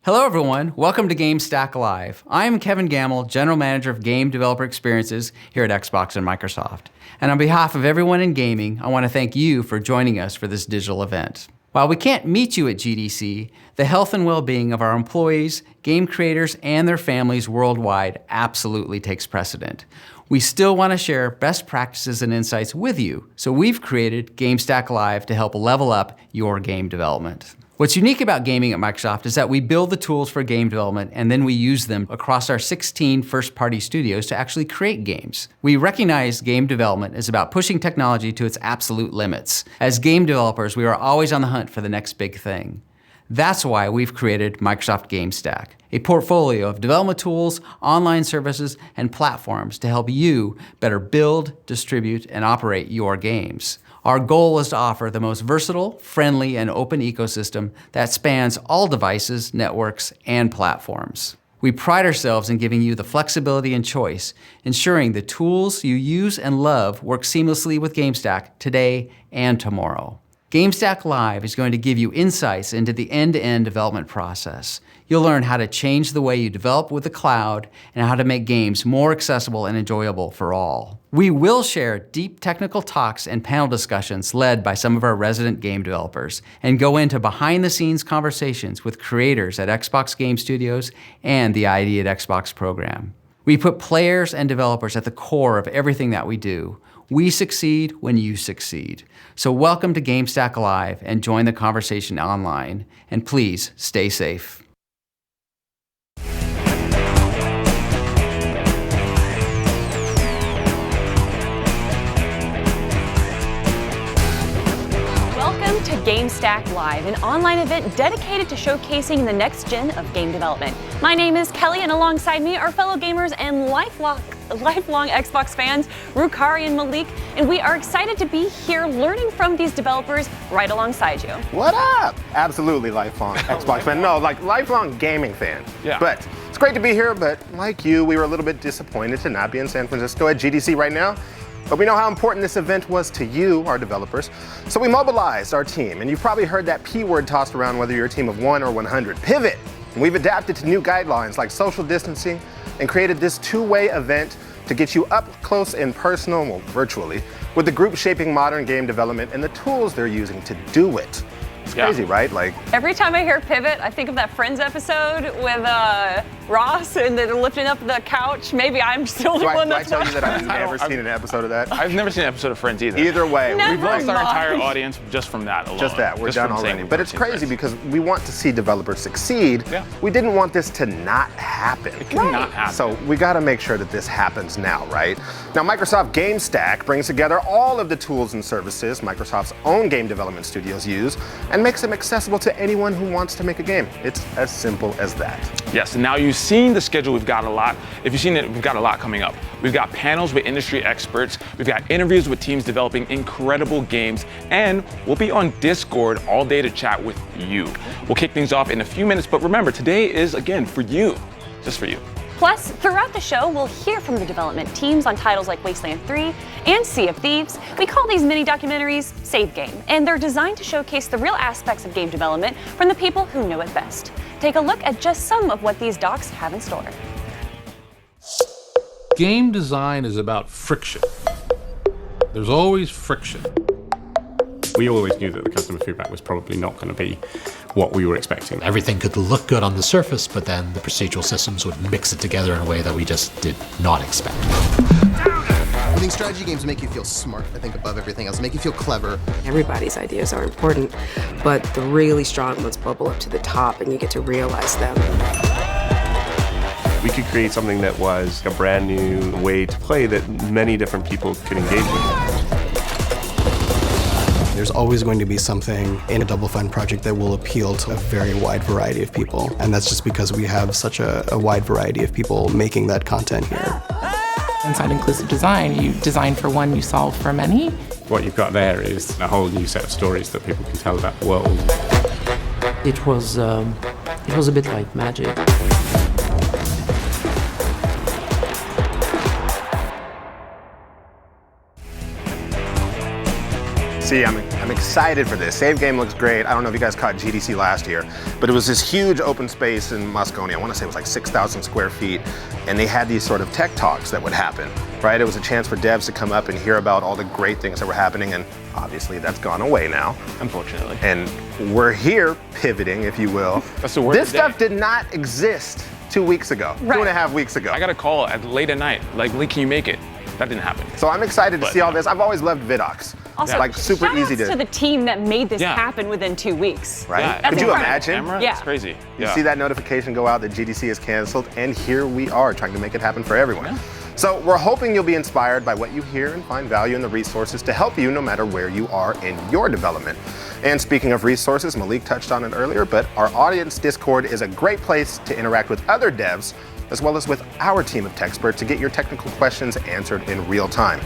Hello everyone, welcome to GameStack Live. I am Kevin Gamble, General Manager of Game Developer Experiences here at Xbox and Microsoft. And on behalf of everyone in gaming, I want to thank you for joining us for this digital event. While we can't meet you at GDC, the health and well-being of our employees, game creators, and their families worldwide absolutely takes precedent. We still want to share best practices and insights with you, so we've created GameStack Live to help level up your game development. What's unique about gaming at Microsoft is that we build the tools for game development and then we use them across our 16 first-party studios to actually create games. We recognize game development is about pushing technology to its absolute limits. As game developers, we are always on the hunt for the next big thing. That's why we've created Microsoft GameStack, a portfolio of development tools, online services, and platforms to help you better build, distribute, and operate your games. Our goal is to offer the most versatile, friendly, and open ecosystem that spans all devices, networks, and platforms. We pride ourselves in giving you the flexibility and choice, ensuring the tools you use and love work seamlessly with GameStack today and tomorrow. GameStack Live is going to give you insights into the end-to-end development process. You'll learn how to change the way you develop with the cloud and how to make games more accessible and enjoyable for all. We will share deep technical talks and panel discussions led by some of our resident game developers and go into behind-the-scenes conversations with creators at Xbox Game Studios and the ID at Xbox program. We put players and developers at the core of everything that we do. We succeed when you succeed. So welcome to GameStack Live and join the conversation online. And please stay safe. Welcome to GameStack Live, an online event dedicated to showcasing the next gen of game development. My name is Kelly, and alongside me are fellow gamers and lifelong Xbox fans, Rukari and Malik, and we are excited to be here learning from these developers right alongside you. What up? Absolutely lifelong Xbox fan. No, like lifelong gaming fan. Yeah. But it's great to be here, but like you, we were a little bit disappointed to not be in San Francisco at GDC right now. But we know how important this event was to you, our developers. So we mobilized our team, and you've probably heard that P word tossed around whether you're a team of 1 or 100. Pivot. And we've adapted to new guidelines like social distancing and created this two-way event to get you up close and personal, well, virtually, with the group shaping modern game development and the tools they're using to do it. It's crazy, right? Like every time I hear pivot, I think of that Friends episode with Ross and they're lifting up the couch. Maybe I'm just the only one that's I tell you that I've never seen an episode of that? I've never seen an episode of Friends either. Either way, Never We've lost our mind. entire audience just from that alone. just that, we're Just done from saying already. we've But never it's seen crazy Friends. because we want to see developers succeed. Yeah. We didn't want this to not happen. It cannot happen. So we got to make sure that this happens now, right? Now, Microsoft GameStack brings together all of the tools and services Microsoft's own game development studios use and makes them accessible to anyone who wants to make a game. It's as simple as that. Yes, and now you've seen the schedule, we've got a lot. If you've seen it, we've got a lot coming up. We've got panels with industry experts, we've got interviews with teams developing incredible games, and we'll be on Discord all day to chat with you. We'll kick things off in a few minutes, but remember, today is, again, for you, just for you. Plus, throughout the show, we'll hear from the development teams on titles like Wasteland 3 and Sea of Thieves. We call these mini documentaries Save Game, and they're designed to showcase the real aspects of game development from the people who know it best. Take a look at just some of what these docs have in store. Game design is about friction. There's always friction. We always knew that the customer feedback was probably not going to be what we were expecting. Everything could look good on the surface, but then the procedural systems would mix it together in a way that we just did not expect. I think strategy games make you feel smart, I think, above everything else, make you feel clever. Everybody's ideas are important, but the really strong ones bubble up to the top and you get to realize them. We could create something that was a brand new way to play that many different people could engage with. There's always going to be something in a Double Fine project that will appeal to a very wide variety of people. And that's just because we have such a wide variety of people making that content here. Inside inclusive design, you design for one, you solve for many. What you've got there is a whole new set of stories that people can tell about the world. It was a bit like magic. See, I'm excited for this. Save Game looks great. I don't know if you guys caught GDC last year, but it was this huge open space in Moscone. I want to say it was like 6,000 square feet, and they had these sort of tech talks that would happen, right? It was a chance for devs to come up and hear about all the great things that were happening, and obviously that's gone away now. Unfortunately. And we're here pivoting, if you will. That's the word This of the day. stuff did not exist 2 weeks ago, 2.5 weeks ago. I got a call at late at night, like, Lee, can you make it? That didn't happen. So I'm excited to see all this. I've always loved VidOx. Also, like super easy to the team that made this happen within 2 weeks. Right? Yeah. Could That's you incredible. imagine? Yeah. It's crazy. You see that notification go out that GDC is canceled, and here we are trying to make it happen for everyone. Yeah. So we're hoping you'll be inspired by what you hear and find value in the resources to help you no matter where you are in your development. And speaking of resources, Malik touched on it earlier, but our audience Discord is a great place to interact with other devs, as well as with our team of techsperts to get your technical questions answered in real time.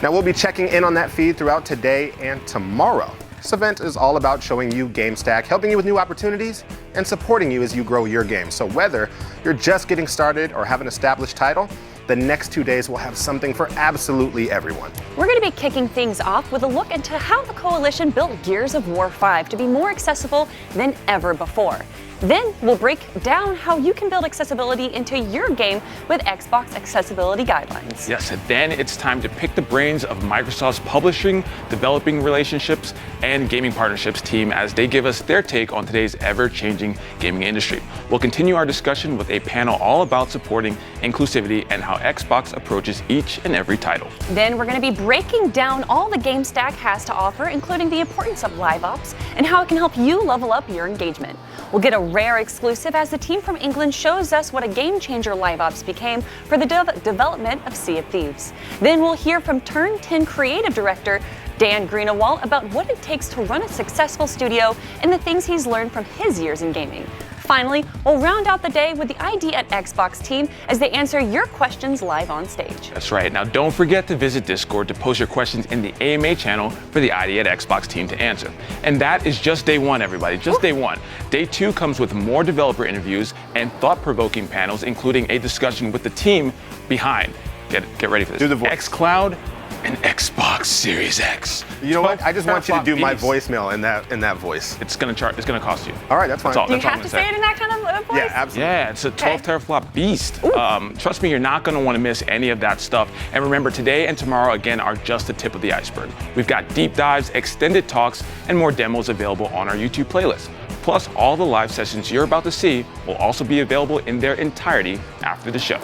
Now we'll be checking in on that feed throughout today and tomorrow. This event is all about showing you GameStack, helping you with new opportunities, and supporting you as you grow your game. So whether you're just getting started or have an established title, the next 2 days will have something for absolutely everyone. We're going to be kicking things off with a look into how the Coalition built Gears of War 5 to be more accessible than ever before. Then we'll break down how you can build accessibility into your game with Xbox accessibility guidelines. Yes, and then it's time to pick the brains of Microsoft's publishing, developing relationships, and gaming partnerships team as they give us their take on today's ever-changing gaming industry. We'll continue our discussion with a panel all about supporting inclusivity and how Xbox approaches each and every title. Then we're going to be breaking down all the GameStack has to offer, including the importance of LiveOps and how it can help you level up your engagement. We'll get a rare exclusive as the team from England shows us what a game changer LiveOps became for the development of Sea of Thieves. Then we'll hear from Turn 10 creative director Dan Greenawalt about what it takes to run a successful studio and the things he's learned from his years in gaming. Finally, we'll round out the day with the ID at Xbox team as they answer your questions live on stage. That's right. Now, don't forget to visit Discord to post your questions in the AMA channel for the ID at Xbox team to answer. And that is just day one, everybody, just day one. Day two comes with more developer interviews and thought-provoking panels, including a discussion with the team behind. Get ready for this. Do the voice. xCloud and Xbox Series X. You know what? I just want you to do my beast. voicemail in that voice. It's gonna cost you. All right, that's fine. Do you have to say it in that kind of voice? Yeah, absolutely. Yeah, it's a 12 teraflop beast. Trust me, you're not going to want to miss any of that stuff. And remember, today and tomorrow, again, are just the tip of the iceberg. We've got deep dives, extended talks, and more demos available on our YouTube playlist. Plus, all the live sessions you're about to see will also be available in their entirety after the show.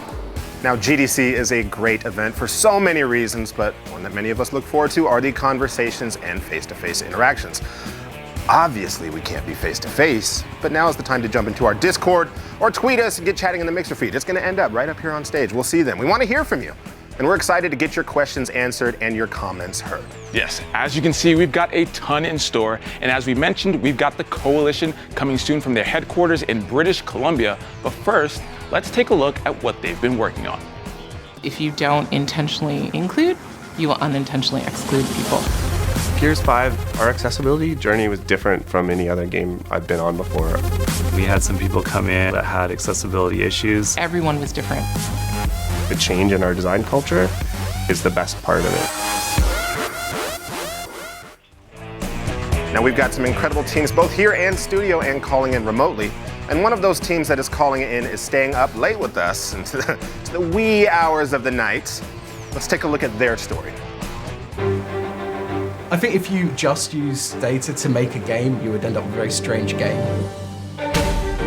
Now, GDC is a great event for so many reasons, but one that many of us look forward to are the conversations and face-to-face interactions. Obviously, we can't be face-to-face, but now is the time to jump into our Discord or tweet us and get chatting in the Mixer feed. It's going to end up right up here on stage. We'll see them. We want to hear from you, and we're excited to get your questions answered and your comments heard. Yes, as you can see, we've got a ton in store, and as we mentioned, we've got the Coalition coming soon from their headquarters in British Columbia. But first, let's take a look at what they've been working on. If you don't intentionally include, you will unintentionally exclude people. Gears 5, our accessibility journey was different from any other game I've been on before. We had some people come in that had accessibility issues. Everyone was different. The change in our design culture is the best part of it. Now, we've got some incredible teams both here and studio and calling in remotely. And one of those teams that is calling in is staying up late with us into the wee hours of the night. Let's take a look at their story. I think if you just use data to make a game, you would end up with a very strange game.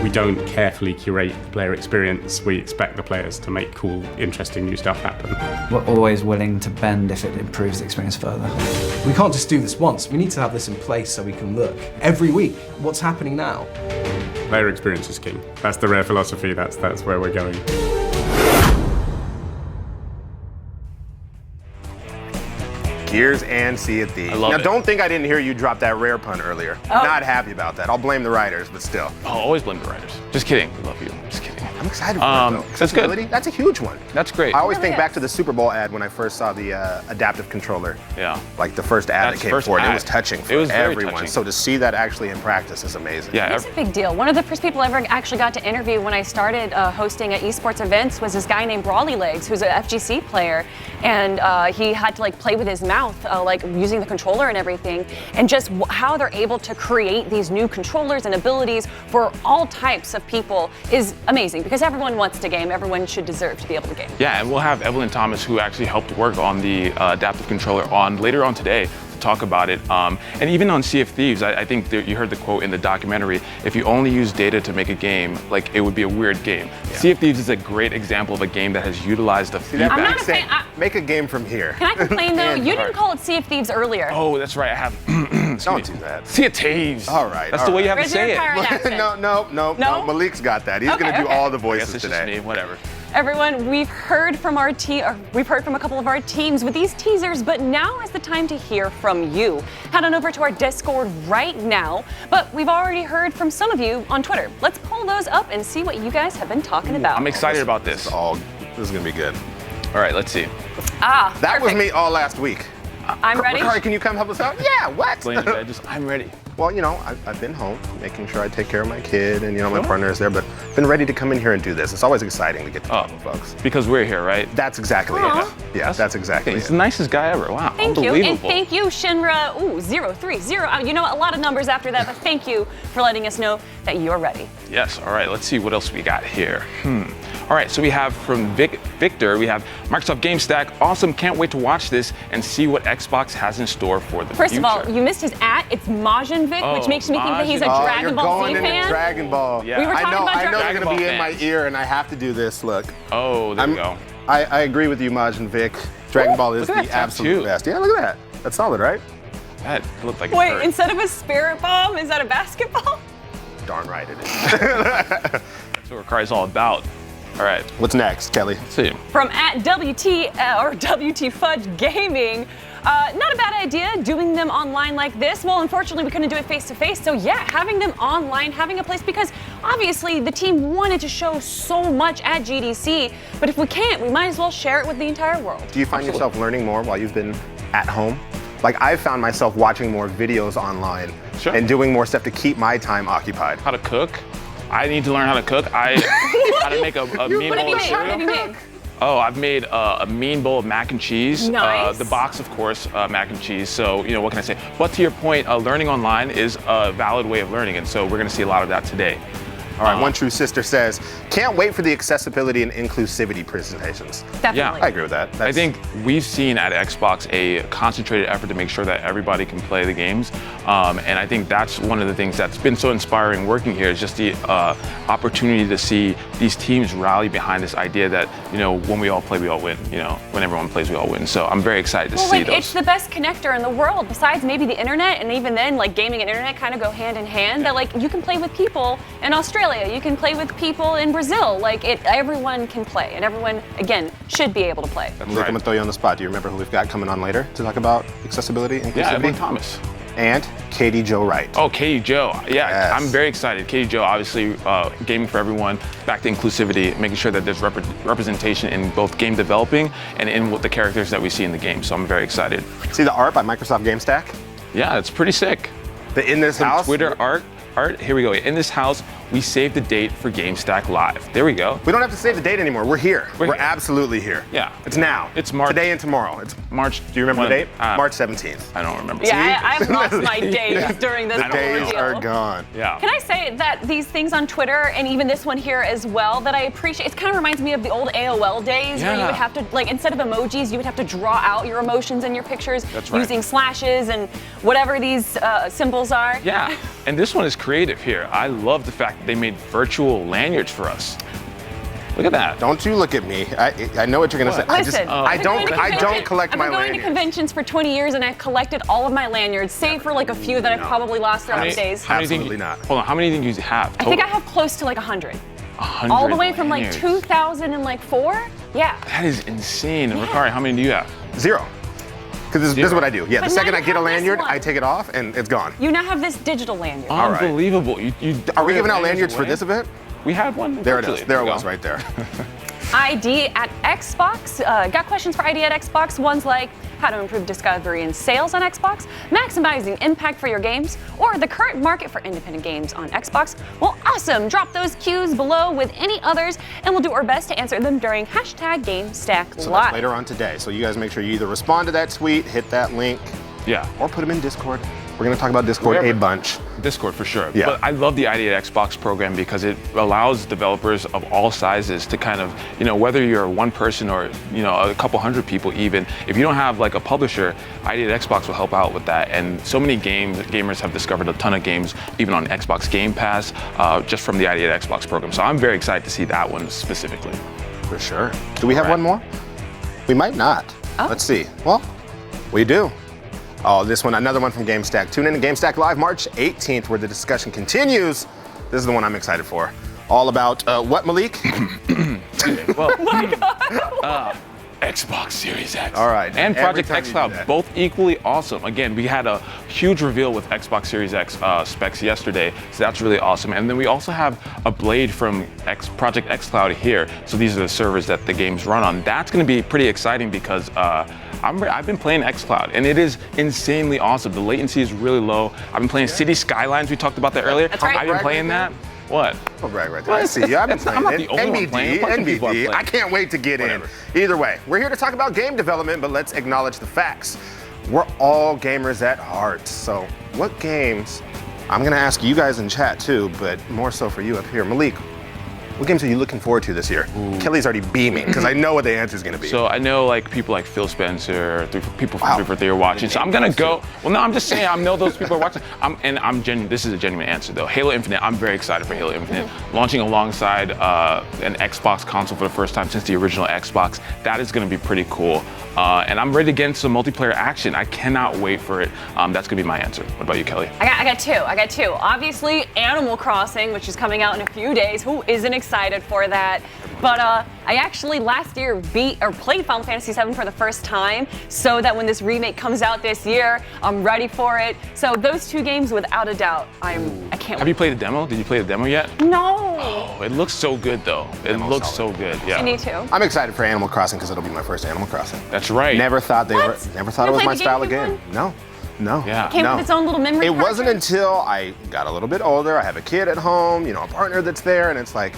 We don't carefully curate the player experience. We expect the players to make cool, interesting new stuff happen. We're always willing to bend if it improves the experience further. We can't just do this once. We need to have this in place so we can look every week. What's happening now? Player experience is king. That's the rare philosophy. That's where we're going. Gears and Sea of Thieves. Now, don't think I didn't hear you drop that rare pun earlier. Not happy about that. I'll blame the writers, but still. I'll always blame the writers. Just kidding. We love you. Just kidding. I'm excited for it, though. Accessibility, that's a huge one. That's great. I always think back to the Super Bowl ad when I first saw the adaptive controller. Yeah. Like the first ad that came forward, it was touching for everyone. Touching. So to see that actually in practice is amazing. Yeah, it's a big deal. One of the first people I ever actually got to interview when I started hosting at esports events was this guy named Brawley Legs, who's an FGC player, and he had to like play with his mouth, like using the controller and everything, and just how they're able to create these new controllers and abilities for all types of people is amazing, because everyone wants to game, everyone should deserve to be able to game. Yeah, and we'll have Evelyn Thomas, who actually helped work on the adaptive controller, on later on today to talk about it. And even on Sea of Thieves, I think you heard the quote in the documentary, if you only use data to make a game, like it would be a weird game. Yeah. Sea of Thieves is a great example of a game that has utilized the feedback. I'm not a fan. Make a game from here. Can I complain though? You didn't call it Sea of Thieves earlier. Oh, that's right, I have. Don't do that. Sea of Thieves. All right. That's the way you have to say it. No. Malik's got that. He's going to do all the voices it's today. Just me, whatever. Everyone, we've heard from our we've heard from a couple of our teams with these teasers, but now is the time to hear from you. Head on over to our Discord right now, but we've already heard from some of you on Twitter. Let's pull those up and see what you guys have been talking about. I'm excited about this. This is going to be good. All right, let's see. That was me all last week. I'm ready. Ricari, can you come help us out? Yeah, what? I'm ready. Well, you know, I've been home, making sure I take care of my kid, and, you know, my partner is there, but been ready to come in here and do this. It's always exciting to get to talk with folks. Because we're here, right? That's exactly it. Yeah, that's exactly it. He's the nicest guy ever. Wow, Thank you, unbelievable. and thank you, Shinra, 030. You know, a lot of numbers after that, but thank you for letting us know that you're ready. Yes, all right, let's see what else we got here. All right, so we have from Victor, we have Microsoft GameStack. Awesome, can't wait to watch this and see what Xbox has in store for the First future. of all, you missed his @. It's Majinvic, which makes me think that he's a Dragon Ball Z fan. Into Dragon Ball. Yeah. We were talking about I know Dragon you're going to be in my ear, and I have to do this. Look. Oh, there we go. I agree with you, Majin Vic. Dragon Ball is the absolute best. Yeah, look at that. That's solid, right? That looked like Wait, instead of a spirit bomb, is that a basketball? Darn right it is. That's what Ricari's all about. All right. What's next, Kelly? Let's see. From @WT Fudge Gaming. Not a bad idea doing them online like this. Well, unfortunately, we couldn't do it face to face. So yeah, having them online, having a place, because obviously the team wanted to show so much at GDC. But if we can't, we might as well share it with the entire world. Do you find yourself learning more while you've been at home? Like, I've found myself watching more videos online and doing more stuff to keep my time occupied. How to cook? I need to learn how to cook. How to make a mean bowl of cereal. What have you made? Oh, I've made a mean bowl of mac and cheese. Nice. The box, of course, mac and cheese. So, you know, what can I say? But to your point, learning online is a valid way of learning, and so we're going to see a lot of that today. All right, One True Sister says, can't wait for the accessibility and inclusivity presentations. Definitely. Yeah, I agree with that. I think we've seen at Xbox a concentrated effort to make sure that everybody can play the games. And I think that's one of the things that's been so inspiring working here, is just the opportunity to see these teams rally behind this idea that, you know, when we all play, we all win. You know, when everyone plays, we all win. So I'm very excited to see those. It's the best connector in the world, besides maybe the internet, and even then, like, gaming and internet kind of go hand in hand. That, like, you can play with people in Australia, you can play with people in Brazil. Like, everyone can play, and everyone, again, should be able to play. I'm going to throw you on the spot. Do you remember who we've got coming on later to talk about accessibility and inclusivity? Yeah, Evelyn Thomas. And Katie Jo Wright. Oh, Katie Jo. Yeah, yes. I'm very excited. Katie Jo, obviously, gaming for everyone, back to inclusivity, making sure that there's representation in both game developing and in what the characters that we see in the game. So I'm very excited. See the art by Microsoft GameStack? Yeah, it's pretty sick. The In This House? Twitter art. Here we go. In this house, we saved the date for GameStack Live. There we go. We don't have to save the date anymore. We're here. We're absolutely here. Yeah. It's now. It's March. Today and tomorrow. It's March. Do you remember the date? March 17th. I don't remember. Yeah, I've lost my days during this. The days are gone. Yeah. Can I say that these things on Twitter, and even this one here as well, that I appreciate, it kind of reminds me of the old AOL days where you would have to, like, instead of emojis, you would have to draw out your emotions in your pictures using slashes and whatever these symbols are. Yeah, and this one is creative here. I love the fact that they made virtual lanyards for us. Look at that. Don't you look at me. I know what you're going to say. Listen, I don't collect my lanyards. I've been going to conventions for 20 years, and I've collected all of my lanyards, save for like a few that I've probably lost throughout the days. Absolutely not. Hold on, how many do you have total? I think I have close to like 100. 100 all the way from like lanyards. 2004? Yeah. That is insane. And Ricari, how many do you have? 0. Because this is what I do. Yeah, But the second now I you get a have this lanyard, one. I take it off and it's gone. You now have this digital lanyard. All right. Unbelievable. Are we giving out lanyards for this event? we had one. There it virtually. is. There it we was go. right there. ID at Xbox. Got questions for ID at Xbox? Ones like how to improve discovery and sales on Xbox, maximizing impact for your games, or the current market for independent games on Xbox? Well, awesome. Drop those cues below with any others, and we'll do our best to answer them during #GameStackLive. So that's later on today. So you guys make sure you either respond to that tweet, hit that link, or put them in Discord. We're going to talk about Discord a bunch. Discord for sure. Yeah. But I love the ID at Xbox program because it allows developers of all sizes to kind of, whether you're one person or, a couple hundred people even, if you don't have like a publisher, ID at Xbox will help out with that. And so many gamers have discovered a ton of games, even on Xbox Game Pass, just from the ID at Xbox program. So I'm very excited to see that one specifically. For sure. Do we have one more? We might not. Let's see. Well, we do. Oh, this one, another one from GameStack. Tune in to GameStack Live March 18th, where the discussion continues. This is the one I'm excited for. All about what, Malik? Well, Xbox Series X. All right. And Every Project time X you Cloud, do that. both equally awesome. Again, we had a huge reveal with Xbox Series X specs yesterday, so that's really awesome. And then we also have a blade from Project X Cloud here. So these are the servers that the games run on. That's going to be pretty exciting because I've been playing xCloud, and it is insanely awesome. The latency is really low. I've been playing City Skylines. We talked about that earlier. That's right. I've been playing that. What? Oh, brag right there. I see you. I've been playing I'm not it. the only one playing. A bunch of people are NBD. playing. I can't wait to get in. Either way, we're here to talk about game development, but let's acknowledge the facts. We're all gamers at heart. So what games, I'm going to ask you guys in chat too, but more so for you up here. Malik, what games are you looking forward to this year? Kelly's already beaming because I know what the answer is going to be. So I know like people like Phil Spencer, people from 343 are watching. So I'm gonna go. Well, no, I'm just saying I know those people are watching. This is a genuine answer though. Halo Infinite. I'm very excited for Halo Infinite. Launching alongside an Xbox console for the first time since the original Xbox. That is gonna be pretty cool. And I'm ready to get into some multiplayer action. I cannot wait for it. That's gonna be my answer. What about you, Kelly? I got two. Obviously, Animal Crossing, which is coming out in a few days. Who isn't excited for that? But I actually last year played Final Fantasy VII for the first time, so that when this remake comes out this year, I'm ready for it. So those two games, without a doubt, I can't wait. Have you played the demo? Did you play the demo yet? No. Oh, it looks so good though. It looks so good. Yeah. I need to. I'm excited for Animal Crossing because it'll be my first Animal Crossing. That's right. Never thought it was my style of game. No. Yeah. It came with its own little memory It card. wasn't until I got a little bit older, I have a kid at home, a partner that's there, and it's like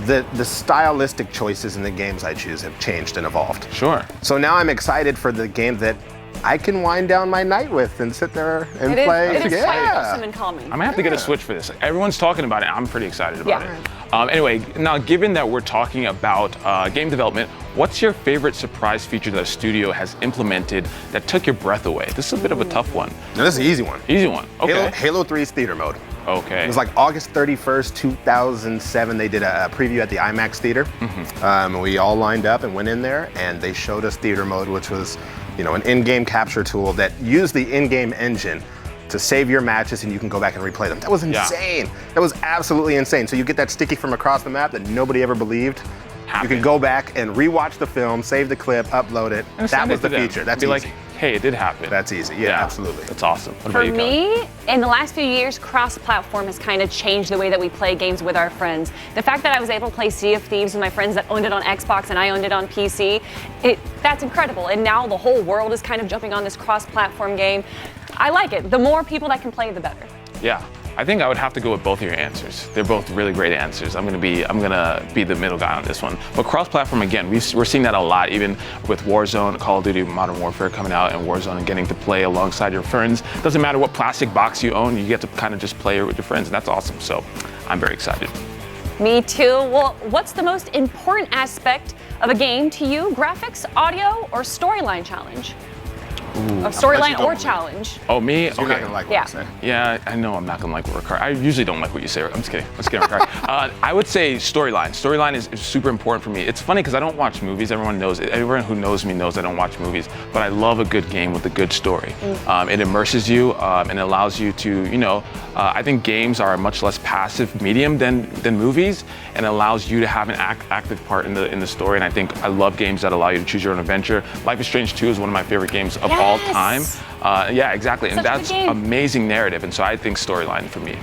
the stylistic choices in the games I choose have changed and evolved. Sure. So now I'm excited for the game that I can wind down my night with and sit there and play. It is quite awesome and calming. I'm gonna have to get a Switch for this. Everyone's talking about it. I'm pretty excited about it. Anyway, now given that we're talking about game development, what's your favorite surprise feature that a studio has implemented that took your breath away? This is a bit of a tough one. No, this is an easy one. Easy one. Okay. Halo 3's theater mode. Okay. It was like August 31st, 2007. They did a preview at the IMAX theater. We all lined up and went in there, and they showed us theater mode, which was, an in-game capture tool that used the in-game engine to save your matches, and you can go back and replay them. That was insane. That was absolutely insane. So you get that sticky from across the map that nobody ever believed. You can go back and rewatch the film, save the clip, upload it. That was the feature. That's easy. Like, hey, it did happen. That's easy. Yeah, absolutely. That's awesome. What For about you, Kelly? me, in the last few years, cross-platform has kind of changed the way that we play games with our friends. The fact that I was able to play Sea of Thieves with my friends that owned it on Xbox and I owned it on PC, that's incredible. And now the whole world is kind of jumping on this cross-platform game. I like it. The more people that can play, the better. Yeah. I think I would have to go with both of your answers. They're both really great answers. I'm gonna be the middle guy on this one. But cross-platform, again, we're seeing that a lot, even with Warzone, Call of Duty Modern Warfare coming out, and Warzone and getting to play alongside your friends. Doesn't matter what plastic box you own, you get to kind of just play it with your friends, and that's awesome. So I'm very excited. Me too. Well, what's the most important aspect of a game to you? Graphics, audio, or storyline challenge? A storyline or challenge. Oh, me? So you're not gonna like what I say. Yeah, I know I'm not gonna like what Ricard. I usually don't like what you say. I'm just kidding. Ricard. I would say storyline. Storyline is super important for me. It's funny because I don't watch movies. Everyone who knows me knows I don't watch movies. But I love a good game with a good story. It immerses you and allows you to, I think games are a much less passive medium than movies, and allows you to have an active part in the story. And I think I love games that allow you to choose your own adventure. Life is Strange 2 is one of my favorite games of all time. Yeah, exactly. And that's amazing narrative. And so I think storyline for me.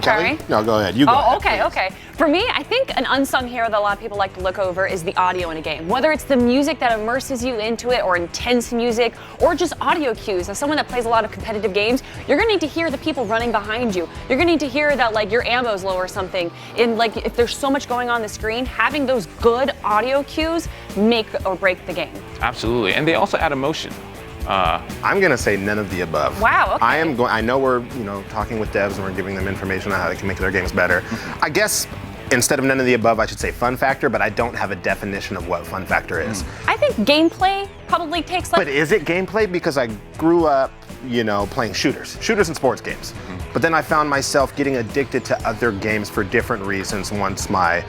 Kelly? No, go ahead. You go ahead, okay, please. okay. For me, I think an unsung hero that a lot of people like to look over is the audio in a game. Whether it's the music that immerses you into it, or intense music, or just audio cues. As someone that plays a lot of competitive games, you're gonna need to hear the people running behind you. You're gonna need to hear that like your ammo's low or something. And like if there's so much going on the screen, having those good audio cues make or break the game. Absolutely, and they also add emotion. I'm gonna say none of the above. Wow, okay. I know we're talking with devs and we're giving them information on how they can make their games better. I guess instead of none of the above, I should say fun factor, but I don't have a definition of what fun factor is. I think gameplay probably takes like. But is it gameplay? Because I grew up, playing shooters and sports games. But then I found myself getting addicted to other games for different reasons once my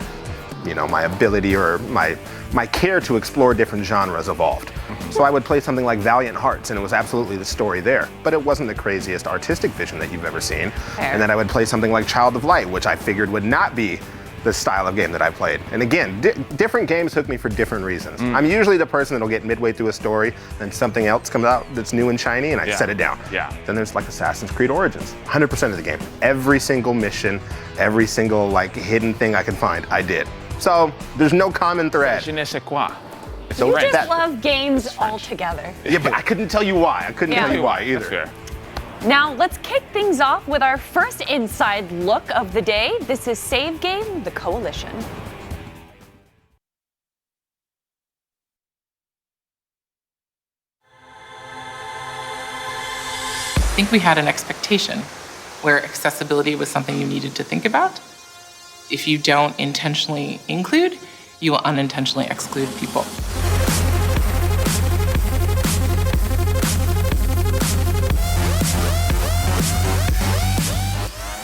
ability or my care to explore different genres evolved. So I would play something like Valiant Hearts, and it was absolutely the story there, but it wasn't the craziest artistic vision that you've ever seen. Fair. And then I would play something like Child of Light, which I figured would not be the style of game that I played. And again, different games hook me for different reasons. I'm usually the person that'll get midway through a story, and something else comes out that's new and shiny, and I set it down. Then there's like Assassin's Creed Origins, 100% of the game. Every single mission, every single hidden thing I could find, I did. So there's no common thread. Je ne sais quoi. So you just love games altogether. Yeah, but I couldn't tell you why. I couldn't tell you why either. That's fair. Now let's kick things off with our first inside look of the day. This is Save Game, The Coalition. I think we had an expectation where accessibility was something you needed to think about. If you don't intentionally include, you will unintentionally exclude people.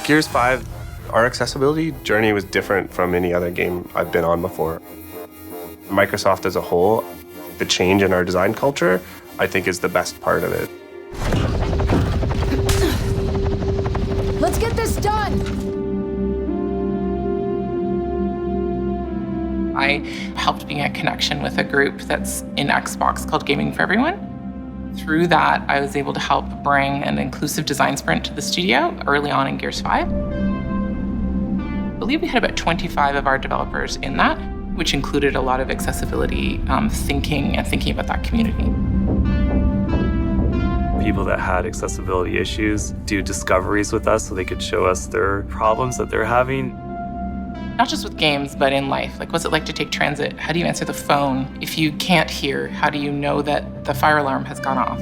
Gears 5, our accessibility journey was different from any other game I've been on before. Microsoft as a whole, the change in our design culture, I think is the best part of it. Let's get this done! I helped being a connection with a group that's in Xbox called Gaming for Everyone. Through that, I was able to help bring an inclusive design sprint to the studio early on in Gears 5. I believe we had about 25 of our developers in that, which included a lot of accessibility thinking about that community. People that had accessibility issues do discoveries with us so they could show us their problems that they're having. Not just with games, but in life. Like, what's it like to take transit? How do you answer the phone? If you can't hear, how do you know that the fire alarm has gone off?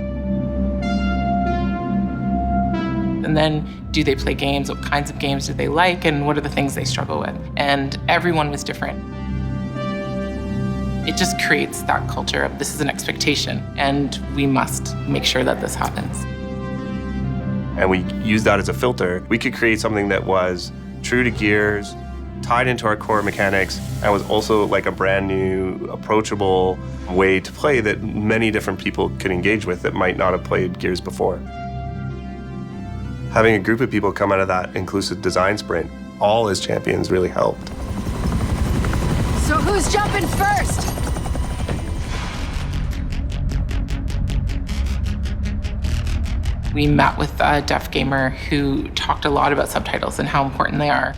And then, do they play games? What kinds of games do they like? And what are the things they struggle with? And everyone was different. It just creates that culture of this is an expectation, and we must make sure that this happens. And we used that as a filter. We could create something that was true to Gears, tied into our core mechanics, and was also like a brand new, approachable way to play that many different people could engage with that might not have played Gears before. Having a group of people come out of that inclusive design sprint, all as champions, really helped. So who's jumping first? We met with a deaf gamer who talked a lot about subtitles and how important they are.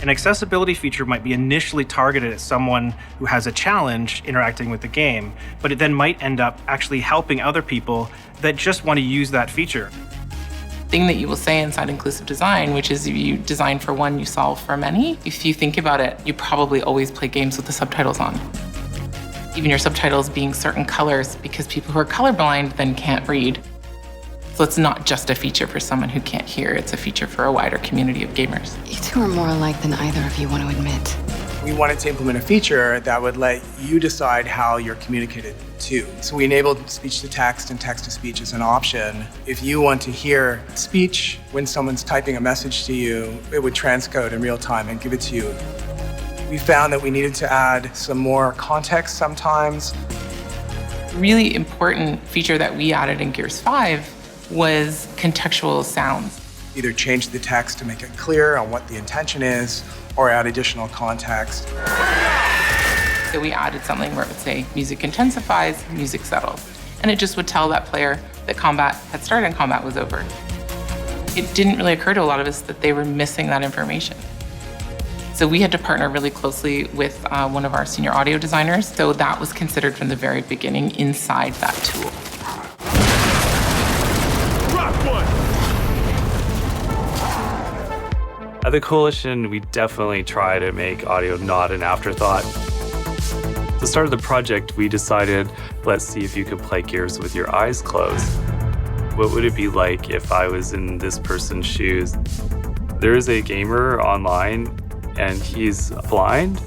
An accessibility feature might be initially targeted at someone who has a challenge interacting with the game, but it then might end up actually helping other people that just want to use that feature. Thing that you will say inside inclusive design, which is if you design for one, you solve for many. If you think about it, you probably always play games with the subtitles on. Even your subtitles being certain colors, because people who are colorblind then can't read. So it's not just a feature for someone who can't hear, it's a feature for a wider community of gamers. You two are more alike than either of you want to admit. We wanted to implement a feature that would let you decide how you're communicated to. So we enabled speech to text and text to speech as an option. If you want to hear speech when someone's typing a message to you, it would transcode in real time and give it to you. We found that we needed to add some more context sometimes. A really important feature that we added in Gears 5 was contextual sounds. Either change the text to make it clear on what the intention is, or add additional context. So we added something where it would say, music intensifies, music settles. And it just would tell that player that combat had started and combat was over. It It didn't really occur to a lot of us that they were missing that information. So we had to partner really closely with one of our senior audio designers. So that was considered from the very beginning inside that tool. At the Coalition, we definitely try to make audio not an afterthought. At the start of the project, we decided, let's see if you could play Gears with your eyes closed. What would it be like if I was in this person's shoes? There is a gamer online, and he's blind.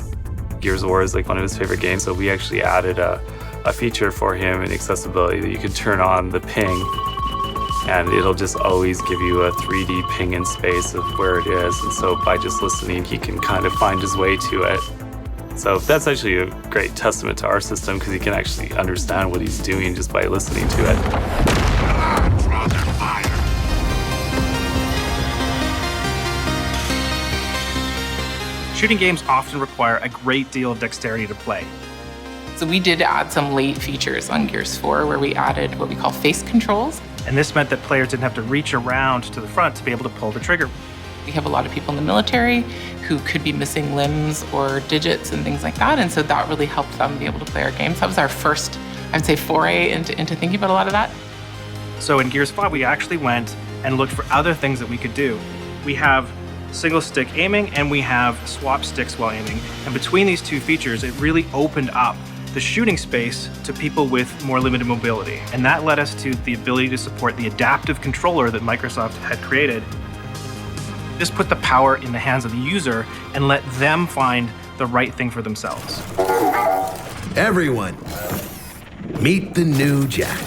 Gears of War is like one of his favorite games, so we actually added a feature for him in accessibility that you can turn on the ping, and it'll just always give you a 3D ping in space of where it is. And so by just listening, he can kind of find his way to it. So that's actually a great testament to our system because he can actually understand what he's doing just by listening to it. Shooting games often require a great deal of dexterity to play. So we did add some late features on Gears 4 where we added what we call face controls. And this meant that players didn't have to reach around to the front to be able to pull the trigger. We have a lot of people in the military who could be missing limbs or digits and things like that. And so that really helped them be able to play our games. That was our first, I'd say, foray into thinking about a lot of that. So in Gears 5, we actually went and looked for other things that we could do. We have single stick aiming and we have swap sticks while aiming. And between these two features, it really opened up the shooting space to people with more limited mobility. And that led us to the ability to support the adaptive controller that Microsoft had created. This put the power in the hands of the user and let them find the right thing for themselves. Everyone, meet the new Jack.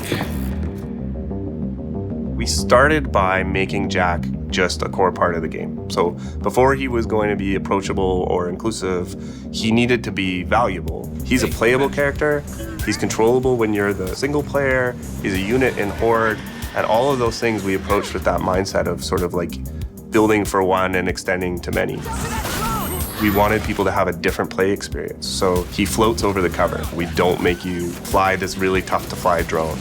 We started by making Jack just a core part of the game. So before he was going to be approachable or inclusive, he needed to be valuable. He's a playable character, he's controllable when you're the single player, he's a unit in Horde, and all of those things we approached with that mindset of sort of like building for one and extending to many. We wanted people to have a different play experience. So he floats over the cover. We don't make you fly this really tough to fly drone.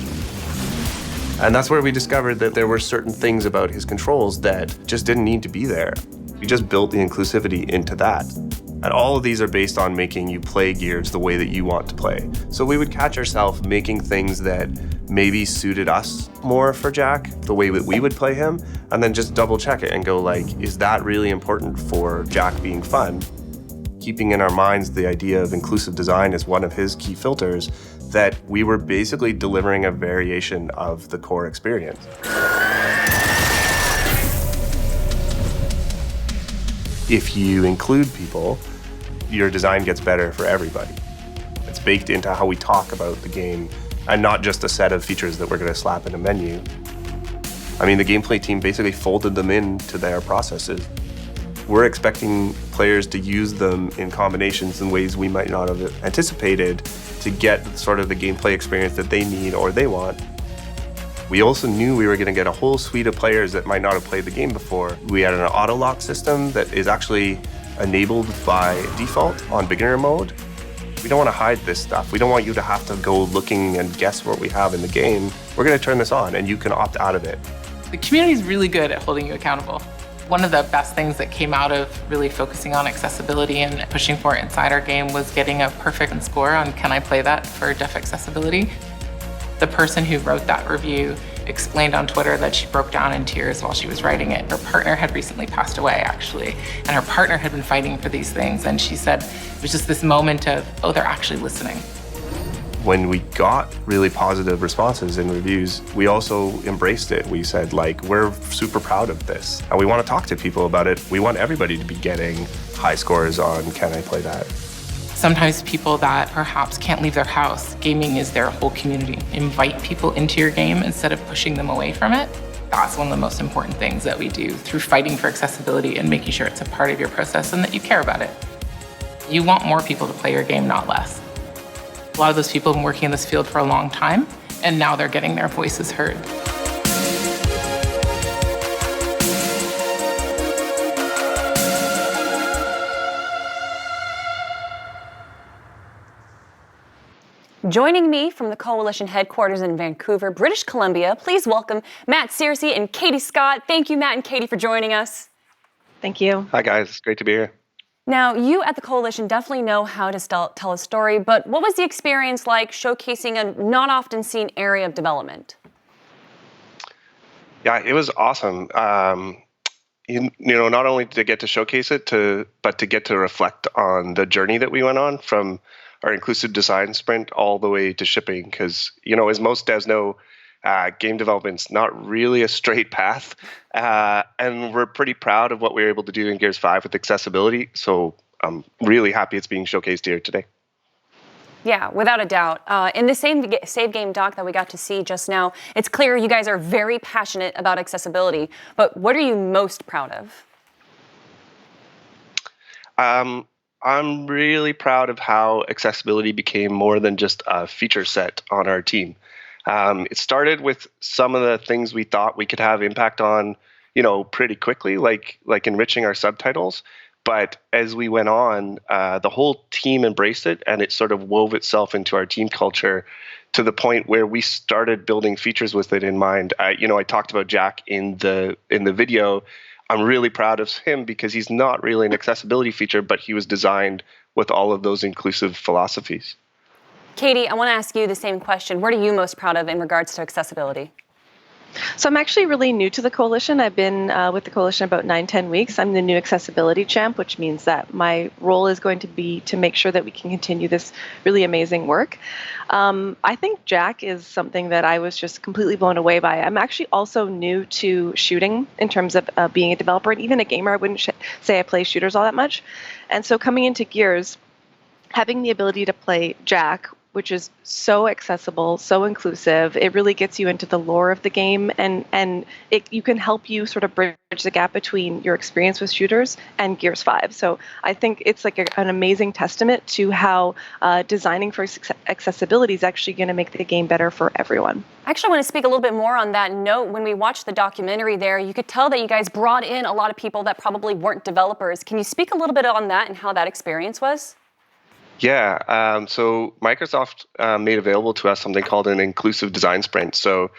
And that's where we discovered that there were certain things about his controls that just didn't need to be there. We just built the inclusivity into that. And all of these are based on making you play Gears the way that you want to play. So we would catch ourselves making things that maybe suited us more for Jack, the way that we would play him, and then just double check it and go like, is that really important for Jack being fun? Keeping in our minds the idea of inclusive design as one of his key filters, that we were basically delivering a variation of the core experience. If you include people, your design gets better for everybody. It's baked into how we talk about the game, and not just a set of features that we're going to slap in a menu. I mean, the gameplay team basically folded them into their processes. We're expecting players to use them in combinations in ways we might not have anticipated to get sort of the gameplay experience that they need or they want. We also knew we were going to get a whole suite of players that might not have played the game before. We had an auto lock system that is actually enabled by default on beginner mode. We don't want to hide this stuff. We don't want you to have to go looking and guess what we have in the game. We're going to turn this on and you can opt out of it. The community is really good at holding you accountable. One of the best things that came out of really focusing on accessibility and pushing for it inside our game was getting a perfect score on Can I Play That for deaf accessibility. The person who wrote that review explained on Twitter that she broke down in tears while she was writing it. Her partner had recently passed away, actually, and her partner had been fighting for these things, and she said it was just this moment of, oh, they're actually listening. When we got really positive responses and reviews, we also embraced it. We said, like, we're super proud of this, and we want to talk to people about it. We want everybody to be getting high scores on Can I Play That? Sometimes people that perhaps can't leave their house, gaming is their whole community. Invite people into your game instead of pushing them away from it. That's one of the most important things that we do through fighting for accessibility and making sure it's a part of your process and that you care about it. You want more people to play your game, not less. A lot of those people have been working in this field for a long time, and now they're getting their voices heard. Joining me from the Coalition headquarters in Vancouver, British Columbia, please welcome Matt Searcy and Katie Scott. Thank you, Matt and Katie, for joining us. Thank you. Hi, guys. It's great to be here. Now, you at the Coalition definitely know how to tell a story, but what was the experience like showcasing a not often seen area of development? Yeah, it was awesome. Not only to get to showcase it, but to get to reflect on the journey that we went on from our inclusive design sprint all the way to shipping. Because, as most devs know, game development's not really a straight path. And we're pretty proud of what we were able to do in Gears 5 with accessibility. So I'm really happy it's being showcased here today. Yeah, without a doubt. In the same Save Game doc that we got to see just now, it's clear you guys are very passionate about accessibility. But what are you most proud of? I'm really proud of how accessibility became more than just a feature set on our team. It started with some of the things we thought we could have impact on, pretty quickly, like enriching our subtitles. But as we went on, the whole team embraced it, and it sort of wove itself into our team culture to the point where we started building features with it in mind. I talked about Jack in the video. I'm really proud of him because he's not really an accessibility feature, but he was designed with all of those inclusive philosophies. Katie, I want to ask you the same question. What are you most proud of in regards to accessibility? So I'm actually really new to the Coalition. I've been with the Coalition about 9-10 weeks. I'm the new accessibility champ, which means that my role is going to be to make sure that we can continue this really amazing work. I think Jack is something that I was just completely blown away by. I'm actually also new to shooting in terms of being a developer and even a gamer. I wouldn't say I play shooters all that much. And so coming into Gears, having the ability to play Jack, which is so accessible, so inclusive. It really gets you into the lore of the game, and you can help you sort of bridge the gap between your experience with shooters and Gears 5. So I think it's like an amazing testament to how designing for accessibility is actually going to make the game better for everyone. I actually want to speak a little bit more on that note. When we watched the documentary there, you could tell that you guys brought in a lot of people that probably weren't developers. Can you speak a little bit on that and how that experience was? Yeah, so Microsoft made available to us something called an inclusive design sprint. So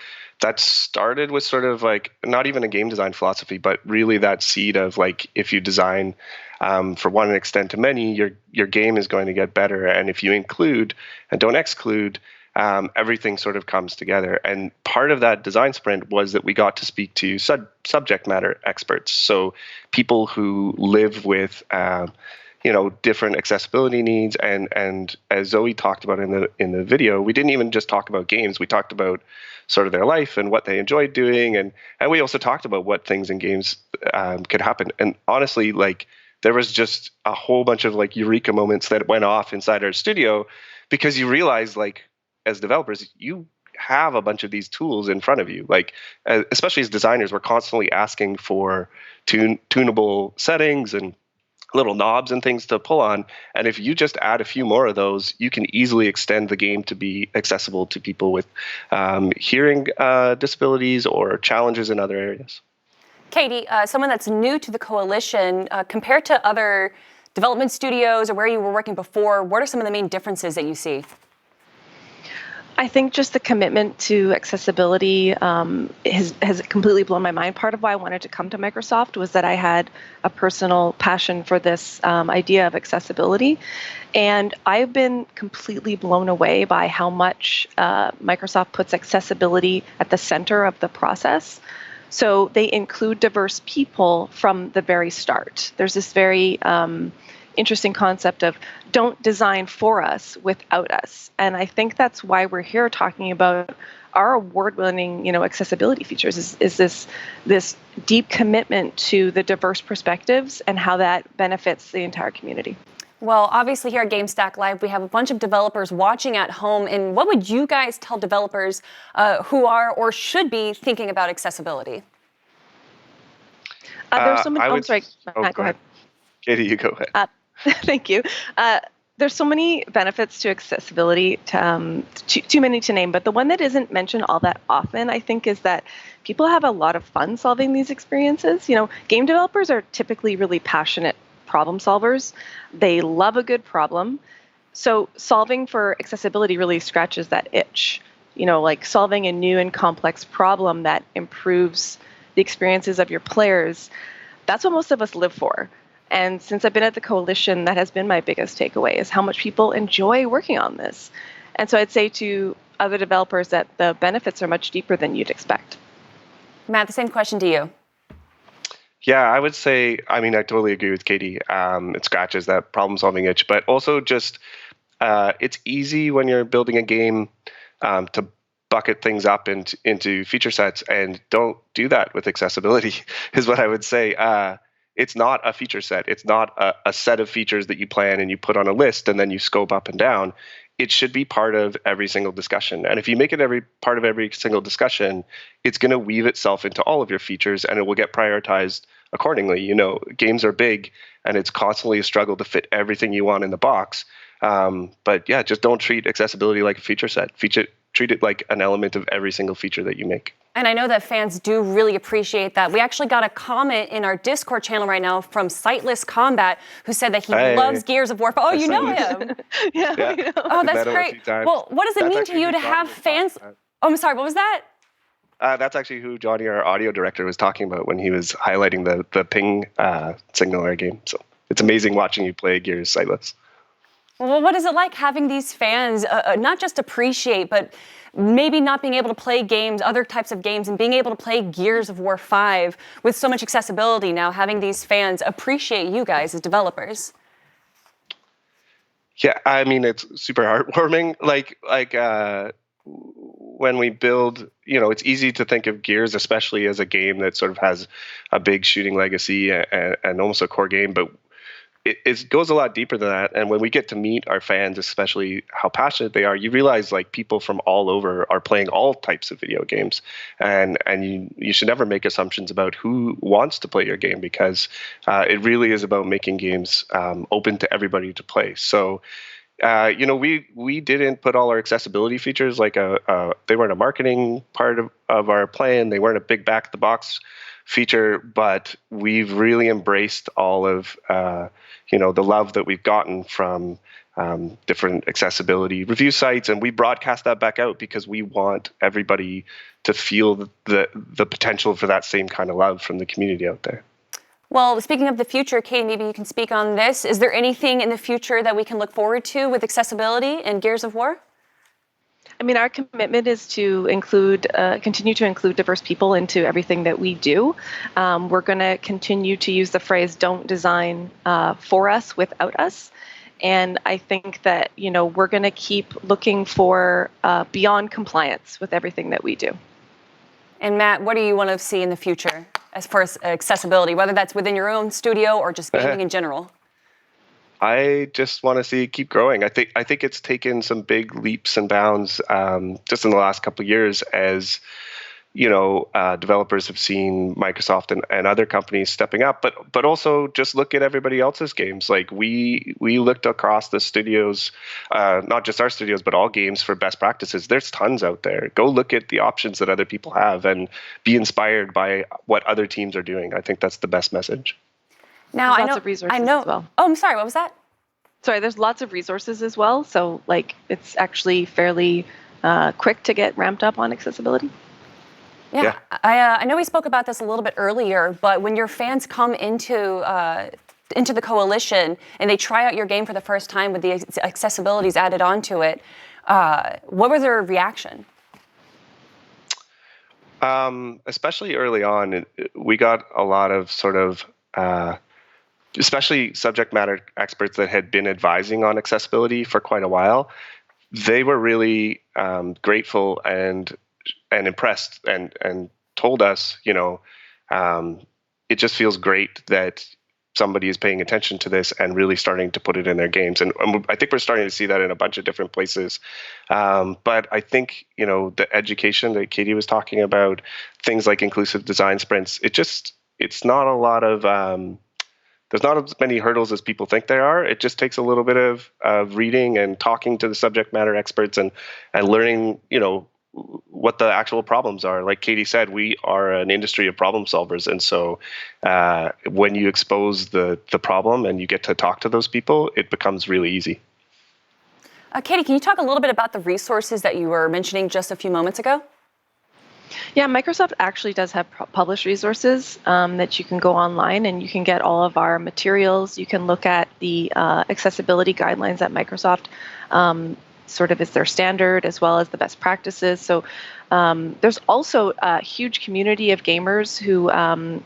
that started with sort of like not even a game design philosophy, but really that seed of like if you design for one and extend to many, your game is going to get better. And if you include and don't exclude, everything sort of comes together. And part of that design sprint was that we got to speak to subject matter experts. So people who live with different accessibility needs, and as Zoe talked about in the video, we didn't even just talk about games. We talked about sort of their life and what they enjoyed doing, and we also talked about what things in games could happen. And honestly, like there was just a whole bunch of like eureka moments that went off inside our studio because you realize like as developers, you have a bunch of these tools in front of you. Like especially as designers, we're constantly asking for tunable settings and little knobs and things to pull on. And if you just add a few more of those, you can easily extend the game to be accessible to people with hearing disabilities or challenges in other areas. Katie, someone that's new to the Coalition, compared to other development studios or where you were working before, what are some of the main differences that you see? I think just the commitment to accessibility has completely blown my mind. Part of why I wanted to come to Microsoft was that I had a personal passion for this idea of accessibility. And I've been completely blown away by how much Microsoft puts accessibility at the center of the process. So they include diverse people from the very start. There's this very interesting concept of don't design for us without us. And I think that's why we're here talking about our award-winning, accessibility features is this deep commitment to the diverse perspectives and how that benefits the entire community. Well, obviously here at GameStack Live, we have a bunch of developers watching at home. And what would you guys tell developers who are or should be thinking about accessibility? There's so many. Sorry, Matt, go ahead. Katie, you go ahead. Thank you. There's so many benefits to accessibility, too many to name, but the one that isn't mentioned all that often, I think, is that people have a lot of fun solving these experiences. Game developers are typically really passionate problem solvers. They love a good problem. So solving for accessibility really scratches that itch. Like solving a new and complex problem that improves the experiences of your players. That's what most of us live for. And since I've been at the Coalition, that has been my biggest takeaway, is how much people enjoy working on this. And so I'd say to other developers that the benefits are much deeper than you'd expect. Matt, the same question to you. Yeah, I would say, I totally agree with Katie. It scratches that problem-solving itch, but also just it's easy when you're building a game to bucket things up into feature sets, and don't do that with accessibility, is what I would say. It's not a feature set. It's not a set of features that you plan and you put on a list and then you scope up and down. It should be part of every single discussion. And if you make it part of every single discussion, it's going to weave itself into all of your features and it will get prioritized accordingly. Games are big and it's constantly a struggle to fit everything you want in the box. But yeah, just don't treat accessibility like a feature set. Treat it like an element of every single feature that you make. And I know that fans do really appreciate that. We actually got a comment in our Discord channel right now from Sightless Combat, who said that he loves Gears of War. Oh, you know him. Yeah. Oh, that's great. Well, what does it mean to you to have fans? Oh, I'm sorry, what was that? That's actually who Johnny, our audio director, was talking about when he was highlighting the ping signal in our game. So it's amazing watching you play Gears, Sightless. Well, what is it like having these fans not just appreciate, but maybe not being able to play games, other types of games, and being able to play Gears of War 5 with so much accessibility now, having these fans appreciate you guys as developers? Yeah, it's super heartwarming. Like when we build, it's easy to think of Gears, especially as a game that sort of has a big shooting legacy and almost a core game, but it goes a lot deeper than that. And when we get to meet our fans, especially how passionate they are, you realize like people from all over are playing all types of video games. And you should never make assumptions about who wants to play your game, because it really is about making games open to everybody to play. So, we didn't put all our accessibility features like they weren't a marketing part of our plan. They weren't a big back the box feature, but we've really embraced all of the love that we've gotten from different accessibility review sites, and we broadcast that back out because we want everybody to feel the potential for that same kind of love from the community out there. Well, speaking of the future, Katie, maybe you can speak on this. Is there anything in the future that we can look forward to with accessibility in Gears of War? Our commitment is to continue to include diverse people into everything that we do. We're going to continue to use the phrase, don't design for us without us. And I think that, we're going to keep looking for beyond compliance with everything that we do. And Matt, what do you want to see in the future as far as accessibility, whether that's within your own studio or just gaming in general? I just want to see it keep growing. I think it's taken some big leaps and bounds just in the last couple of years as developers have seen Microsoft and other companies stepping up, but also just look at everybody else's games. Like we looked across the studios, not just our studios, but all games for best practices. There's tons out there. Go look at the options that other people have and be inspired by what other teams are doing. I think that's the best message. Now, there's lots of resources as well. Oh, I'm sorry, what was that? Sorry, there's lots of resources as well. So it's actually fairly quick to get ramped up on accessibility. Yeah. I know we spoke about this a little bit earlier, but when your fans come into the Coalition and they try out your game for the first time with the accessibilities added onto it, what was their reaction? Especially early on, we got a lot of sort of especially subject matter experts that had been advising on accessibility for quite a while. They were really grateful and impressed and told us, it just feels great that somebody is paying attention to this and really starting to put it in their games. And I think we're starting to see that in a bunch of different places. But I think, the education that Katie was talking about, things like inclusive design sprints, it's not a lot of, there's not as many hurdles as people think there are. It just takes a little bit of reading and talking to the subject matter experts and learning, what the actual problems are. Like Katie said, we are an industry of problem solvers. And so when you expose the problem and you get to talk to those people, it becomes really easy. Katie, can you talk a little bit about the resources that you were mentioning just a few moments ago? Yeah, Microsoft actually does have published resources that you can go online and you can get all of our materials. You can look at the accessibility guidelines that Microsoft sort of is their standard, as well as the best practices. So there's also a huge community of gamers who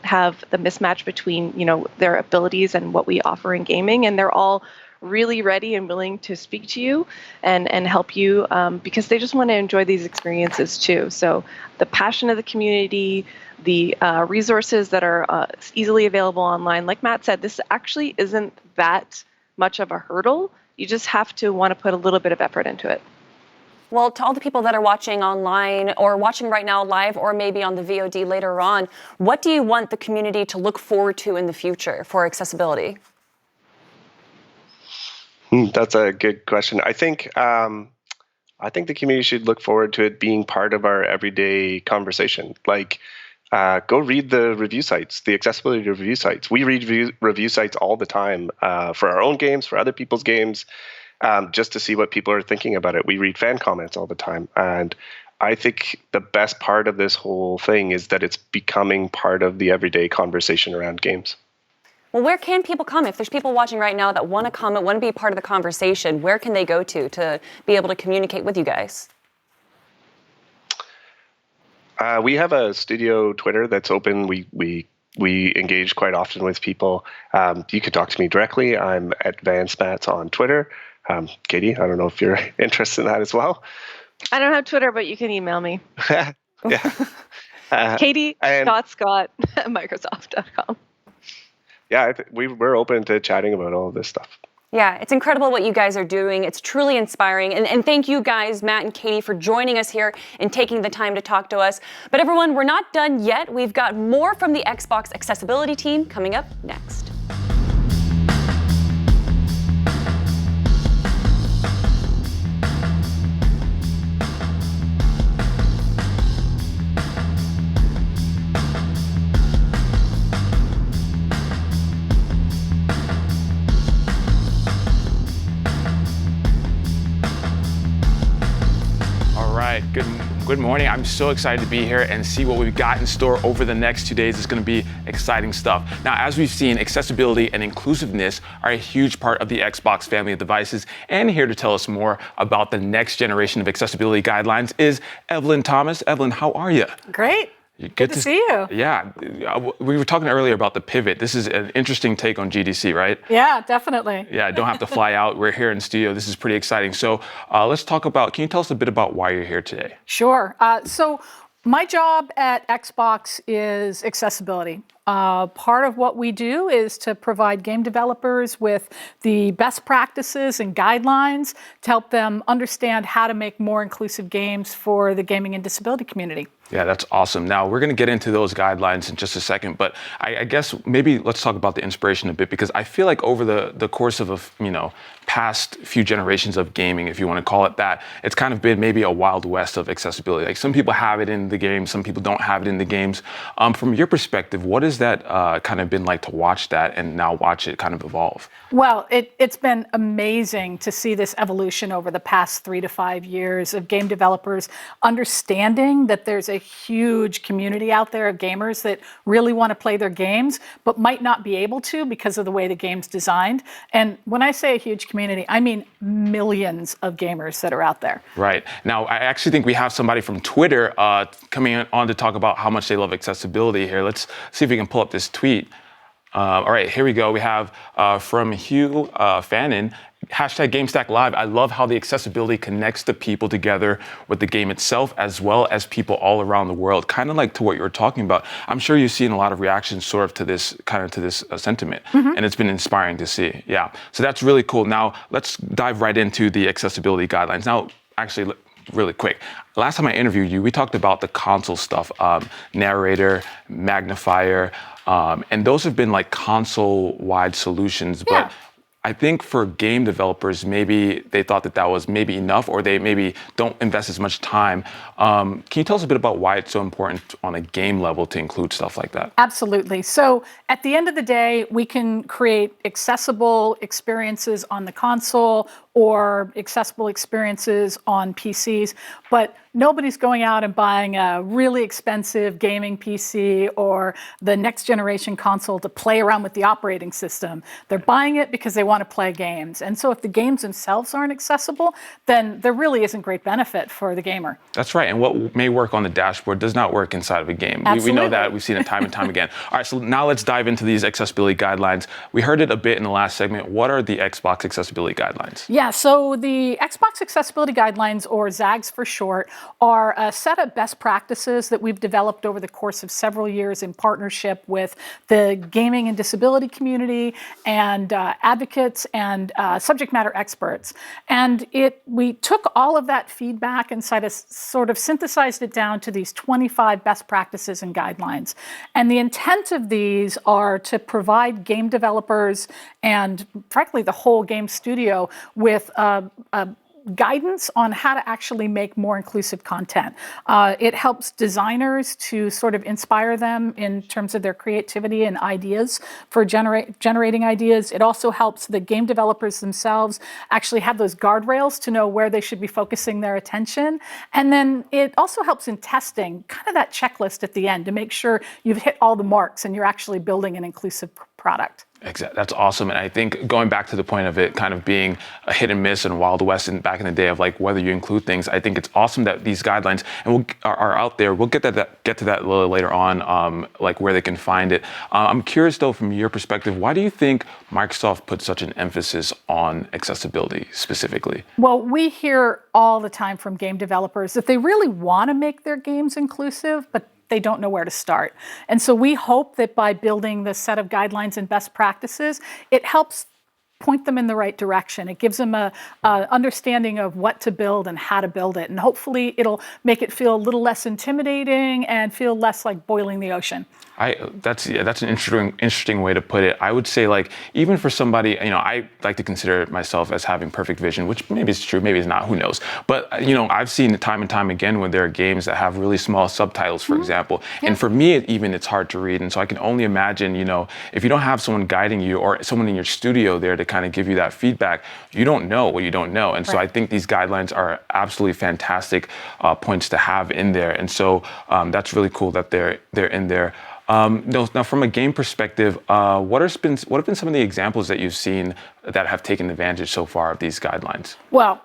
have the mismatch between, their abilities and what we offer in gaming, and they're all really ready and willing to speak to you and help you because they just want to enjoy these experiences too. So the passion of the community, the resources that are easily available online, like Matt said, this actually isn't that much of a hurdle. You just have to want to put a little bit of effort into it. Well, to all the people that are watching online or watching right now live or maybe on the VOD later on, what do you want the community to look forward to in the future for accessibility? That's a good question. I think the community should look forward to it being part of our everyday conversation. Like, go read the review sites, the accessibility review sites. We read review sites all the time for our own games, for other people's games, just to see what people are thinking about it. We read fan comments all the time. And I think the best part of this whole thing is that it's becoming part of the everyday conversation around games. Well, where can people come? If there's people watching right now that want to comment, want to be a part of the conversation, where can they go to be able to communicate with you guys? We have a studio Twitter that's open. We engage quite often with people. You could talk to me directly. I'm at VanceMats on Twitter. Katie, I don't know if you're interested in that as well. I don't have Twitter, but you can email me. Yeah. Katie.scott@microsoft.com. Yeah, we're open to chatting about all of this stuff. Yeah, it's incredible what you guys are doing. It's truly inspiring. And thank you guys, Matt and Katie, for joining us here and taking the time to talk to us. But everyone, we're not done yet. We've got more from the Xbox accessibility team coming up next. Good morning. I'm so excited to be here and see what we've got in store over the next 2 days. It's going to be exciting stuff. Now, as we've seen, accessibility and inclusiveness are a huge part of the Xbox family of devices. And here to tell us more about the next generation of accessibility guidelines is Evelyn Thomas. Evelyn, how are you? Great. Good to see you. Yeah. We were talking earlier about the pivot. This is an interesting take on GDC, right? Yeah, definitely. Yeah, don't have to fly out. We're here in studio. This is pretty exciting. So let's talk about, can you tell us a bit about why you're here today? Sure. So my job at Xbox is accessibility. Part of what we do is to provide game developers with the best practices and guidelines to help them understand how to make more inclusive games for the gaming and disability community. Yeah, that's awesome. Now, we're going to get into those guidelines in just a second, but I guess maybe let's talk about the inspiration a bit, because I feel like over the course of past few generations of gaming, if you want to call it that, it's kind of been maybe a wild west of accessibility. Like, some people have it in the games, some people don't have it in the games. From your perspective, what has that kind of been like to watch that and now watch it kind of evolve? Well, it's been amazing to see this evolution over the past 3 to 5 years of game developers understanding that there's a huge community out there of gamers that really want to play their games, but might not be able to because of the way the game's designed. And when I say a huge community, I mean millions of gamers that are out there. Right. Now, I actually think we have somebody from Twitter coming on to talk about how much they love accessibility here. Let's see if we can pull up this tweet. All right, here we go. We have from Hugh Fannin, #GameStackLive. I love how the accessibility connects the people together with the game itself, as well as people all around the world. Kind of like to what you were talking about. I'm sure you've seen a lot of reactions sort of to this sentiment, and it's been inspiring to see. Yeah, so that's really cool. Now, let's dive right into the accessibility guidelines. Now, actually, really quick. Last time I interviewed you, we talked about the console stuff, narrator, magnifier, and those have been like console-wide solutions. But I think for game developers, maybe they thought that was maybe enough, or they maybe don't invest as much time. Can you tell us a bit about why it's so important on a game level to include stuff like that? Absolutely. So at the end of the day, we can create accessible experiences on the console or accessible experiences on PCs, but nobody's going out and buying a really expensive gaming PC or the next generation console to play around with the operating system. They're buying it because they want to play games. And so if the games themselves aren't accessible, then there really isn't great benefit for the gamer. That's right. And what may work on the dashboard does not work inside of a game. We know that. We've seen it time and time again. All right, so now let's dive into these accessibility guidelines. We heard it a bit in the last segment. What are the Xbox accessibility guidelines? Yeah, so the Xbox Accessibility Guidelines, or ZAGs for short, are a set of best practices that we've developed over the course of several years in partnership with the gaming and disability community and advocates and subject matter experts. And we took all of that feedback and sort of synthesized it down to these 25 best practices and guidelines. And the intent of these are to provide game developers and, frankly, the whole game studio with guidance on how to actually make more inclusive content. It helps designers to sort of inspire them in terms of their creativity and ideas for generating ideas. It also helps the game developers themselves actually have those guardrails to know where they should be focusing their attention. And then it also helps in testing, kind of that checklist at the end to make sure you've hit all the marks and you're actually building an inclusive product. Exactly. That's awesome. And I think going back to the point of it kind of being a hit and miss and Wild West and back in the day of like whether you include things, I think it's awesome that these guidelines are out there. We'll get to that a little later on, like where they can find it. I'm curious though, from your perspective, why do you think Microsoft put such an emphasis on accessibility specifically? Well, we hear all the time from game developers that they really want to make their games inclusive, but they don't know where to start. And so we hope that by building this set of guidelines and best practices, it helps point them in the right direction. It gives them a understanding of what to build and how to build it. And hopefully it'll make it feel a little less intimidating and feel less like boiling the ocean. That's an interesting way to put it. I would say, like, even for somebody, I like to consider myself as having perfect vision, which maybe is true, maybe it's not, who knows. But, I've seen it time and time again when there are games that have really small subtitles, for example. Yeah. And for me, it's hard to read. And so I can only imagine, if you don't have someone guiding you or someone in your studio there to kind of give you that feedback, you don't know what you don't know. And so I think these guidelines are absolutely fantastic points to have in there. And so that's really cool that they're in there. Now, from a game perspective, what have been some of the examples that you've seen that have taken advantage so far of these guidelines? Well,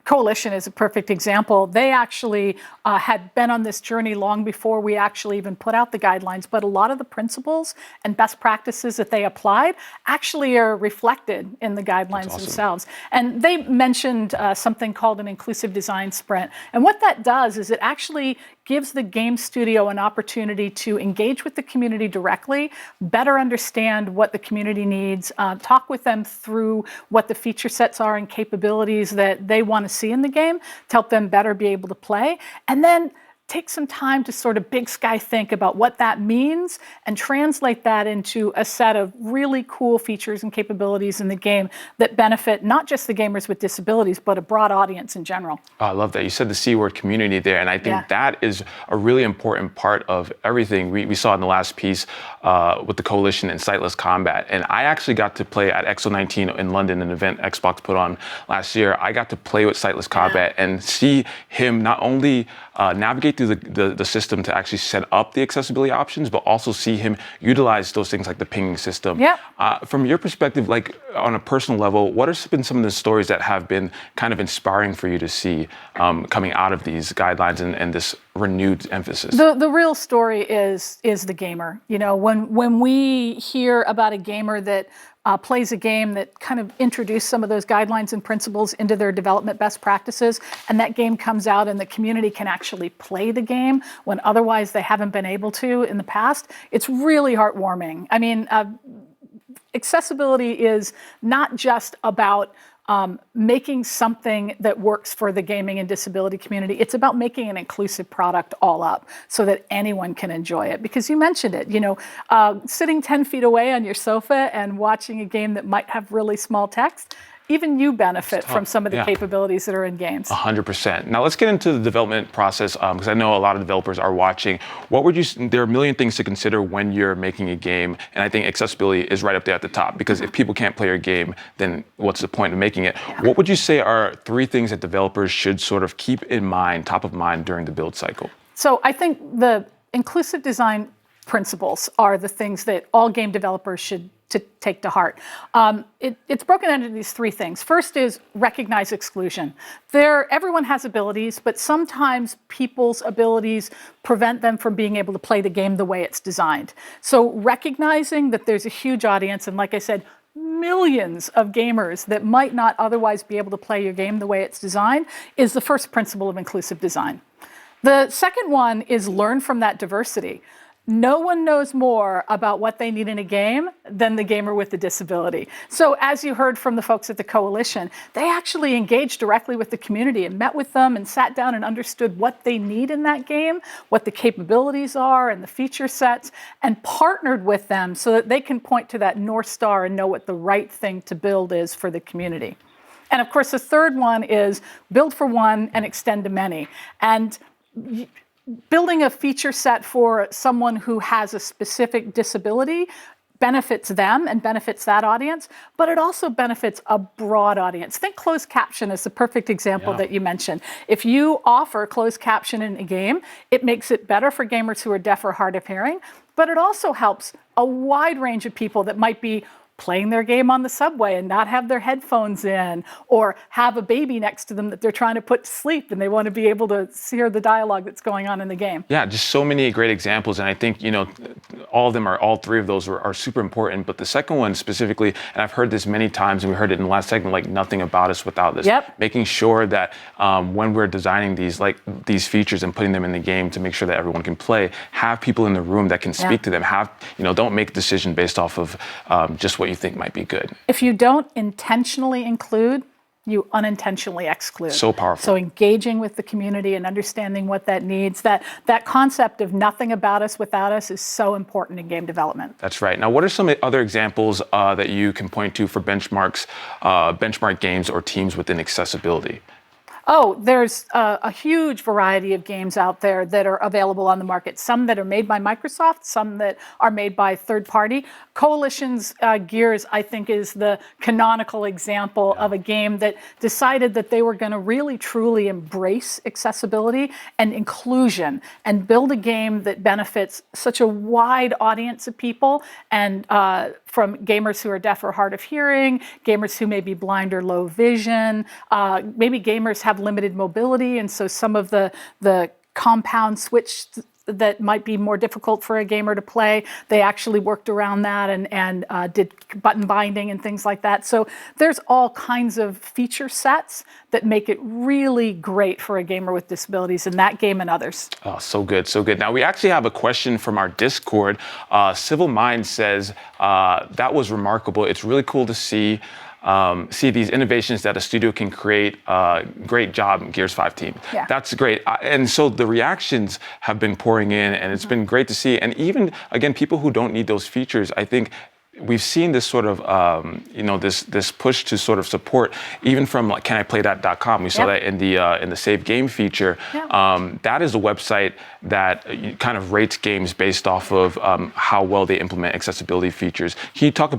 Coalition is a perfect example. They actually had been on this journey long before we actually even put out the guidelines, but a lot of the principles and best practices that they applied actually are reflected in the guidelines themselves. And they mentioned something called an inclusive design sprint. And what that does is it actually gives the game studio an opportunity to engage with the community directly, better understand what the community needs, talk with them through what the feature sets are and capabilities that they want to see in the game to help them better be able to play, and then take some time to sort of big sky think about what that means and translate that into a set of really cool features and capabilities in the game that benefit not just the gamers with disabilities, but a broad audience in general. Oh, I love that. You said the C word, community, there, and I think that is a really important part of everything we saw in the last piece with the Coalition and Sightless Combat. And I actually got to play at XO19 in London, an event Xbox put on last year. I got to play with Sightless Combat and see him not only navigate through the system to actually set up the accessibility options, but also see him utilize those things like the pinging system. From your perspective, like on a personal level, what have been some of the stories that have been kind of inspiring for you to see coming out of these guidelines and this renewed emphasis? The real story is the gamer. When we hear about a gamer that plays a game that kind of introduced some of those guidelines and principles into their development best practices, and that game comes out and the community can actually play the game when otherwise they haven't been able to in the past, it's really heartwarming. I mean, accessibility is not just about making something that works for the gaming and disability community. It's about making an inclusive product all up so that anyone can enjoy it. Because you mentioned it, sitting 10 feet away on your sofa and watching a game that might have really small text, even you benefit from some of the capabilities that are in games. 100%. Now let's get into the development process because I know a lot of developers are watching. There are a million things to consider when you're making a game, and I think accessibility is right up there at the top because if people can't play your game, then what's the point of making it? What would you say are 3 things that developers should sort of keep in mind, top of mind during the build cycle? So I think the inclusive design principles are the things that all game developers should take to heart. It's broken into these 3 things. First is recognize exclusion. Everyone has abilities, but sometimes people's abilities prevent them from being able to play the game the way it's designed. So recognizing that there's a huge audience, and like I said, millions of gamers that might not otherwise be able to play your game the way it's designed is the first principle of inclusive design. The second one is learn from that diversity. No one knows more about what they need in a game than the gamer with the disability. So as you heard from the folks at the Coalition, they actually engaged directly with the community and met with them and sat down and understood what they need in that game, what the capabilities are and the feature sets, and partnered with them so that they can point to that North Star and know what the right thing to build is for the community. And of course, the third one is build for one and extend to many. And building a feature set for someone who has a specific disability benefits them and benefits that audience, but it also benefits a broad audience. Think closed caption is the perfect example that you mentioned. If you offer closed caption in a game, it makes it better for gamers who are deaf or hard of hearing, but it also helps a wide range of people that might be playing their game on the subway and not have their headphones in, or have a baby next to them that they're trying to put to sleep and they want to be able to hear the dialogue that's going on in the game. Yeah, just so many great examples. And I think, all 3 of those are super important. But the second one specifically, and I've heard this many times, and we heard it in the last segment, like nothing about us without this. Making sure that when we're designing these features and putting them in the game to make sure that everyone can play, have people in the room that can speak to them. Don't make a decision based off of just what you think might be good. If you don't intentionally include, you unintentionally exclude. So powerful. So engaging with the community and understanding what that needs, that concept of nothing about us without us is so important in game development. That's right. Now, what are some other examples that you can point to for benchmark games or teams within accessibility? Oh, there's a huge variety of games out there that are available on the market. Some that are made by Microsoft, some that are made by third party. Coalition's Gears, I think, is the canonical example of a game that decided that they were going to really, truly embrace accessibility and inclusion and build a game that benefits such a wide audience of people, and from gamers who are deaf or hard of hearing, gamers who may be blind or low vision, maybe gamers have limited mobility, and so some of the compound switch that might be more difficult for a gamer to play, they actually worked around that and did button binding and things like that. So there's all kinds of feature sets that make it really great for a gamer with disabilities in that game and others. Oh, so good, so good. Now, we actually have a question from our Discord. Civil Mind says, that was remarkable. It's really cool to see these innovations that a studio can create. Great job, Gears 5 team. Yeah. That's great. And so the reactions have been pouring in, and it's been great to see. And even, again, people who don't need those features, I think we've seen this sort of, this push to sort of support, even from like canIPlayThat.com. We saw that in the Save Game feature. That is a website that kind of rates games based off of how well they implement accessibility features. Can you talk a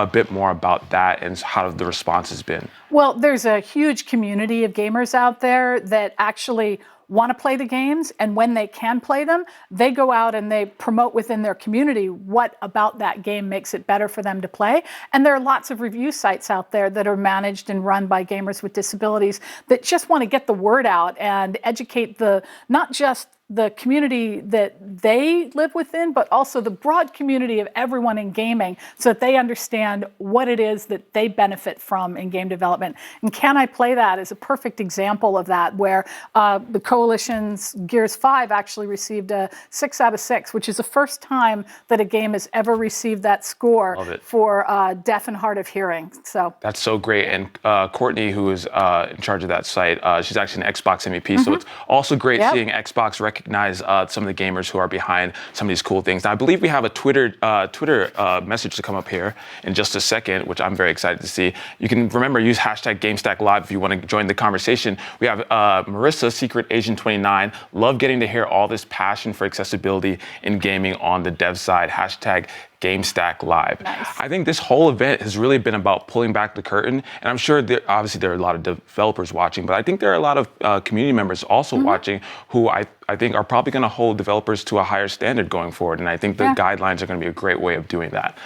bit more about that and how the response has been? Well, there's a huge community of gamers out there that actually want to play the games, and when they can play them, they go out and they promote within their community what about that game makes it better for them to play. And there are lots of review sites out there that are managed and run by gamers with disabilities that just want to get the word out and educate not just the community that they live within, but also the broad community of everyone in gaming so that they understand what it is that they benefit from in game development. And Can I Play That is a perfect example of that, where the Coalition's Gears 5 actually received a 6 out of 6, which is the first time that a game has ever received that score for deaf and hard of hearing. So that's so great. And Courtney, who is in charge of that site, she's actually an Xbox MVP. So it's also great seeing Xbox recognize some of the gamers who are behind some of these cool things. Now, I believe we have a Twitter message to come up here in just a second, which I'm very excited to see. You can remember use hashtag GameStackLive if you want to join the conversation. We have Marissa, Secret Agent 29. Love getting to hear all this passion for accessibility in gaming on the dev side. Hashtag GameStack Live. Nice. I think this whole event has really been about pulling back the curtain, and I'm sure obviously there are a lot of developers watching, but I think there are a lot of community members also watching who I think are probably going to hold developers to a higher standard going forward, and I think the guidelines are going to be a great way of doing that.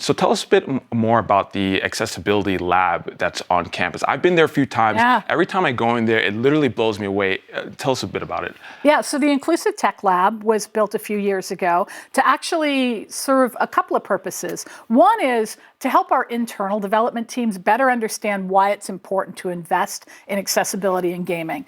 So tell us a bit more about the accessibility lab that's on campus. I've been there a few times. Every time I go in there, it literally blows me away. Tell us a bit about it. Yeah, so the Inclusive Tech Lab was built a few years ago to actually serve a couple of purposes. One is to help our internal development teams better understand why it's important to invest in accessibility in gaming,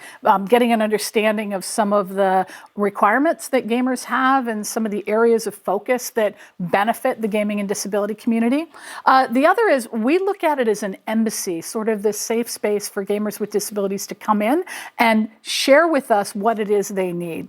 getting an understanding of some of the requirements that gamers have and some of the areas of focus that benefit the gaming and disability community. The other is we look at it as an embassy, sort of this safe space for gamers with disabilities to come in and share with us what it is they need.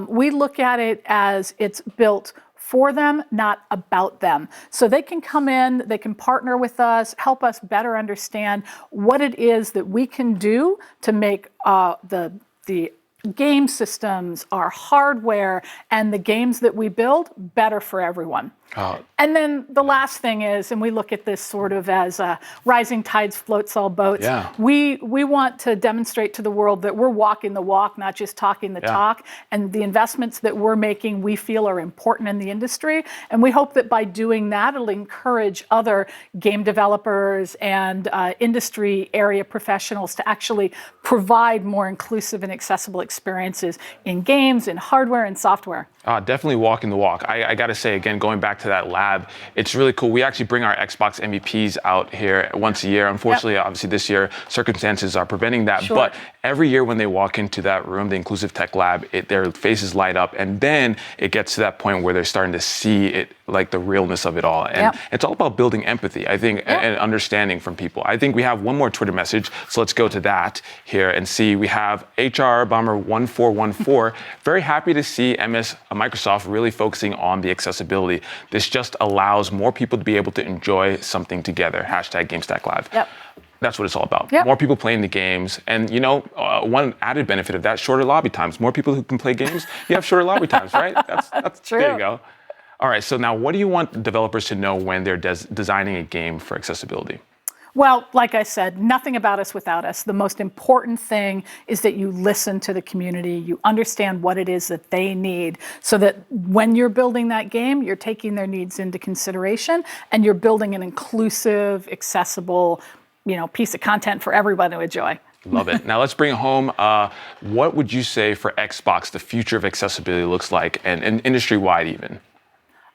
We look at it as it's built for them, not about them. So they can come in, they can partner with us, help us better understand what it is that we can do to make the game systems, our hardware, and the games that we build better for everyone. And then the last thing is, and we look at this sort of as rising tides floats all boats. We want to demonstrate to the world that we're walking the walk, not just talking the talk. And the investments that we're making, we feel are important in the industry. And we hope that by doing that, it'll encourage other game developers and industry area professionals to actually provide more inclusive and accessible experiences in games, in hardware, and software. Definitely walking the walk. I got to say, again, going back to that lab, it's really cool. We actually bring our Xbox MVPs out here once a year. Unfortunately, obviously this year, circumstances are preventing that. But every year when they walk into that room, the Inclusive Tech Lab, their faces light up. And then it gets to that point where they're starting to see it, like the realness of it all. And it's all about building empathy, I think, and understanding from people. I think we have one more Twitter message. So let's go to that here and see. We have HR Bomber 1414. Very happy to see Microsoft really focusing on the accessibility. This just allows more people to be able to enjoy something together. Hashtag GameStack Live. That's what it's all about. More people playing the games. And, you know, one added benefit of that, shorter lobby times. More people who can play games, you have shorter lobby times, right? That's true. There you go. All right, so now what do you want developers to know when they're designing a game for accessibility? Well, like I said, nothing about us without us. The most important thing is that you listen to the community, you understand what it is that they need, so that when you're building that game, you're taking their needs into consideration and you're building an inclusive, accessible, piece of content for everyone to enjoy. Love it. Now let's bring it home. What would you say for Xbox the future of accessibility looks like, and industry-wide even?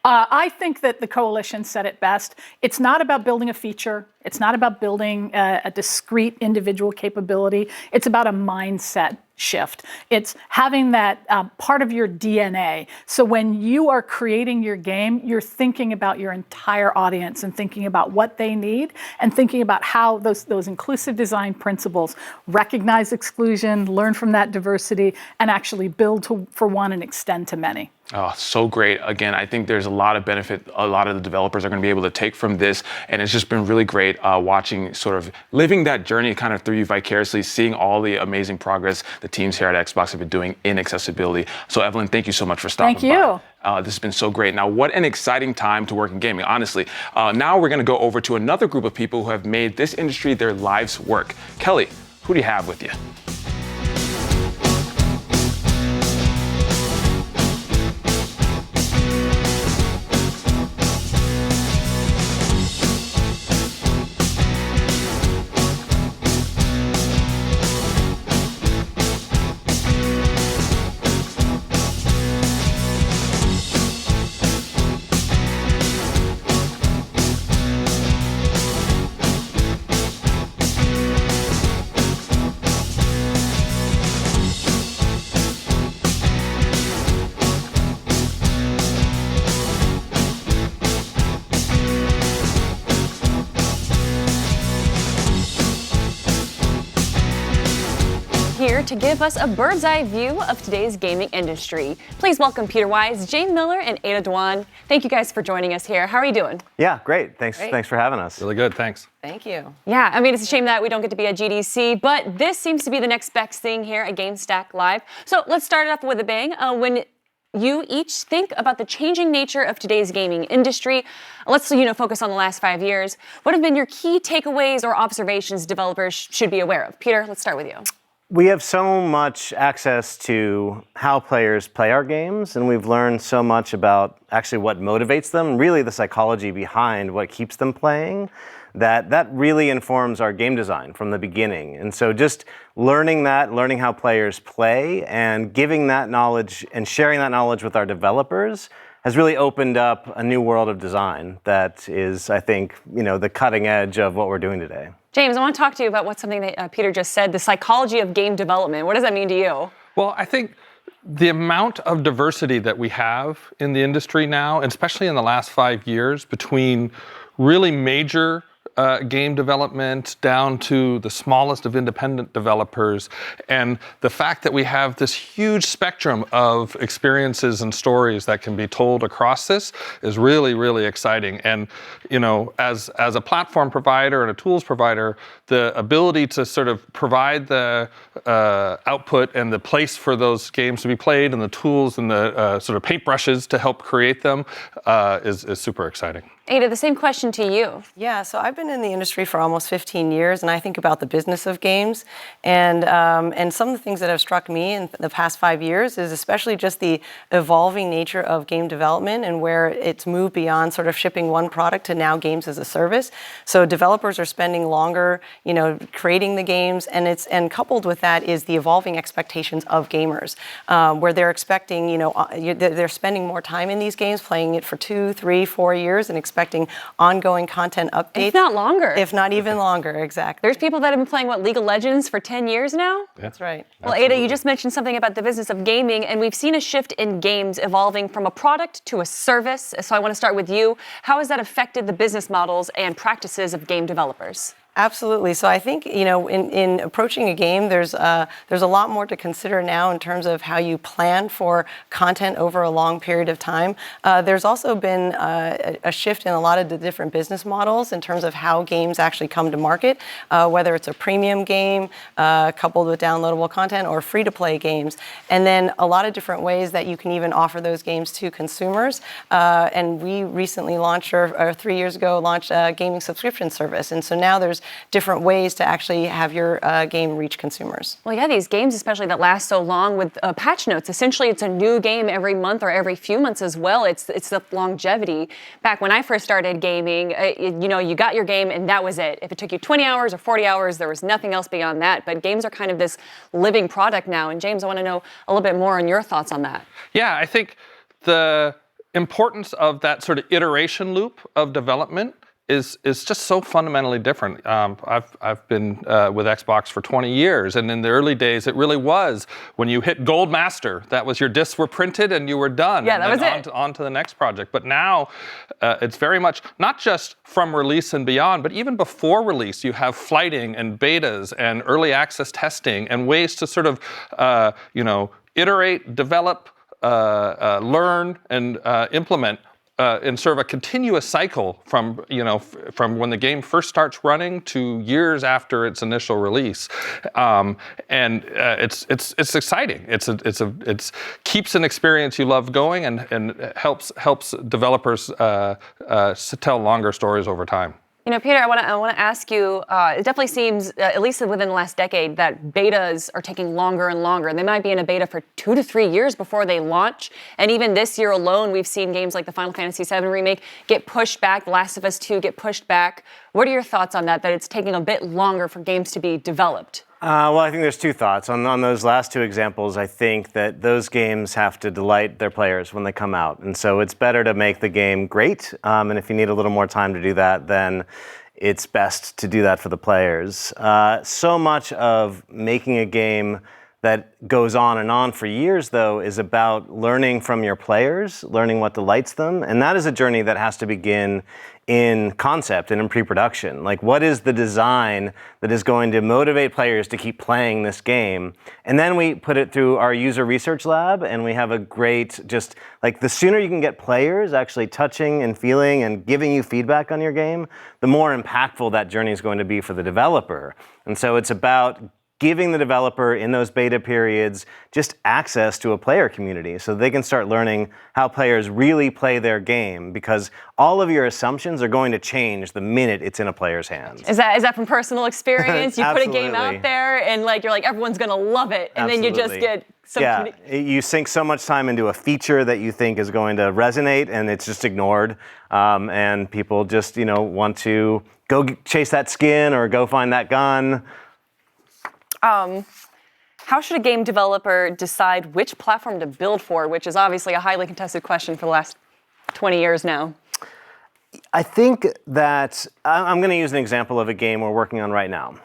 I think that the Coalition said it best. It's not about building a feature. It's not about building a discrete individual capability. It's about a mindset shift. It's having that part of your DNA. So when you are creating your game, you're thinking about your entire audience and thinking about what they need and thinking about how those inclusive design principles recognize exclusion, learn from that diversity, and actually build for one and extend to many. Oh, so great. Again, I think there's a lot of benefit a lot of the developers are going to be able to take from this. And it's just been really great watching, sort of living that journey kind of through you vicariously, seeing all the amazing progress the teams here at Xbox have been doing in accessibility. So Evelyn, thank you so much for stopping by. Thank you. This has been so great. Now, what an exciting time to work in gaming, honestly. Now we're going to go over to another group of people who have made this industry their life's work. Kelly, who do you have with you? to give us a bird's eye view of today's gaming industry. Please welcome Peter Wise, Jane Miller, and Ada Dwan. Thank you guys for joining us here. How are you doing? Yeah, great. Thanks for having us. Really good, thanks. Thank you. Yeah, I mean, it's a shame that we don't get to be at GDC, but this seems to be the next best thing here at GameStack Live. So let's start it off with a bang. When you each think about the changing nature of today's gaming industry, let's focus on the last 5 years. What have been your key takeaways or observations developers should be aware of? Peter, let's start with you. We have so much access to how players play our games, and we've learned so much about actually what motivates them, really the psychology behind what keeps them playing, that really informs our game design from the beginning. And so just learning how players play and giving that knowledge and sharing that knowledge with our developers has really opened up a new world of design that is, I think, the cutting edge of what we're doing today. James, I want to talk to you about something that Peter just said, the psychology of game development. What does that mean to you? Well, I think the amount of diversity that we have in the industry now, especially in the last 5 years, between really major game development down to the smallest of independent developers, and the fact that we have this huge spectrum of experiences and stories that can be told across this is really, really exciting. And as a platform provider and a tools provider, the ability to sort of provide the output and the place for those games to be played and the tools and the sort of paintbrushes to help create them is super exciting. Ada, the same question to you. Yeah, so I've been in the industry for almost 15 years, and I think about the business of games. And some of the things that have struck me in the past 5 years is especially just the evolving nature of game development and where it's moved beyond sort of shipping one product to now games as a service. So developers are spending longer, creating the games, and coupled with that is the evolving expectations of gamers, where they're expecting, they're spending more time in these games, playing it for 2, 3, 4 years, and expecting ongoing content updates. If not longer. If not even longer, exactly. There's people that have been playing, League of Legends for 10 years now? Yeah. That's right. Well, Ada, you just mentioned something about the business of gaming, and we've seen a shift in games evolving from a product to a service. So I want to start with you. How has that affected the business models and practices of game developers? Absolutely. So I think, in approaching a game, there's a lot more to consider now in terms of how you plan for content over a long period of time. There's also been a shift in a lot of the different business models in terms of how games actually come to market, whether it's a premium game coupled with downloadable content or free-to-play games. And then a lot of different ways that you can even offer those games to consumers. And we recently launched, or 3 years ago, launched a gaming subscription service. And so now there's different ways to actually have your game reach consumers. Well, yeah, these games, especially that last so long with patch notes, essentially it's a new game every month or every few months as well. It's the longevity. Back when I first started gaming, you got your game and that was it. If it took you 20 hours or 40 hours, there was nothing else beyond that. But games are kind of this living product now. And James, I want to know a little bit more on your thoughts on that. Yeah, I think the importance of that sort of iteration loop of development is just so fundamentally different. I've been with Xbox for 20 years, and in the early days, it really was when you hit Gold Master, that was your discs were printed and you were done. Yeah, that was it. On to the next project. But now, it's very much not just from release and beyond, but even before release, you have flighting and betas and early access testing and ways to sort of, iterate, develop, learn, and implement. And sort of a continuous cycle from when the game first starts running to years after its initial release, and it's exciting. It keeps an experience you love going and helps developers tell longer stories over time. Peter, I want to ask you, it definitely seems, at least within the last decade, that betas are taking longer and longer. They might be in a beta for 2 to 3 years before they launch. And even this year alone, we've seen games like the Final Fantasy VII Remake get pushed back, The Last of Us 2 get pushed back. What are your thoughts on that it's taking a bit longer for games to be developed? Well, I think there's two thoughts. On those last two examples, I think that those games have to delight their players when they come out. And so it's better to make the game great. And if you need a little more time to do that, then it's best to do that for the players. So much of making a game that goes on and on for years, though, is about learning from your players, learning what delights them. And that is a journey that has to begin in concept and in pre-production. Like, what is the design that is going to motivate players to keep playing this game? And then we put it through our user research lab, and we have a great, just like, the sooner you can get players actually touching and feeling and giving you feedback on your game, the more impactful that journey is going to be for the developer. And so it's about giving the developer in those beta periods just access to a player community so they can start learning how players really play their game, because all of your assumptions are going to change the minute it's in a player's hands. Is that from personal experience? You put a game Absolutely. out there and you're like, everyone's gonna love it, and then you just Absolutely. get some You sink so much time into a feature that you think is going to resonate, and it's just ignored, and people just want to go chase that skin or go find that gun. How should a game developer decide which platform to build for, which is obviously a highly contested question for the last 20 years now? I think that I'm going to use an example of a game we're working on right now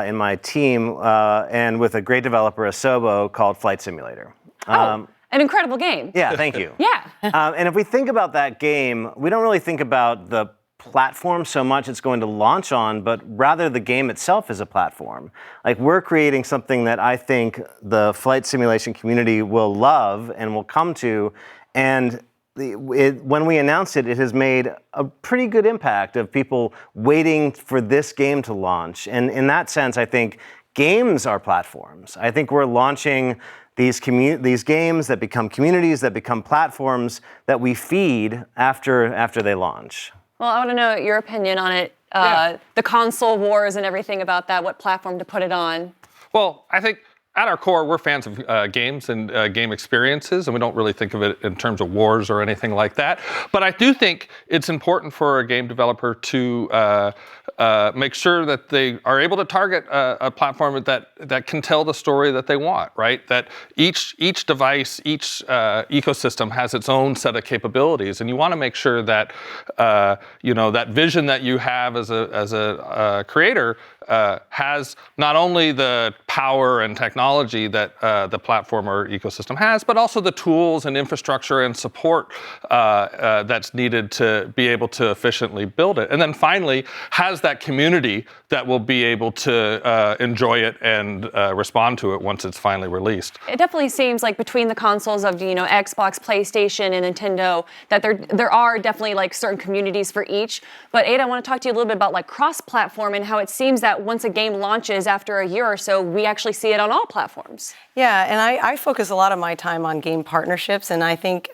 in my team and with a great developer, Asobo, called Flight Simulator. An incredible game. Yeah, thank you. Yeah. And if we think about that game, we don't really think about the platform so much it's going to launch on, but rather the game itself is a platform. Like, we're creating something that I think the flight simulation community will love and will come to, and when we announced it, it has made a pretty good impact of people waiting for this game to launch. And in that sense, I think games are platforms. I think we're launching these games that become communities, that become platforms that we feed after they launch. Well, I want to know your opinion on it, the console wars and everything about that, what platform to put it on. Well, I think at our core, we're fans of games and game experiences, and we don't really think of it in terms of wars or anything like that. But I do think it's important for a game developer to make sure that they are able to target a platform that can tell the story that they want, right? That each device, each ecosystem has its own set of capabilities, and you want to make sure that that vision that you have as a creator has not only the power and technology that the platform or ecosystem has, but also the tools and infrastructure and support that's needed to be able to efficiently build it. And then finally, has that community that will be able to enjoy it and respond to it once it's finally released. It definitely seems like between the consoles of Xbox, PlayStation, and Nintendo, that there are definitely like certain communities for each. But Ada, I want to talk to you a little bit about like cross-platform and how it seems that once a game launches after a year or so, we actually see it on all platforms. Yeah, and I focus a lot of my time on game partnerships, and I think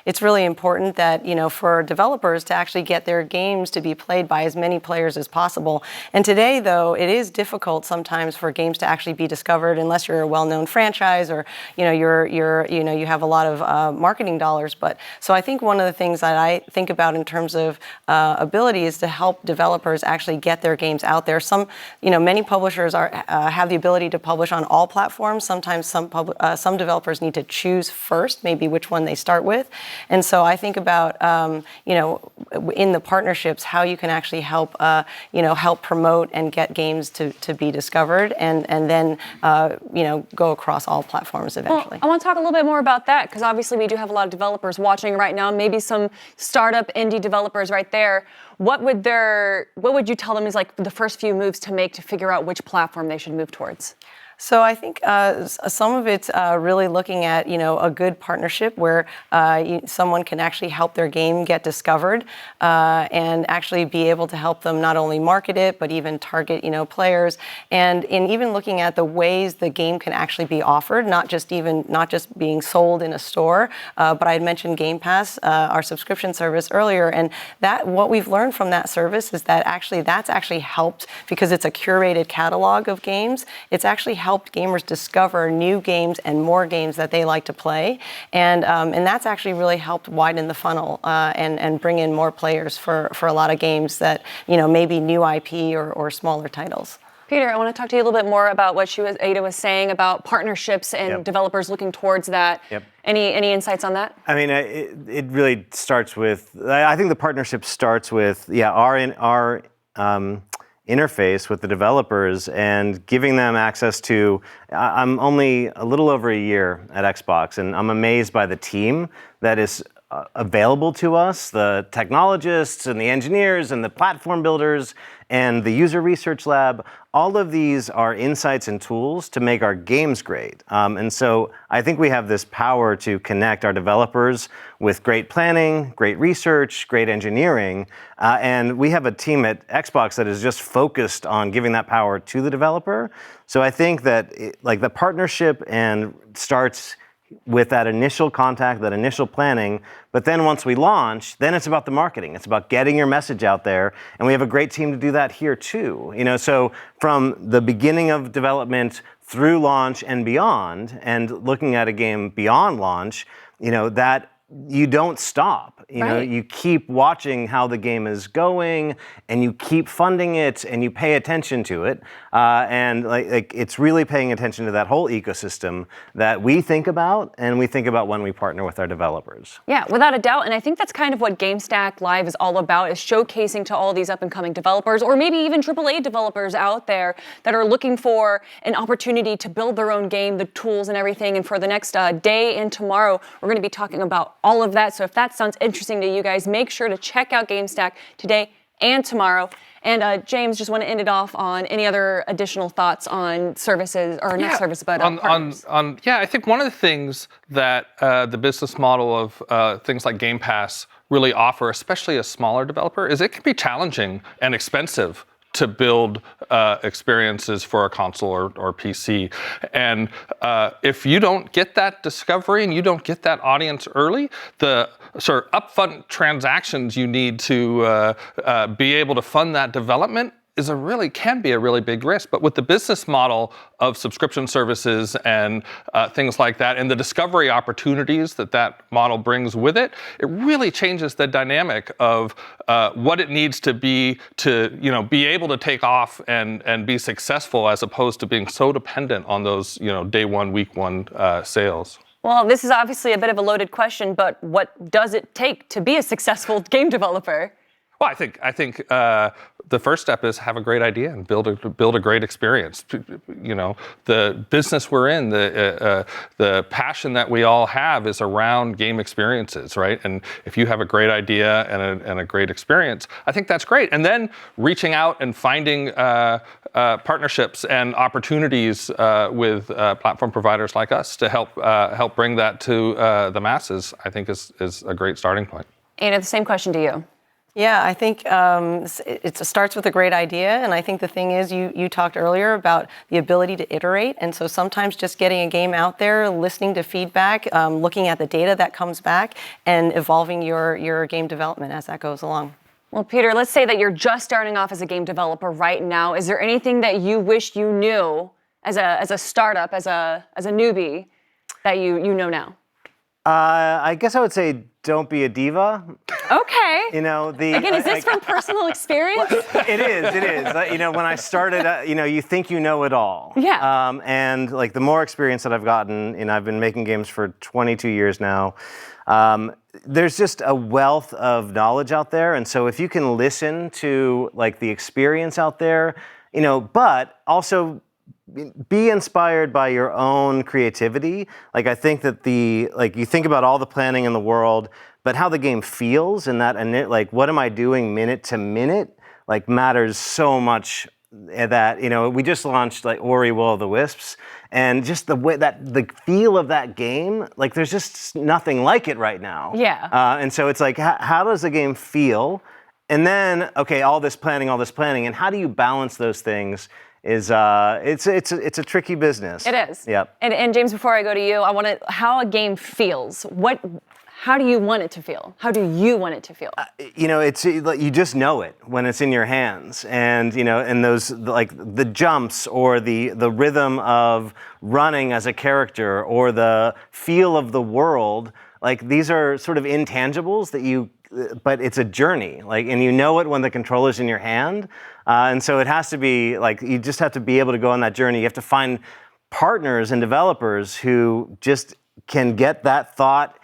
it's really important that, for developers to actually get their games to be played by as many players as possible. And today, though, it is difficult sometimes for games to actually be discovered unless you're a well-known franchise or, you have a lot of marketing dollars. But so I think one of the things that I think about in terms of ability is to help developers actually get their games out there. Many publishers have the ability to publish on all platforms. Sometimes some developers need to choose first, maybe which one they start with. And so I think about, in the partnerships, how you can actually help promote and get games to be discovered and then, go across all platforms eventually. Well, I want to talk a little bit more about that because obviously we do have a lot of developers watching right now, maybe some startup indie developers right there. What would you tell them is like the first few moves to make to figure out which platform they should move towards? So I think some of it's really looking at, a good partnership where someone can actually help their game get discovered and actually be able to help them not only market it, but even target, players. And in even looking at the ways the game can actually be offered, not just being sold in a store, but I had mentioned Game Pass, our subscription service earlier. And what we've learned from that service is that that's actually helped because it's a curated catalog of games. It's actually helped gamers discover new games and more games that they like to play, and that's actually really helped widen the funnel and bring in more players for a lot of games that maybe new IP or smaller titles. Peter, I want to talk to you a little bit more about what Ada was saying about partnerships and developers looking towards that. Yep. Any insights on that? I mean, it really starts with. I think the partnership starts with our interface with the developers and giving them access to, I'm only a little over a year at Xbox, and I'm amazed by the team that is available to us, the technologists and the engineers and the platform builders and the user research lab. All of these are insights and tools to make our games great. And so I think we have this power to connect our developers with great planning, great research, great engineering. And we have a team at Xbox that is just focused on giving that power to the developer. So I think that the partnership and starts with that initial contact, that initial planning, but then once we launch, then it's about the marketing. It's about getting your message out there, and we have a great team to do that here too. So from the beginning of development through launch and beyond, and looking at a game beyond launch, that you don't stop. You keep watching how the game is going, and you keep funding it, and you pay attention to it. And it's really paying attention to that whole ecosystem that we think about, and we think about when we partner with our developers. Yeah, without a doubt. And I think that's kind of what GameStack Live is all about, is showcasing to all these up-and-coming developers, or maybe even AAA developers out there that are looking for an opportunity to build their own game, the tools and everything. And for the next day and tomorrow, we're going to be talking about all of that. So if that sounds interesting to you guys, make sure to check out GameStack today and tomorrow. And James, just want to end it off on any other additional thoughts on services, or not service, but partners. I think one of the things that the business model of things like Game Pass really offer, especially a smaller developer, is it can be challenging and expensive to build experiences for a console or PC. And if you don't get that discovery and you don't get that audience early, the sort of upfront transactions you need to be able to fund that development can be a really big risk. But with the business model of subscription services and things like that, and the discovery opportunities that model brings with it, it really changes the dynamic of what it needs to be be able to take off and be successful, as opposed to being so dependent on those day one, week one sales. Well, this is obviously a bit of a loaded question, but what does it take to be a successful game developer? Well, I think the first step is have a great idea and build a great experience. The business we're in, the passion that we all have is around game experiences, right? And if you have a great idea and a great experience, I think that's great. And then reaching out and finding partnerships and opportunities with platform providers like us to help bring that to the masses, I think is a great starting point. Anna, the same question to you. Yeah, I think it starts with a great idea, and I think the thing is, you talked earlier about the ability to iterate, and so sometimes just getting a game out there, listening to feedback, looking at the data that comes back, and evolving your game development as that goes along. Well, Peter, let's say that you're just starting off as a game developer right now. Is there anything that you wish you knew as a startup, as a newbie, that you know now? I guess I would say don't be a diva. Okay. Again, is this from personal experience? It is. When I started, you think you know it all. Yeah. And the more experience that I've gotten, I've been making games for 22 years now. There's just a wealth of knowledge out there, and so if you can listen to the experience out there, but also be inspired by your own creativity. I think that you think about all the planning in the world, but how the game feels and that, what am I doing minute to minute, matters so much. That we just launched Ori Will of the Wisps, and just the way that the feel of that game, there's just nothing like it right now. Yeah. And so it's how does the game feel? And then all this planning, and how do you balance those things? It's a tricky business. It is. Yep. And James, before I go to you, I want how a game feels. How do you want it to feel? How do you want it to feel? It's you just know it when it's in your hands, and and those the jumps or the rhythm of running as a character or the feel of the world. These are sort of intangibles but it's a journey. And you know it when the controller's in your hand, and so it has to be you just have to be able to go on that journey. You have to find partners and developers who just can get that thought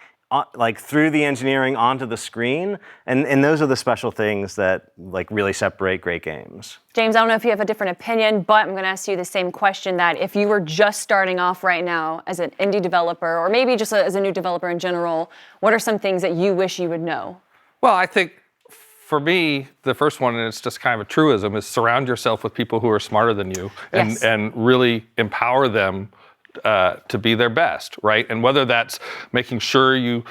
like through the engineering onto the screen, and those are the special things that like really separate great games. James, I don't know if you have a different opinion, but I'm going to ask you the same question, that if you were just starting off right now as an indie developer, or maybe just as a new developer in general, what are some things that you wish you would know? Well, I think for me, the first one, and it's just kind of a truism, is surround yourself with people who are smarter than you, and really empower them to be their best, right? And whether that's making sure you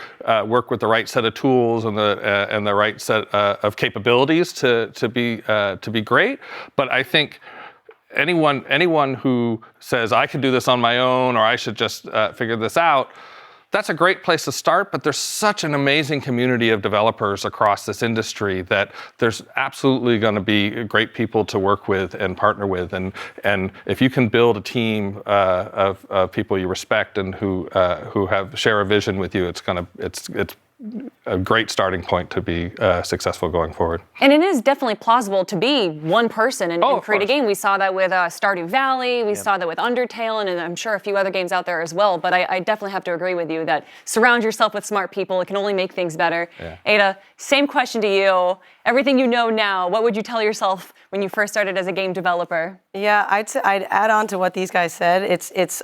work with the right set of tools and the right set of capabilities to be great. But I think anyone who says I can do this on my own, or I should just figure this out, that's a great place to start, but there's such an amazing community of developers across this industry that there's absolutely going to be great people to work with and partner with. And if you can build a team of people you respect and who share a vision with you, it's a great starting point to be successful going forward. And it is definitely plausible to be one person and create a game. We saw that with Stardew Valley, we saw that with Undertale, and I'm sure a few other games out there as well. But I definitely have to agree with you that surround yourself with smart people. It can only make things better. Yeah. Ada, same question to you. Everything you know now, what would you tell yourself when you first started as a game developer? Yeah, I'd add on to what these guys said. It's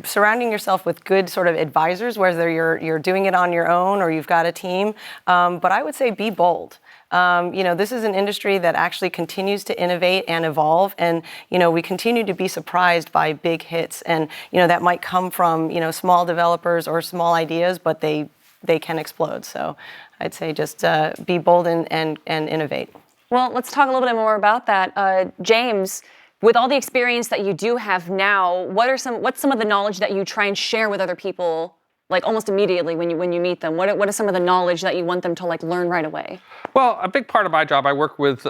surrounding yourself with good sort of advisors, whether you're doing it on your own or you've got a team. But I would say be bold. This is an industry that actually continues to innovate and evolve, and we continue to be surprised by big hits, and that might come from small developers or small ideas, but they can explode. So I'd say just be bold and innovate. Well, let's talk a little bit more about that. James, with all the experience that you do have now, what's some of the knowledge that you try and share with other people, like almost immediately when you meet them? What is some of the knowledge that you want them to learn right away? Well, a big part of my job, I work with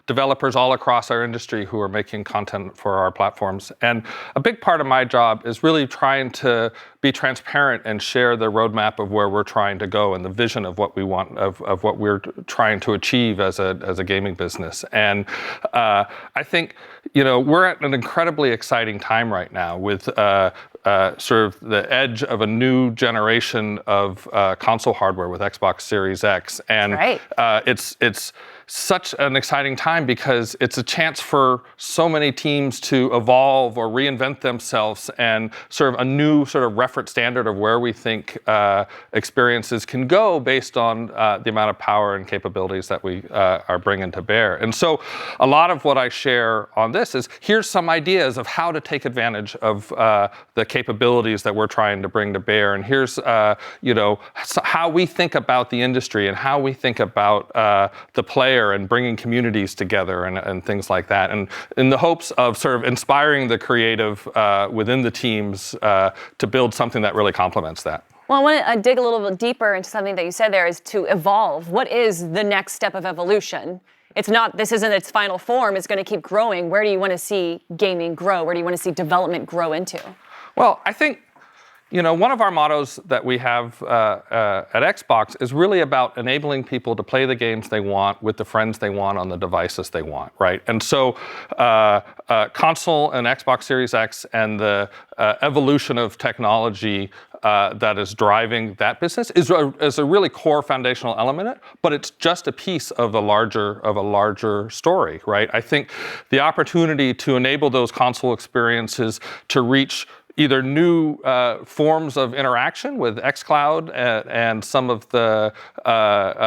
developers all across our industry who are making content for our platforms. And a big part of my job is really trying to be transparent and share the roadmap of where we're trying to go and the vision of what we want, of what we're trying to achieve as a gaming business. And I think, we're at an incredibly exciting time right now with sort of the edge of a new generation of console hardware with Xbox Series X. And it's such an exciting time because it's a chance for so many teams to evolve or reinvent themselves, and sort of a new sort of reference standard of where we think experiences can go based on the amount of power and capabilities that we are bringing to bear. And so a lot of what I share on this is, here's some ideas of how to take advantage of the capabilities that we're trying to bring to bear. And here's how we think about the industry and how we think about the player and bringing communities together and things like that. And in the hopes of sort of inspiring the creative within the teams to build something that really complements that. Well, I want to dig a little bit deeper into something that you said there, is to evolve. What is the next step of evolution? This isn't its final form, it's going to keep growing. Where do you want to see gaming grow? Where do you want to see development grow into? Well, I think one of our mottos that we have at Xbox is really about enabling people to play the games they want with the friends they want on the devices they want, right? And so console and Xbox Series X and the evolution of technology that is driving that business is a really core foundational element, but it's just a piece of a larger story, right? I think the opportunity to enable those console experiences to reach either new forms of interaction with xCloud and some of the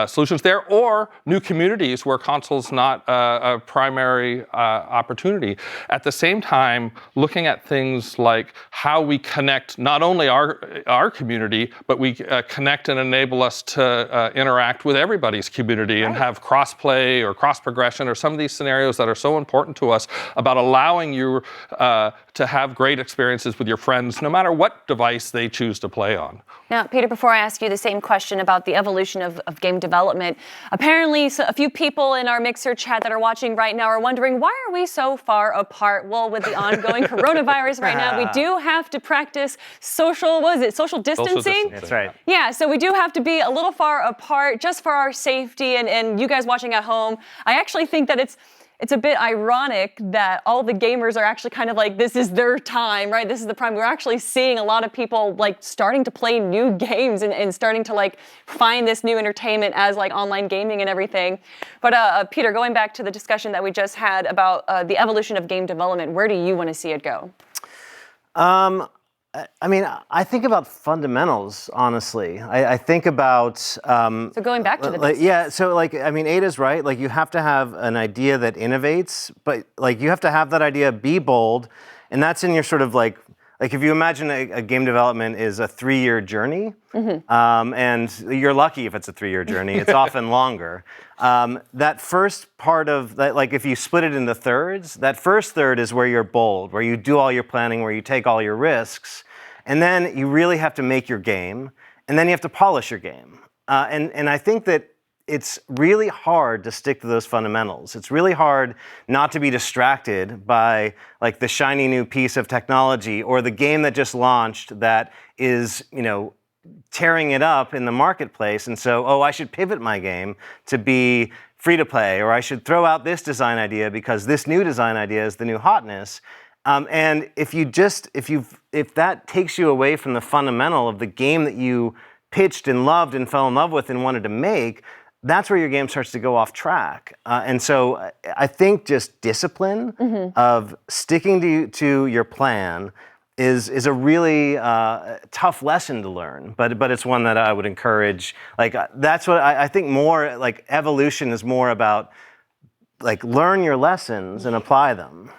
solutions there, or new communities where console's not a primary opportunity. At the same time, looking at things like how we connect not only our community, but we connect and enable us to interact with everybody's community and have cross-play or cross-progression, or some of these scenarios that are so important to us about allowing you to have great experiences with your friends, no matter what device they choose to play on. Now, Peter, before I ask you the same question about the evolution of game development, apparently a few people in our Mixer chat that are watching right now are wondering, why are we so far apart? Well, with the ongoing coronavirus right now, we do have to practice social distancing? That's right. Yeah, so we do have to be a little far apart just for our safety, and you guys watching at home, I actually think that it's a bit ironic that all the gamers are actually kind of like, this is their time, right? This is the prime. We're actually seeing a lot of people like starting to play new games and starting to like find this new entertainment as like online gaming and everything. But Peter, going back to the discussion that we just had about the evolution of game development, where do you want to see it go? I mean, I think about fundamentals, honestly. I think about... so going back to the basics. Yeah, so like, I mean, Ada's right. Like, you have to have an idea that innovates, but like, you have to have that idea be bold, and that's in your sort of like if you imagine a game development is a 3-year journey, and you're lucky if it's a 3-year journey. It's often longer. That first part of that, like if you split it into thirds, that first third is where you're bold, where you do all your planning, where you take all your risks, and then you really have to make your game, and then you have to polish your game. And I think that it's really hard to stick to those fundamentals. It's really hard not to be distracted by like the shiny new piece of technology or the game that just launched that is, you know, tearing it up in the marketplace. And so, oh, I should pivot my game to be free to play, or I should throw out this design idea because this new design idea is the new hotness. And if that takes you away from the fundamental of the game that you pitched and loved and fell in love with and wanted to make, that's where your game starts to go off track. And so I think just discipline of sticking to your plan is a really tough lesson to learn, but it's one that I would encourage. Like, that's what I think more, like, evolution is more about, like, learn your lessons and apply them.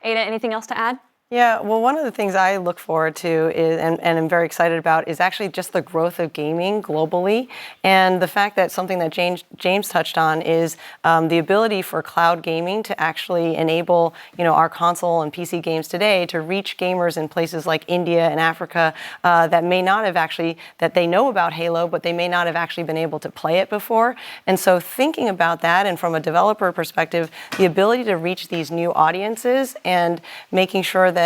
Ada, anything else to add? Yeah, well, one of the things I look forward to is, and I'm very excited about, is actually just the growth of gaming globally, and the fact that something that James touched on is the ability for cloud gaming to actually enable, you know, our console and PC games today to reach gamers in places like India and Africa that may not have actually, that they know about Halo, but they may not have actually been able to play it before. And so thinking about that, and from a developer perspective, the ability to reach these new audiences and making sure that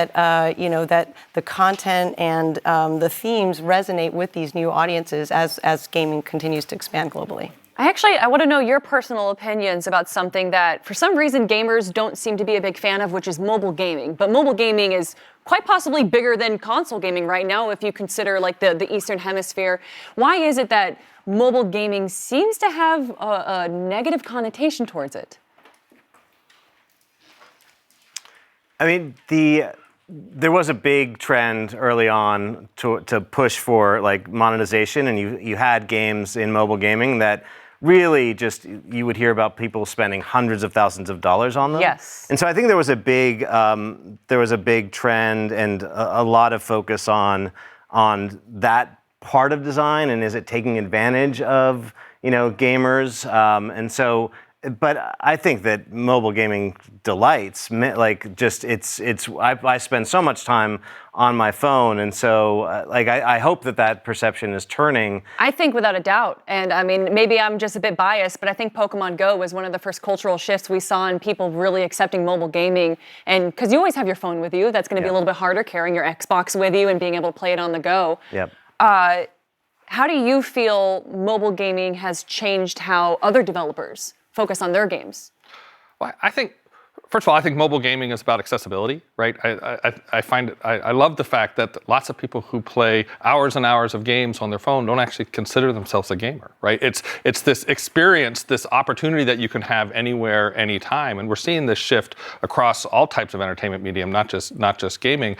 you know, that the content and the themes resonate with these new audiences as gaming continues to expand globally. I want to know your personal opinions about something that, for some reason, gamers don't seem to be a big fan of, which is mobile gaming. But mobile gaming is quite possibly bigger than console gaming right now, if you consider like the Eastern Hemisphere. Why is it that mobile gaming seems to have a negative connotation towards it? I mean, there was a big trend early on to push for like monetization, and you had games in mobile gaming that really just, you would hear about people spending hundreds of thousands of dollars on them. Yes. And so I think there was a big trend and a lot of focus on that part of design, and is it taking advantage of, you know, gamers, and so. But I think that mobile gaming delights, like, just I spend so much time on my phone, and so like I hope that perception is turning. I think without a doubt, and I mean, maybe I'm just a bit biased, but I think Pokemon Go was one of the first cultural shifts we saw in people really accepting mobile gaming. And because you always have your phone with you, that's going to be a little bit harder carrying your Xbox with you and being able to play it on the go. Yep. How do you feel mobile gaming has changed how other developers focus on their games? Well, I think, first of all, I think mobile gaming is about accessibility, right? I love the fact that lots of people who play hours and hours of games on their phone don't actually consider themselves a gamer, right? It's this experience, this opportunity that you can have anywhere, anytime, and we're seeing this shift across all types of entertainment medium, not just gaming.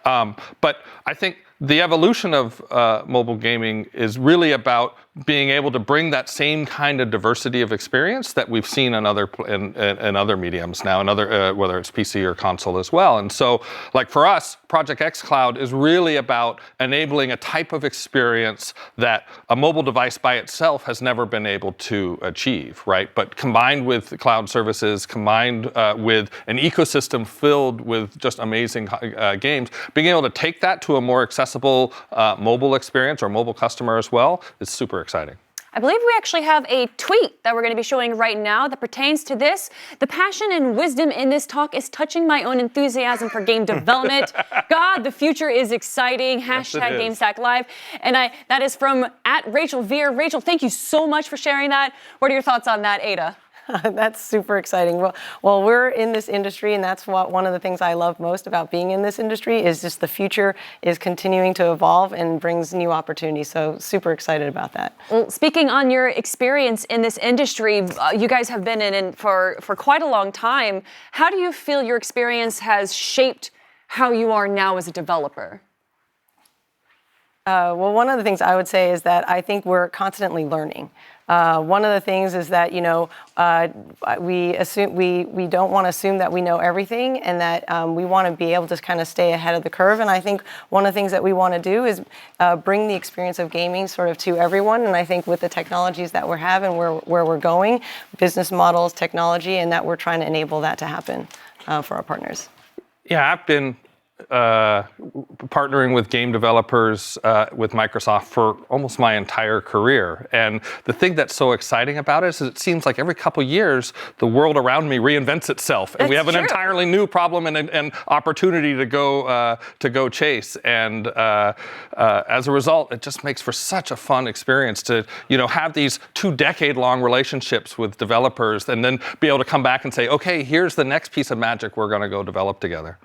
But I think the evolution of mobile gaming is really about being able to bring that same kind of diversity of experience that we've seen in other mediums now, whether it's PC or console as well. And so, like for us, Project xCloud is really about enabling a type of experience that a mobile device by itself has never been able to achieve, right? But combined with cloud services, combined with an ecosystem filled with just amazing games, being able to take that to a more accessible mobile experience or mobile customer as well is super exciting. I believe we actually have a tweet that we're going to be showing right now that pertains to this. The passion and wisdom in this talk is touching my own enthusiasm for game development. God, the future is exciting. Hashtag GameStack Live. And that is from @Rachel Veer. Rachel, thank you so much for sharing that. What are your thoughts on that, Ada? That's super exciting. Well, we're in this industry, and that's one of the things I love most about being in this industry is just the future is continuing to evolve and brings new opportunities. So super excited about that. Well, speaking on your experience in this industry, you guys have been in it for quite a long time. How do you feel your experience has shaped how you are now as a developer? Well, one of the things I would say is that I think we're constantly learning. One of the things is that we don't want to assume that we know everything, and that we want to be able to kind of stay ahead of the curve. And I think one of the things that we want to do is bring the experience of gaming sort of to everyone. And I think with the technologies that we're having, where we're going, business models, technology, and that we're trying to enable that to happen for our partners. Yeah, I've been partnering with game developers with Microsoft for almost my entire career. And the thing that's so exciting about it is it seems like every couple years, the world around me reinvents itself. And we have an entirely new problem and opportunity to go chase. And as a result, it just makes for such a fun experience to have these 2-decade-long relationships with developers and then be able to come back and say, okay, here's the next piece of magic we're going to go develop together.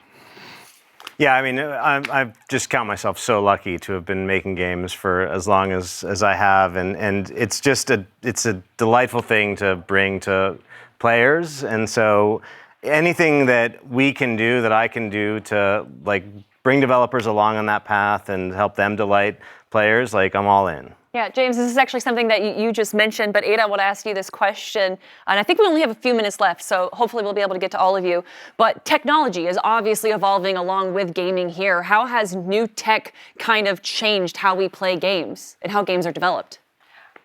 Yeah, I mean, I just count myself so lucky to have been making games for as long as I have, and it's just it's a delightful thing to bring to players, and so anything that we can do, that I can do to bring developers along on that path and help them delight players, I'm all in. Yeah, James, this is actually something that you just mentioned, but Ada, I want to ask you this question, and I think we only have a few minutes left, so hopefully we'll be able to get to all of you. But technology is obviously evolving along with gaming here. How has new tech kind of changed how we play games and how games are developed?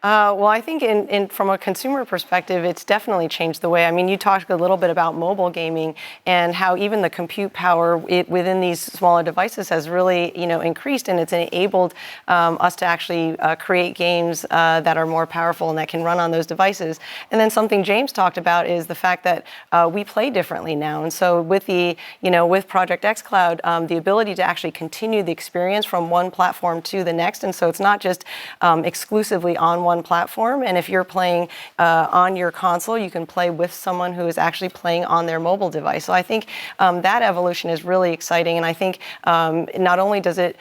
Well, I think from a consumer perspective, it's definitely changed the way. I mean, you talked a little bit about mobile gaming and how even the compute power within these smaller devices has really, increased, and it's enabled us to actually create games that are more powerful and that can run on those devices. And then something James talked about is the fact that we play differently now. And so with with Project xCloud, the ability to actually continue the experience from one platform to the next, and so it's not just exclusively on one platform, and if you're playing on your console, you can play with someone who is actually playing on their mobile device. So I think that evolution is really exciting, and I think not only does it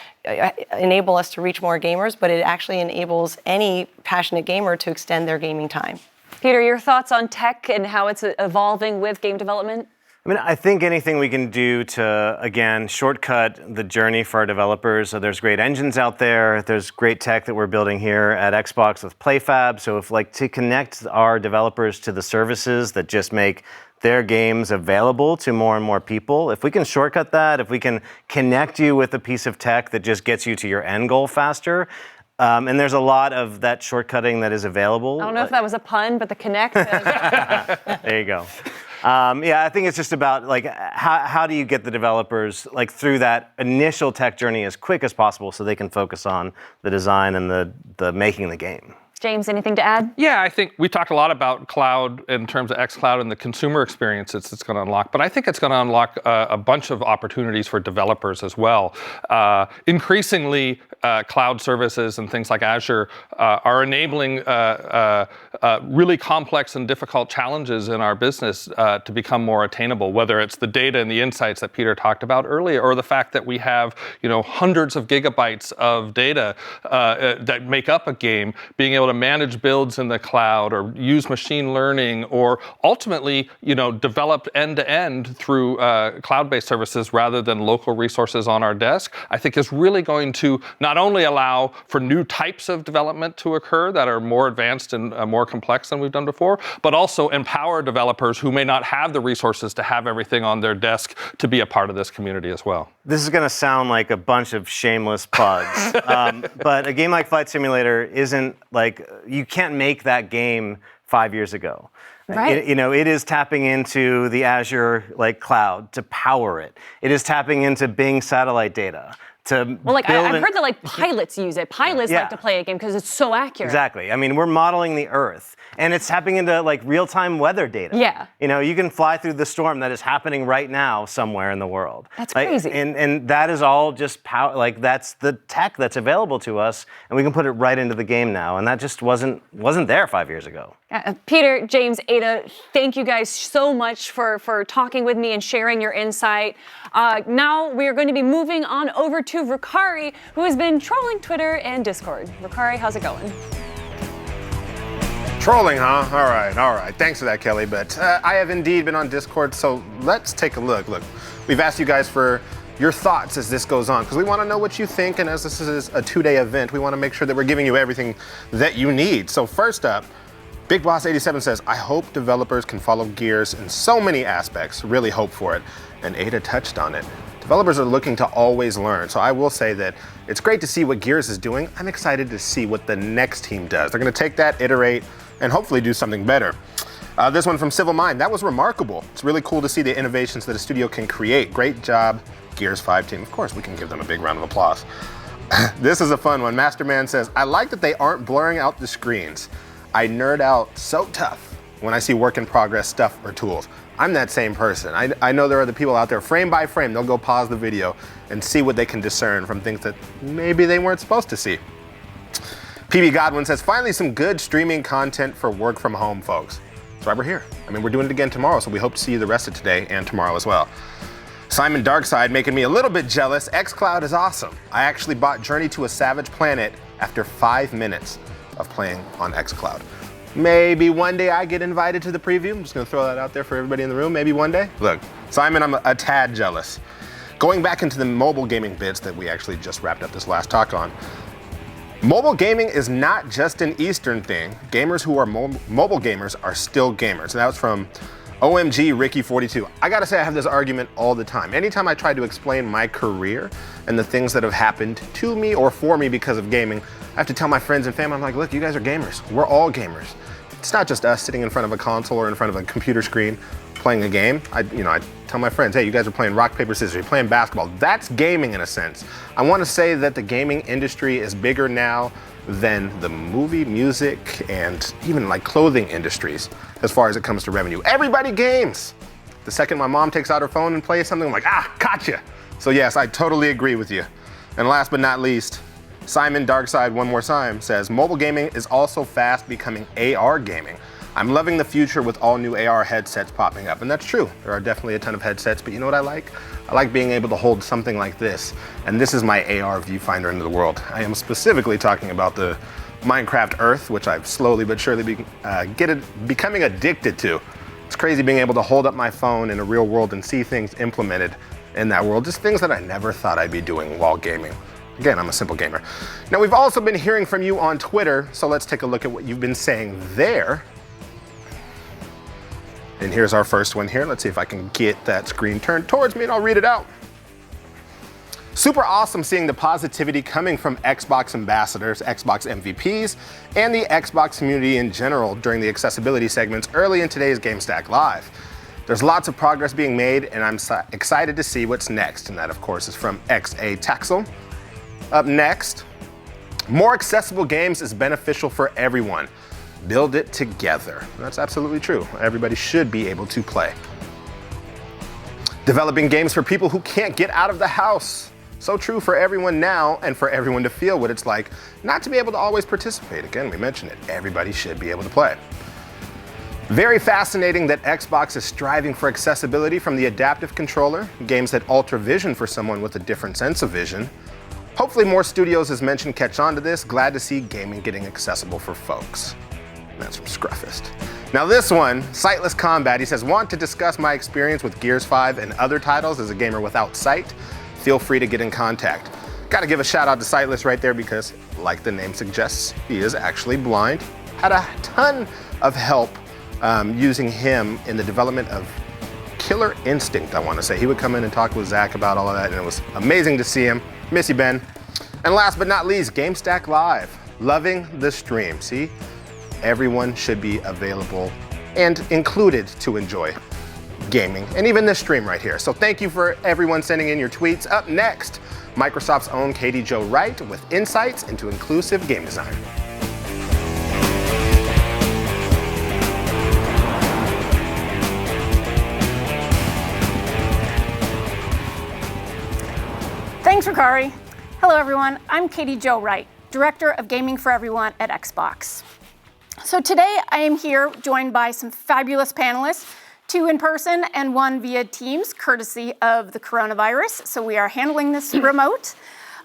enable us to reach more gamers, but it actually enables any passionate gamer to extend their gaming time. Peter, your thoughts on tech and how it's evolving with game development? I mean, I think anything we can do to, again, shortcut the journey for our developers. So there's great engines out there. There's great tech that we're building here at Xbox with PlayFab. So if to connect our developers to the services that just make their games available to more and more people, if we can shortcut that, if we can connect you with a piece of tech that just gets you to your end goal faster, and there's a lot of that shortcutting that is available. I don't know if that was a pun, but the connect. There you go. Yeah, I think it's just about how do you get the developers through that initial tech journey as quick as possible so they can focus on the design and the making the game. James, anything to add? Yeah, I think we talked a lot about cloud in terms of xCloud and the consumer experiences it's going to unlock, but I think it's going to unlock a bunch of opportunities for developers as well. Increasingly, cloud services and things like Azure are enabling really complex and difficult challenges in our business to become more attainable, whether it's the data and the insights that Peter talked about earlier, or the fact that we have hundreds of gigabytes of data that make up a game, being able to manage builds in the cloud or use machine learning or ultimately, develop end-to-end through cloud-based services rather than local resources on our desk, I think is really going to not only allow for new types of development to occur that are more advanced and more complex than we've done before, but also empower developers who may not have the resources to have everything on their desk to be a part of this community as well. This is going to sound like a bunch of shameless plugs, but a game like Flight Simulator isn't you can't make that game 5 years ago. Right. It is tapping into the Azure cloud to power it. It is tapping into Bing satellite data to I've heard that pilots use it. Pilots like to play a game because it's so accurate. Exactly. I mean, we're modeling the Earth, and it's tapping into real-time weather data. Yeah. You can fly through the storm that is happening right now somewhere in the world. That's crazy. And that is all just power. That's the tech that's available to us, and we can put it right into the game now. And that just wasn't there 5 years ago. Peter, James, Ada, thank you guys so much for talking with me and sharing your insight. Now we are going to be moving on over to Rukari, who has been trolling Twitter and Discord. Rukari, how's it going? Trolling, huh? All right. Thanks for that, Kelly. But I have indeed been on Discord, so let's take a look. Look, we've asked you guys for your thoughts as this goes on, because we want to know what you think, and as this is a 2-day event, we want to make sure that we're giving you everything that you need. So first up, Big Boss 87 says, I hope developers can follow Gears in so many aspects. Really hope for it. And Ada touched on it. Developers are looking to always learn. So I will say that it's great to see what Gears is doing. I'm excited to see what the next team does. They're going to take that, iterate, and hopefully do something better. This one from Civil Mind, that was remarkable. It's really cool to see the innovations that a studio can create. Great job, Gears 5 team. Of course, we can give them a big round of applause. This is a fun one. Masterman says, I like that they aren't blurring out the screens. I nerd out so tough when I see work in progress stuff or tools. I'm that same person. I know there are the people out there, frame by frame, they'll go pause the video and see what they can discern from things that maybe they weren't supposed to see. PB Godwin says, finally some good streaming content for work from home folks. That's why we're here. I mean, we're doing it again tomorrow, so we hope to see you the rest of today and tomorrow as well. Simon Darkside making me a little bit jealous. xCloud is awesome. I actually bought Journey to a Savage Planet after 5 minutes of playing on xCloud. Maybe one day I get invited to the preview. I'm just gonna throw that out there for everybody in the room. Maybe one day. Look, Simon, I'm a tad jealous. Going back into the mobile gaming bits that we actually just wrapped up this last talk on, mobile gaming is not just an Eastern thing. Gamers who are mobile gamers are still gamers. And that was from OMG Ricky 42. I gotta say, I have this argument all the time. Anytime I try to explain my career and the things that have happened to me or for me because of gaming, I have to tell my friends and family, I'm like, look, you guys are gamers. We're all gamers. It's not just us sitting in front of a console or in front of a computer screen playing a game. I tell my friends, hey, you guys are playing rock, paper, scissors, you're playing basketball. That's gaming in a sense. I want to say that the gaming industry is bigger now than the movie, music, and even like clothing industries as far as it comes to revenue. Everybody games. The second my mom takes out her phone and plays something, I'm like, gotcha. So yes, I totally agree with you. And last but not least, Simon Darkside one more time says, mobile gaming is also fast becoming AR gaming. I'm loving the future with all new AR headsets popping up. And that's true. There are definitely a ton of headsets, but you know what I like? I like being able to hold something like this. And this is my AR viewfinder into the world. I am specifically talking about the Minecraft Earth, which I've slowly but surely becoming addicted to. It's crazy being able to hold up my phone in a real world and see things implemented in that world. Just things that I never thought I'd be doing while gaming. Again, I'm a simple gamer. Now, we've also been hearing from you on Twitter, so let's take a look at what you've been saying there. And here's our first one here. Let's see if I can get that screen turned towards me and I'll read it out. Super awesome seeing the positivity coming from Xbox ambassadors, Xbox MVPs, and the Xbox community in general during the accessibility segments early in today's GameStack Live. There's lots of progress being made, and I'm excited to see what's next. And that, of course, is from XA Taxel. Up next, more accessible games is beneficial for everyone. Build it together. That's absolutely true. Everybody should be able to play. Developing games for people who can't get out of the house. So true for everyone now and for everyone to feel what it's like not to be able to always participate. Again, we mentioned it. Everybody should be able to play. Very fascinating that Xbox is striving for accessibility from the adaptive controller, games that alter vision for someone with a different sense of vision. Hopefully more studios, as mentioned, catch on to this. Glad to see gaming getting accessible for folks. That's from Scruffist. Now this one, Sightless Combat, he says, want to discuss my experience with Gears 5 and other titles as a gamer without sight? Feel free to get in contact. Gotta give a shout out to Sightless right there because, like the name suggests, he is actually blind. Had a ton of help using him in the development of Killer Instinct, I want to say. He would come in and talk with Zach about all of that, and it was amazing to see him. Miss you, Ben. And last but not least, GameStack Live. Loving the stream. See, everyone should be available and included to enjoy gaming, and even this stream right here. So thank you for everyone sending in your tweets. Up next, Microsoft's own Katie Jo Wright with insights into inclusive game design. Thanks, Rukari. Hello, everyone. I'm Katie Jo Wright, Director of Gaming for Everyone at Xbox. So today I am here joined by some fabulous panelists, 2 in person and 1 via Teams, courtesy of the coronavirus. So we are handling this remote.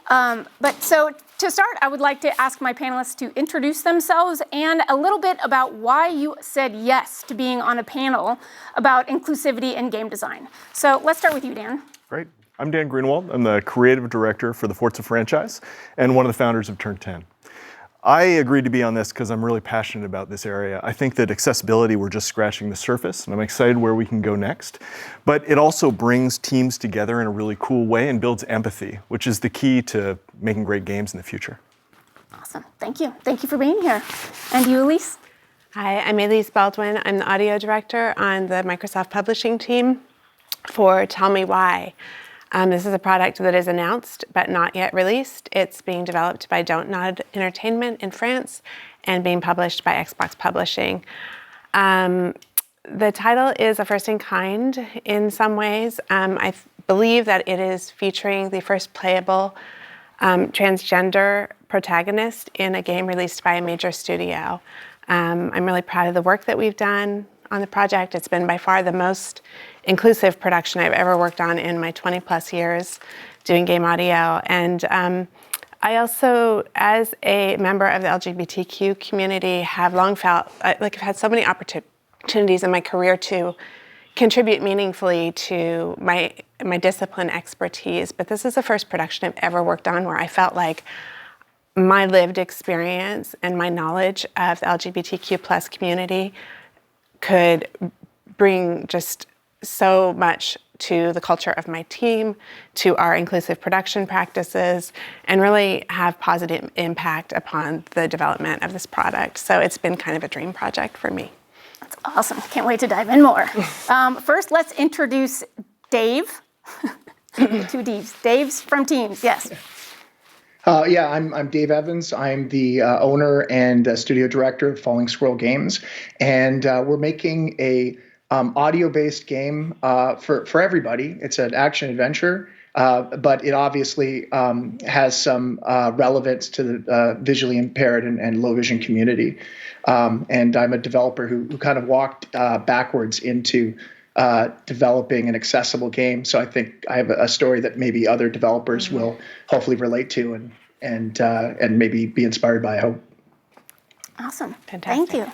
So to start, I would like to ask my panelists to introduce themselves and a little bit about why you said yes to being on a panel about inclusivity in game design. So let's start with you, Dan. Great. I'm Dan Greenwald. I'm the creative director for the Forza franchise and one of the founders of Turn 10. I agreed to be on this because I'm really passionate about this area. I think that accessibility, we're just scratching the surface, and I'm excited where we can go next. But it also brings teams together in a really cool way and builds empathy, which is the key to making great games in the future. Awesome. Thank you. Thank you for being here. And you, Elise? Hi, I'm Elise Baldwin. I'm the audio director on the Microsoft publishing team for Tell Me Why. This is a product that is announced but not yet released. It's being developed by Don't Nod Entertainment in France and being published by Xbox Publishing. The title is a first in kind in some ways. I believe that it is featuring the first playable transgender protagonist in a game released by a major studio. I'm really proud of the work that we've done on the project. It's been by far the most inclusive production I've ever worked on in my 20 plus years doing game audio. And I also, as a member of the LGBTQ community, have long felt like I've had so many opportunities in my career to contribute meaningfully to my discipline expertise. But this is the first production I've ever worked on where I felt like my lived experience and my knowledge of the LGBTQ plus community could bring just so much to the culture of my team, to our inclusive production practices, and really have positive impact upon the development of this product. So it's been kind of a dream project for me. That's awesome. Can't wait to dive in more. First, let's introduce Dave. 2 Daves. Dave's from Teams, yes. I'm Dave Evans. I'm the owner and studio director of Falling Squirrel Games, and we're making a audio-based game for everybody. It's an action adventure, but it obviously has some relevance to the visually impaired and low vision community. And I'm a developer who kind of walked backwards into developing an accessible game. So I think I have a story that maybe other developers will hopefully relate to and maybe be inspired by, I hope. Awesome. Fantastic. Thank you.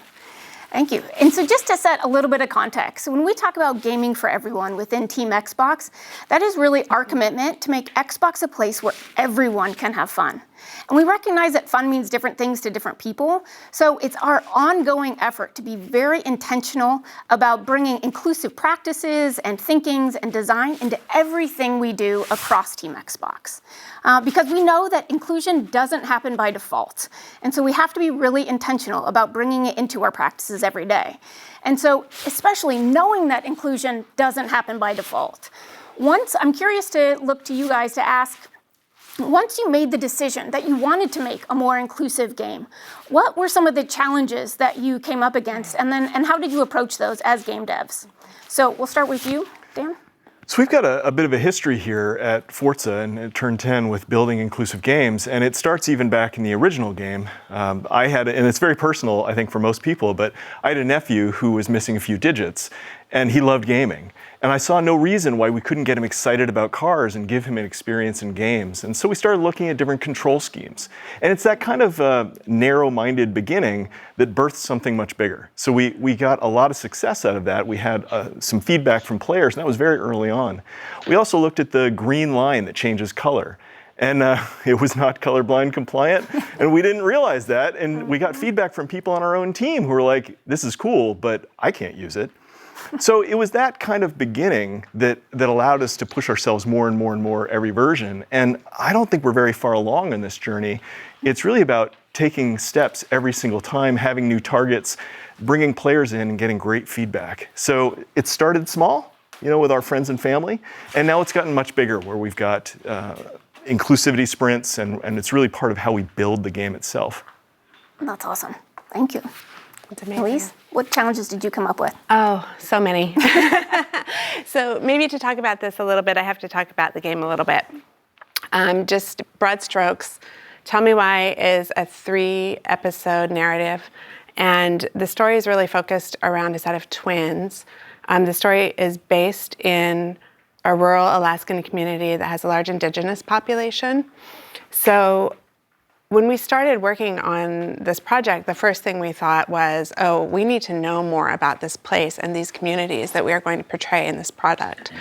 Thank you. And so just to set a little bit of context, so when we talk about gaming for everyone within Team Xbox, that is really our commitment to make Xbox a place where everyone can have fun. And we recognize that fun means different things to different people. So it's our ongoing effort to be very intentional about bringing inclusive practices and thinkings and design into everything we do across Team Xbox. Because we know that inclusion doesn't happen by default. And so we have to be really intentional about bringing it into our practices every day. And so especially knowing that inclusion doesn't happen by default. I'm curious to look to you guys to ask, once you made the decision that you wanted to make a more inclusive game, what were some of the challenges that you came up against, and how did you approach those as game devs? So we'll start with you, Dan. So we've got a bit of a history here at Forza and at Turn 10 with building inclusive games, and it starts even back in the original game. And it's very personal, I think, for most people, but I had a nephew who was missing a few digits, and he loved gaming. And I saw no reason why we couldn't get him excited about cars and give him an experience in games. And so we started looking at different control schemes. And it's that kind of narrow-minded beginning that birthed something much bigger. So we got a lot of success out of that. We had some feedback from players, and that was very early on. We also looked at the green line that changes color. And it was not colorblind compliant, and we didn't realize that. And we got feedback from people on our own team who were like, this is cool, but I can't use it. So it was that kind of beginning that allowed us to push ourselves more and more and more every version. And I don't think we're very far along in this journey. It's really about taking steps every single time, having new targets, bringing players in and getting great feedback. So it started small, with our friends and family, and now it's gotten much bigger where we've got inclusivity sprints, and it's really part of how we build the game itself. That's awesome. Thank you. That's amazing. Elise, what challenges did you come up with? Oh, so many. So maybe to talk about this a little bit, I have to talk about the game a little bit. Just broad strokes. Tell Me Why is a 3-episode narrative, And the story is really focused around a set of twins. The story is based in a rural Alaskan community that has a large indigenous population. So when we started working on this project, the first thing we thought was, oh, we need to know more about this place and these communities that we are going to portray in this product.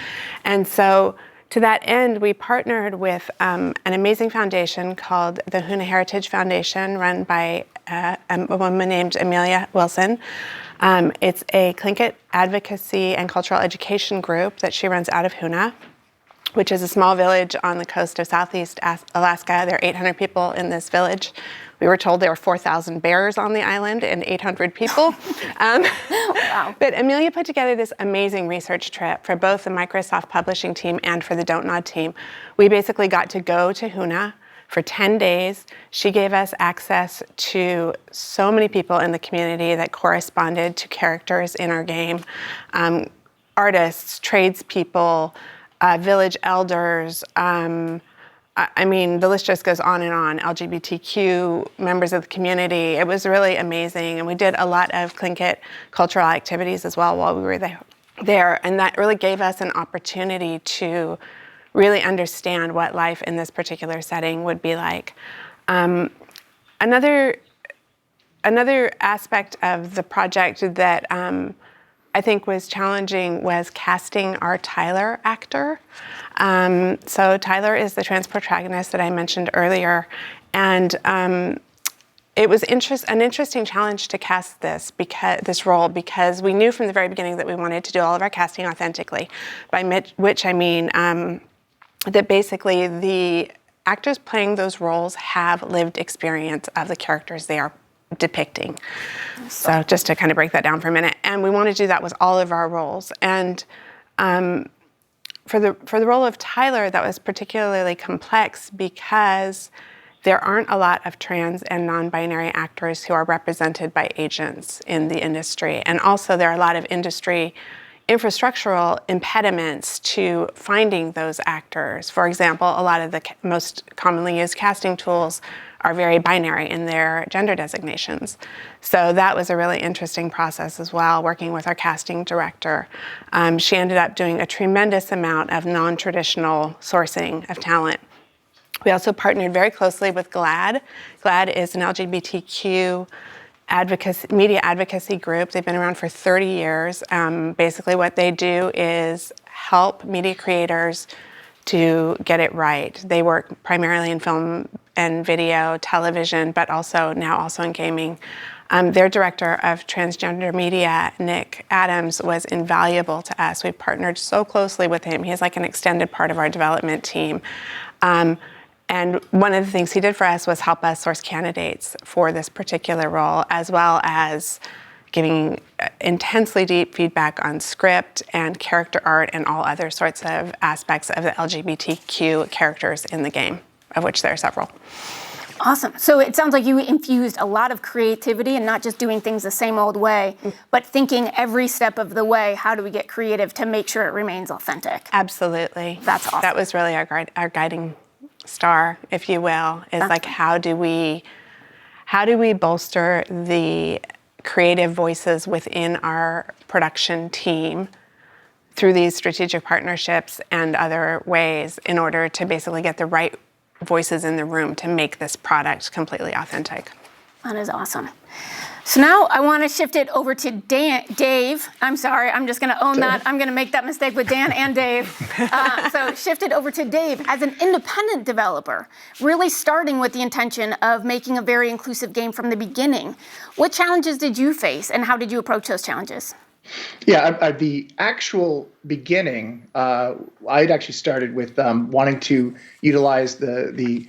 And so to that end, we partnered with an amazing foundation called the Hoona Heritage Foundation, run by a woman named Amelia Wilson. It's a Tlingit advocacy and cultural education group that she runs out of Hoona, which is a small village on the coast of Southeast Alaska. There are 800 people in this village. We were told there were 4,000 bears on the island and 800 people. Wow. But Amelia put together this amazing research trip for both the Microsoft publishing team and for the Don't Nod team. We basically got to go to Hoona for 10 days. She gave us access to so many people in the community that corresponded to characters in our game, artists, tradespeople, village elders, I mean, the list just goes on and on, LGBTQ members of the community. It was really amazing. And we did a lot of Tlingit cultural activities as well while we were there. And that really gave us an opportunity to really understand what life in this particular setting would be like. Another aspect of the project that I think was challenging was casting our Tyler actor. So Tyler is the trans protagonist that I mentioned earlier, and it was an interesting challenge to cast this role because we knew from the very beginning that we wanted to do all of our casting authentically, by which I mean that basically the actors playing those roles have lived experience of the characters they are depicting. So just to kind of break that down for a minute. And we want to do that with all of our roles. And for the role of Tyler, that was particularly complex because there aren't a lot of trans and non-binary actors who are represented by agents in the industry. And also there are a lot of industry infrastructural impediments to finding those actors. For example, a lot of the most commonly used casting tools are very binary in their gender designations. So that was a really interesting process as well, working with our casting director. She ended up doing a tremendous amount of non-traditional sourcing of talent. We also partnered very closely with GLAAD. GLAAD is an LGBTQ media advocacy group. They've been around for 30 years. Basically what they do is help media creators to get it right. They work primarily in film and video, television, but also in gaming. Their director of transgender media, Nick Adams, was invaluable to us. We partnered so closely with him. He's like an extended part of our development team. And one of the things he did for us was help us source candidates for this particular role, as well as giving intensely deep feedback on script and character art and all other sorts of aspects of the LGBTQ characters in the game, of which there are several. Awesome. So it sounds like you infused a lot of creativity and not just doing things the same old way, but thinking every step of the way, how do we get creative to make sure it remains authentic? Absolutely. That's awesome. That was really our guiding star, if you will, is like how do we bolster the creative voices within our production team through these strategic partnerships and other ways in order to basically get the right voices in the room to make this product completely authentic. That is awesome. So now I want to shift it over to Dave. I'm sorry, I'm just going to own that. I'm going to make that mistake with Dan and Dave. So shift it over to Dave. As an independent developer, really starting with the intention of making a very inclusive game from the beginning, what challenges did you face and how did you approach those challenges? Yeah, the actual beginning, I'd actually started with wanting to utilize the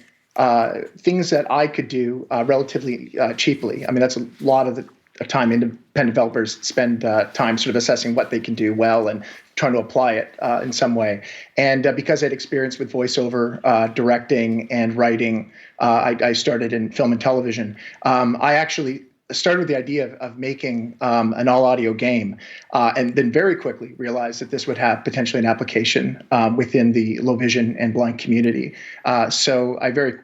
things that I could do relatively cheaply. I mean, that's a lot of the time independent developers spend time sort of assessing what they can do well and trying to apply it in some way. And because I'd experience with voiceover, directing, and writing, I started in film and television. I actually started with the idea of making an all-audio game, and then very quickly realized that this would have potentially an application within the low vision and blind community. So I very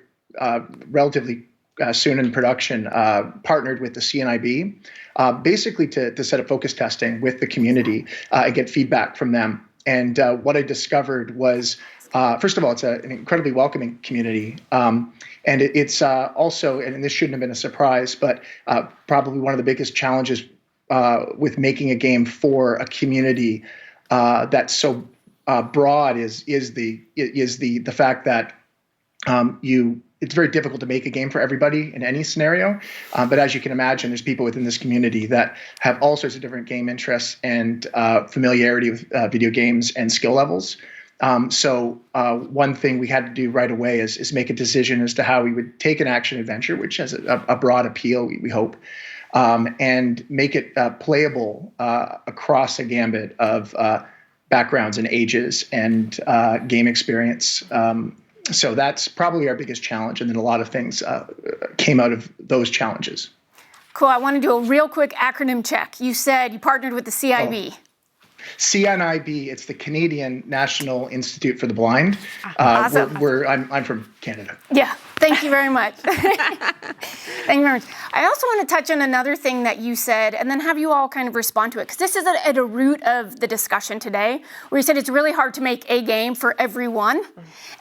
relatively soon in production, partnered with the CNIB, basically to set up focus testing with the community and get feedback from them. And what I discovered was, first of all, it's an incredibly welcoming community. And it's also, and this shouldn't have been a surprise, but probably one of the biggest challenges with making a game for a community that's so broad is the fact that it's very difficult to make a game for everybody in any scenario. But as you can imagine, there's people within this community that have all sorts of different game interests and familiarity with video games and skill levels. So one thing we had to do right away is make a decision as to how we would take an action adventure, which has a broad appeal, we hope, and make it playable across a gambit of backgrounds and ages and game experience. So that's probably our biggest challenge, and then a lot of things came out of those challenges. Cool. I want to do a real quick acronym check. You said you partnered with the CIB. Oh. CNIB, it's the Canadian National Institute for the Blind. Awesome. I'm from Canada. Yeah, thank you very much. Thank you very much. I also want to touch on another thing that you said, and then have you all kind of respond to it, because this is at a root of the discussion today, where you said it's really hard to make a game for everyone.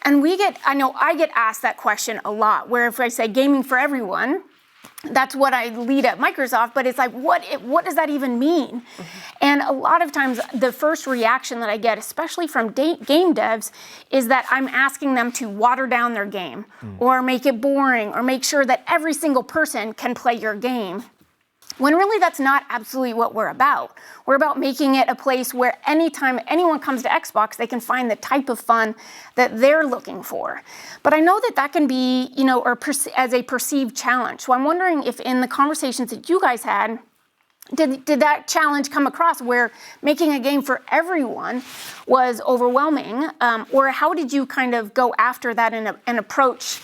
And I know I get asked that question a lot, where if I say gaming for everyone, that's what I lead at Microsoft, but it's like, what does that even mean? Mm-hmm. And a lot of times, the first reaction that I get, especially from game devs, is that I'm asking them to water down their game, or make it boring, or make sure that every single person can play your game. When really that's not absolutely what we're about. We're about making it a place where anytime anyone comes to Xbox, they can find the type of fun that they're looking for. But I know that can be, as a perceived challenge. So I'm wondering if in the conversations that you guys had, did that challenge come across where making a game for everyone was overwhelming? Or how did you kind of go after that and approach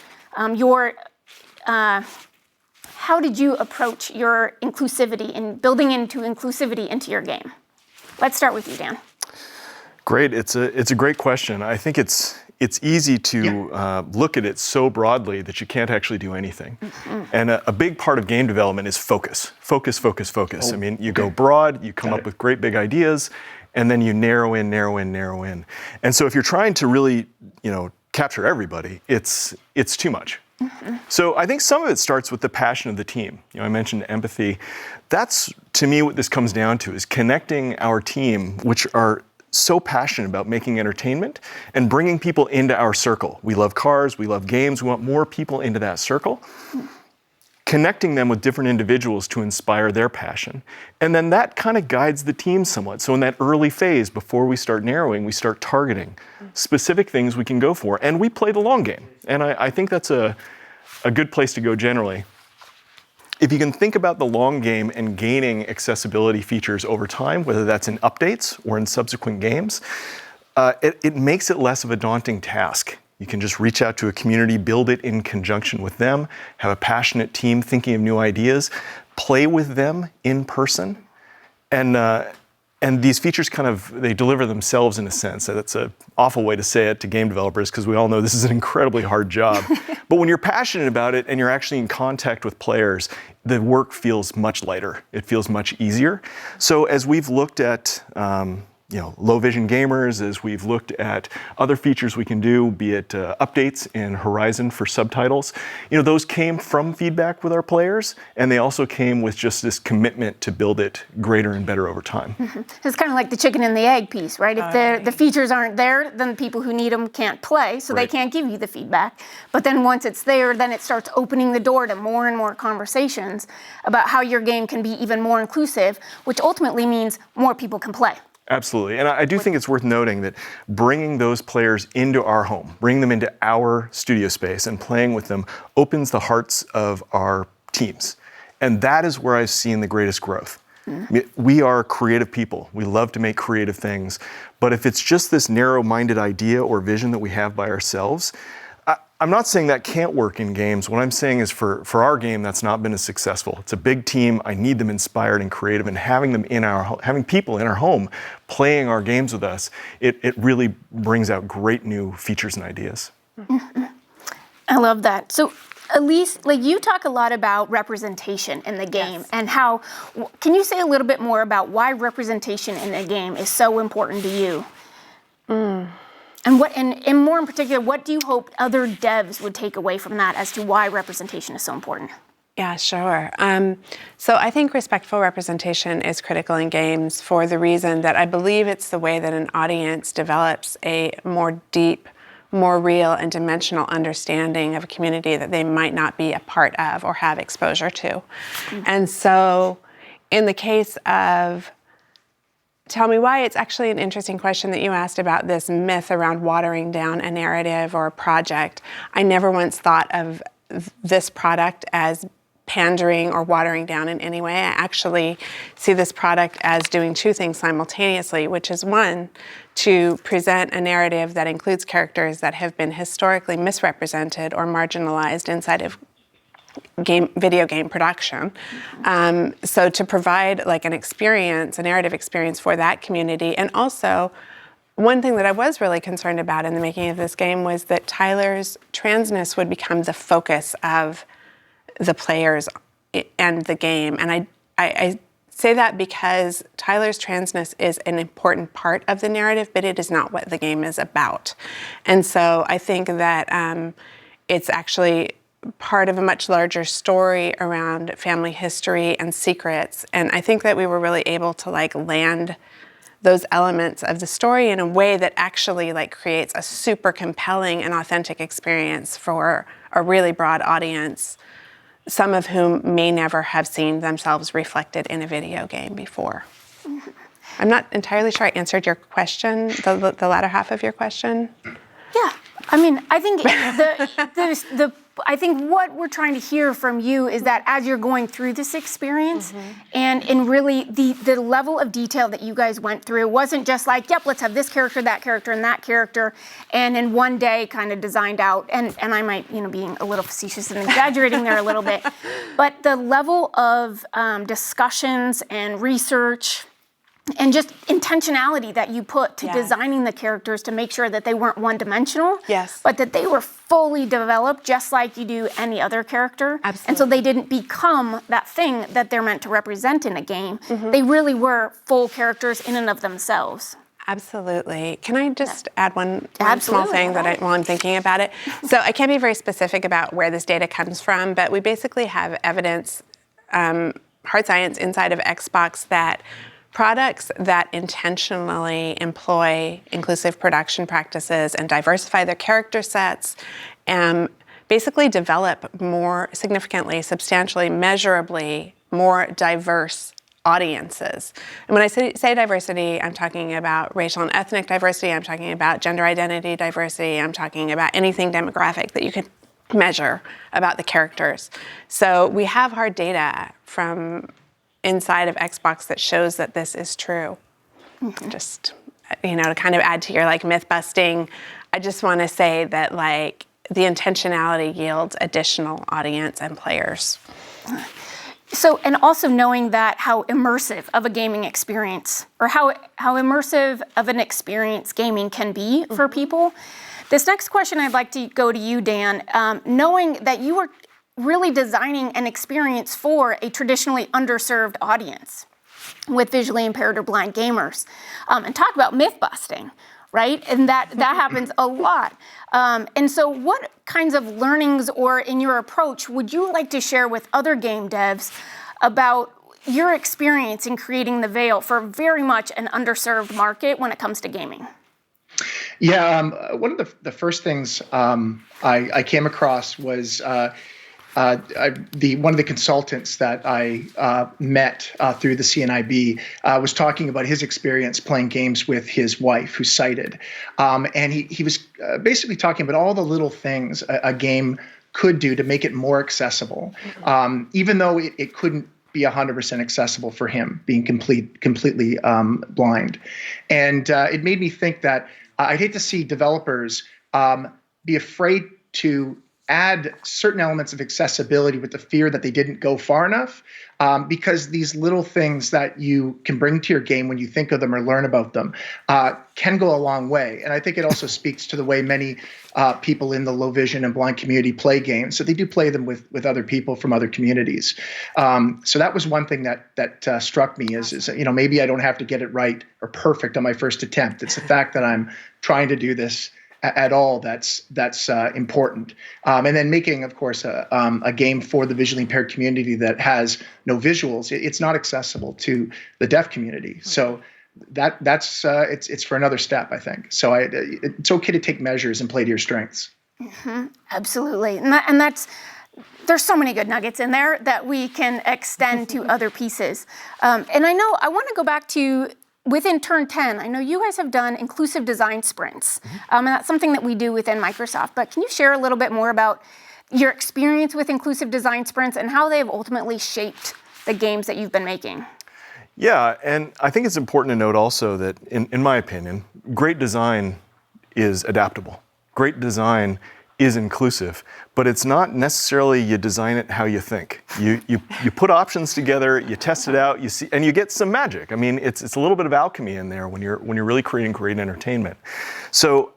how did you approach your inclusivity and building inclusivity into your game? Let's start with you, Dan. Great. It's a great question. I think it's easy to look at it so broadly that you can't actually do anything. Mm-hmm. And a big part of game development is focus. Focus. I mean, you go broad, you come up with great big ideas, and then you narrow in. And so if you're trying to really, capture everybody, it's too much. Mm-hmm. So I think some of it starts with the passion of the team. I mentioned empathy. That's, to me, what this comes down to, is connecting our team, which are so passionate about making entertainment, and bringing people into our circle. We love cars, we love games, we want more people into that circle. Connecting them with different individuals to inspire their passion. And then that kind of guides the team somewhat. So in that early phase, before we start narrowing, we start targeting specific things we can go for. And we play the long game. And I think that's a good place to go generally. If you can think about the long game and gaining accessibility features over time, whether that's in updates or in subsequent games, it makes it less of a daunting task. You can just reach out to a community, build it in conjunction with them, have a passionate team thinking of new ideas, play with them in person, and these features they deliver themselves in a sense. That's an awful way to say it to game developers, because we all know this is an incredibly hard job. But when you're passionate about it and you're actually in contact with players, the work feels much lighter. It feels much easier. So as we've looked at low vision gamers, as we've looked at other features we can do, be it updates in Horizon for subtitles, those came from feedback with our players, and they also came with just this commitment to build it greater and better over time. Mm-hmm. It's kind of like the chicken and the egg piece, right? If the features aren't there, then the people who need them can't play, so they can't give you the feedback. But then once it's there, then it starts opening the door to more and more conversations about how your game can be even more inclusive, which ultimately means more people can play. Absolutely. And I do think it's worth noting that bringing those players into our home, bringing them into our studio space and playing with them opens the hearts of our teams. And that is where I've seen the greatest growth. Mm-hmm. We are creative people. We love to make creative things. But if it's just this narrow-minded idea or vision that we have by ourselves, I'm not saying that can't work in games. What I'm saying is for our game, that's not been as successful. It's a big team. I need them inspired and creative, and having people in our home playing our games with us, it really brings out great new features and ideas. Mm-hmm. I love that. So Elise, like you talk a lot about representation in the game and how, can you say a little bit more about why representation in a game is so important to you? And what, and more in particular, what do you hope other devs would take away from that as to why representation is so important? Yeah, sure. So I think respectful representation is critical in games for the reason that I believe it's the way that an audience develops a more deep, more real and dimensional understanding of a community that they might not be a part of or have exposure to. And so in the case of Tell Me Why, it's actually an interesting question that you asked about this myth around watering down a narrative or a project. I never once thought of this product as pandering or watering down in any way. I actually see this product as doing two things simultaneously, which is one, to present a narrative that includes characters that have been historically misrepresented or marginalized inside of video game production. So to provide like an experience, a narrative experience for that community. And also, one thing that I was really concerned about in the making of this game was that Tyler's transness would become the focus of the players and the game. And I say that because Tyler's transness is an important part of the narrative, but it is not what the game is about. And so I think that it's actually part of a much larger story around family history and secrets. And I think that we were really able to like land those elements of the story in a way that actually like creates a super compelling and authentic experience for a really broad audience, some of whom may never have seen themselves reflected in a video game before. I'm not entirely sure I answered your question, the latter half of your question. Yeah, I mean, I think I think what we're trying to hear from you is that as you're going through this experience, and really the level of detail that you guys went through wasn't just like, yep, let's have this character, and that character, and in one day kind of designed out, and I might, being a little facetious and exaggerating there a little bit, but the level of discussions and research and just intentionality that you put to designing the characters to make sure that they weren't one-dimensional, but that they were fully developed just like you do any other character. Absolutely. And so they didn't become that thing that they're meant to represent in a game. They really were full characters in and of themselves. Absolutely. Can I just add one small thing that while I'm thinking about it? So I can't be very specific about where this data comes from, but we basically have evidence, hard science inside of Xbox that products that intentionally employ inclusive production practices and diversify their character sets basically develop more significantly, substantially, measurably more diverse audiences. And when I say diversity, I'm talking about racial and ethnic diversity, I'm talking about gender identity diversity, I'm talking about anything demographic that you could measure about the characters. So we have hard data from inside of Xbox that shows that this is true. Just, to kind of add to your like myth busting, I just want to say that like the intentionality yields additional audience and players. So, and also knowing that how immersive of a gaming experience, or how immersive of an experience gaming can be for people. This next question I'd like to go to you, Dan, knowing that you were really designing an experience for a traditionally underserved audience with visually impaired or blind gamers. And talk about myth busting, right? And that happens a lot. And so what kinds of learnings or in your approach would you like to share with other game devs about your experience in creating the Veil for very much an underserved market when it comes to gaming? Yeah, one of the first things I came across was one of the consultants that I met through the CNIB was talking about his experience playing games with his wife, who's sighted, and he was basically talking about all the little things a game could do to make it more accessible, even though it couldn't be 100% accessible for him, being completely blind. And it made me think that I'd hate to see developers be afraid to add certain elements of accessibility with the fear that they didn't go far enough, because these little things that you can bring to your game when you think of them or learn about them can go a long way. And I think it also speaks to the way many people in the low vision and blind community play games. So they do play them with other people from other communities. So that was one thing that struck me is maybe I don't have to get it right or perfect on my first attempt. It's the fact that I'm trying to do this at all that's important, and then making, of course, a game for the visually impaired community that has no visuals. It's not accessible to the deaf community, so that's it's for another step, I think. So it's okay to take measures and play to your strengths. Mm-hmm. Absolutely, and that's. There's so many good nuggets in there that we can extend to other pieces, and I want to go back to. Within Turn 10, I know you guys have done inclusive design sprints, and that's something that we do within Microsoft. But can you share a little bit more about your experience with inclusive design sprints and how they've ultimately shaped the games that you've been making? Yeah, and I think it's important to note also that, in my opinion, great design is adaptable. Great design is inclusive, but it's not necessarily you design it how you think. You put options together, you test it out, you see, and you get some magic. I mean, it's a little bit of alchemy in there when you're really creating great entertainment. So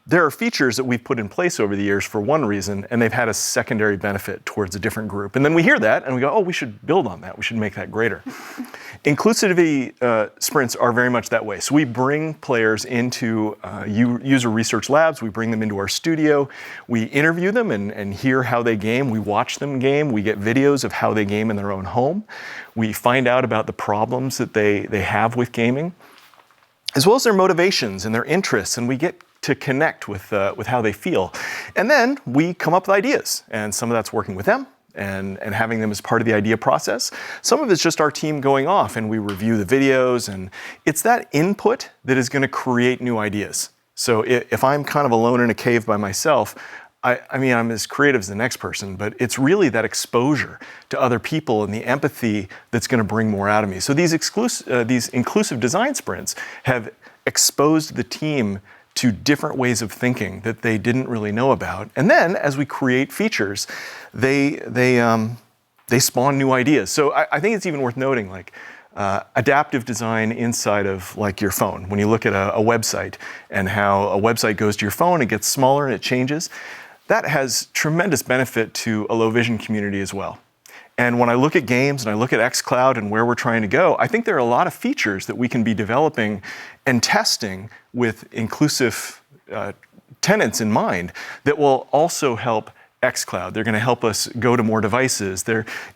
there are features that we've put in place over the years for one reason, and they've had a secondary benefit towards a different group. And then we hear that and we go, oh, we should build on that. We should make that greater. Inclusivity sprints are very much that way. So we bring players into user research labs. We bring them into our studio. We interview them and hear how they game. We watch them game. We get videos of how they game in their own home. We find out about the problems that they have with gaming, as well as their motivations and their interests, and we get to connect with how they feel. And then we come up with ideas, and some of that's working with them and having them as part of the idea process. Some of it's just our team going off and we review the videos, and it's that input that is going to create new ideas. So if I'm kind of alone in a cave by myself, I mean, I'm as creative as the next person, but it's really that exposure to other people and the empathy that's going to bring more out of me. So these inclusive design sprints have exposed the team to different ways of thinking that they didn't really know about. And then as we create features, they spawn new ideas. So I think it's even worth noting, like, adaptive design inside of like your phone. When you look at a website and how a website goes to your phone, it gets smaller and it changes. That has tremendous benefit to a low vision community as well. And when I look at games and I look at xCloud and where we're trying to go, I think there are a lot of features that we can be developing and testing with inclusive tenets in mind that will also help xCloud. They're going to help us go to more devices.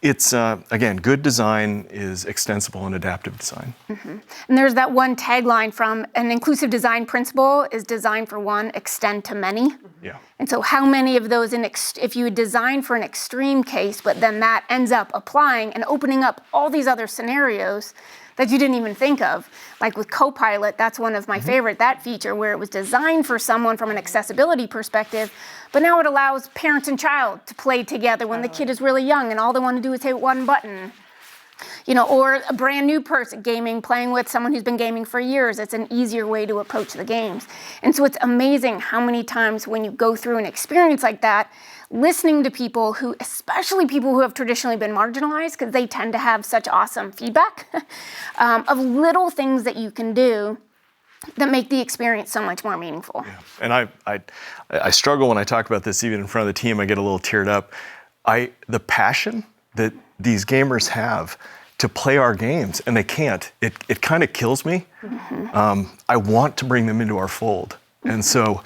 It's again, good design is extensible and adaptive design. Mm-hmm. And there's that one tagline from an inclusive design principle is design for one, extend to many. Yeah. And so how many of those, if you design for an extreme case, but then that ends up applying and opening up all these other scenarios that you didn't even think of. Like with Copilot, that's one of my favorite, that feature where it was designed for someone from an accessibility perspective, but now it allows parents and child to play together when the kid is really young and all they want to do is hit one button. Or a brand new person playing with someone who's been gaming for years. It's an easier way to approach the games. And so it's amazing how many times when you go through an experience like that, listening to people who, especially people who have traditionally been marginalized, because they tend to have such awesome feedback of little things that you can do that make the experience so much more meaningful. Yeah. And I struggle when I talk about this, even in front of the team, I get a little teared up. The passion that these gamers have to play our games, and they can't, it kind of kills me. Mm-hmm. I want to bring them into our fold. Mm-hmm. And so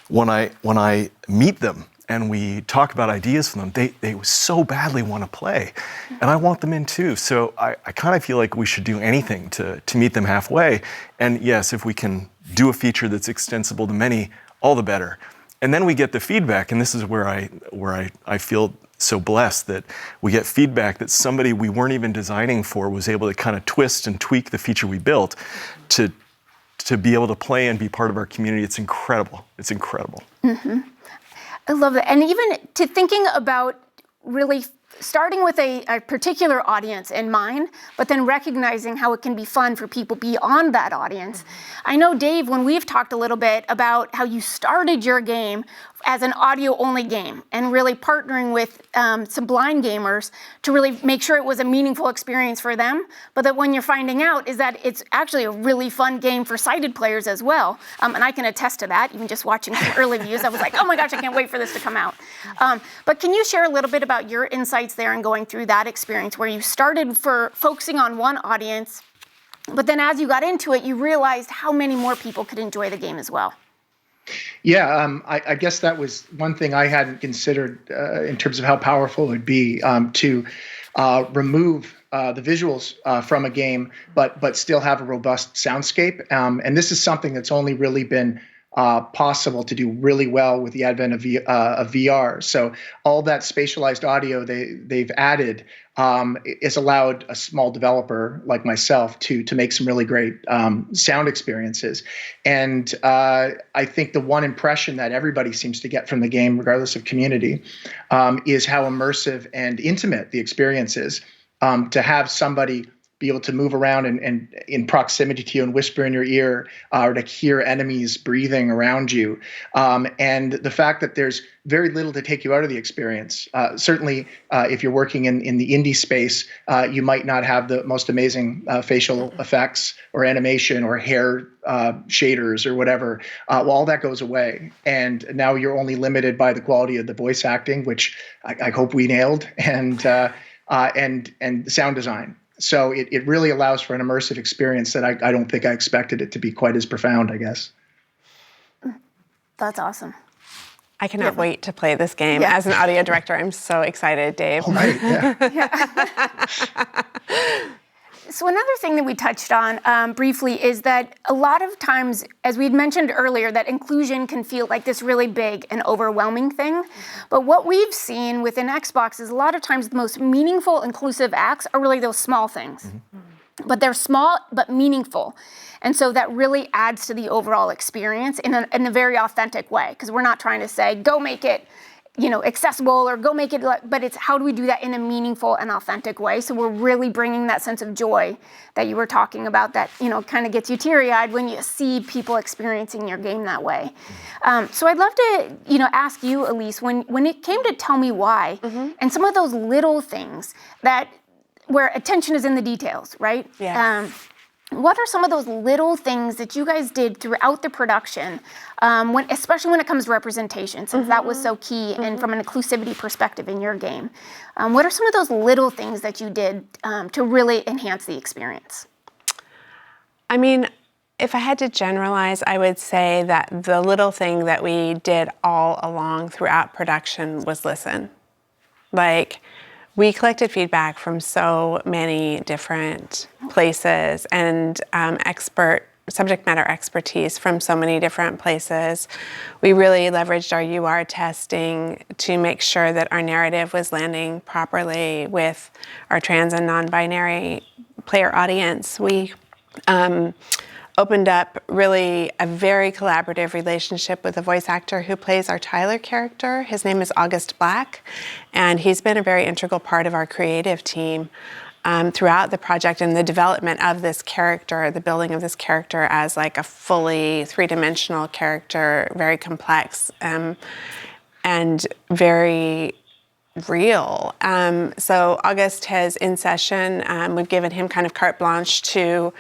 when I meet them and we talk about ideas for them, they so badly want to play. And I want them in too. So I kind of feel like we should do anything to meet them halfway. And yes, if we can do a feature that's extensible to many, all the better. And then we get the feedback, and this is where I feel so blessed that we get feedback that somebody we weren't even designing for was able to kind of twist and tweak the feature we built to be able to play and be part of our community. It's incredible. It's incredible. Mm-hmm. I love that. And even to thinking about really starting with a particular audience in mind, but then recognizing how it can be fun for people beyond that audience. I know, Dave, when we've talked a little bit about how you started your game as an audio-only game and really partnering with some blind gamers to really make sure it was a meaningful experience for them, but that when you're finding out is that it's actually a really fun game for sighted players as well. And I can attest to that, even just watching some early views. I was like, oh my gosh, I can't wait for this to come out. But can you share a little bit about your insights there and going through that experience where you started for focusing on one audience, but then as you got into it, you realized how many more people could enjoy the game as well? Yeah, I guess that was one thing I hadn't considered in terms of how powerful it would be to remove the visuals from a game, but still have a robust soundscape. And this is something that's only really been possible to do really well with the advent of VR. So all that spatialized audio they've added is allowed a small developer like myself to make some really great sound experiences. And I think the one impression that everybody seems to get from the game, regardless of community, is how immersive and intimate the experience is. To have somebody be able to move around and in proximity to you and whisper in your ear, or to hear enemies breathing around you. And the fact that there's very little to take you out of the experience. Certainly, if you're working in the indie space, you might not have the most amazing facial effects or animation or hair shaders or whatever. Well, all that goes away. And now you're only limited by the quality of the voice acting, which I hope we nailed, and the sound design. So it really allows for an immersive experience that I don't think I expected it to be quite as profound, I guess. That's awesome. I cannot wait to play this game. As an audio director, I'm so excited, Dave. Oh, right, yeah. So another thing that we touched on briefly is that a lot of times, as we'd mentioned earlier, that inclusion can feel like this really big and overwhelming thing. But what we've seen within Xbox is a lot of times the most meaningful inclusive acts are really those small things. But they're small but meaningful. And so that really adds to the overall experience in a very authentic way, because we're not trying to say, go make it accessible or go make it, but it's how do we do that in a meaningful and authentic way? So we're really bringing that sense of joy that you were talking about that, kind of gets you teary-eyed when you see people experiencing your game that way. So I'd love to, ask you, Elise, when it came to Tell Me Why, and some of those little things where attention is in the details, right? Yeah. What are some of those little things that you guys did throughout the production, especially when it comes to representation, since that was so key, and from an inclusivity perspective in your game? What are some of those little things that you did to really enhance the experience? I mean, if I had to generalize, I would say that the little thing that we did all along throughout production was listen. We collected feedback from so many different places and subject matter expertise from so many different places. We really leveraged our UR testing to make sure that our narrative was landing properly with our trans and non-binary player audience. We opened up really a very collaborative relationship with the voice actor who plays our Tyler character. His name is August Black, and he's been a very integral part of our creative team throughout the project and the development of this character, the building of this character as like a fully three-dimensional character, very complex and very real. So August has in session, we've given him kind of carte blanche to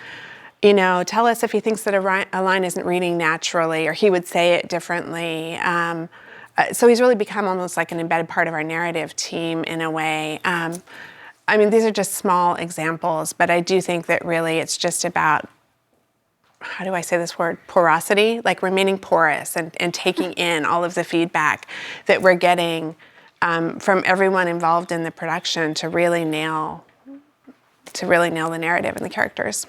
tell us if he thinks that a line isn't reading naturally, or he would say it differently. So he's really become almost like an embedded part of our narrative team in a way. These are just small examples, but I do think that really it's just about, how do I say this word, porosity, like remaining porous and taking in all of the feedback that we're getting from everyone involved in the production to really nail the narrative and the characters.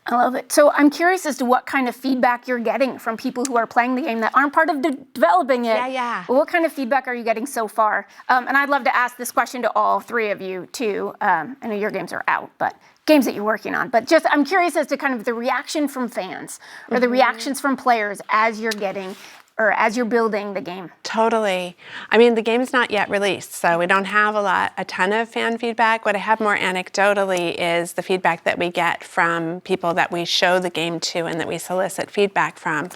I love it. So I'm curious as to what kind of feedback you're getting from people who are playing the game that aren't part of developing it. Yeah. Well, what kind of feedback are you getting so far? And I'd love to ask this question to all three of you too. I know your games are out, but games that you're working on. But just I'm curious as to kind of the reaction from fans or the reactions from players as you're building the game. Totally. The game is not yet released, so we don't have a ton of fan feedback. What I have more anecdotally is the feedback that we get from people that we show the game to and that we solicit feedback from.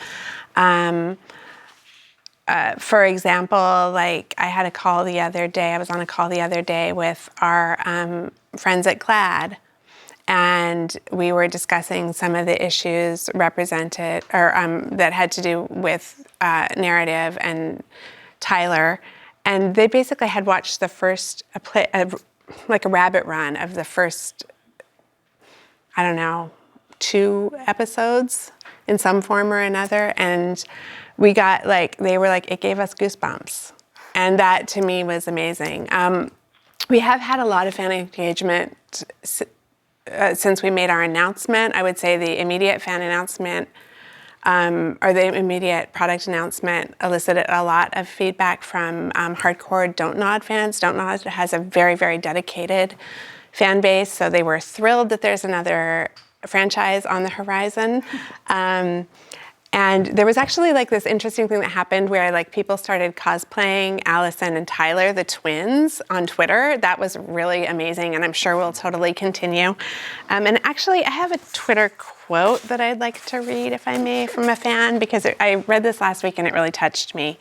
for example, like I had a call the other day, I was on a call the other day with our friends at GLAD, and we were discussing some of the issues represented, or that had to do with narrative and Tyler, and they basically had watched the first, like a rabbit run of the first, I don't know, 2 episodes in some form or another, and we got like, they were like, it gave us goosebumps. And that to me was amazing. We have had a lot of fan engagement since we made our announcement. I would say the immediate fan announcement or the immediate product announcement elicited a lot of feedback from hardcore Don't Nod fans. Don't Nod has a very, very dedicated fan base, so they were thrilled that there's another franchise on the horizon. And there was actually like this interesting thing that happened where like people started cosplaying Allison and Tyler, the twins, on Twitter. That was really amazing, and I'm sure will totally continue. And actually, I have a Twitter quote that I'd like to read, if I may, from a fan, because I read this last week and it really touched me.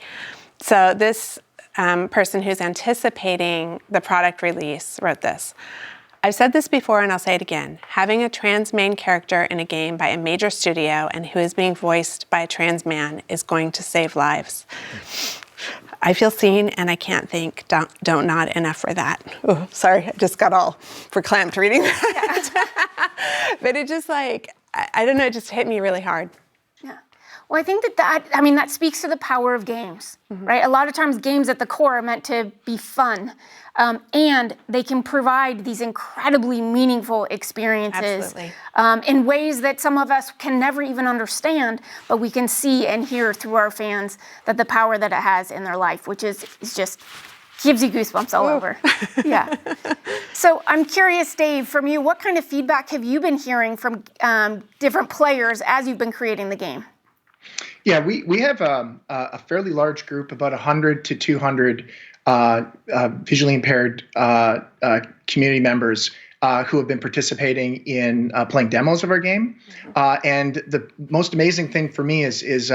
So this person who's anticipating the product release wrote this. I've said this before and I'll say it again. Having a trans main character in a game by a major studio and who is being voiced by a trans man is going to save lives. I feel seen and I can't thank Don't Nod enough for that. Oh, sorry, I just got all verklempt reading that. But it just like, I don't know, it just hit me really hard. Yeah. Well, I think that speaks to the power of games, right? A lot of times games at the core are meant to be fun. And they can provide these incredibly meaningful experiences in ways that some of us can never even understand, but we can see and hear through our fans that the power that it has in their life, which is just gives you goosebumps all over. Yeah. So I'm curious, Dave, from you, what kind of feedback have you been hearing from different players as you've been creating the game? Yeah, we have a fairly large group, about 100 to 200 visually impaired community members who have been participating in playing demos of our game. And the most amazing thing for me is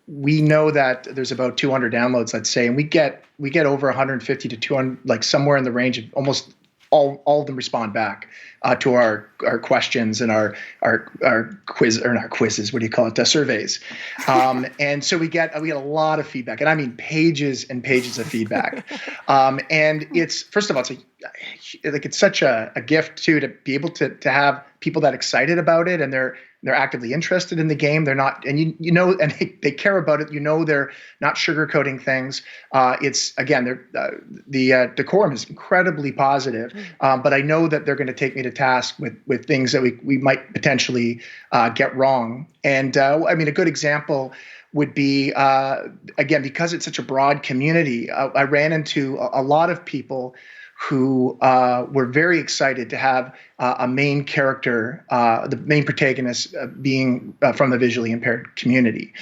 we know that there's about 200 downloads, let's say, and we get over 150 to 200, like somewhere in the range of almost all of them respond back to our questions and our quiz, or not quizzes, what do you call it, surveys. And so we get a lot of feedback, and I mean pages and pages of feedback. And it's, first of all, it's such a gift too, to be able to have people that excited about it, and they're actively interested in the game. They're not, and you know, and they care about it. You know, they're not sugarcoating things. It's, again, the decorum is incredibly positive, but I know that they're going to take me to task with things that we might potentially get wrong. And I mean, a good example would be, again, because it's such a broad community, I ran into a lot of people who were very excited to have a main character, the main protagonist being from the visually impaired community.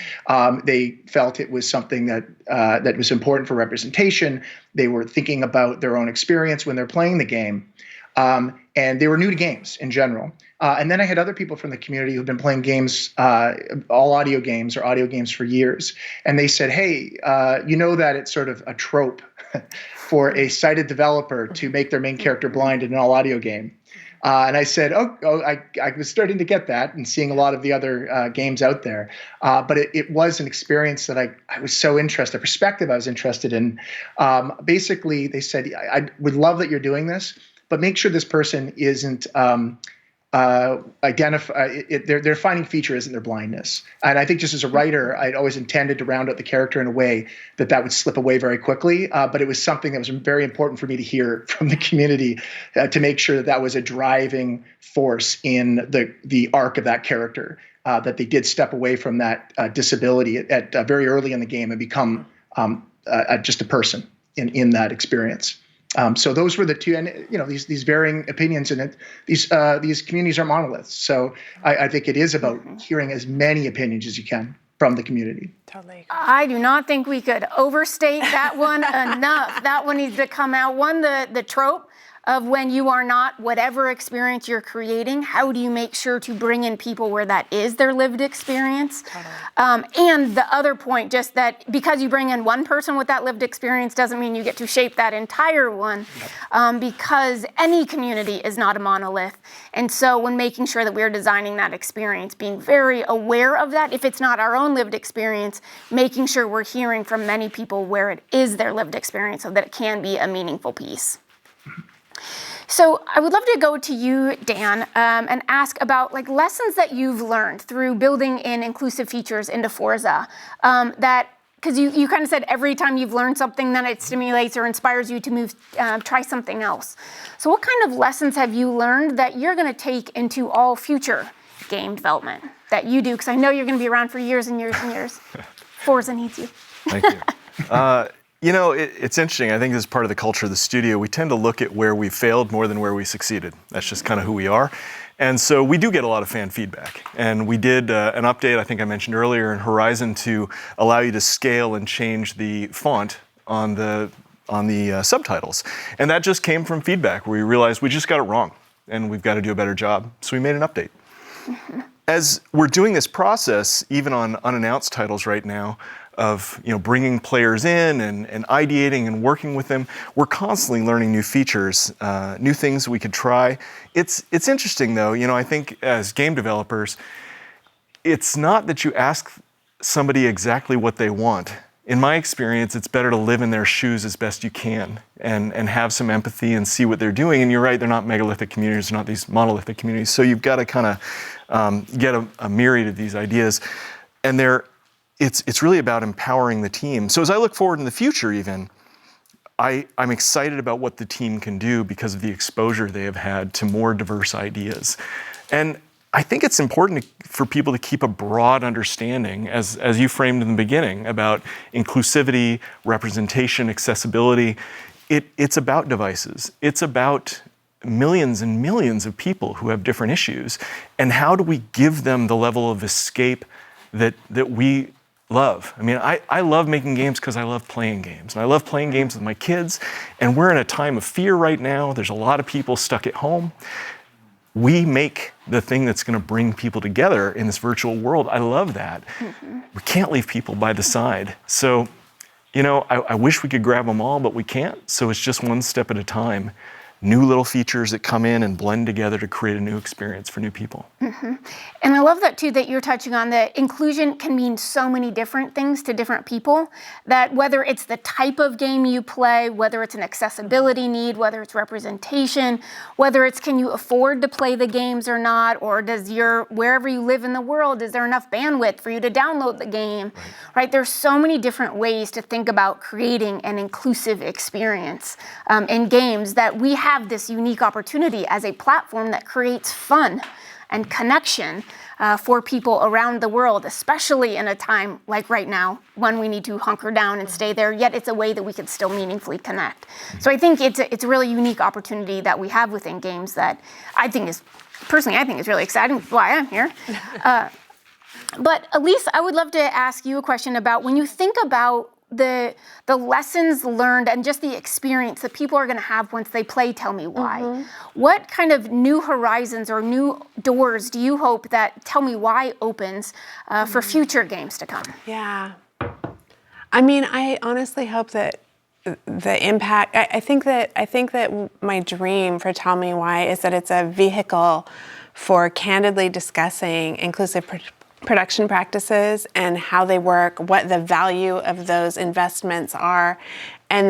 They felt it was something that was important for representation. They were thinking about their own experience when they're playing the game. And they were new to games in general. And then I had other people from the community who've been playing games, all audio games or audio games for years. And they said, hey, you know that it's sort of a trope for a sighted developer to make their main character blind in an all audio game. And I said, I was starting to get that and seeing a lot of the other games out there. But it was an experience that I was so interested, a perspective I was interested in. Basically, they said, I would love that you're doing this, but make sure this person isn't their defining feature isn't their blindness. And I think just as a writer, I'd always intended to round out the character in a way that would slip away very quickly. But it was something that was very important for me to hear from the community to make sure that was a driving force in the arc of that character, that they did step away from that disability at very early in the game and become just a person in that experience. So those were the two, and you know, these varying opinions, and these communities are monoliths. So I think it is about hearing as many opinions as you can from the community. Totally. I do not think we could overstate that one enough. That one needs to come out. One, the trope of when you are not whatever experience you're creating, how do you make sure to bring in people where that is their lived experience? And the other point, just that because you bring in one person with that lived experience doesn't mean you get to shape that entire one, because any community is not a monolith. And so when making sure that we're designing that experience, being very aware of that, if it's not our own lived experience, making sure we're hearing from many people where it is their lived experience so that it can be a meaningful piece. So I would love to go to you, Dan, and ask about like lessons that you've learned through building in inclusive features into Forza. Because you kind of said every time you've learned something, then it stimulates or inspires you to move, try something else. So what kind of lessons have you learned that you're going to take into all future game development that you do? Because I know you're going to be around for years and years and years. Forza needs you. Thank you. You know, it's interesting. I think this is part of the culture of the studio. We tend to look at where we failed more than where we succeeded. That's just kind of who we are. And so we do get a lot of fan feedback. And we did an update, I think I mentioned earlier, in Horizon to allow you to scale and change the font on the subtitles. And that just came from feedback where we realized we just got it wrong and we've got to do a better job. So we made an update. As we're doing this process, even on unannounced titles right now, of bringing players in and ideating and working with them, we're constantly learning new features, new things we could try. It's interesting though, I think as game developers, it's not that you ask somebody exactly what they want. In my experience, it's better to live in their shoes as best you can and have some empathy and see what they're doing. And you're right, they're not megalithic communities, they're not these monolithic communities. So you've got to kind of get a myriad of these ideas. And it's really about empowering the team. So as I look forward in the future even, I'm excited about what the team can do because of the exposure they have had to more diverse ideas. And I think it's important for people to keep a broad understanding, as you framed in the beginning, about inclusivity, representation, accessibility. It's about devices. It's about millions and millions of people who have different issues. And how do we give them the level of escape that we love? I mean, I love making games because I love playing games. And I love playing games with my kids. And we're in a time of fear right now. There's a lot of people stuck at home. We make the thing that's going to bring people together in this virtual world. I love that. Mm-hmm. We can't leave people by the side. So, I wish we could grab them all, but we can't. So it's just one step at a time. New little features that come in and blend together to create a new experience for new people. Mm-hmm. And I love that too, that you're touching on that inclusion can mean so many different things to different people, that whether it's the type of game you play, whether it's an accessibility need, whether it's representation, whether it's can you afford to play the games or not, or wherever you live in the world, is there enough bandwidth for you to download the game, right? There's so many different ways to think about creating an inclusive experience in games that we have this unique opportunity as a platform that creates fun and connection for people around the world, especially in a time like right now when we need to hunker down and stay there, yet it's a way that we can still meaningfully connect. So I think it's a really unique opportunity that we have within games that I think is really exciting, which is why I'm here. But Elise, I would love to ask you a question about when you think about the lessons learned and just the experience that people are going to have once they play Tell Me Why. Mm-hmm. What kind of new horizons or new doors do you hope that Tell Me Why opens for future games to come? Yeah. I mean, I honestly hope that the impact, I think that my dream for Tell Me Why is that it's a vehicle for candidly discussing inclusive production practices and how they work, what the value of those investments are, and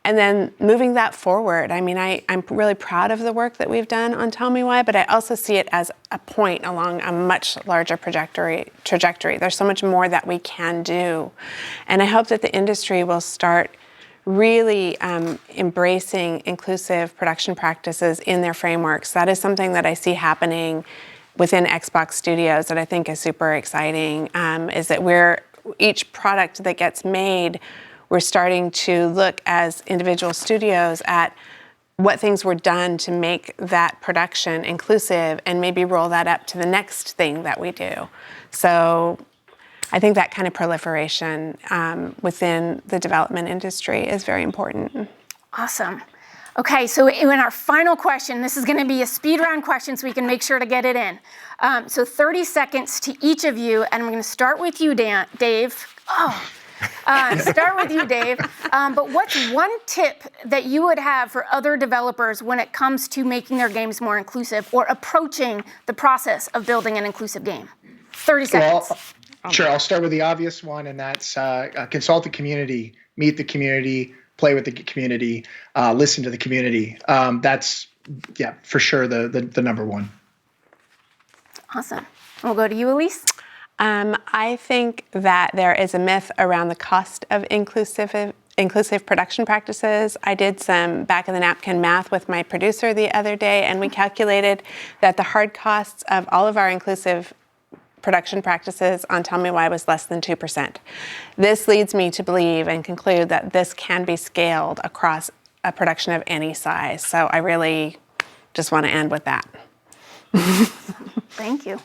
then moving that forward. I mean, I'm really proud of the work that we've done on Tell Me Why, but I also see it as a point along a much larger trajectory. There's so much more that we can do. And I hope that the industry will start really embracing inclusive production practices in their frameworks. That is something that I see happening within Xbox Studios that I think is super exciting, is that each product that gets made, we're starting to look as individual studios at what things were done to make that production inclusive and maybe roll that up to the next thing that we do. So I think that kind of proliferation within the development industry is very important. Awesome. Okay, so in our final question, this is going to be a speed round question so we can make sure to get it in. So 30 seconds to each of you, and I'm going to start with you, Dave. Start with you, Dave. But what's one tip that you would have for other developers when it comes to making their games more inclusive or approaching the process of building an inclusive game? 30 seconds. Well, sure, I'll start with the obvious one, and that's consult the community, meet the community, play with the community, listen to the community. That's, for sure the number one. Awesome. We'll go to you, Elise. I think that there is a myth around the cost of inclusive production practices. I did some back of the napkin math with my producer the other day, and we calculated that the hard costs of all of our inclusive production practices on Tell Me Why was less than 2%. This leads me to believe and conclude that this can be scaled across a production of any size. So I really just want to end with that. Thank you.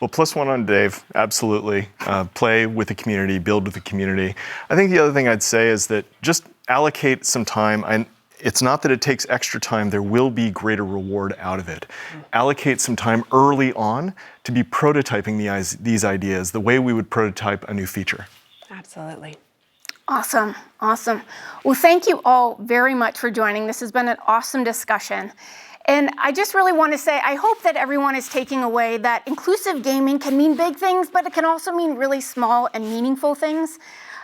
Well, +1 on Dave, absolutely. Play with the community, build with the community. I think the other thing I'd say is that just allocate some time. It's not that it takes extra time, there will be greater reward out of it. Allocate some time early on to be prototyping these ideas the way we would prototype a new feature. Absolutely. Awesome. Well, thank you all very much for joining. This has been an awesome discussion. And I just really want to say, I hope that everyone is taking away that inclusive gaming can mean big things, but it can also mean really small and meaningful things.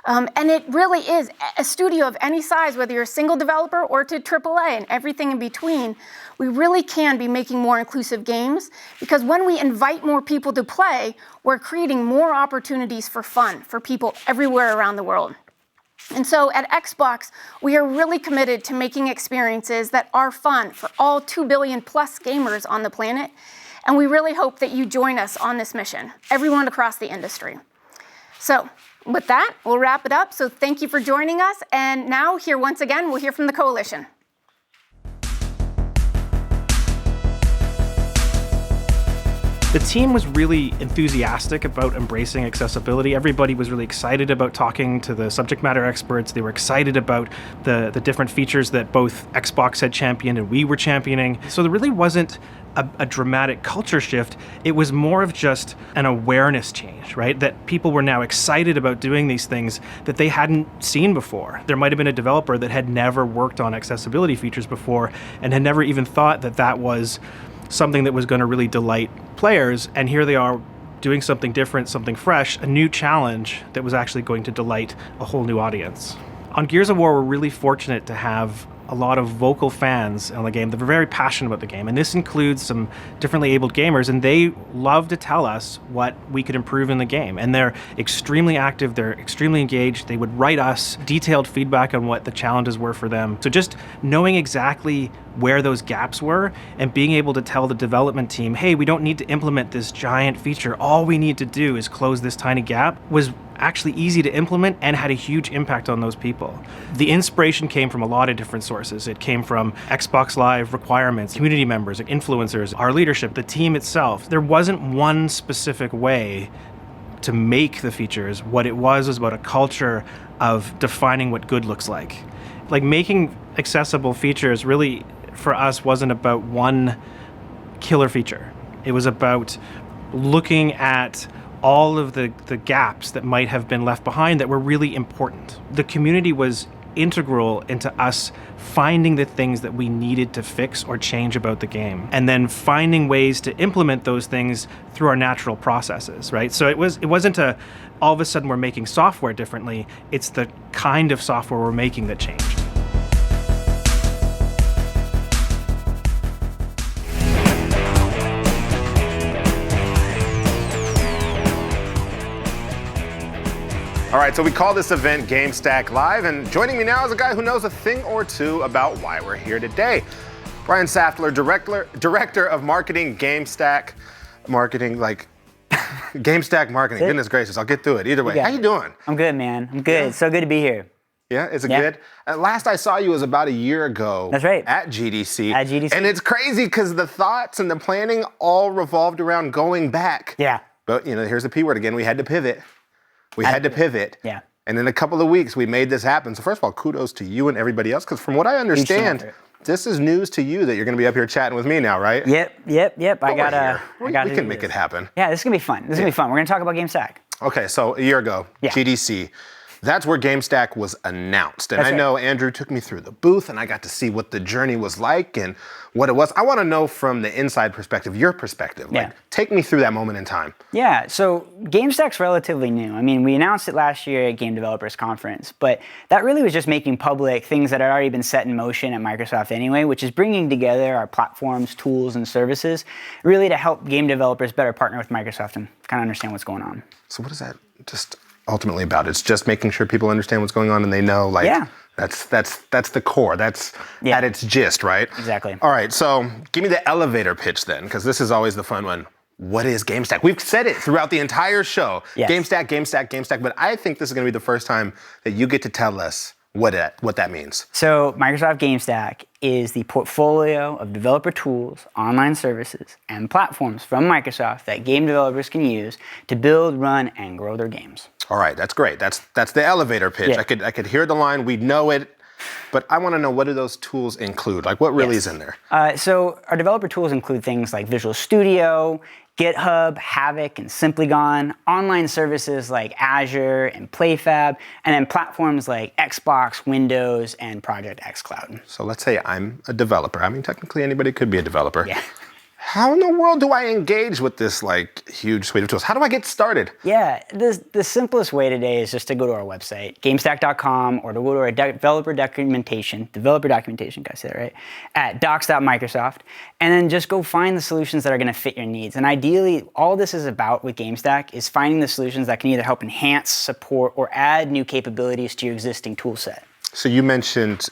And it really is a studio of any size, whether you're a single developer or to AAA and everything in between. We really can be making more inclusive games because when we invite more people to play, we're creating more opportunities for fun for people everywhere around the world. And so at Xbox, we are really committed to making experiences that are fun for all 2 billion plus gamers on the planet. And we really hope that you join us on this mission, everyone across the industry. So with that, we'll wrap it up. So thank you for joining us. And now here once again, we'll hear from the Coalition. The team was really enthusiastic about embracing accessibility. Everybody was really excited about talking to the subject matter experts. They were excited about the different features that both Xbox had championed and we were championing. So there really wasn't a dramatic culture shift. It was more of just an awareness change, right? That people were now excited about doing these things that they hadn't seen before. There might have been a developer that had never worked on accessibility features before and had never even thought that that was something that was going to really delight players, and here they are doing something different, something fresh, a new challenge that was actually going to delight a whole new audience. On Gears of War, we're really fortunate to have a lot of vocal fans on the game that were very passionate about the game, and this includes some differently abled gamers, and they love to tell us what we could improve in the game, and they're extremely active, they're extremely engaged. They would write us detailed feedback on what the challenges were for them. So just knowing exactly where those gaps were and being able to tell the development team, hey, we don't need to implement this giant feature, all we need to do is close this tiny gap, was actually easy to implement and had a huge impact on those people. The inspiration came from a lot of different sources. It came from Xbox Live requirements, community members, influencers, our leadership, the team itself. There wasn't one specific way to make the features. What it was about a culture of defining what good looks like. Like making accessible features really for us wasn't about one killer feature. It was about looking at all of the gaps that might have been left behind that were really important. The community was integral into us finding the things that we needed to fix or change about the game, and then finding ways to implement those things through our natural processes, right? So it wasn't all of a sudden we're making software differently, it's the kind of software we're making that changed. All right, so we call this event GameStack Live, and joining me now is a guy who knows a thing or two about why we're here today. Brian Saftler, Director of Marketing, GameStack Marketing, GameStack Marketing. Goodness gracious, I'll get through it. Either way, how you doing? I'm good, man. I'm good. It's so good to be here. Yeah, is it good? Last I saw you was about a year ago. That's right. At GDC. At GDC. And it's crazy because the thoughts and the planning all revolved around going back. Yeah. But, here's the P word again. We had to pivot. We had to pivot. Yeah. And in a couple of weeks, we made this happen. So first of all, kudos to you and everybody else, because from what I understand, this is news to you that you're going to be up here chatting with me now, right? Yep. But we're here. We can make it happen. Yeah, this is gonna be fun. This is gonna be fun. We're gonna talk about GameStack. Okay, so a year ago, GDC. That's where GameStack was announced. And I know Andrew took me through the booth and I got to see what the journey was like and what it was. I want to know from the inside perspective, your perspective. Like, take me through that moment in time. Yeah, so GameStack's relatively new. I mean, we announced it last year at Game Developers Conference, but that really was just making public things that had already been set in motion at Microsoft anyway, which is bringing together our platforms, tools, and services, really to help game developers better partner with Microsoft and kind of understand what's going on. So what is that just ultimately about? It's just making sure people understand what's going on and they know, like, that's the core. That's at its gist, right? Exactly. All right, so give me the elevator pitch then, because this is always the fun one. What is GameStack? We've said it throughout the entire show. Yes. GameStack, but I think this is going to be the first time that you get to tell us what that means. So Microsoft GameStack is the portfolio of developer tools, online services, and platforms from Microsoft that game developers can use to build, run, and grow their games. All right, that's great. That's the elevator pitch. Yeah. I could hear the line. We know it. But I want to know, what do those tools include? Like, what really is in there? So our developer tools include things like Visual Studio, GitHub, Havok, and Simply Gone, online services like Azure and PlayFab, and then platforms like Xbox, Windows, and Project xCloud. So let's say I'm a developer. I mean, technically anybody could be a developer. Yeah. How in the world do I engage with this like huge suite of tools? How do I get started? Yeah, the simplest way today is just to go to our website, gamestack.com, or to go to our developer documentation, can I say that right? At docs.microsoft, and then just go find the solutions that are gonna fit your needs. And ideally, all this is about with GameStack is finding the solutions that can either help enhance, support, or add new capabilities to your existing tool set. So you mentioned,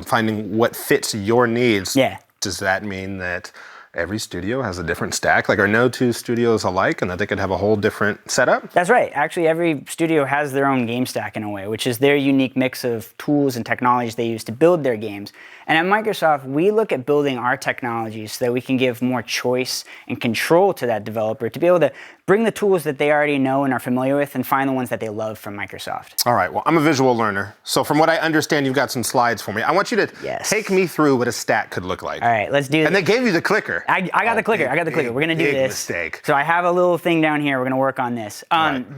finding what fits your needs. Yeah. Does that mean that every studio has a different stack? Like, are no two studios alike and that they could have a whole different setup? That's right. Actually, every studio has their own game stack in a way, which is their unique mix of tools and technologies they use to build their games. And at Microsoft, we look at building our technologies so that we can give more choice and control to that developer to be able to bring the tools that they already know and are familiar with and find the ones that they love from Microsoft. All right, well, I'm a visual learner. So from what I understand, you've got some slides for me. I want you to take me through what a stack could look like. All right, let's do this. And they gave you the clicker. I got the clicker. We're gonna do this. Mistake. So I have a little thing down here. We're gonna work on this.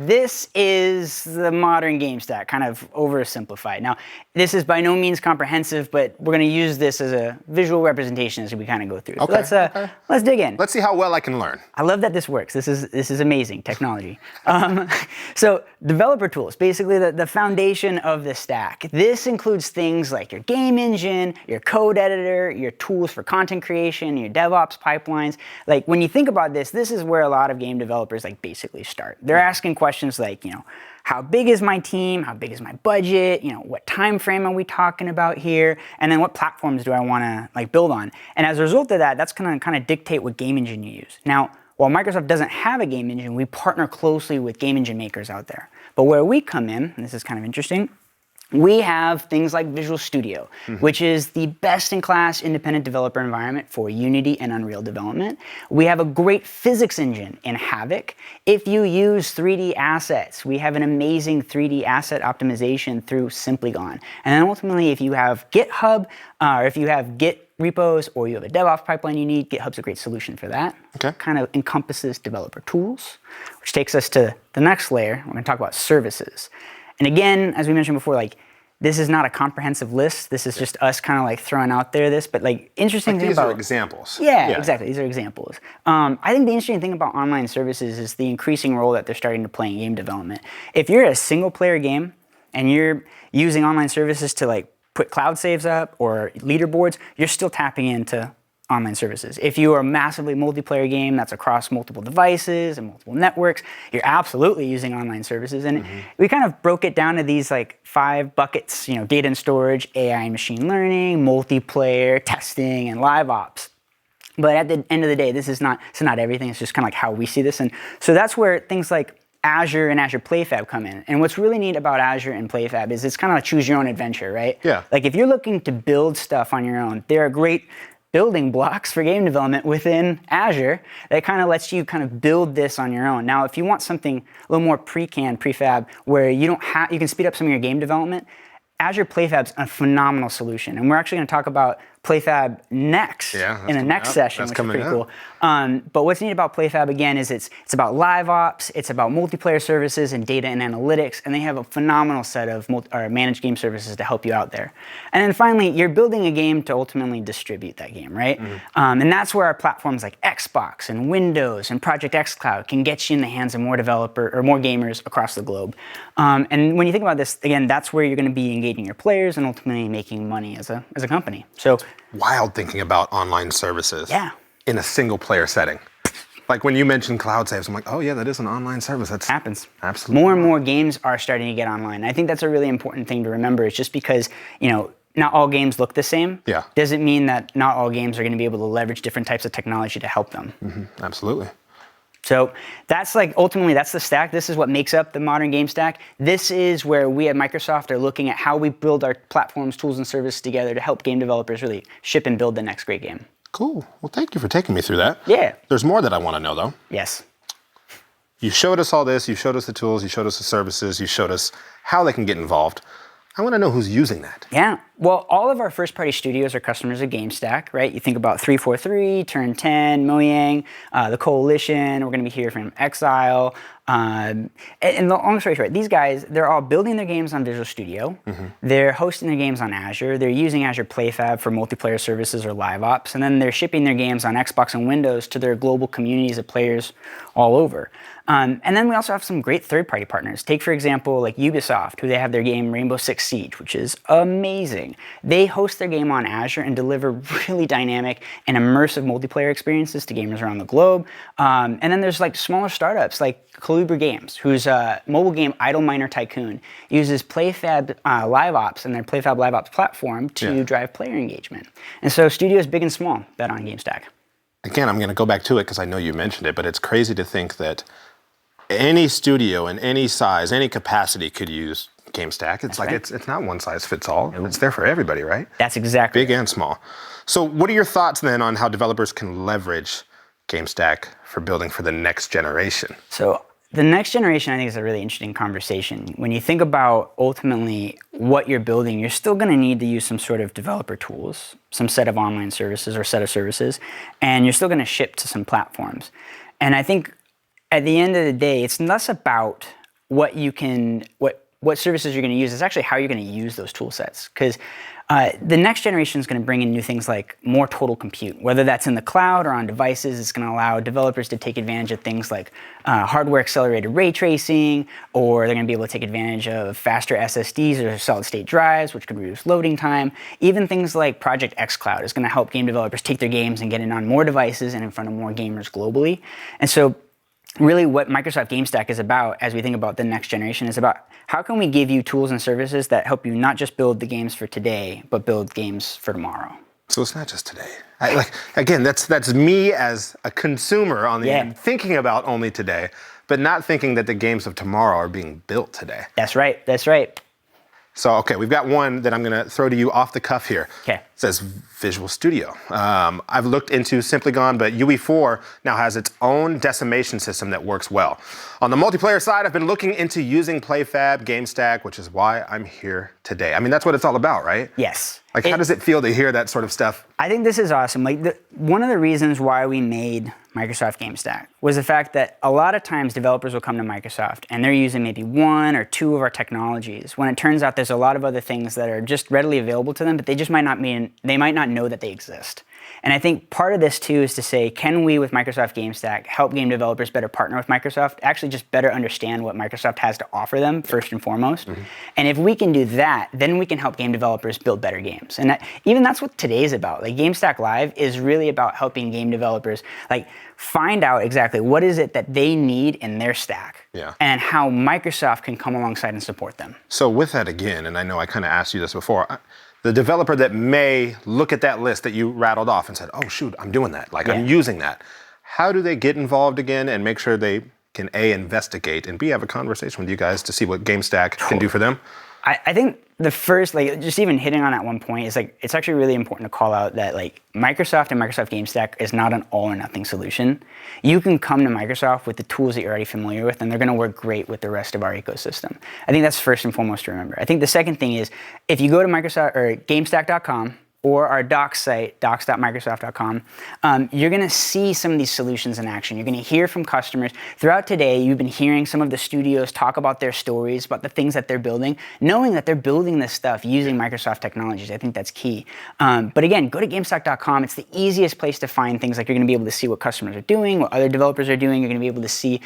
This is the modern game stack, kind of oversimplified. Now, this is by no means comprehensive, but we're gonna use this as a visual representation as we kind of go through. Okay. So let's dig in. Let's see how well I can learn. I love that this works. This is amazing technology. So developer tools, basically the foundation of the stack. This includes things like your game engine, your code editor, your tools for content creation, your DevOps pipelines. Like, when you think about this, this is where a lot of game developers basically start. They're asking questions like, how big is my team? How big is my budget? What time frame are we talking about here? And then what platforms do I want to build on? And as a result of that, that's going to kind of dictate what game engine you use. Now, while Microsoft doesn't have a game engine, we partner closely with game engine makers out there. But where we come in, and this is kind of interesting, we have things like Visual Studio, which is the best-in-class independent developer environment for Unity and Unreal development. We have a great physics engine in Havok. If you use 3D assets, we have an amazing 3D asset optimization through Simply Gone. And then ultimately, if you have GitHub, or if you have Git repos, or you have a DevOps pipeline you need, GitHub's a great solution for that. Okay. Kind of encompasses developer tools, which takes us to the next layer. We're going to talk about services. And again, as we mentioned before, this is not a comprehensive list. This is just us kind of throwing out there this, but interesting thing about— These are examples. Yeah, exactly. These are examples. I think the interesting thing about online services is the increasing role that they're starting to play in game development. If you're a single player game and you're using online services to put cloud saves up or leaderboards, you're still tapping into online services. If you are a massively multiplayer game that's across multiple devices and multiple networks, you're absolutely using online services. And we kind of broke it down to these 5 buckets, data and storage, AI and machine learning, multiplayer, testing, and LiveOps. But at the end of the day, this is not everything. It's just kind of how we see this. And so that's where things like Azure and Azure PlayFab come in. And what's really neat about Azure and PlayFab is it's kind of choose your own adventure, right? Yeah. If you're looking to build stuff on your own, there are great building blocks for game development within Azure that kind of lets you kind of build this on your own. Now, if you want something a little more prefab, where you can speed up some of your game development, Azure PlayFab's a phenomenal solution, and we're actually going to talk about PlayFab next in the next session, which is pretty cool. But what's neat about PlayFab again is it's about LiveOps, it's about multiplayer services and data and analytics, and they have a phenomenal set of managed game services to help you out there. And then finally, you're building a game to ultimately distribute that game, right? And that's where our platforms like Xbox and Windows and Project xCloud can get you in the hands of more more gamers across the globe. And when you think about this, again, that's where you're going to be engaging your players and ultimately making money as a company. So wild thinking about online services in a single player setting. Like when you mentioned cloud saves, I'm like, oh yeah, that is an online service. That happens. Absolutely. More and more games are starting to get online. I think that's a really important thing to remember. It's just because, not all games look the same. Doesn't mean that not all games are going to be able to leverage different types of technology to help them. Absolutely. So that's ultimately that's the stack. This is what makes up the modern game stack. This is where we at Microsoft are looking at how we build our platforms, tools, and services together to help game developers really ship and build the next great game. Cool. Well, thank you for taking me through that. Yeah. There's more that I want to know though. Yes. You showed us all this, you showed us the tools, you showed us the services, you showed us how they can get involved. I want to know who's using that. Yeah. Well, all of our first-party studios are customers of GameStack, right? You think about 343, Turn 10, Mojang, the Coalition. We're going to be here from Exile. And the long story short, these guys, they're all building their games on Visual Studio. They're hosting their games on Azure. They're using Azure PlayFab for multiplayer services or LiveOps. And then they're shipping their games on Xbox and Windows to their global communities of players all over. And then we also have some great third-party partners. Take, for example, like Ubisoft, who they have their game Rainbow Six Siege, which is amazing. They host their game on Azure and deliver really dynamic and immersive multiplayer experiences to gamers around the globe. And then there's like smaller startups like Colibri Games, whose mobile game Idle Miner Tycoon uses PlayFab LiveOps and their PlayFab LiveOps platform to drive player engagement. And so studios big and small bet on GameStack. Again, I'm going to go back to it because I know you mentioned it, but it's crazy to think that any studio in any size, any capacity could use GameStack. It's it's not one size fits all. It's there for everybody, right? That's exactly big and small. So what are your thoughts then on how developers can leverage GameStack for building for the next generation? So the next generation, I think, is a really interesting conversation. When you think about ultimately what you're building, you're still going to need to use some sort of developer tools, some set of online services or set of services, and you're still going to ship to some platforms. And I think at the end of the day, it's less about what services you're going to use. It's actually how you're going to use those tool sets. Because the next generation is going to bring in new things like more total compute. Whether that's in the cloud or on devices, it's going to allow developers to take advantage of things like hardware accelerated ray tracing, or they're going to be able to take advantage of faster SSDs or solid state drives, which could reduce loading time. Even things like Project xCloud is going to help game developers take their games and get it on more devices and in front of more gamers globally. And so really what Microsoft GameStack is about, as we think about the next generation, is about how can we give you tools and services that help you not just build the games for today, but build games for tomorrow. So it's not just today. Again, that's me as a consumer on the end, thinking about only today, but not thinking that the games of tomorrow are being built today. That's right. That's right. So, okay, we've got one that I'm going to throw to you off the cuff here. Okay. It says Visual Studio. I've looked into Simply Gone, but UE4 now has its own decimation system that works well. On the multiplayer side, I've been looking into using PlayFab, GameStack, which is why I'm here today. I mean, that's what it's all about, right? Yes. Like, how does it feel to hear that sort of stuff? I think this is awesome. Like, one of the reasons why we made Microsoft GameStack was the fact that a lot of times developers will come to Microsoft and they're using maybe one or two of our technologies, when it turns out there's a lot of other things that are just readily available to them, but they might not know that they exist. And I think part of this too is to say, can we with Microsoft GameStack help game developers better partner with Microsoft, actually just better understand what Microsoft has to offer them first and foremost. And if we can do that, then we can help game developers build better games. And even that's what today's about. Like GameStack Live is really about helping game developers find out exactly what is it that they need in their stack and how Microsoft can come alongside and support them. So with that again, and I know I kind of asked you this before, the developer that may look at that list that you rattled off and said, oh shoot, I'm doing that, I'm using that. How do they get involved again and make sure they can A, investigate, and B, have a conversation with you guys to see what GameStack can do for them? I think the first, like, just even hitting on that one point is like, it's actually really important to call out that like Microsoft and Microsoft GameStack is not an all or nothing solution. You can come to Microsoft with the tools that you're already familiar with, and they're going to work great with the rest of our ecosystem. I think that's first and foremost to remember. I think the second thing is, if you go to Microsoft or GameStack.com, or our docs site, docs.microsoft.com, you're gonna see some of these solutions in action. You're gonna hear from customers. Throughout today, you've been hearing some of the studios talk about their stories, about the things that they're building, knowing that they're building this stuff using Microsoft technologies. I think that's key. But again, go to GameStack.com. It's the easiest place to find things. Like, you're gonna be able to see what customers are doing, what other developers are doing. You're gonna be able to see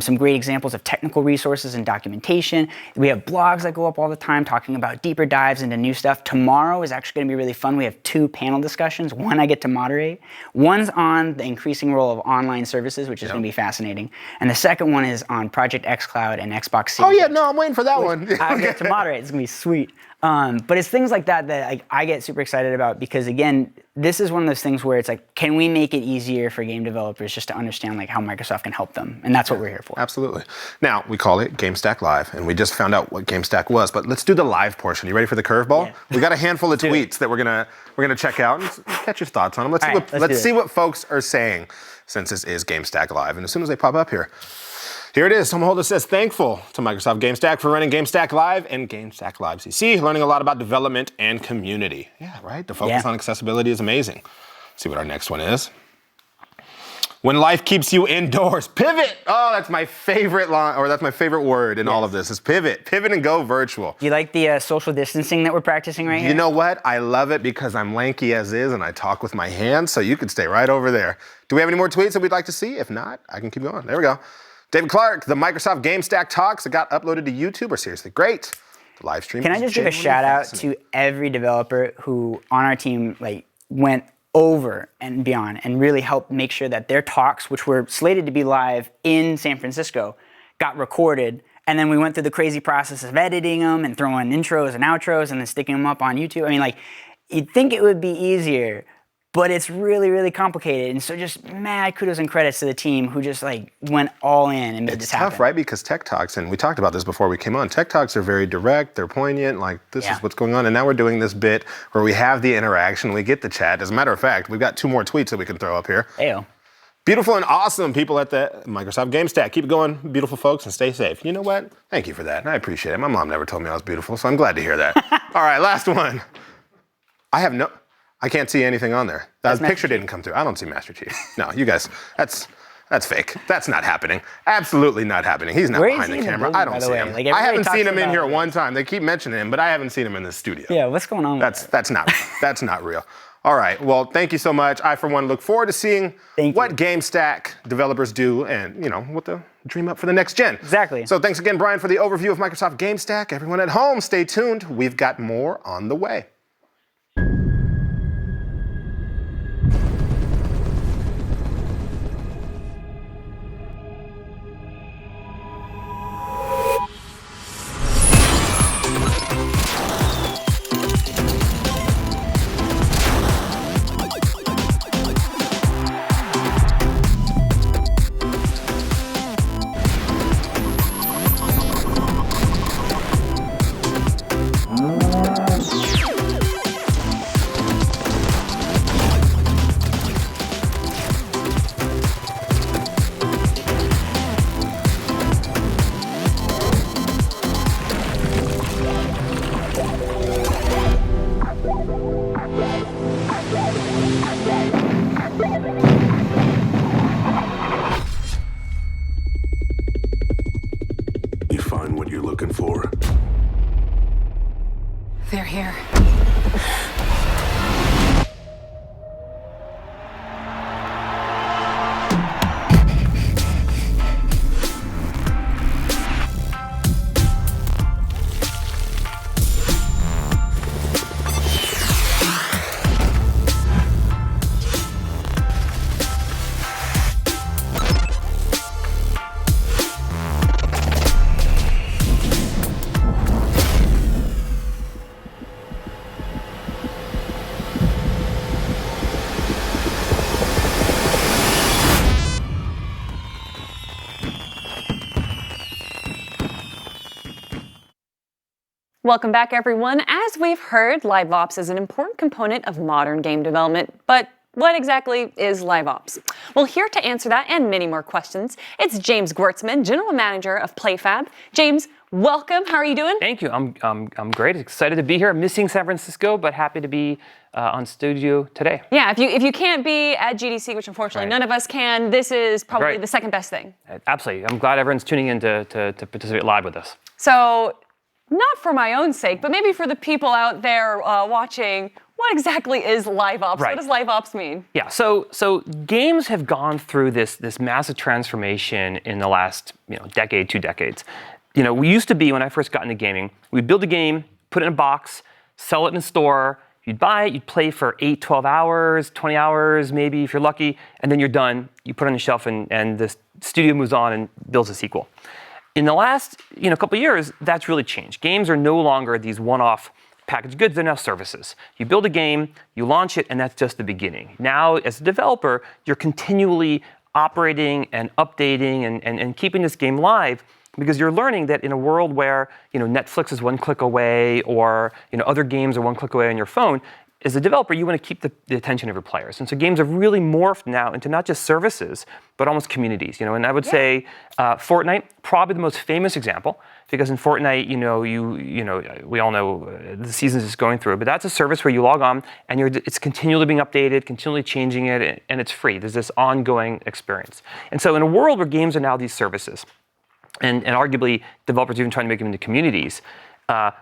some great examples of technical resources and documentation. We have blogs that go up all the time talking about deeper dives into new stuff. Tomorrow is actually gonna be really fun. We have 2 panel discussions. One I get to moderate. One's on the increasing role of online services, which is going to be fascinating. And the second one is on Project xCloud and Xbox Series. Oh yeah, no, I'm waiting for that one. I get to moderate. It's going to be sweet. But it's things like that that I get super excited about, because again, this is one of those things where it's like, can we make it easier for game developers just to understand like how Microsoft can help them? And that's what we're here for. Absolutely. Now, we call it GameStack Live, and we just found out what GameStack was, but let's do the live portion. You ready for the curveball? Yeah. We got a handful of tweets that we're gonna check out and catch your thoughts on them. Let's see what folks are saying, since this is GameStack Live. And as soon as they pop up here it is. Tom Holder says, thankful to Microsoft GameStack for running GameStack Live and GameStack Live CC, learning a lot about development and community. Yeah, right? The focus on accessibility is amazing. Let's see what our next one is. When life keeps you indoors, pivot. Oh, that's my favorite line, or that's my favorite word in all of this, is pivot. Pivot and go virtual. Do you like the social distancing that we're practicing right here? You know what? I love it because I'm lanky as is and I talk with my hands, so you can stay right over there. Do we have any more tweets that we'd like to see? If not, I can keep going. There we go. David Clark, the Microsoft GameStack talks that got uploaded to YouTube are seriously great. The live stream. Can I just give a shout out to every developer who on our team went over and beyond and really helped make sure that their talks, which were slated to be live in San Francisco, got recorded. And then we went through the crazy process of editing them and throwing intros and outros and then sticking them up on YouTube. I mean, like, you'd think it would be easier, but it's really, really complicated. And so just mad kudos and credits to the team who just went all in and made this happen. It's tough, right? Because Tech Talks, and we talked about this before we came on, Tech Talks are very direct, they're poignant, like this is what's going on. And now we're doing this bit where we have the interaction, we get the chat. As a matter of fact, we've got 2 more tweets that we can throw up here. Ayo. Beautiful and awesome people at the Microsoft GameStack. Keep it going, beautiful folks, and stay safe. You know what? Thank you for that, and I appreciate it. My mom never told me I was beautiful, so I'm glad to hear that. All right, last one. I can't see anything on there. That picture didn't come through. I don't see Master Chief. No, you guys, that's fake. That's not happening. Absolutely not happening. He's not behind the camera. I don't see him. I haven't seen him in here one time. They keep mentioning him, but I haven't seen him in the studio. Yeah, what's going on? That's not real. All right. Well, thank you so much. I, for one, look forward to seeing what GameStack developers do and, what they'll dream up for the next gen. Exactly. So thanks again, Brian, for the overview of Microsoft GameStack. Everyone at home, stay tuned. We've got more on the way. They're here. Welcome back, everyone. As we've heard, LiveOps is an important component of modern game development, but what exactly is LiveOps? Well, here to answer that and many more questions, it's James Gwertzman, General Manager of PlayFab. James, welcome. How are you doing? Thank you. I'm great. Excited to be here. Missing San Francisco, but happy to be on studio today. Yeah, if you can't be at GDC, which unfortunately none of us can, this is probably the second best thing. Absolutely. I'm glad everyone's tuning in to participate live with us. So, not for my own sake, but maybe for the people out there watching, what exactly is LiveOps? Right. What does LiveOps mean? Yeah, so games have gone through this massive transformation in the last decade, 2 decades. We used to be, when I first got into gaming, we'd build a game, put it in a box, sell it in a store, you'd buy it, you'd play for 8, 12 hours, 20 hours maybe if you're lucky, and then you're done. You put it on the shelf and the studio moves on and builds a sequel. In the last couple of years, that's really changed. Games are no longer these one-off packaged goods, they're now services. You build a game, you launch it, and that's just the beginning. Now, as a developer, you're continually operating and updating and keeping this game live because you're learning that in a world where Netflix is one click away or other games are one click away on your phone, as a developer, you want to keep the attention of your players. And so games have really morphed now into not just services, but almost communities. And I would say Fortnite, probably the most famous example, because in Fortnite, we all know the season's just going through, but that's a service where you log on and it's continually being updated, continually changing it, and it's free. There's this ongoing experience. And so in a world where games are now these services, and arguably developers are even trying to make them into communities,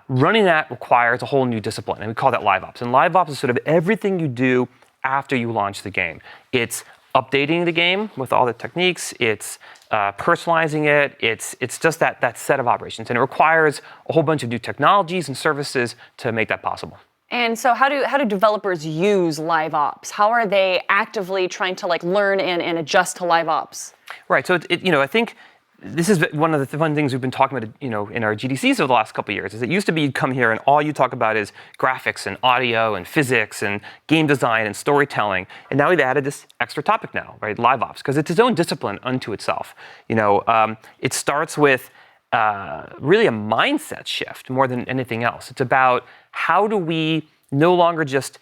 running that requires a whole new discipline, and we call that LiveOps. And LiveOps is sort of everything you do after you launch the game. It's updating the game with all the techniques, it's personalizing it, it's just that set of operations. And it requires a whole bunch of new technologies and services to make that possible. And so how do developers use LiveOps? How are they actively trying to learn and adjust to LiveOps? Right, so I think this is one of the fun things we've been talking about, in our GDCs over the last couple of years. Is it used to be you'd come here and all you talk about is graphics and audio and physics and game design and storytelling. And now we've added this extra topic now, right? LiveOps, because it's its own discipline unto itself. It starts with really a mindset shift more than anything else. It's about how do we no longer just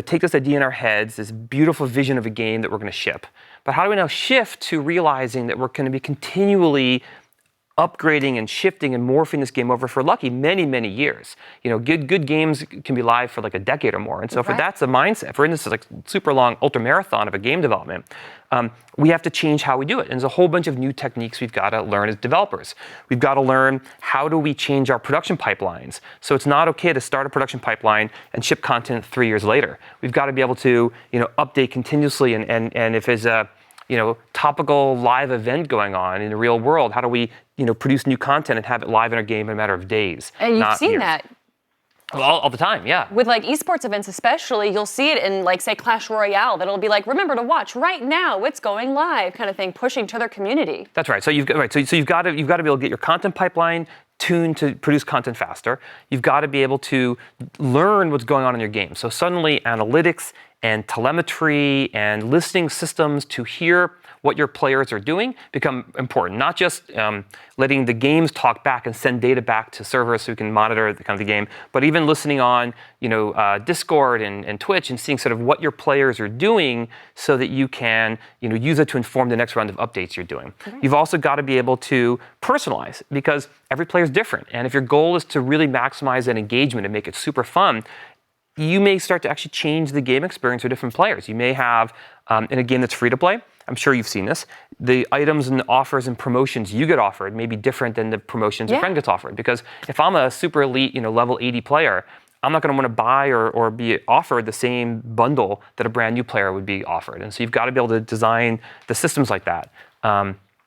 take this idea in our heads, this beautiful vision of a game that we're going to ship. But how do we now shift to realizing that we're going to be continually upgrading and shifting and morphing this game over for lucky many, many years. Good games can be live for a decade or more. And so that's the mindset. For instance, super long ultra marathon of a game development, we have to change how we do it. And there's a whole bunch of new techniques we've got to learn as developers. We've got to learn how do we change our production pipelines. So it's not okay to start a production pipeline and ship content 3 years later. We've got to be able to update continuously and if there's a topical live event going on in the real world, how do we produce new content and have it live in our game in a matter of days? And you've seen years. that. All the time, yeah. With esports events especially, you'll see it in say Clash Royale, that'll be remember to watch right now, it's going live kind of thing, pushing to their community. That's right. So you've got to be able to get your content pipeline tuned to produce content faster. You've got to be able to learn what's going on in your game. So suddenly analytics and telemetry and listening systems to hear what your players are doing become important. Not just letting the games talk back and send data back to servers so we can monitor the game, but even listening on Discord and Twitch and seeing sort of what your players are doing so that you can use it to inform the next round of updates you're doing. Okay. You've also got to be able to personalize because every player is different. And if your goal is to really maximize that engagement and make it super fun, you may start to actually change the game experience for different players. You may have, in a game that's free to play, I'm sure you've seen this, the items and offers and promotions you get offered may be different than the promotions your friend gets offered. Because if I'm a super elite, level 80 player, I'm not going to want to buy or be offered the same bundle that a brand new player would be offered. And so you've got to be able to design the systems like that.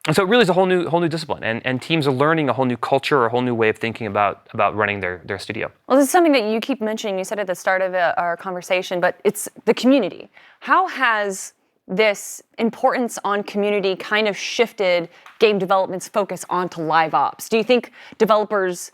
And so it really is a whole new discipline, and teams are learning a whole new culture, a whole new way of thinking about running their studio. Well, this is something that you keep mentioning. You said at the start of our conversation, but it's the community. How has this importance on community kind of shifted game development's focus onto LiveOps? Do you think developers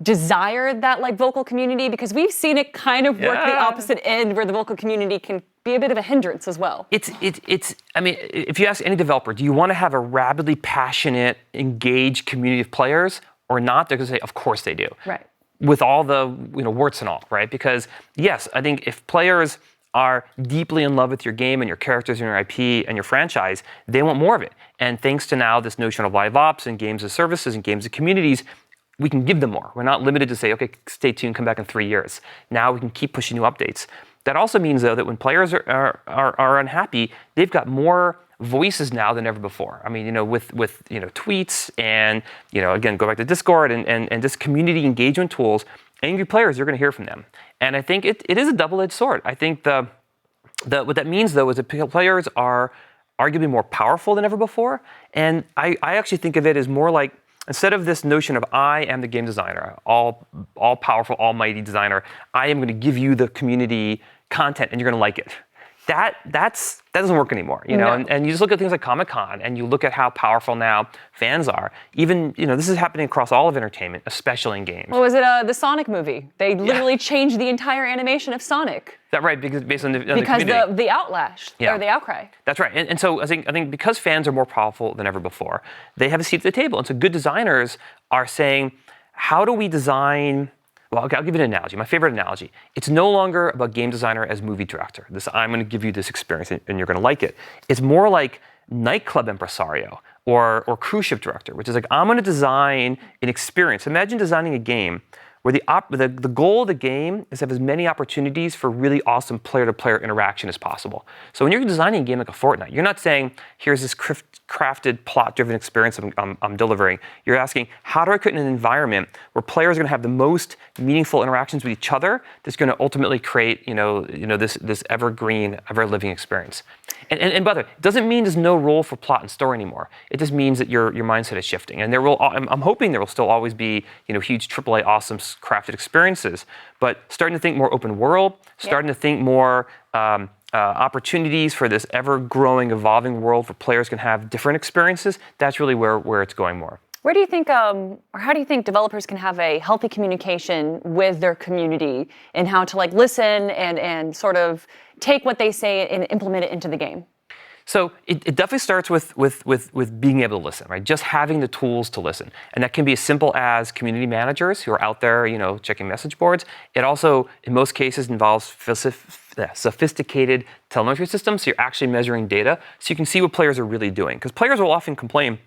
desire that vocal community? Because we've seen it kind of work the opposite end, where the vocal community can be a bit of a hindrance as well. I mean, if you ask any developer, do you want to have a rabidly passionate, engaged community of players or not? They're going to say, of course they do. Right. with all the warts and all, right? Because yes, I think if players are deeply in love with your game and your characters and your IP and your franchise, they want more of it. And thanks to now this notion of live ops and games as services and games as communities, we can give them more. We're not limited to say, okay, stay tuned, come back in 3 years. Now we can keep pushing new updates. That also means, though, that when players are unhappy, they've got more voices now than ever before. I mean, with tweets and, again, go back to Discord and just community engagement tools, angry players, you're going to hear from them. And I think it is a double-edged sword. I think what that means, though, is that players are arguably more powerful than ever before. And I actually think of it as more like, instead of this notion of I am the game designer, all powerful, almighty designer, I am going to give you the community content and you're going to like it. That doesn't work anymore, No. And you just look at things like Comic-Con and you look at how powerful now fans are. Even, this is happening across all of entertainment, especially in games. What was it, the Sonic movie? They literally changed the entire animation of Sonic. Is that right? Because based on the Because community. the outlash, or the outcry. That's right. And so I think because fans are more powerful than ever before, they have a seat at the table. And so good designers are saying, how do we design? Well, okay, I'll give you an analogy. My favorite analogy. It's no longer about game designer as movie director. I'm going to give you this experience and you're going to like it. It's more like nightclub impresario or cruise ship director, which is like, I'm going to design an experience. Imagine designing a game where the goal of the game is to have as many opportunities for really awesome player-to-player interaction as possible. So when you're designing a game like a Fortnite, you're not saying, here's this crafted, plot-driven experience I'm delivering. You're asking, how do I create an environment where players are going to have the most meaningful interactions with each other that's going to ultimately create, this evergreen, ever-living experience. And by the way, it doesn't mean there's no role for plot and story anymore. It just means that your mindset is shifting. And I'm hoping there will still always be, huge AAA awesome crafted experiences, but starting to think more open world, starting to think more opportunities for this ever-growing, evolving world where players can have different experiences. That's really where it's going more. Where do you think, or how do you think developers can have a healthy communication with their community and how to listen and sort of take what they say and implement it into the game? So it definitely starts with being able to listen, right? Just having the tools to listen. And that can be as simple as community managers who are out there, checking message boards. It also, in most cases, involves sophisticated telemetry systems. So you're actually measuring data so you can see what players are really doing. Because players will often complain,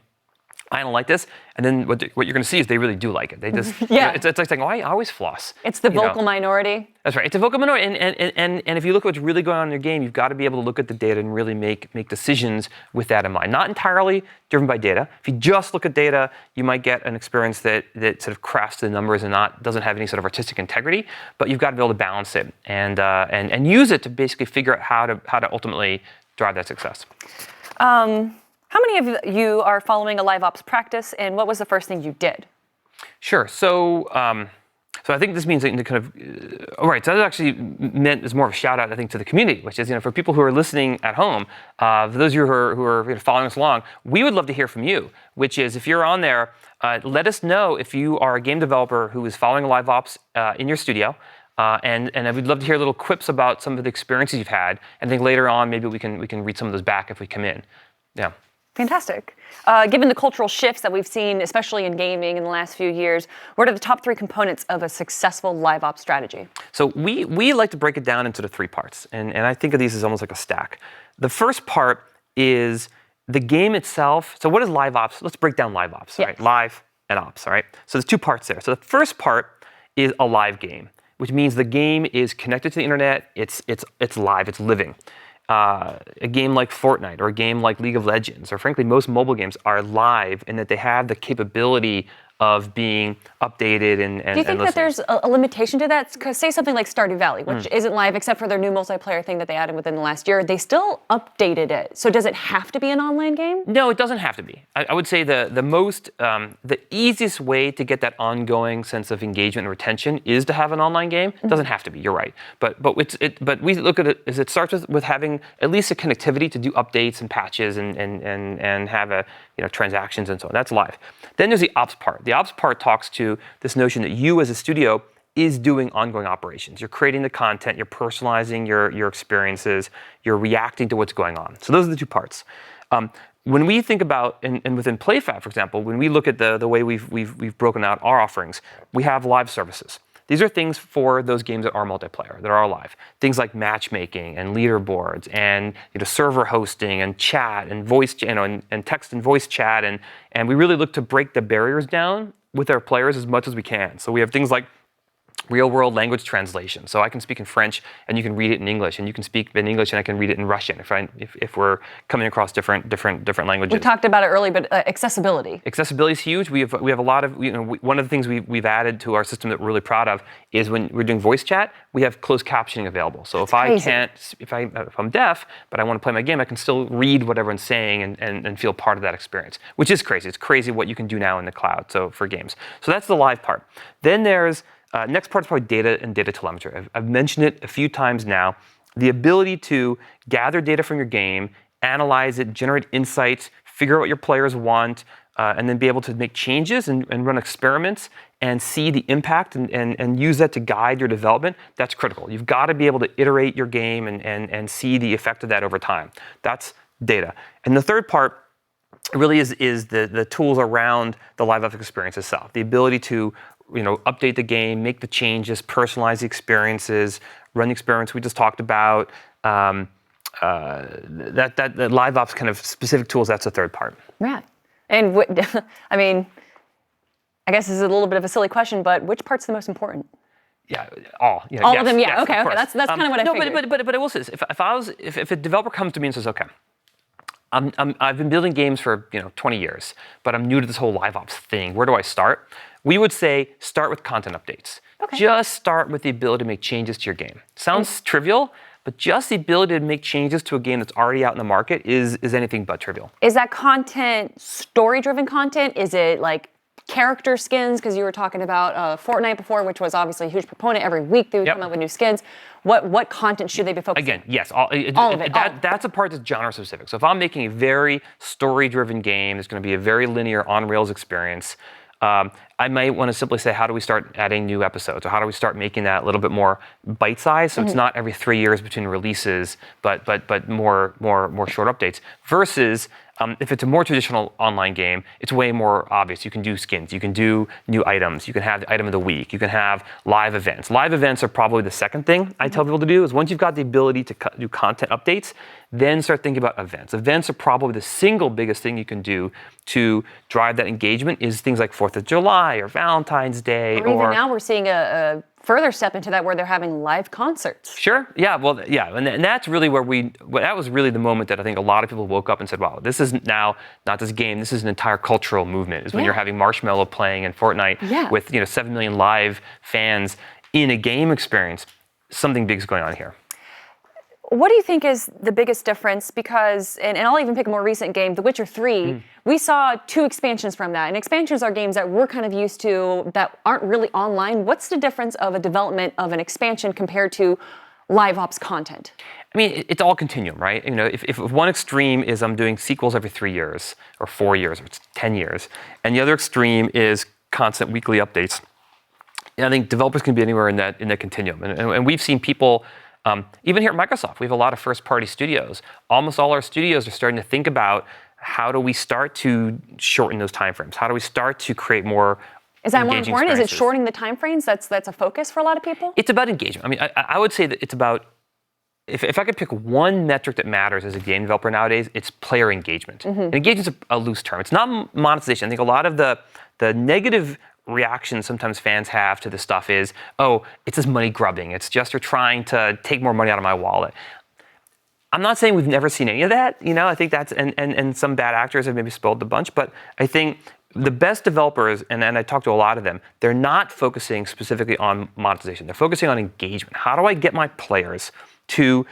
I don't like this, and then what you're going to see is they really do like it. They just, it's like saying, I always floss. It's the vocal minority. That's right. It's a vocal minority, and if you look at what's really going on in your game, you've got to be able to look at the data and really make decisions with that in mind. Not entirely driven by data. If you just look at data, you might get an experience that sort of crafts the numbers and doesn't have any sort of artistic integrity. But you've got to be able to balance it and use it to basically figure out how to ultimately drive that success. How many of you are following a LiveOps practice, and what was the first thing you did? Sure. So I think this means that kind of, all right, so that actually meant is more of a shout out, I think, to the community, which is, for people who are listening at home, for those of you who are following us along, we would love to hear from you, which is if you're on there, let us know if you are a game developer who is following LiveOps in your studio. And we'd love to hear little quips about some of the experiences you've had. And I think later on, maybe we can read some of those back if we come in. Yeah. Fantastic. Given the cultural shifts that we've seen, especially in gaming in the last few years, what are the top 3 components of a successful LiveOps strategy? So we like to break it down into the 3 parts, and I think of these as almost like a stack. The first part is the game itself. So what is LiveOps? Let's break down LiveOps, right? Live and ops, all right? So there's 2 parts there. So the first part is a live game, which means the game is connected to the internet, it's live, it's living. A game like Fortnite or a game like League of Legends, or frankly, most mobile games are live in that they have the capability of being updated and Do you think that there's a limitation to that? Because say something like Stardew Valley, which isn't live except for their new multiplayer thing that they added within the last year, they still updated it. So does it have to be an online game? No, it doesn't have to be. I would say the easiest way to get that ongoing sense of engagement and retention is to have an online game. It doesn't have to be. You're right. But we look at it as it starts with having at least a connectivity to do updates and patches and have transactions and so on. That's live. Then there's the ops part. The ops part talks to this notion that you as a studio is doing ongoing operations. You're creating the content, you're personalizing your experiences, you're reacting to what's going on. So those are the 2 parts. When we think about, and within PlayFab, for example, when we look at the way we've broken out our offerings, we have live services. These are things for those games that are multiplayer, that are live. Things like matchmaking and leaderboards and server hosting and chat and voice, and text and voice chat, and we really look to break the barriers down with our players as much as we can. So we have things like real-world language translation. So I can speak in French and you can read it in English, and you can speak in English and I can read it in Russian if we're coming across different languages. We talked about it earlier, but accessibility. Accessibility is huge. We have a lot of, one of the things we've added to our system that we're really proud of is when we're doing voice chat, we have closed captioning available. So if I'm deaf, but I want to play my game, I can still read what everyone's saying and feel part of that experience, which is crazy. It's crazy what you can do now in the cloud. So for games. So that's the live part. Then there's next part is probably data and data telemetry. I've mentioned it a few times now. The ability to gather data from your game, analyze it, generate insights, figure out what your players want, and then be able to make changes and run experiments and see the impact and use that to guide your development. That's critical. You've got to be able to iterate your game and see the effect of that over time. That's data. And the third part really is the tools around the LiveOps experience itself. The ability to update the game, make the changes, personalize the experiences, run the experiments we just talked about. That LiveOps kind of specific tools, that's the third part. Yeah. And I guess this is a little bit of a silly question, but which part's the most important? Yeah, all. All yes, of them, yeah. yes, Okay. That's kind of what I figured. But I will say this: if a developer comes to me and says, "Okay, I've been building games for 20 years, but I'm new to this whole LiveOps thing. Where do I start?" We would say start with content updates. Okay. Just start with the ability to make changes to your game. Sounds trivial, but just the ability to make changes to a game that's already out in the market is anything but trivial. Is that content story-driven content? Is it like character skins? Because you were talking about Fortnite before, which was obviously a huge proponent. Every week they would come up with new skins. What content should they be focusing on? Again, yes. All of it. That's a part that's genre specific. So if I'm making a very story-driven game, it's going to be a very linear on-rails experience. I might want to simply say, how do we start adding new episodes? Or how do we start making that a little bit more bite-sized? So it's not every 3 years between releases, but more short updates. Versus if it's a more traditional online game, it's way more obvious. You can do skins, you can do new items, you can have the item of the week, you can have live events. Live events are probably the second thing I tell people to do, is once you've got the ability to do content updates, then start thinking about events. Events are probably the single biggest thing you can do to drive that engagement, is things like 4th of July or Valentine's Day. Or even now we're seeing a further step into that where they're having live concerts. Sure, yeah, well, yeah, and that's really where that was really the moment that I think a lot of people woke up and said, wow, this is now not this game, this is an entire cultural movement, is when you're having Marshmello playing in Fortnite with 7 million live fans in a game experience. Something big's going on here. What do you think is the biggest difference? Because, and I'll even pick a more recent game, The Witcher 3, we saw 2 expansions from that. And expansions are games that we're kind of used to that aren't really online. What's the difference of a development of an expansion compared to LiveOps content? I mean, it's all continuum, right? If one extreme is I'm doing sequels every 3 years or 4 years or 10 years, and the other extreme is constant weekly updates, I think developers can be anywhere in that continuum. And we've seen people, even here at Microsoft, we have a lot of first-party studios. Almost all our studios are starting to think about, how do we start to shorten those timeframes? How do we start to create more Is that more important? Is it shortening the timeframes? That's a focus for a lot of people? It's about engagement. I mean, I would say that it's about, if I could pick one metric that matters as a game developer nowadays, it's player engagement. And engagement's a loose term. It's not monetization. I think a lot of the negative reaction sometimes fans have to this stuff is, oh, it's just money grubbing. It's just you're trying to take more money out of my wallet. I'm not saying we've never seen any of that. I think that's, and some bad actors have maybe spoiled the bunch, but I think the best developers, and I talk to a lot of them, they're not focusing specifically on monetization. They're focusing on engagement. How do I get my players to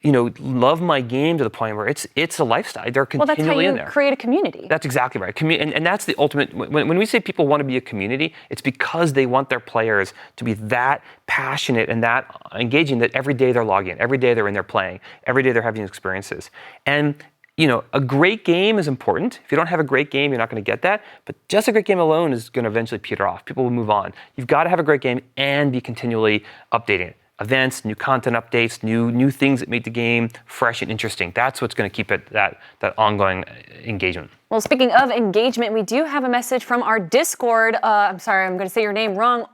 love my game to the point where it's a lifestyle. They're continually in there. Well, that's how you create a community. That's exactly right. And that's the ultimate, when we say people want to be a community, it's because they want their players to be that passionate and that engaging that every day they're logging in, every day they're in there playing, every day they're having experiences. And a great game is important. If you don't have a great game, you're not going to get that. But just a great game alone is going to eventually peter off. People will move on. You've got to have a great game and be continually updating it. events, new content updates, new things that make the game fresh and interesting. That's what's going to keep it that ongoing engagement. Well, speaking of engagement, we do have a message from our Discord. I'm sorry, I'm going to say your name wrong.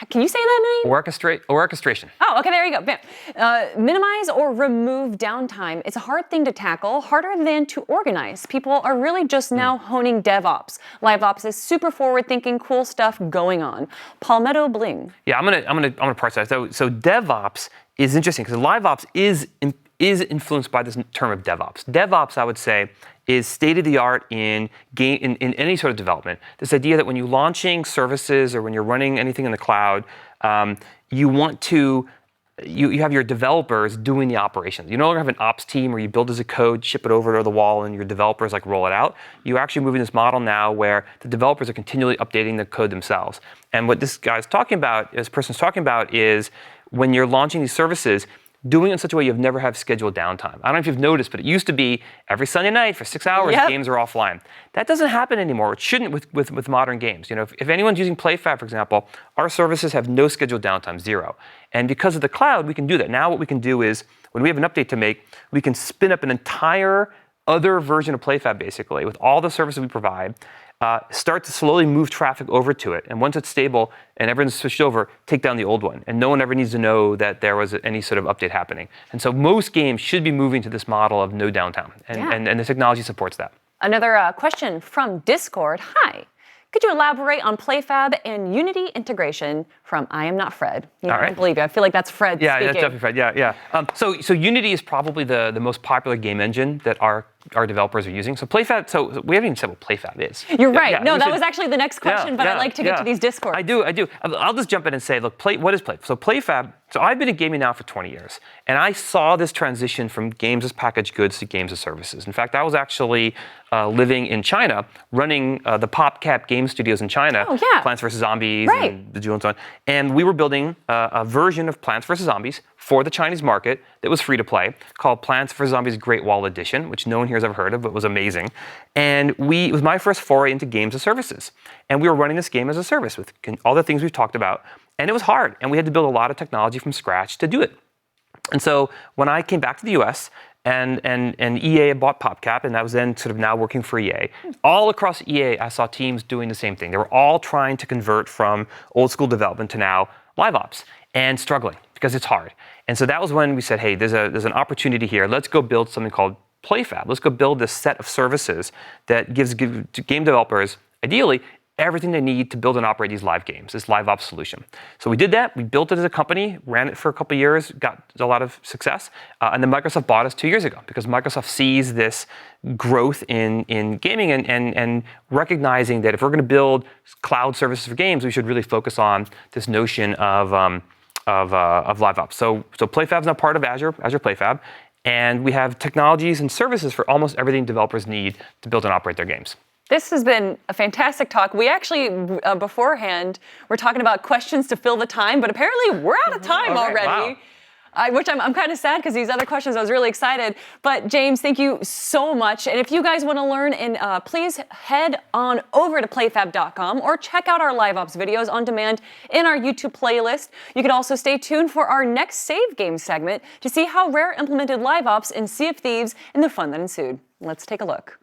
Can you say that name? Orchestration. Oh, okay, there you go. Bam. Minimize or remove downtime. It's a hard thing to tackle, harder than to organize. People are really just now honing DevOps. LiveOps is super forward-thinking, cool stuff going on. Palmetto Bling. Yeah, I'm gonna parse that. So DevOps is interesting because LiveOps is influenced by this term of DevOps. DevOps, I would say, is state-of-the-art in any sort of development. This idea that when you're launching services or when you're running anything in the cloud, you want to you have your developers doing the operations. You no longer have an ops team where you build as a code, ship it over to the wall, and your developers roll it out. You're actually moving this model now where the developers are continually updating the code themselves. And what this person's talking about is when you're launching these services, doing it in such a way you've never have scheduled downtime. I don't know if you've noticed, but it used to be every Sunday night for 6 hours, games are offline. That doesn't happen anymore. It shouldn't with modern games. If anyone's using PlayFab, for example, our services have no scheduled downtime, 0. And because of the cloud, we can do that. Now what we can do is, when we have an update to make, we can spin up an entire other version of PlayFab, basically, with all the services we provide, start to slowly move traffic over to it. And once it's stable and everyone's switched over, take down the old one. And no one ever needs to know that there was any sort of update happening. And so most games should be moving to this model of no downtime. And the technology supports that. Another question from Discord. Hi. Could you elaborate on PlayFab and Unity integration from I Am Not Fred? I don't believe you. I feel like that's Fred speaking. Yeah, that's definitely Fred. Yeah. So Unity is probably the most popular game engine that our developers are using. So PlayFab, so we haven't even said what PlayFab is. You're right. That was actually the next question, but I like to get to these Discords. I do. I'll just jump in and say, look, what is PlayFab? So PlayFab, so I've been in gaming now for 20 years, and I saw this transition from games as packaged goods to games as services. In fact, I was actually living in China, running the PopCap game studios in China, Plants vs. Zombies and the Jewel and so on. And we were building a version of Plants vs. Zombies for the Chinese market that was free to play, called Plants vs. Zombies Great Wall Edition, which no one here has ever heard of, but was amazing. And it was my first foray into games as services. And we were running this game as a service with all the things we've talked about. And it was hard. And we had to build a lot of technology from scratch to do it. And so when I came back to the US, and EA had bought PopCap, and I was then sort of now working for EA. All across EA, I saw teams doing the same thing. They were all trying to convert from old school development to now LiveOps and struggling because it's hard. And so that was when we said, hey, there's an opportunity here. Let's go build something called PlayFab. Let's go build this set of services that gives game developers, ideally, everything they need to build and operate these live games, this LiveOps solution. So we did that. We built it as a company, ran it for a couple of years, got a lot of success. And then Microsoft bought us 2 years ago because Microsoft sees this growth in gaming and recognizing that if we're going to build cloud services for games, we should really focus on this notion of LiveOps. So PlayFab is now part of Azure PlayFab. And we have technologies and services for almost everything developers need to build and operate their games. This has been a fantastic talk. We actually, beforehand, were talking about questions to fill the time, but apparently we're out of time already. Wow. Which I'm kind of sad because these other questions, I was really excited. But James, thank you so much. And if you guys want to learn, please head on over to playfab.com or check out our LiveOps videos on demand in our YouTube playlist. You can also stay tuned for our next Save Game segment to see how Rare implemented LiveOps in Sea of Thieves and the fun that ensued. Let's take a look.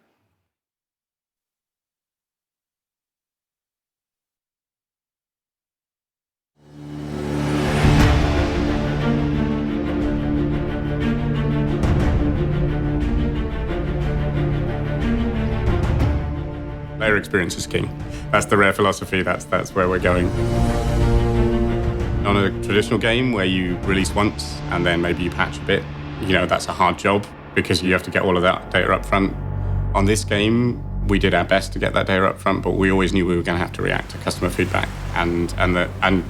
Player experience is king. That's the Rare philosophy. That's where we're going. On a traditional game where you release once and then maybe you patch a bit, that's a hard job because you have to get all of that data up front. On this game, we did our best to get that data up front, but we always knew we were going to have to react to customer feedback, and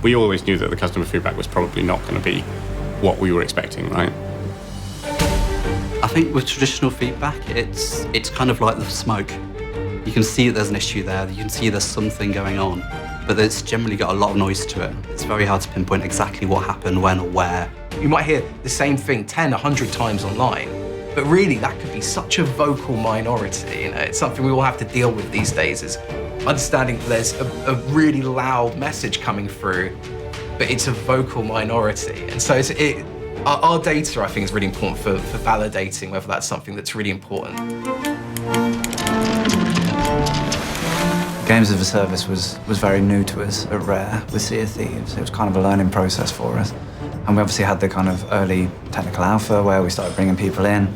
we always knew that the customer feedback was probably not going to be what we were expecting, right? I think with traditional feedback, it's kind of like the smoke. You can see that there's an issue there, you can see there's something going on, but it's generally got a lot of noise to it. It's very hard to pinpoint exactly what happened, when or where. You might hear the same thing 10, 100 times online, but really that could be such a vocal minority. It's something we all have to deal with these days, is understanding that there's a really loud message coming through, but it's a vocal minority. And so our data, I think, is really important for validating whether that's something that's really important. Games as a service was very new to us at Rare with Sea of Thieves. It was kind of a learning process for us. And we obviously had the kind of early technical alpha where we started bringing people in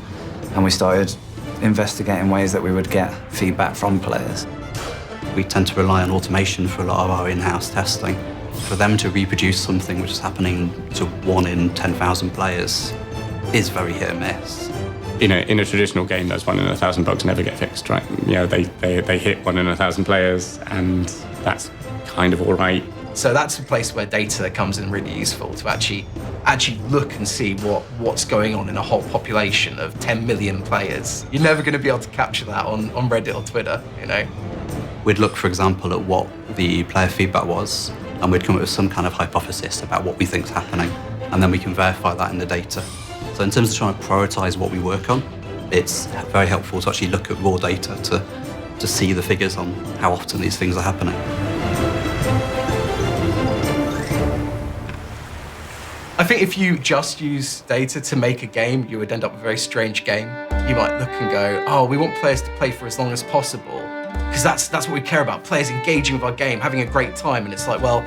and we started investigating ways that we would get feedback from players. We tend to rely on automation for a lot of our in-house testing. For them to reproduce something which is happening to 1 in 10,000 players is very hit or miss. In a traditional game, those 1 in 1,000 bugs never get fixed, right? They hit 1 in 1,000 players, and that's kind of all right. So that's a place where data comes in really useful to actually look and see what's going on in a whole population of 10 million players. You're never going to be able to capture that on Reddit or Twitter, you know? We'd look, for example, at what the player feedback was, and we'd come up with some kind of hypothesis about what we think's happening, and then we can verify that in the data. So in terms of trying to prioritize what we work on, it's very helpful to actually look at raw data to see the figures on how often these things are happening. I think if you just use data to make a game, you would end up with a very strange game. You might look and go, oh, we want players to play for as long as possible, because that's what we care about, players engaging with our game, having a great time. And it's like, well,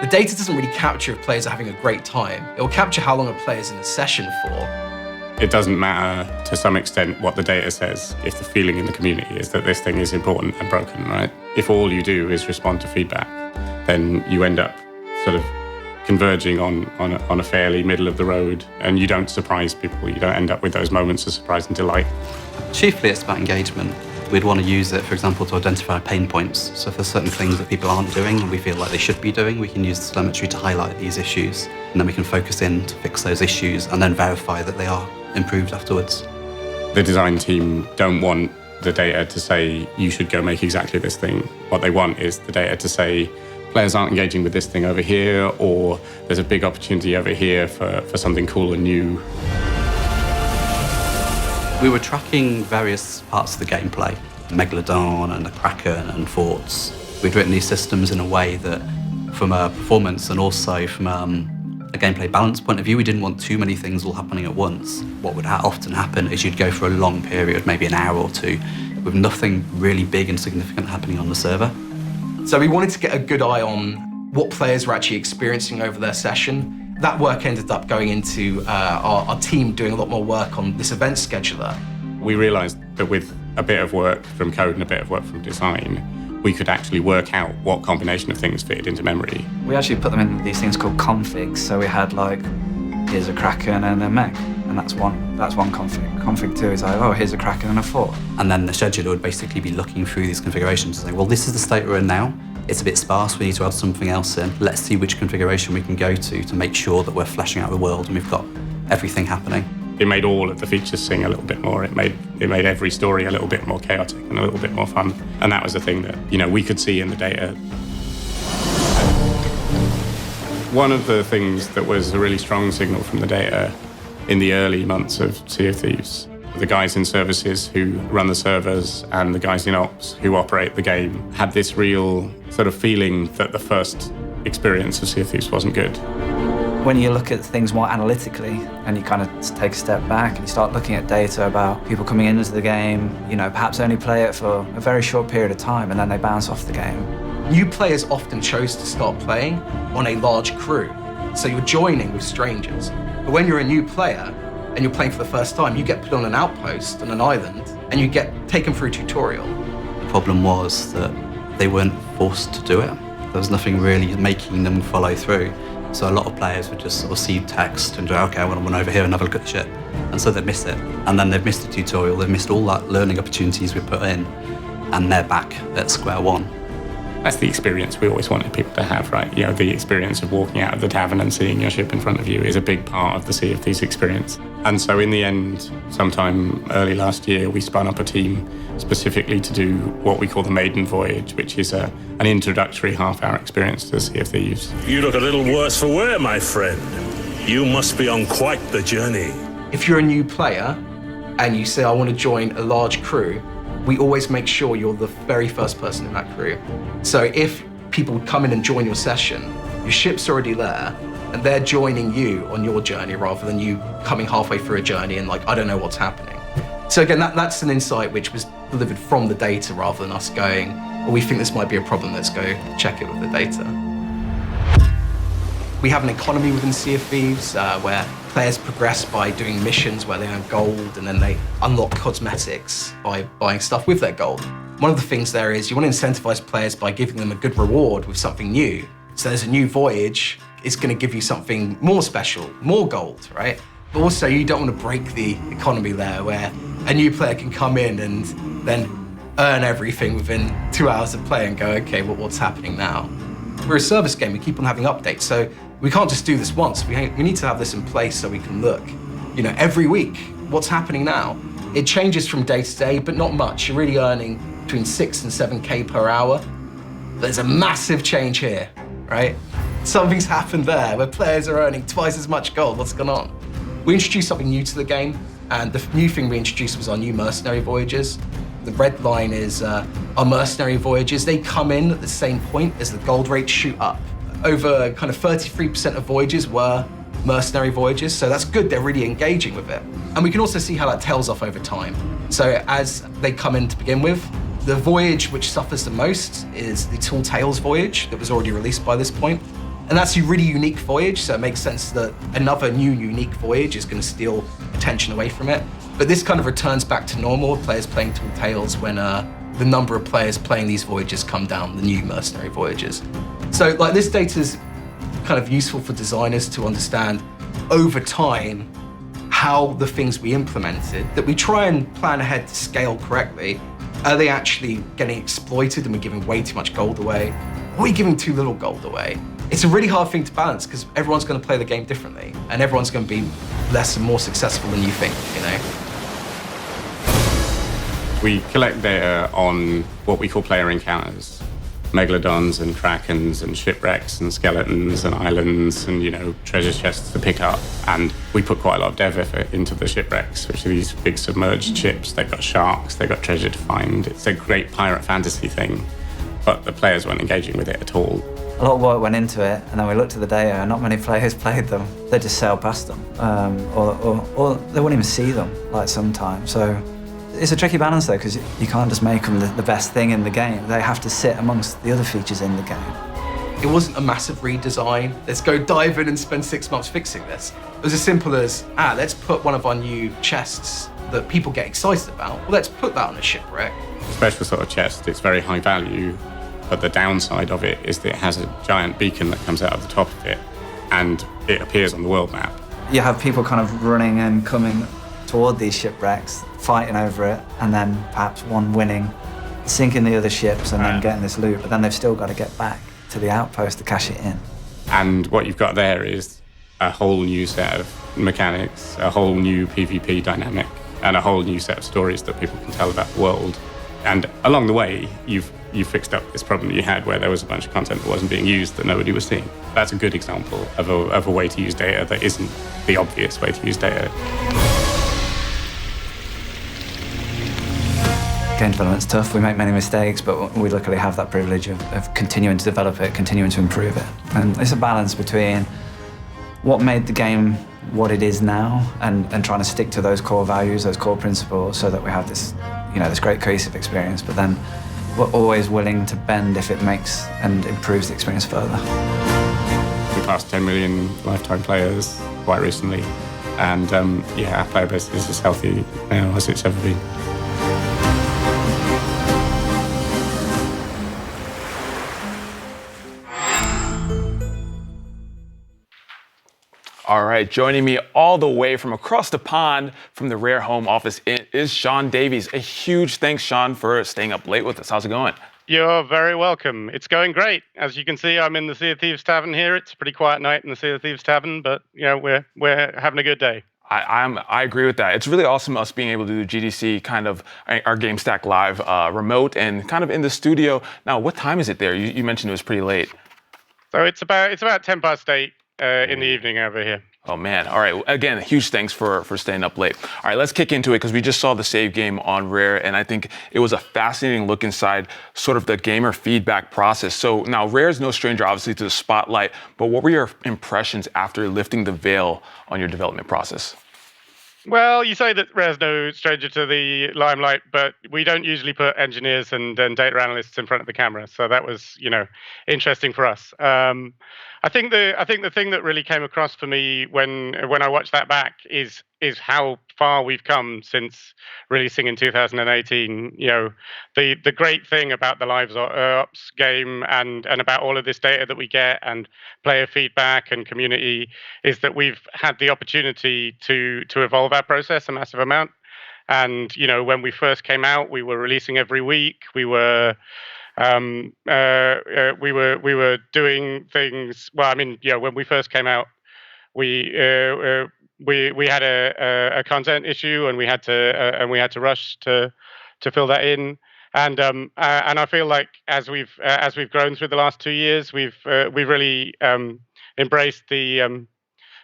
the data doesn't really capture if players are having a great time. It will capture how long a player's in a session for. It doesn't matter to some extent what the data says if the feeling in the community is that this thing is important and broken, right? If all you do is respond to feedback, then you end up sort of converging on a fairly middle of the road, and you don't surprise people. You don't end up with those moments of surprise and delight. Chiefly it's about engagement. We'd want to use it, for example, to identify pain points. So if there's certain things that people aren't doing and we feel like they should be doing, we can use the telemetry to highlight these issues, and then we can focus in to fix those issues and then verify that they are improved afterwards. The design team don't want the data to say, you should go make exactly this thing. What they want is the data to say, players aren't engaging with this thing over here, or there's a big opportunity over here for something cool and new. We were tracking various parts of the gameplay, Megalodon and the Kraken and forts. We'd written these systems in a way that, from a performance and also from a gameplay balance point of view, we didn't want too many things all happening at once. What would often happen is you'd go for a long period, maybe an hour or two, with nothing really big and significant happening on the server. So we wanted to get a good eye on what players were actually experiencing over their session. That work ended up going into our team doing a lot more work on this event scheduler. We realized that with a bit of work from code and a bit of work from design, we could actually work out what combination of things fitted into memory. We actually put them in these things called configs. So we had like, here's a Kraken and a mech, and that's one config. Config 2 is like, oh, here's a Kraken and a fort. And then the scheduler would basically be looking through these configurations and say, well, this is the state we're in now. It's a bit sparse, we need to add something else in. Let's see which configuration we can go to make sure that we're fleshing out the world and we've got everything happening. It made all of the features sing a little bit more. It made every story a little bit more chaotic and a little bit more fun. And that was the thing that, we could see in the data. One of the things that was a really strong signal from the data in the early months of Sea of Thieves, the guys in services who run the servers and the guys in ops who operate the game had this real sort of feeling that the first experience of Sea of Thieves wasn't good. When you look at things more analytically and you kind of take a step back and you start looking at data about people coming into the game, perhaps only play it for a very short period of time and then they bounce off the game. New players often chose to start playing on a large crew, so you're joining with strangers. But when you're a new player, and you're playing for the first time, you get put on an outpost on an island and you get taken through a tutorial. The problem was that they weren't forced to do it. There was nothing really making them follow through. So a lot of players would just sort of see text and go, okay, I want to run over here and have a look at the ship. And so they'd miss it. And then they've missed the tutorial, they've missed all that learning opportunities we put in, and they're back at square one. That's the experience we always wanted people to have, right? The experience of walking out of the tavern and seeing your ship in front of you is a big part of the Sea of Thieves experience. And so in the end, sometime early last year, we spun up a team specifically to do what we call the maiden voyage, which is an introductory half-hour experience to the Sea of Thieves. You look a little worse for wear, my friend. You must be on quite the journey. If you're a new player and you say, I want to join a large crew, we always make sure you're the very first person in that crew. So if people come in and join your session, Your ship's already there, and they're joining you on your journey rather than you coming halfway through a journey and like, I don't know what's happening. So again, that's an insight which was delivered from the data rather than us going, well, we think this might be a problem, let's go check it with the data. We have an economy within Sea of Thieves where players progress by doing missions where they earn gold and then they unlock cosmetics by buying stuff with their gold. One of the things there is you want to incentivize players by giving them a good reward with something new. So there's a new voyage, it's going to give you something more special, more gold, right? But also you don't want to break the economy there where a new player can come in and then earn everything within 2 hours of play and go, okay, well, what's happening now? We're a service game, we keep on having updates, so we can't just do this once. We need to have this in place so we can look, every week, what's happening now? It changes from day to day, but not much. You're really earning between 6 and 7K per hour. There's a massive change here, right? Something's happened there where players are earning twice as much gold. What's going on? We introduced something new to the game, and the new thing we introduced was our new mercenary voyages. The red line is our mercenary voyages. They come in at the same point as the gold rates shoot up. Over kind of 33% of voyages were mercenary voyages, so that's good, they're really engaging with it. And we can also see how that tails off over time. So as they come in to begin with, the voyage which suffers the most is the Tall Tales voyage that was already released by this point. And that's a really unique voyage, so it makes sense that another new unique voyage is going to steal attention away from it. But this kind of returns back to normal, players playing Tall Tales when the number of players playing these voyages come down, the new mercenary voyages. So like this data is kind of useful for designers to understand over time how the things we implemented, that we try and plan ahead to scale correctly, are they actually getting exploited and we're giving way too much gold away? Are we giving too little gold away? It's a really hard thing to balance because everyone's going to play the game differently and everyone's going to be less and more successful than you think, We collect data on what we call player encounters. Megalodons and krakens and shipwrecks and skeletons and islands and, treasure chests to pick up. And we put quite a lot of dev effort into the shipwrecks, which are these big submerged ships. They've got sharks, they've got treasure to find. It's a great pirate fantasy thing, but the players weren't engaging with it at all. A lot of work went into it, and then we looked at the data, and not many players played them. They just sailed past them, or they wouldn't even see them, like sometimes. So it's a tricky balance, though, because you can't just make them the best thing in the game. They have to sit amongst the other features in the game. It wasn't a massive redesign. Let's go dive in and spend 6 months fixing this. It was as simple as, let's put one of our new chests that people get excited about. Well, let's put that on a shipwreck. Special sort of chest, it's very high value. But the downside of it is that it has a giant beacon that comes out of the top of it, and it appears on the world map. You have people kind of running and coming toward these shipwrecks, fighting over it, and then perhaps one winning, sinking the other ships and then getting this loot, but then they've still got to get back to the outpost to cash it in. And what you've got there is a whole new set of mechanics, a whole new PvP dynamic, and a whole new set of stories that people can tell about the world. And along the way, you've fixed up this problem that you had where there was a bunch of content that wasn't being used that nobody was seeing. That's a good example of a way to use data that isn't the obvious way to use data. Game development's tough, we make many mistakes, but we luckily have that privilege of continuing to develop it, continuing to improve it. And it's a balance between what made the game what it is now and trying to stick to those core values, those core principles, so that we have this, this great cohesive experience, but then we're always willing to bend if it makes and improves the experience further. We passed 10 million lifetime players quite recently, and our player base is as healthy now as it's ever been. All right, joining me all the way from across the pond from the Rare Home office is Sean Davies. A huge thanks, Sean, for staying up late with us. How's it going? You're very welcome. It's going great. As you can see, I'm in the Sea of Thieves Tavern here. It's a pretty quiet night in the Sea of Thieves Tavern, but we're having a good day. I agree with that. It's really awesome us being able to do GDC, kind of our GameStack Live remote and kind of in the studio. Now, what time is it there? You mentioned it was pretty late. So it's about 8:10 in the evening over here. Oh man. All right. Again, huge thanks for staying up late. All right, let's kick into it because we just saw the save game on Rare, and I think it was a fascinating look inside sort of the gamer feedback process. So now Rare is no stranger, obviously, to the spotlight, but what were your impressions after lifting the veil on your development process? Well, you say that Rare's no stranger to the limelight, but we don't usually put engineers and data analysts in front of the camera. So that was, interesting for us. I think the thing that really came across for me when I watched that back is how far we've come since releasing in 2018. The great thing about the LiveOps game and about all of this data that we get and player feedback and community is that we've had the opportunity to evolve our process a massive amount. And when we first came out, we were releasing every week. We were doing things. Well, I mean, when we first came out, we had a content issue, and we had to rush to fill that in. And I feel like as we've grown through the last 2 years, we've really embraced the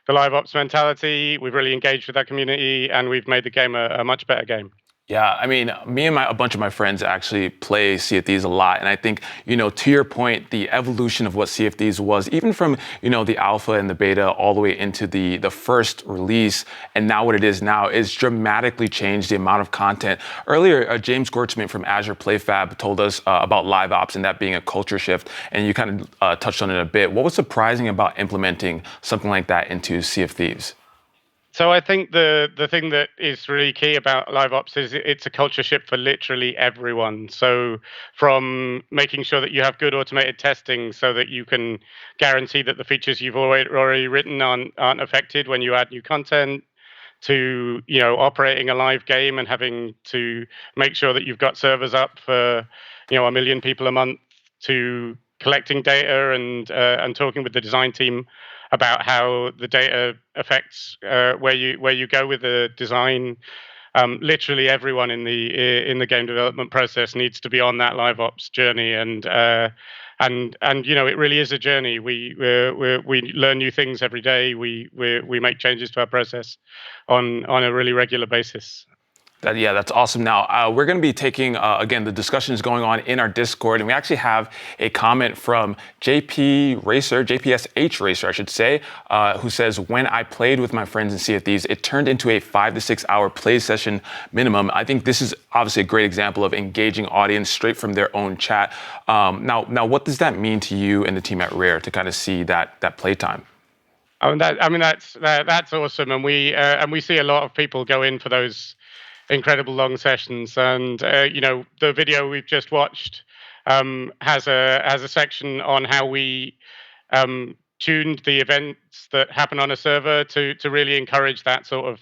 live ops mentality. We've really engaged with that community, and we've made the game a much better game. Yeah, I mean, me and a bunch of my friends actually play Sea of Thieves a lot. And I think, to your point, the evolution of what Sea of Thieves was, even from, the alpha and the beta all the way into the first release, and now what it is now, is dramatically changed the amount of content. Earlier, James Gortzman from Azure PlayFab told us about LiveOps and that being a culture shift. And you kind of touched on it a bit. What was surprising about implementing something like that into Sea of Thieves? So I think the thing that is really key about LiveOps is it's a culture shift for literally everyone. So from making sure that you have good automated testing so that you can guarantee that the features you've already written aren't affected when you add new content, to operating a live game and having to make sure that you've got servers up for 1 million people a month, to collecting data and talking with the design team about how the data affects where you go with the design. Literally everyone in the game development process needs to be on that live ops journey, and it really is a journey. We learn new things every day. We make changes to our process on a really regular basis. That's awesome. Now, we're going to be taking, again, the discussion is going on in our Discord, and we actually have a comment from JPSH Racer, I should say, who says, when I played with my friends in Sea of Thieves, it turned into a 5 to 6 hour play session minimum. I think this is obviously a great example of engaging audience straight from their own chat. Now, what does that mean to you and the team at Rare to kind of see that playtime? That's awesome, and we see a lot of people go in for those incredible long sessions. And the video we've just watched has a section on how we tuned the events that happen on a server to really encourage that sort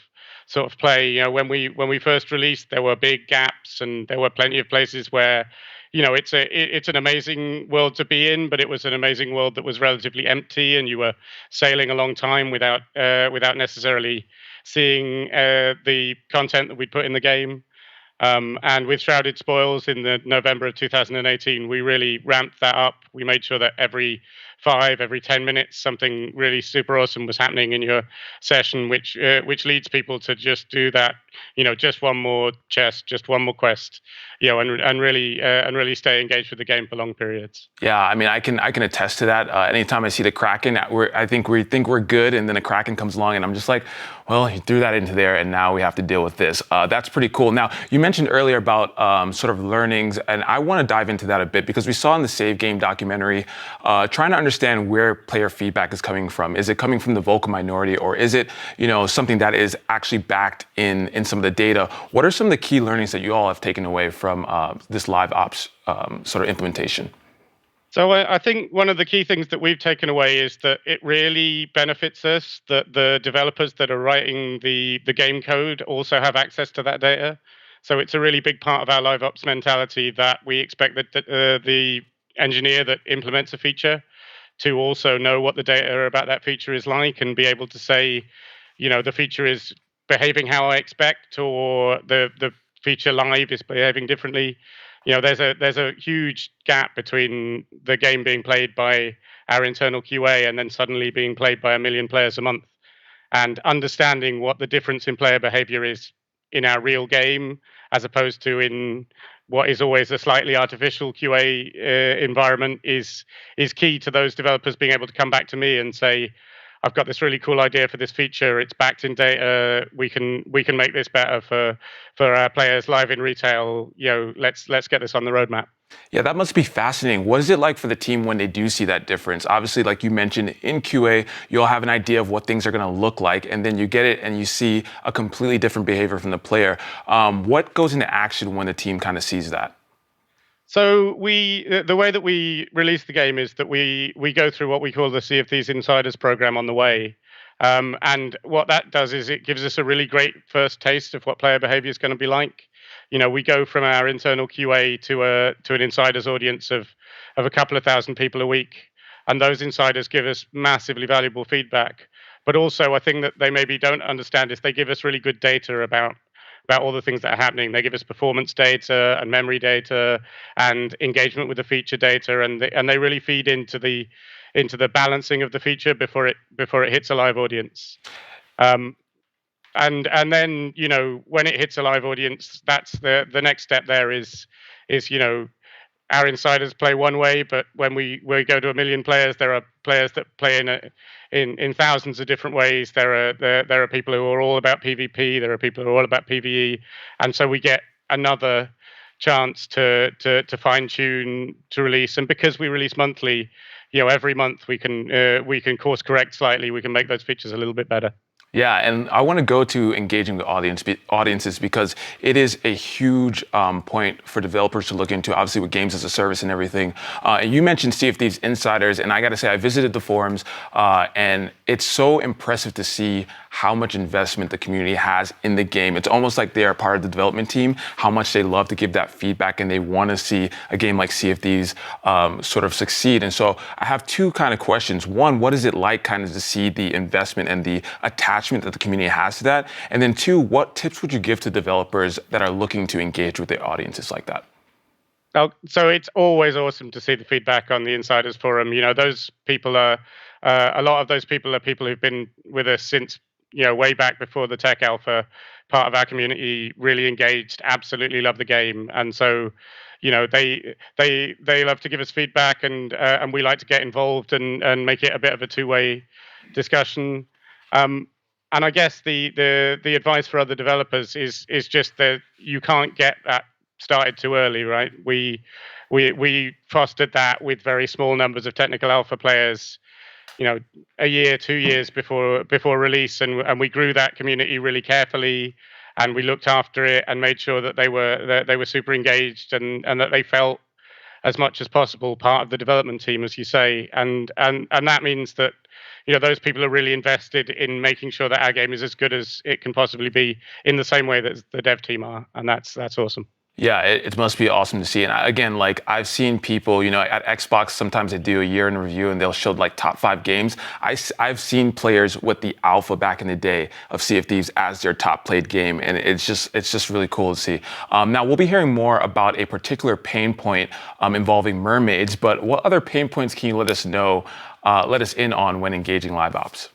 of play. When we first released, there were big gaps, and there were plenty of places where it's an amazing world to be in, but it was an amazing world that was relatively empty, and you were sailing a long time without necessarily seeing the content that we'd put in the game. And with Shrouded Spoils in the November of 2018, we really ramped that up. We made sure that every 10 minutes, something really super awesome was happening in your session, which leads people to just do that, just one more chest, just one more quest, and really stay engaged with the game for long periods. Yeah, I mean, I can attest to that. Anytime I see the Kraken, I think we're good, and then a Kraken comes along, and I'm just like, well, you threw that into there, and now we have to deal with this. That's pretty cool. Now, you mentioned earlier about sort of learnings, and I want to dive into that a bit because we saw in the Save Game documentary, trying to understand where player feedback is coming from. Is it coming from the vocal minority, or is it something that is actually backed in some of the data? What are some of the key learnings that you all have taken away from this live ops sort of implementation? So I think one of the key things that we've taken away is that it really benefits us that the developers that are writing the game code also have access to that data. So it's a really big part of our live ops mentality that we expect that the engineer that implements a feature to also know what the data about that feature is like, and be able to say, the feature is behaving how I expect, or the feature live is behaving differently. There's a huge gap between the game being played by our internal QA and then suddenly being played by 1 million players a month. and understanding what the difference in player behavior is in our real game as opposed to in what is always a slightly artificial QA environment is key to those developers being able to come back to me and say, I've got this really cool idea for this feature. It's backed in data. We can make this better for our players live in retail. Let's get this on the roadmap. Yeah, that must be fascinating. What is it like for the team when they do see that difference? Obviously, like you mentioned, in QA, you'll have an idea of what things are going to look like, and then you get it and you see a completely different behavior from the player. What goes into action when the team kind of sees that? So the way that we release the game is that we go through what we call the Sea of Thieves Insiders program on the way. And what that does is it gives us a really great first taste of what player behavior is going to be like. We go from our internal QA to an insiders audience of a couple of thousand people a week, and those insiders give us massively valuable feedback. But also, I think that they maybe don't understand is they give us really good data about all the things that are happening. They give us performance data and memory data and engagement with the feature data, and they really feed into the balancing of the feature before it hits a live audience. And then when it hits a live audience, that's the next step. There is our insiders play one way, but when we go to 1 million players, there are players that play in thousands of different ways. There are people who are all about PvP. There are people who are all about PvE, and so we get another chance to fine tune to release. And because we release monthly, every month we can course correct slightly. We can make those features a little bit better. Yeah, and I want to go to engaging the audiences because it is a huge point for developers to look into, obviously with games as a service and everything. And you mentioned Sea of Thieves Insiders, and I got to say, I visited the forums, and it's so impressive to see how much investment the community has in the game. It's almost like they are part of the development team, how much they love to give that feedback, and they want to see a game like Sea of Thieves sort of succeed. And so I have two kind of questions. One, what is it like kind of to see the investment and the attachment that the community has to that? And then two, what tips would you give to developers that are looking to engage with their audiences like that? So it's always awesome to see the feedback on the Insiders Forum. Those people are, a lot of those people are people who've been with us since, way back before the tech alpha, part of our community, really engaged, absolutely love the game. And so, they love to give us feedback, and we like to get involved and make it a bit of a two-way discussion. And I guess the advice for other developers is just that you can't get that started too early, right? We fostered that with very small numbers of technical alpha players, a year, 2 years before release, and we grew that community really carefully, and we looked after it and made sure that they were super engaged and that they felt as much as possible part of the development team, as you say, and that means that those people are really invested in making sure that our game is as good as it can possibly be in the same way that the dev team are, and that's awesome. Yeah, it must be awesome to see. And again, like I've seen people, at Xbox, sometimes they do a year in review and they'll show like top 5 games. I've seen players with the alpha back in the day of Sea of Thieves as their top played game. And it's just really cool to see. Now we'll be hearing more about a particular pain point involving mermaids, but what other pain points can you let us in on when engaging LiveOps?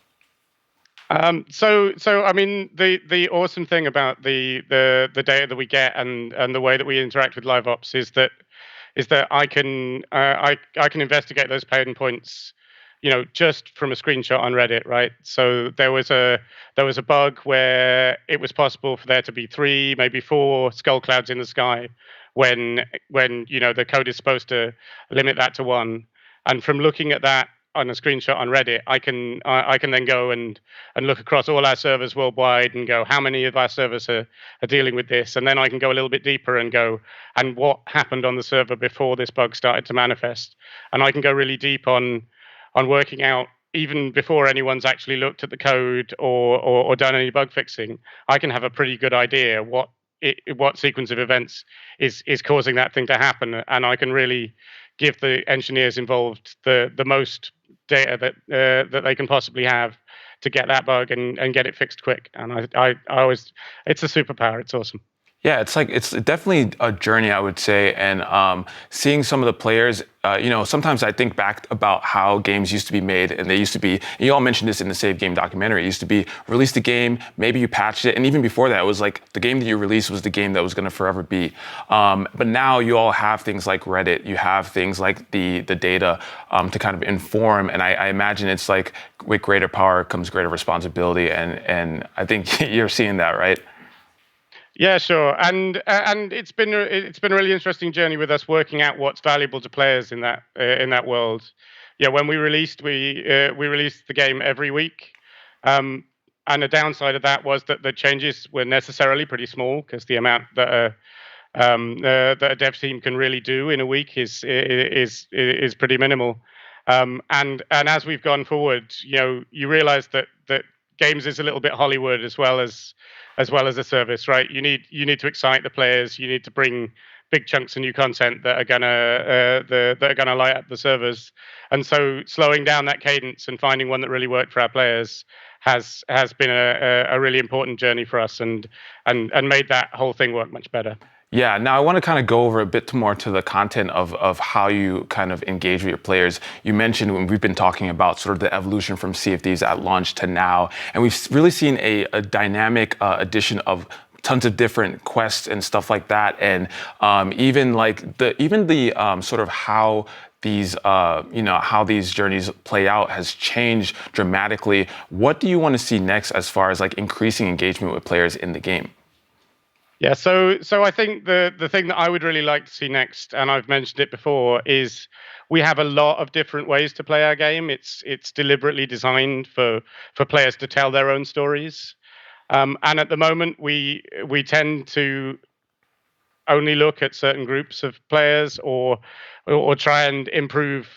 So I mean, the awesome thing about the data that we get and the way that we interact with LiveOps is that I can investigate those pain points, just from a screenshot on Reddit, right? So there was a bug where it was possible for there to be 3, maybe 4 skull clouds in the sky when the code is supposed to limit that to 1. And from looking at that on a screenshot on Reddit, I can then go and look across all our servers worldwide and go, how many of our servers are dealing with this? And then I can go a little bit deeper and go, and what happened on the server before this bug started to manifest? And I can go really deep on working out, even before anyone's actually looked at the code or done any bug fixing, I can have a pretty good idea what sequence of events is causing that thing to happen, and I can really give the engineers involved the most data that they can possibly have to get that bug and get it fixed quick. And I always, it's a superpower. It's awesome. Yeah, it's definitely a journey, I would say, and seeing some of the players. Sometimes I think back about how games used to be made, and they used to be. You all mentioned this in the Save Game documentary. It used to be release the game, maybe you patched it, and even before that, it was like the game that you released was the game that was going to forever be. But now you all have things like Reddit, you have things like the data to kind of inform, and I imagine it's like with greater power comes greater responsibility, and I think you're seeing that, right? Yeah, sure, and it's been a really interesting journey with us working out what's valuable to players in that world. Yeah, when we released the game every week, and the downside of that was that the changes were necessarily pretty small because the amount that a dev team can really do in a week is pretty minimal. And as we've gone forward, you realize that games is a little bit Hollywood as well as a service, right? You need to excite the players. You need to bring big chunks of new content that are gonna light up the servers. And so slowing down that cadence and finding one that really worked for our players has been a really important journey for us and made that whole thing work much better. Yeah, now I want to kind of go over a bit more to the content of how you kind of engage with your players. You mentioned when we've been talking about sort of the evolution from Sea of Thieves at launch to now, and we've really seen a dynamic addition of tons of different quests and stuff like that, and even the sort of how these journeys play out has changed dramatically. What do you want to see next as far as like increasing engagement with players in the game? Yeah, so I think the thing that I would really like to see next, and I've mentioned it before, is we have a lot of different ways to play our game. It's deliberately designed for players to tell their own stories, and at the moment we tend to only look at certain groups of players or try and improve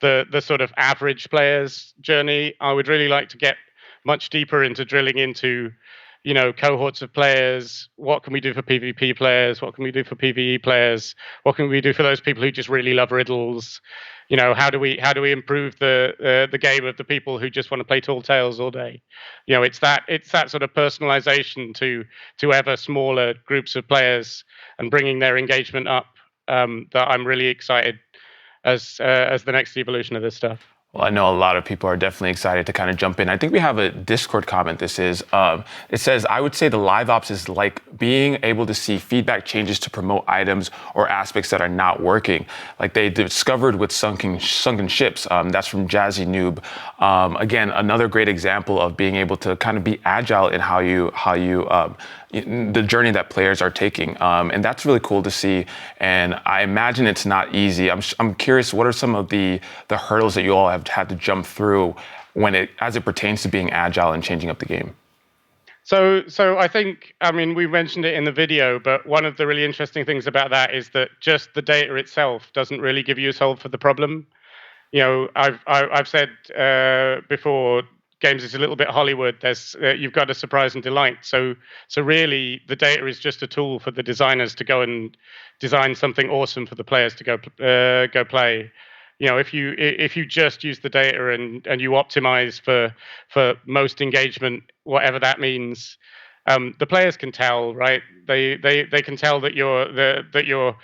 the sort of average player's journey. I would really like to get much deeper into drilling into cohorts of players. What can we do for PvP players? What can we do for PvE players? What can we do for those people who just really love riddles? How do we improve the game of the people who just want to play tall tales all day? It's that sort of personalization to ever smaller groups of players and bringing their engagement up that I'm really excited as the next evolution of this stuff. Well, I know a lot of people are definitely excited to kind of jump in. I think we have a Discord comment. It says, I would say the LiveOps is like being able to see feedback changes to promote items or aspects that are not working. Like they discovered with sunken ships. That's from Jazzy Noob. Again, another great example of being able to kind of be agile in how you the journey that players are taking. And that's really cool to see. And I imagine it's not easy. I'm curious, what are some of the hurdles that you all have had to jump through as it pertains to being agile and changing up the game? So I think, we mentioned it in the video, but one of the really interesting things about that is that just the data itself doesn't really give you a solve for the problem. I've said before, games is a little bit Hollywood. You've got to surprise and delight. So really, the data is just a tool for the designers to go and design something awesome for the players to go play. If you just use the data and you optimize for most engagement, whatever that means, the players can tell, right? They can tell that you're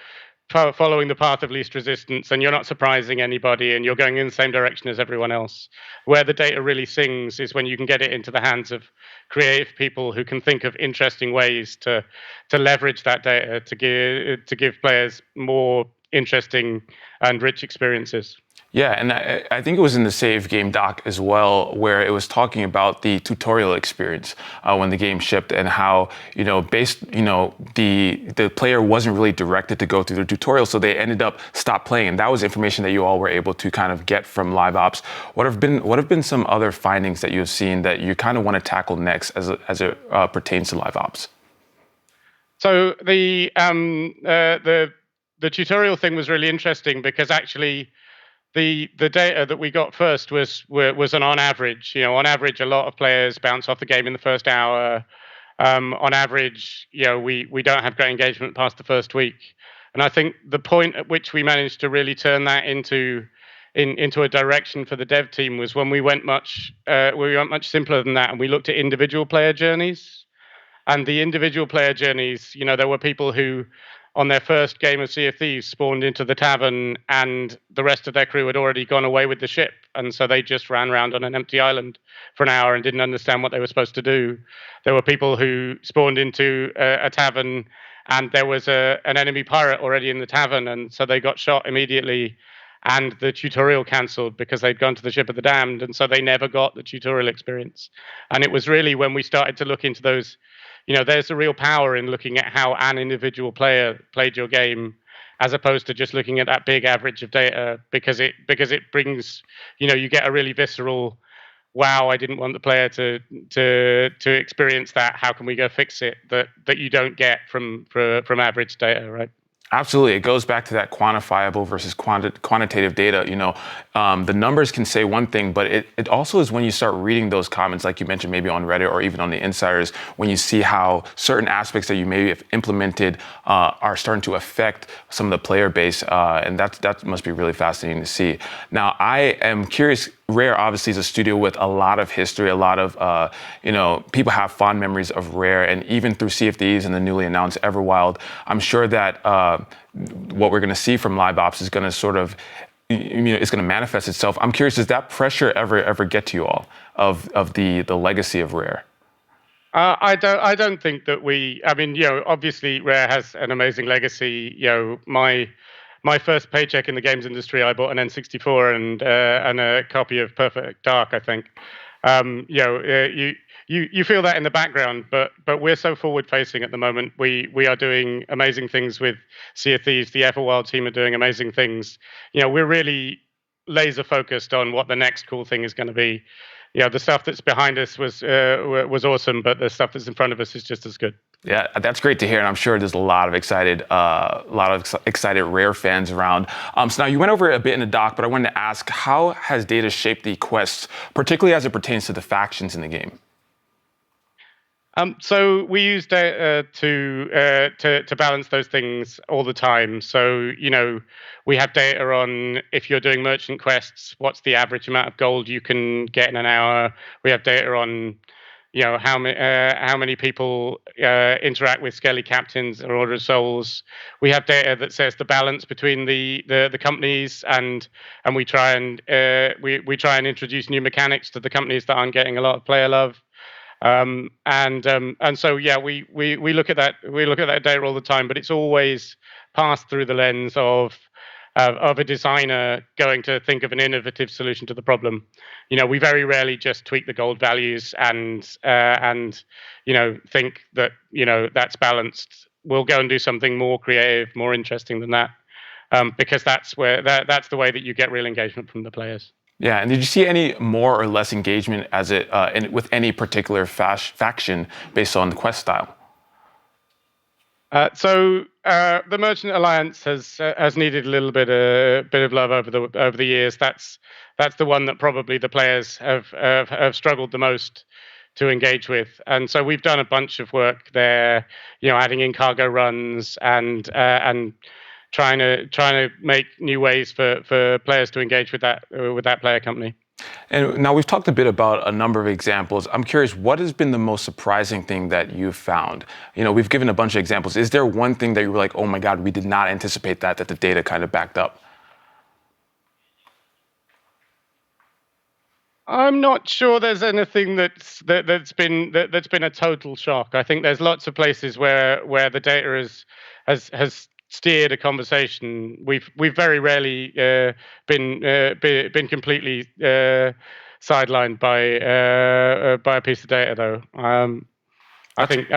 following the path of least resistance and you're not surprising anybody and you're going in the same direction as everyone else. Where the data really sings is when you can get it into the hands of creative people who can think of interesting ways to leverage that data to give players more interesting and rich experiences. Yeah, and I think it was in the Save Game doc as well, where it was talking about the tutorial experience when the game shipped and how, the player wasn't really directed to go through the tutorial, so they ended up stopped playing. And that was information that you all were able to kind of get from LiveOps. What have been some other findings that you've seen that you kind of want to tackle next as it pertains to LiveOps? So the tutorial thing was really interesting because actually the data that we got first was on average. On average, a lot of players bounce off the game in the first hour. On average, we don't have great engagement past the first week. And I think the point at which we managed to really turn that into a direction for the dev team was when we went much simpler than that, and we looked at individual player journeys. And the individual player journeys, there were people who, on their first game of Sea of Thieves, spawned into the tavern, and the rest of their crew had already gone away with the ship, and so they just ran around on an empty island for an hour and didn't understand what they were supposed to do. There were people who spawned into a tavern, and there was an enemy pirate already in the tavern, and so they got shot immediately. And the tutorial cancelled because they'd gone to the Ship of the Damned, and so they never got the tutorial experience. And it was really when we started to look into those, there's a real power in looking at how an individual player played your game, as opposed to just looking at that big average of data, because it brings, you get a really visceral, wow, I didn't want the player to experience that. How can we go fix it? That you don't get from average data, right? Absolutely. It goes back to that quantifiable versus quantitative data. The numbers can say one thing, but it also is when you start reading those comments, like you mentioned, maybe on Reddit or even on the insiders, when you see how certain aspects that you maybe have implemented are starting to affect some of the player base. And that must be really fascinating to see. Now, I am curious. Rare obviously is a studio with a lot of history, a lot of, people have fond memories of Rare, and even through Sea of Thieves and the newly announced Everwild, I'm sure that what we're going to see from LiveOps is going to sort of, it's going to manifest itself. I'm curious, does that pressure ever get to you all of the legacy of Rare? I don't think that obviously Rare has an amazing legacy. My first paycheck in the games industry, I bought an N64 and a copy of Perfect Dark, I think. You feel that in the background, but we're so forward facing at the moment. We are doing amazing things with Sea of Thieves. The Everwild team are doing amazing things. We're really laser focused on what the next cool thing is going to be. The stuff that's behind us was awesome, but the stuff that's in front of us is just as good. Yeah, that's great to hear, and I'm sure there's a lot of excited Rare fans around. So now you went over it a bit in the doc, but I wanted to ask, how has data shaped the quests, particularly as it pertains to the factions in the game? So we use data to balance those things all the time. So we have data on, if you're doing merchant quests, what's the average amount of gold you can get in an hour. We have data on how many people interact with Skelly Captains or Order of Souls. We have data that says the balance between the companies, and we try and introduce new mechanics to the companies that aren't getting a lot of player love. And so we look at that data all the time, but it's always passed through the lens of a designer going to think of an innovative solution to the problem. We very rarely just tweak the gold values and think that that's balanced. We'll go and do something more creative, more interesting than that, because that's the way that you get real engagement from the players. Yeah, and did you see any more or less engagement with any particular faction based on the quest style? So the Merchant Alliance has needed a little bit of love over the years. That's the one that probably the players have struggled the most to engage with, and so we've done a bunch of work there. Adding in cargo runs and trying to make new ways for players to engage with that player company. And now we've talked a bit about a number of examples. I'm curious, what has been the most surprising thing that you've found? We've given a bunch of examples. Is there one thing that you were like, oh my God, we did not anticipate that the data kind of backed up? I'm not sure there's anything that's been a total shock. I think there's lots of places where the data has steered a conversation. We've very rarely been completely sidelined by a piece of data, though. I think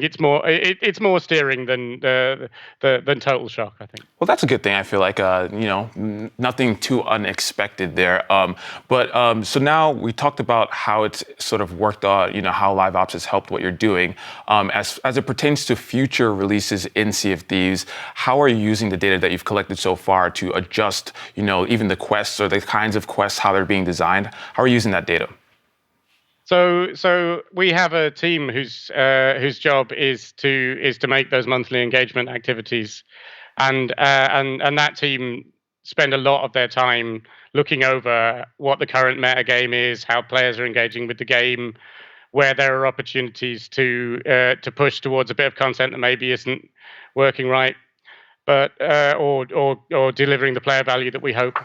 it's more steering than total shock, I think. Well, that's a good thing. I feel like nothing too unexpected there. So now we talked about how it's sort of worked on, how LiveOps has helped what you're doing. As it pertains to future releases in Sea of Thieves, how are you using the data that you've collected so far to adjust, even the quests or the kinds of quests, how they're being designed? How are you using that data? So we have a team whose job is to make those monthly engagement activities, and that team spend a lot of their time looking over what the current meta game is, how players are engaging with the game, where there are opportunities to push towards a bit of content that maybe isn't working right, but or delivering the player value that we hope.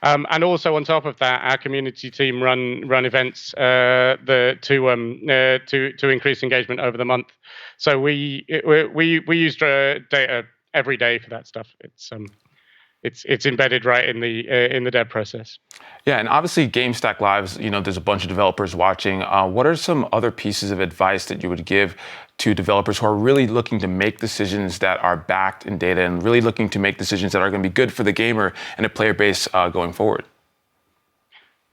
And also on top of that, our community team run events to increase engagement over the month. So we use data every day for that stuff. It's embedded right in the dev process. Yeah, and obviously GameStack Live's, there's a bunch of developers watching. What are some other pieces of advice that you would give to developers who are really looking to make decisions that are backed in data and really looking to make decisions that are going to be good for the gamer and the player base going forward?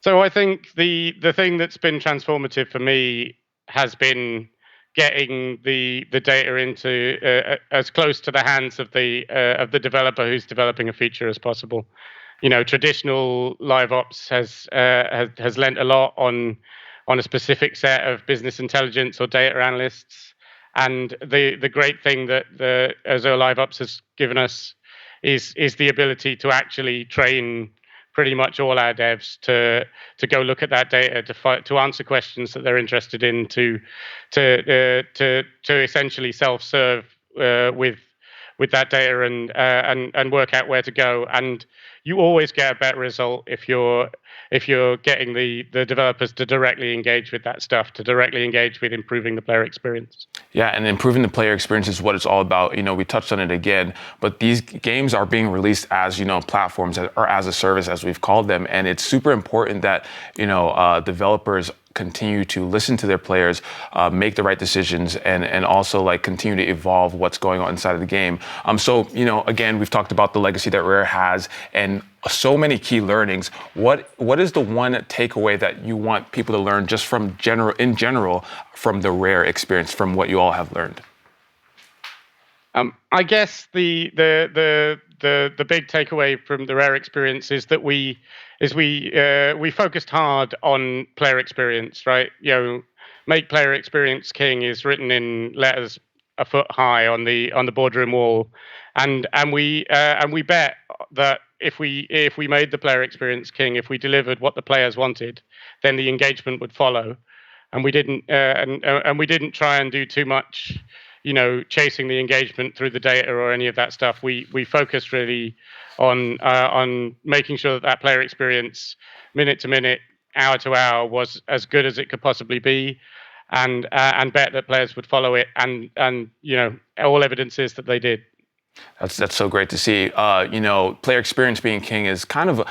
So I think the thing that's been transformative for me has been getting the data into as close to the hands of the developer who's developing a feature as possible. Traditional LiveOps has lent a lot on a specific set of business intelligence or data analysts, and the great thing that the Azure LiveOps has given us is the ability to actually train pretty much all our devs to go look at that data, to answer questions that they're interested in, to essentially self-serve with that data and work out where to go. And you always get a better result if you're getting the developers to directly engage with that stuff, to directly engage with improving the player experience. Yeah, and improving the player experience is what it's all about. We touched on it again, but these games are being released as, platforms or as a service, as we've called them. And it's super important that, developers continue to listen to their players, make the right decisions, and also continue to evolve what's going on inside of the game. So again, we've talked about the legacy that Rare has and so many key learnings. What is the one takeaway that you want people to learn just in general from the Rare experience, from what you all have learned? I guess the big takeaway from the Rare experience is that we focused hard on player experience, right? Make player experience king is written in letters a foot high on the boardroom wall, and we bet that if we made the player experience king, if we delivered what the players wanted, then the engagement would follow, and we didn't try and do too much, chasing the engagement through the data or any of that stuff. We focused really on making sure that player experience, minute to minute, hour to hour, was as good as it could possibly be, and bet that players would follow it. And all evidence is that they did. That's so great to see. Player experience being king is kind of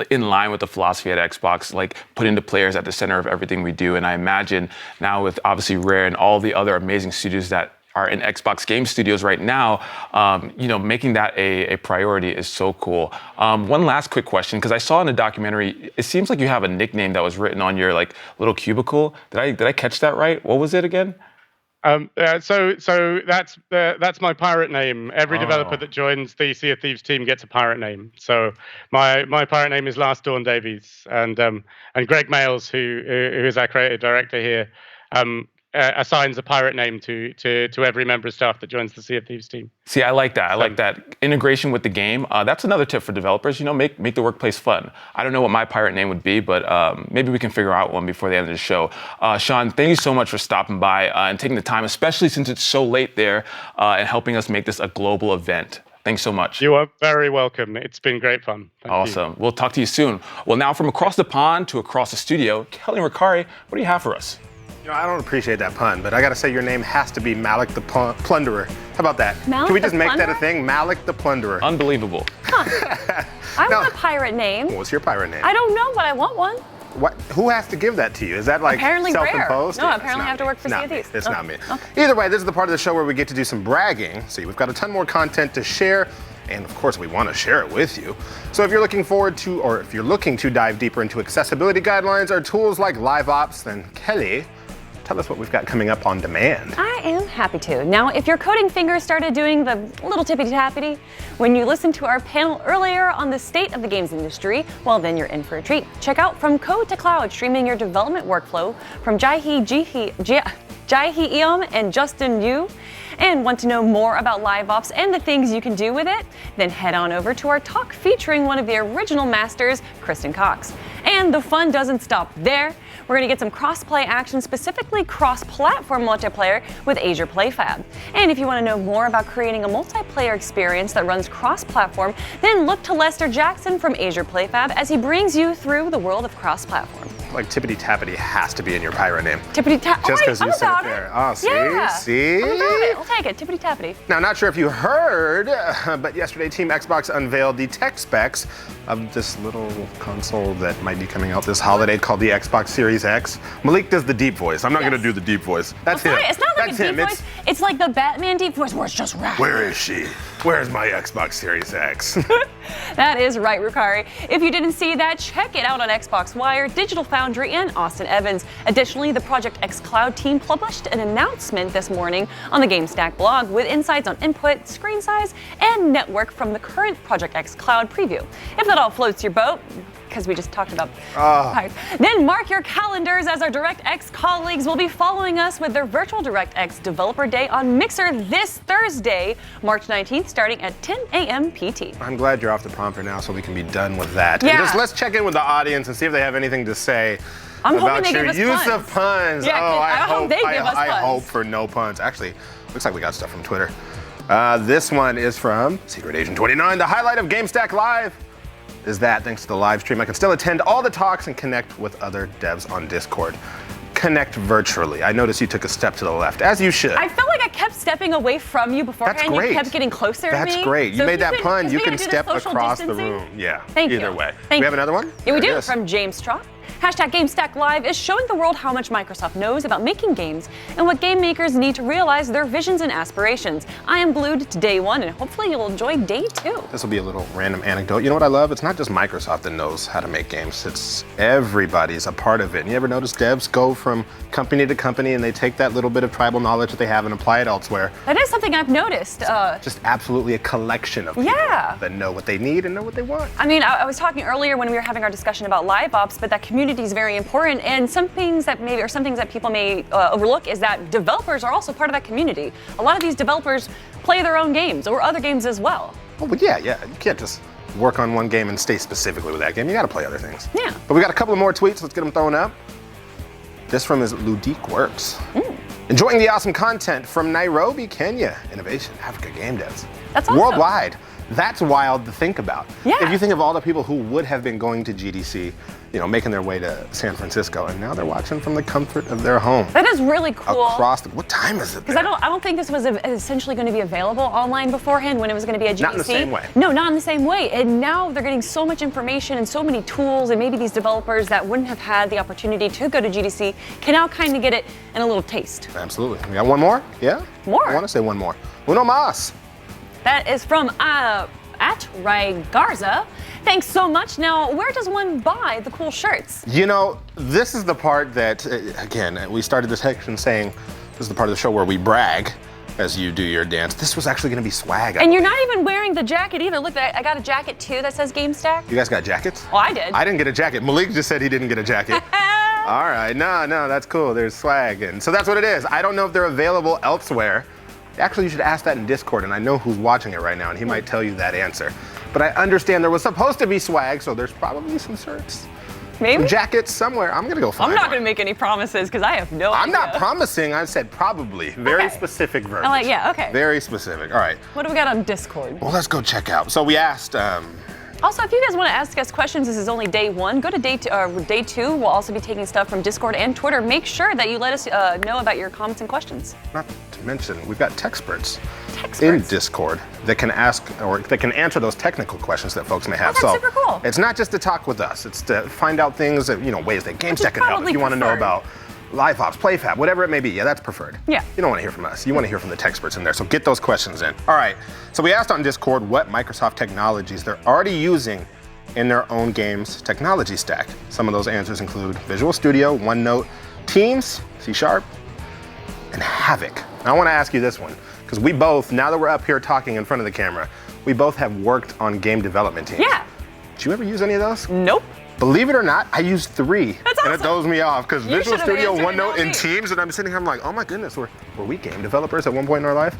in line with the philosophy at Xbox, putting the players at the center of everything we do. And I imagine now with obviously Rare and all the other amazing studios that are in Xbox Game Studios right now, making that a priority is so cool. One last quick question, because I saw in the documentary, it seems like you have a nickname that was written on your little cubicle. Did I catch that right? What was it again? So that's my pirate name. Every developer that joins the Sea of Thieves team gets a pirate name. So my pirate name is Last Dawn Davies, and Greg Males, who is our creative director here, assigns a pirate name to every member of staff that joins the Sea of Thieves team. See, I like that. I like that integration with the game. That's another tip for developers. Make the workplace fun. I don't know what my pirate name would be, but maybe we can figure out one before the end of the show. Sean, thank you so much for stopping by and taking the time, especially since it's so late there, and helping us make this a global event. Thanks so much. You are very welcome. It's been great fun. Awesome. We'll talk to you soon. Well, now from across the pond to across the studio, Kelly and Ricari, what do you have for us? I don't appreciate that pun, but I gotta say your name has to be Malik the Plunderer. How about that? Malik Can we the just make Plunderer? that a thing? Malik the Plunderer. Unbelievable. I want a pirate name. What's your pirate name? I don't know, but I want one. What? Who has to give that to you? Is that Apparently self-imposed? Rare. No, apparently I have to work for Sea of Thieves. It's not me. Either way, this is the part of the show where we get to do some bragging. See, we've got a ton more content to share, and of course we want to share it with you. So if you're looking to dive deeper into accessibility guidelines or tools like LiveOps, then Kelly, tell us what we've got coming up on demand. I am happy to. Now, if your coding fingers started doing the little tippity-tappity when you listened to our panel earlier on the state of the games industry, well, then you're in for a treat. Check out From Code to Cloud, streaming your development workflow from Jaihi Eom and Justin Yu. And want to know more about LiveOps and the things you can do with it? Then head on over to our talk featuring one of the original masters, Kristen Cox. And the fun doesn't stop there. we're going to get some cross-play action, specifically cross-platform multiplayer with Azure PlayFab. And if you want to know more about creating a multiplayer experience that runs cross-platform, then look to Lester Jackson from Azure PlayFab as he brings you through the world of cross-platform. Like Tippity Tappity has to be in your pirate name. Tippity Tap. Just because I'm you said about it it. there. Oh, see? Yeah. See? I'm about it. I'll take it. Tippity Tappity. Now, not sure if you heard, but yesterday Team Xbox unveiled the tech specs of this little console that might be coming out this holiday called the Xbox Series X. Malik does the deep voice. I'm not going to do the deep voice. That's him. It's not like That's a deep him. voice. It's like the Batman deep voice where it's just rap. Where is she? Where's my Xbox Series X? That is right, Rukari. If you didn't see that, check it out on Xbox Wire, Digital Foundry, and Austin Evans. Additionally, the Project X Cloud team published an announcement this morning on the GameStack blog with insights on input, screen size, and network from the current Project X Cloud preview. If that all floats your boat, because we just talked about pipes, then mark your calendars as our DirectX colleagues will be following us with their virtual DirectX Developer Day on Mixer this Thursday, March 19th, starting at 10 a.m. PT. I'm glad you're off the prompter now so we can be done with that. Yeah. And just let's check in with the audience and see if they have anything to say about your use of puns. Yeah, I hope they give us I puns. hope for no puns. Actually, looks like we got stuff from Twitter. This one is from Secret Agent 29. The highlight of GameStack Live is that thanks to the live stream, I can still attend all the talks and connect with other devs on Discord. Connect virtually. I noticed you took a step to the left, as you should. I felt like I kept stepping away from you beforehand. That's great. You kept getting closer to me. That's great. You So made if that could- pun. if You we can could do the step social across the distancing. room. Yeah. Thank Either you. way. Thank We have you. another one? Yeah, we There it do. is. From James Trott. Hashtag GameStack Live is showing the world how much Microsoft knows about making games and what game makers need to realize their visions and aspirations. I am glued to day one, and hopefully you'll enjoy day two. This will be a little random anecdote. You know what I love? It's not just Microsoft that knows how to make games. It's everybody's a part of it. And you ever notice devs go from company to company and they take that little bit of tribal knowledge that they have and apply it elsewhere? That is something I've noticed. Just absolutely a collection of people that know what they need and know what they want. I mean, I was talking earlier when we were having our discussion about LiveOps, but that community is very important. And some things that people may overlook is that developers are also part of that community. A lot of these developers play their own games or other games as well. Oh, but yeah. You can't just work on one game and stay specifically with that game. You got to play other things. Yeah. But we got a couple of more tweets. Let's get them thrown up. This from is Ludique Works. Enjoying the awesome content from Nairobi, Kenya. Innovation, Africa Game Devs. That's awesome. Worldwide. That's wild to think about. Yeah. If you think of all the people who would have been going to GDC, making their way to San Francisco, and now they're watching from the comfort of their home. That is really cool. What time is it? Because I don't think this was essentially going to be available online beforehand when it was going to be at GDC. Not in the same way. No, not in the same way. And now they're getting so much information and so many tools, and maybe these developers that wouldn't have had the opportunity to go to GDC can now kind of get it in a little taste. Absolutely. We got one more? Yeah? More. I want to say one more. Uno más. That is from at Ray Garza. Thanks so much. Now, where does one buy the cool shirts? This is the part that, again, we started this section saying this is the part of the show where we brag as you do your dance. This was actually going to be swag. And you're not even wearing the jacket either. Look, I got a jacket too that says GameStack. You guys got jackets? Oh, I did. I didn't get a jacket. Malik just said he didn't get a jacket. All right. No, that's cool. There's swag. And so that's what it is. I don't know if they're available elsewhere. Actually, you should ask that in Discord, and I know who's watching it right now, and he might tell you that answer. But I understand there was supposed to be swag, so there's probably some shirts. Maybe? Some jackets somewhere. I'm going to go find I'm not one. going to make any promises because I have no idea. I'm not promising. I said probably. Very specific verbiage. Okay. Very specific. All right. What do we got on Discord? Well, let's go check out. So we asked... Also, if you guys want to ask us questions, this is only day one. Go to day two. We'll also be taking stuff from Discord and Twitter. Make sure that you let us know about your comments and questions. Not to mention, we've got techsperts in Discord that can ask or that can answer those technical questions that folks may have. Oh, that's super cool. It's not just to talk with us. It's to find out things that, ways that GameStack can help. If you want to know preferred. about LiveOps, PlayFab, whatever it may be, yeah, that's preferred. Yeah. You don't want to hear from us. You want to hear from the techsperts in there. So get those questions in. All right. So we asked on Discord what Microsoft technologies they're already using in their own games technology stack. Some of those answers include Visual Studio, OneNote, Teams, C#, and Havoc. Now I want to ask you this one, because we both, now that we're up here talking in front of the camera, we both have worked on game development teams. Yeah. Did you ever use any of those? Nope. Believe it or not, I used 3. That's awesome. And it throws me off, because You Visual should have Studio, answered OneNote, it, and not me. Teams, and I'm sitting here, I'm like, oh my goodness, were we game developers at one point in our life?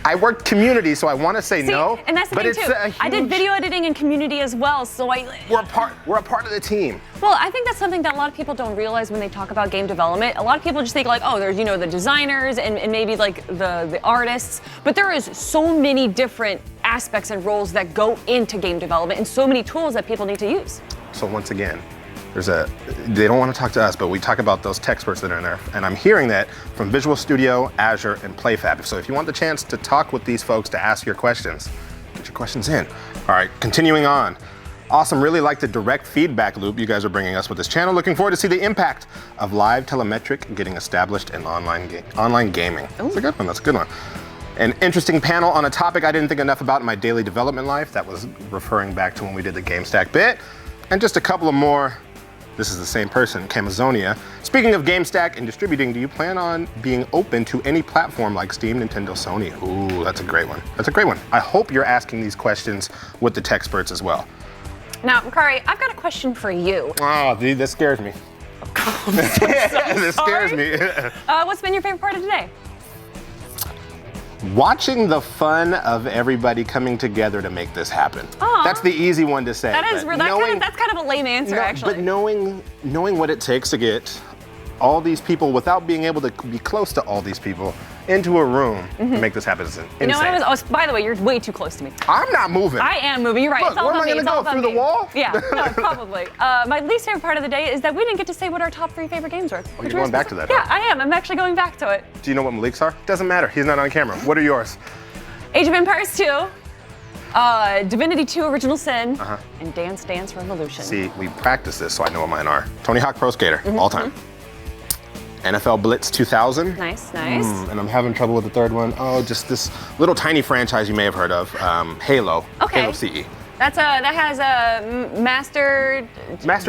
I worked community, so I want to say no. And that's the but thing it's too. a huge, I did video editing and community as well, so We're a part of the team. Well, I think that's something that a lot of people don't realize when they talk about game development. A lot of people just think like, oh, there's the designers and maybe like the artists, but there is so many different aspects and roles that go into game development and so many tools that people need to use. So once again, they don't want to talk to us, but we talk about those tech experts that are in there, and I'm hearing that from Visual Studio, Azure, and PlayFab. So if you want the chance to talk with these folks, to ask your questions, get your questions in. All right, continuing on. Awesome, really like the direct feedback loop you guys are bringing us with this channel. Looking forward to see the impact of live telemetric getting established in online gaming. That's a good one, that's a good one. An interesting panel on a topic I didn't think enough about in my daily development life. That was referring back to when we did the GameStack bit. And just a couple of more. This is the same person, Camazonia. Speaking of GameStack and distributing, do you plan on being open to any platform like Steam, Nintendo, Sony? Ooh, that's a great one. That's a great one. I hope you're asking these questions with the tech experts as well. Now, Makari, I've got a question for you. Oh, dude, this scares me. This scares me. What's been your favorite part of today? Watching the fun of everybody coming together to make this happen. Aww. That's the easy one to say. That's kind of a lame answer, actually. But knowing what it takes to get all these people, without being able to be close to all these people, into a room to make this happen is insane. You know what by the way, you're way too close to me. I'm not moving. I am moving, you're right. Look, It's all where am about I me. gonna go, through the wall? Yeah, no, probably. My least favorite part of the day is that we didn't get to say what our top 3 favorite games were. Oh, you're going back to that, Yeah, huh? I am. I'm actually going back to it. Do you know what Malik's are? Doesn't matter, he's not on camera. What are yours? Age of Empires 2, Divinity 2 Original Sin, and Dance Dance Revolution. See, we practice this, so I know what mine are. Tony Hawk Pro Skater, all time. NFL Blitz 2000. Nice, nice. And I'm having trouble with the third one. Oh, just this little tiny franchise you may have heard of, Halo. Okay. Halo CE. That has a Master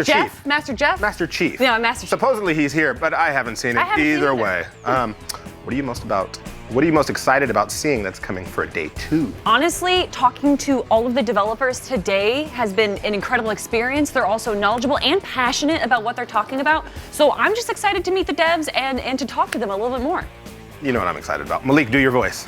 Jeff? Chief. Master Jeff? Master Chief. Yeah, Master Chief. Supposedly he's here, but I haven't seen it either way. What are you most excited about seeing that's coming for day 2? Honestly, talking to all of the developers today has been an incredible experience. They're also knowledgeable and passionate about what they're talking about. So I'm just excited to meet the devs and to talk to them a little bit more. You know what I'm excited about. Malik, do your voice.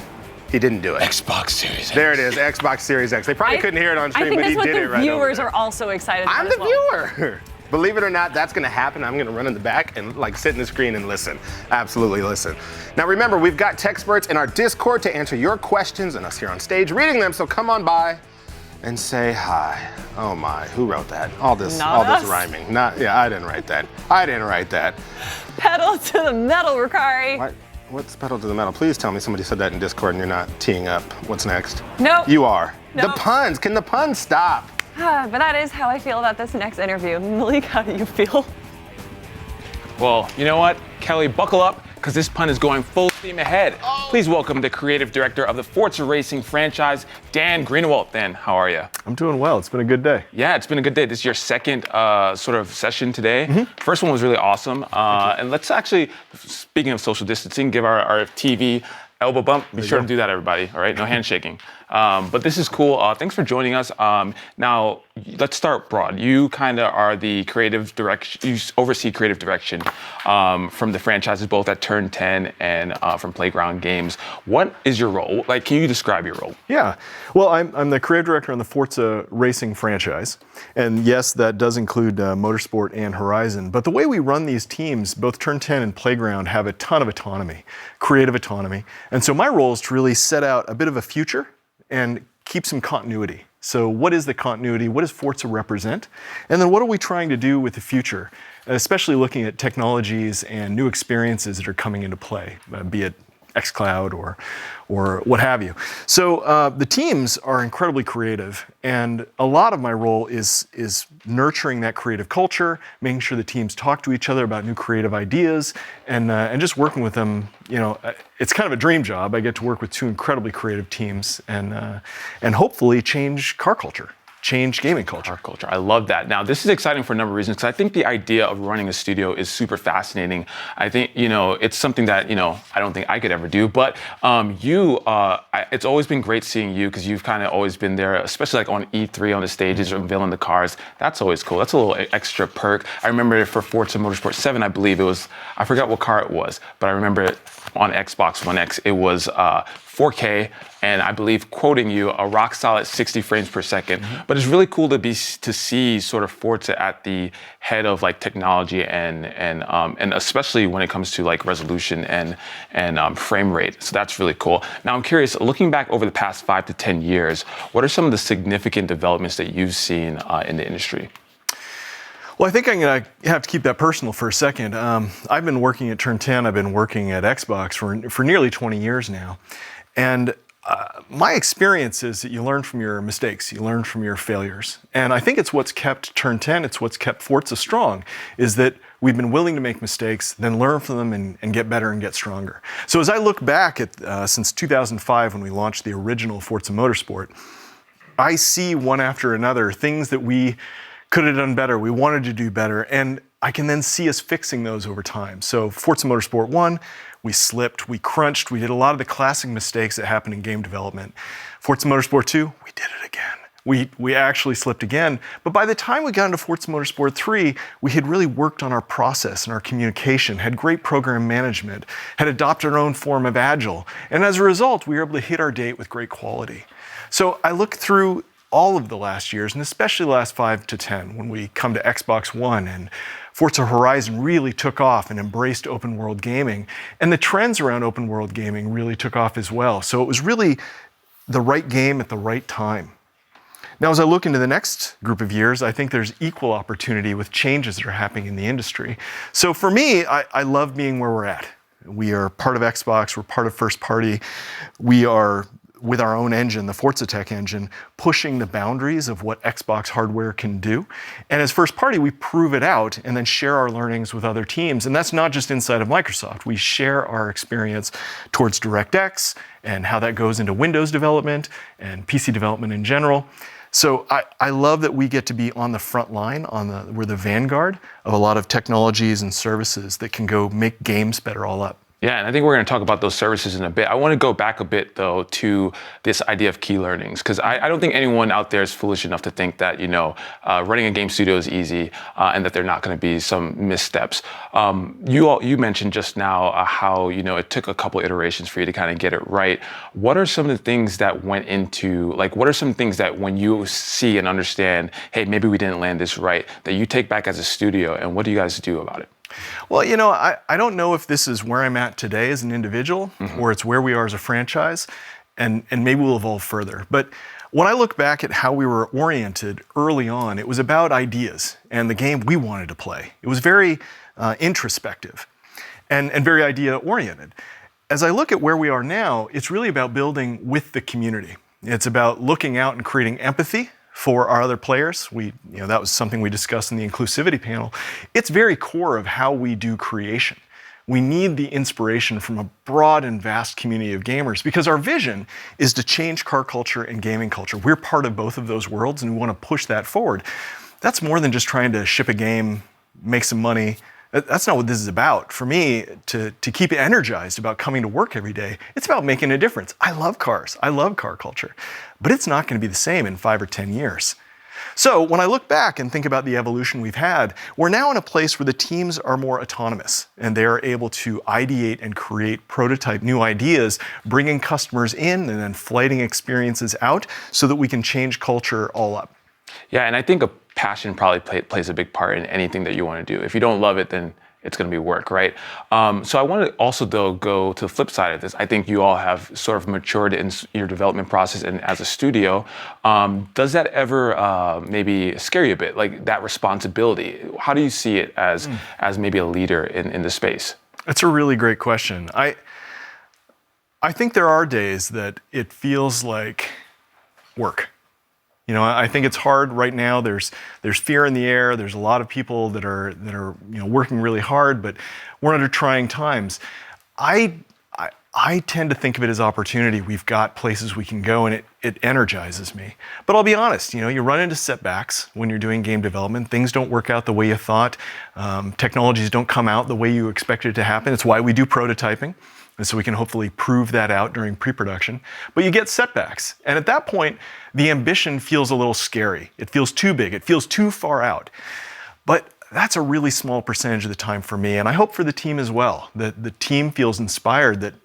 He didn't do it. Xbox Series X. There it is, Xbox Series X. They probably couldn't hear it on stream, but he did it right I think that's what the viewers over are also excited about. I'm the viewer. Believe it or not, that's gonna happen. I'm gonna run in the back and sit in the screen and listen. Absolutely listen. Now remember, we've got tech experts in our Discord to answer your questions and us here on stage reading them, so come on by and say hi. Oh my, who wrote that? All this rhyming. I didn't write that. Pedal to the metal, Ricari. What's pedal to the metal? Please tell me somebody said that in Discord and you're not teeing up. What's next? Nope. You are. Nope. The puns, can the puns stop? But that is how I feel about this next interview. Malik, how do you feel? Well, you know what? Kelly, buckle up, because this pun is going full steam ahead. Please welcome the creative director of the Forza Racing franchise, Dan Greenewalt. Dan, how are you? I'm doing well. It's been a good day. Yeah, it's been a good day. This is your second sort of session today. First one was really awesome. And let's actually, speaking of social distancing, give our TV elbow bump. Be sure to do that, everybody. All right, no handshaking. But this is cool. Thanks for joining us. Now, let's start broad. You kind of are the creative direction. You oversee creative direction from the franchises, both at Turn 10 and from Playground Games. What is your role? Like, can you describe your role? Yeah. Well, I'm the creative director on the Forza Racing franchise. And yes, that does include Motorsport and Horizon. But the way we run these teams, both Turn 10 and Playground, have a ton of autonomy, creative autonomy. And so my role is to really set out a bit of a future and keep some continuity. So what is the continuity? What does Forza represent? And then what are we trying to do with the future? Especially looking at technologies and new experiences that are coming into play, be it xCloud or what have you. So the teams are incredibly creative, and a lot of my role is nurturing that creative culture, making sure the teams talk to each other about new creative ideas, and just working with them. You know, it's kind of a dream job. I get to work with 2 incredibly creative teams, and hopefully change car culture. Change gaming culture. Car culture. I love that. Now, this is exciting for a number of reasons, because I think the idea of running a studio is super fascinating. I think, it's something that, I don't think I could ever do, but it's always been great seeing you, because you've kind of always been there, especially like on E3 on the stages, unveiling the cars. That's always cool. That's a little extra perk. I remember for Forza Motorsport 7, I believe it was, I forgot what car it was, but I remember it on Xbox One X, it was 4K, and I believe, quoting you, a rock solid 60 frames per second. But it's really cool to see sort of Forza at the head of like technology and especially when it comes to like resolution and frame rate. So that's really cool. Now I'm curious, looking back over the past 5 to 10 years, what are some of the significant developments that you've seen in the industry? Well, I think I'm going to have to keep that personal for a second. I've been working at Turn 10. I've been working at Xbox for nearly 20 years now. And my experience is that you learn from your mistakes. You learn from your failures. And I think it's what's kept Turn 10, it's what's kept Forza strong, is that we've been willing to make mistakes, then learn from them and get better and get stronger. So as I look back at since 2005 when we launched the original Forza Motorsport, I see one after another things that we could have done better, we wanted to do better, and I can then see us fixing those over time. So Forza Motorsport 1, we slipped, we crunched, we did a lot of the classic mistakes that happen in game development. Forza Motorsport 2, we did it again. We actually slipped again, but by the time we got into Forza Motorsport 3, we had really worked on our process and our communication, had great program management, had adopted our own form of Agile, and as a result, we were able to hit our date with great quality. So I look through all of the last years, and especially the last 5 to 10, when we come to Xbox One and Forza Horizon really took off and embraced open world gaming, and the trends around open world gaming really took off as well. So it was really the right game at the right time. Now, as I look into the next group of years, I think there's equal opportunity with changes that are happening in the industry. So for me, I love being where we're at. We are part of Xbox, we're part of first party. We are, with our own engine, the Forza Tech engine, pushing the boundaries of what Xbox hardware can do. And as first party, we prove it out and then share our learnings with other teams. And that's not just inside of Microsoft. We share our experience towards DirectX and how that goes into Windows development and PC development in general. So I love that we get to be on the front line, we're the vanguard of a lot of technologies and services that can go make games better all up. Yeah, and I think we're going to talk about those services in a bit. I want to go back a bit, though, to this idea of key learnings, because I don't think anyone out there is foolish enough to think that, running a game studio is easy and that there are not going to be some missteps. You mentioned just now how, it took a couple iterations for you to kind of get it right. What are some of the things that went into, what are some things that when you see and understand, hey, maybe we didn't land this right, that you take back as a studio, and what do you guys do about it? Well, I don't know if this is where I'm at today as an individual or it's where we are as a franchise, and maybe we'll evolve further. But when I look back at how we were oriented early on, it was about ideas and the game we wanted to play. It was very introspective and very idea-oriented. As I look at where we are now, it's really about building with the community. It's about looking out and creating empathy for our other players. That was something we discussed in the inclusivity panel. It's very core of how we do creation. We need the inspiration from a broad and vast community of gamers because our vision is to change car culture and gaming culture. We're part of both of those worlds and we want to push that forward. That's more than just trying to ship a game, make some money. That's not what this is about. For me, to keep energized about coming to work every day, it's about making a difference. I love cars. I love car culture. But it's not going to be the same in 5 or 10 years. So when I look back and think about the evolution we've had, we're now in a place where the teams are more autonomous and they are able to ideate and create prototype new ideas, bringing customers in and then flighting experiences out so that we can change culture all up. Yeah, and I think a passion probably plays a big part in anything that you want to do. If you don't love it, then it's going to be work, right? So I want to also, though, go to the flip side of this. I think you all have sort of matured in your development process and as a studio. Does that ever maybe scare you a bit, like that responsibility? How do you see it as maybe a leader in the space? That's a really great question. I think there are days that it feels like work. I think it's hard right now. There's fear in the air. There's a lot of people that are working really hard, but we're under trying times. I tend to think of it as opportunity. We've got places we can go, and it energizes me. But I'll be honest, you run into setbacks when you're doing game development. Things don't work out the way you thought. Technologies don't come out the way you expected it to happen. It's why we do prototyping. And so we can hopefully prove that out during pre-production. But you get setbacks. And at that point, the ambition feels a little scary. It feels too big. It feels too far out. But that's a really small percentage of the time for me. And I hope for the team as well, that the team feels inspired that,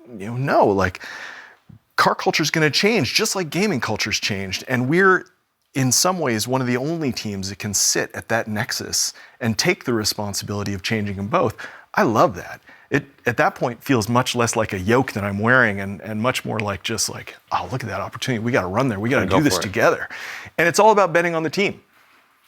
car culture is going to change just like gaming culture's changed. And we're, in some ways, one of the only teams that can sit at that nexus and take the responsibility of changing them both. I love that. It, at that point, feels much less like a yoke that I'm wearing and much more like just like, oh, look at that opportunity. We got to run there. We got to do this together. And it's all about betting on the team,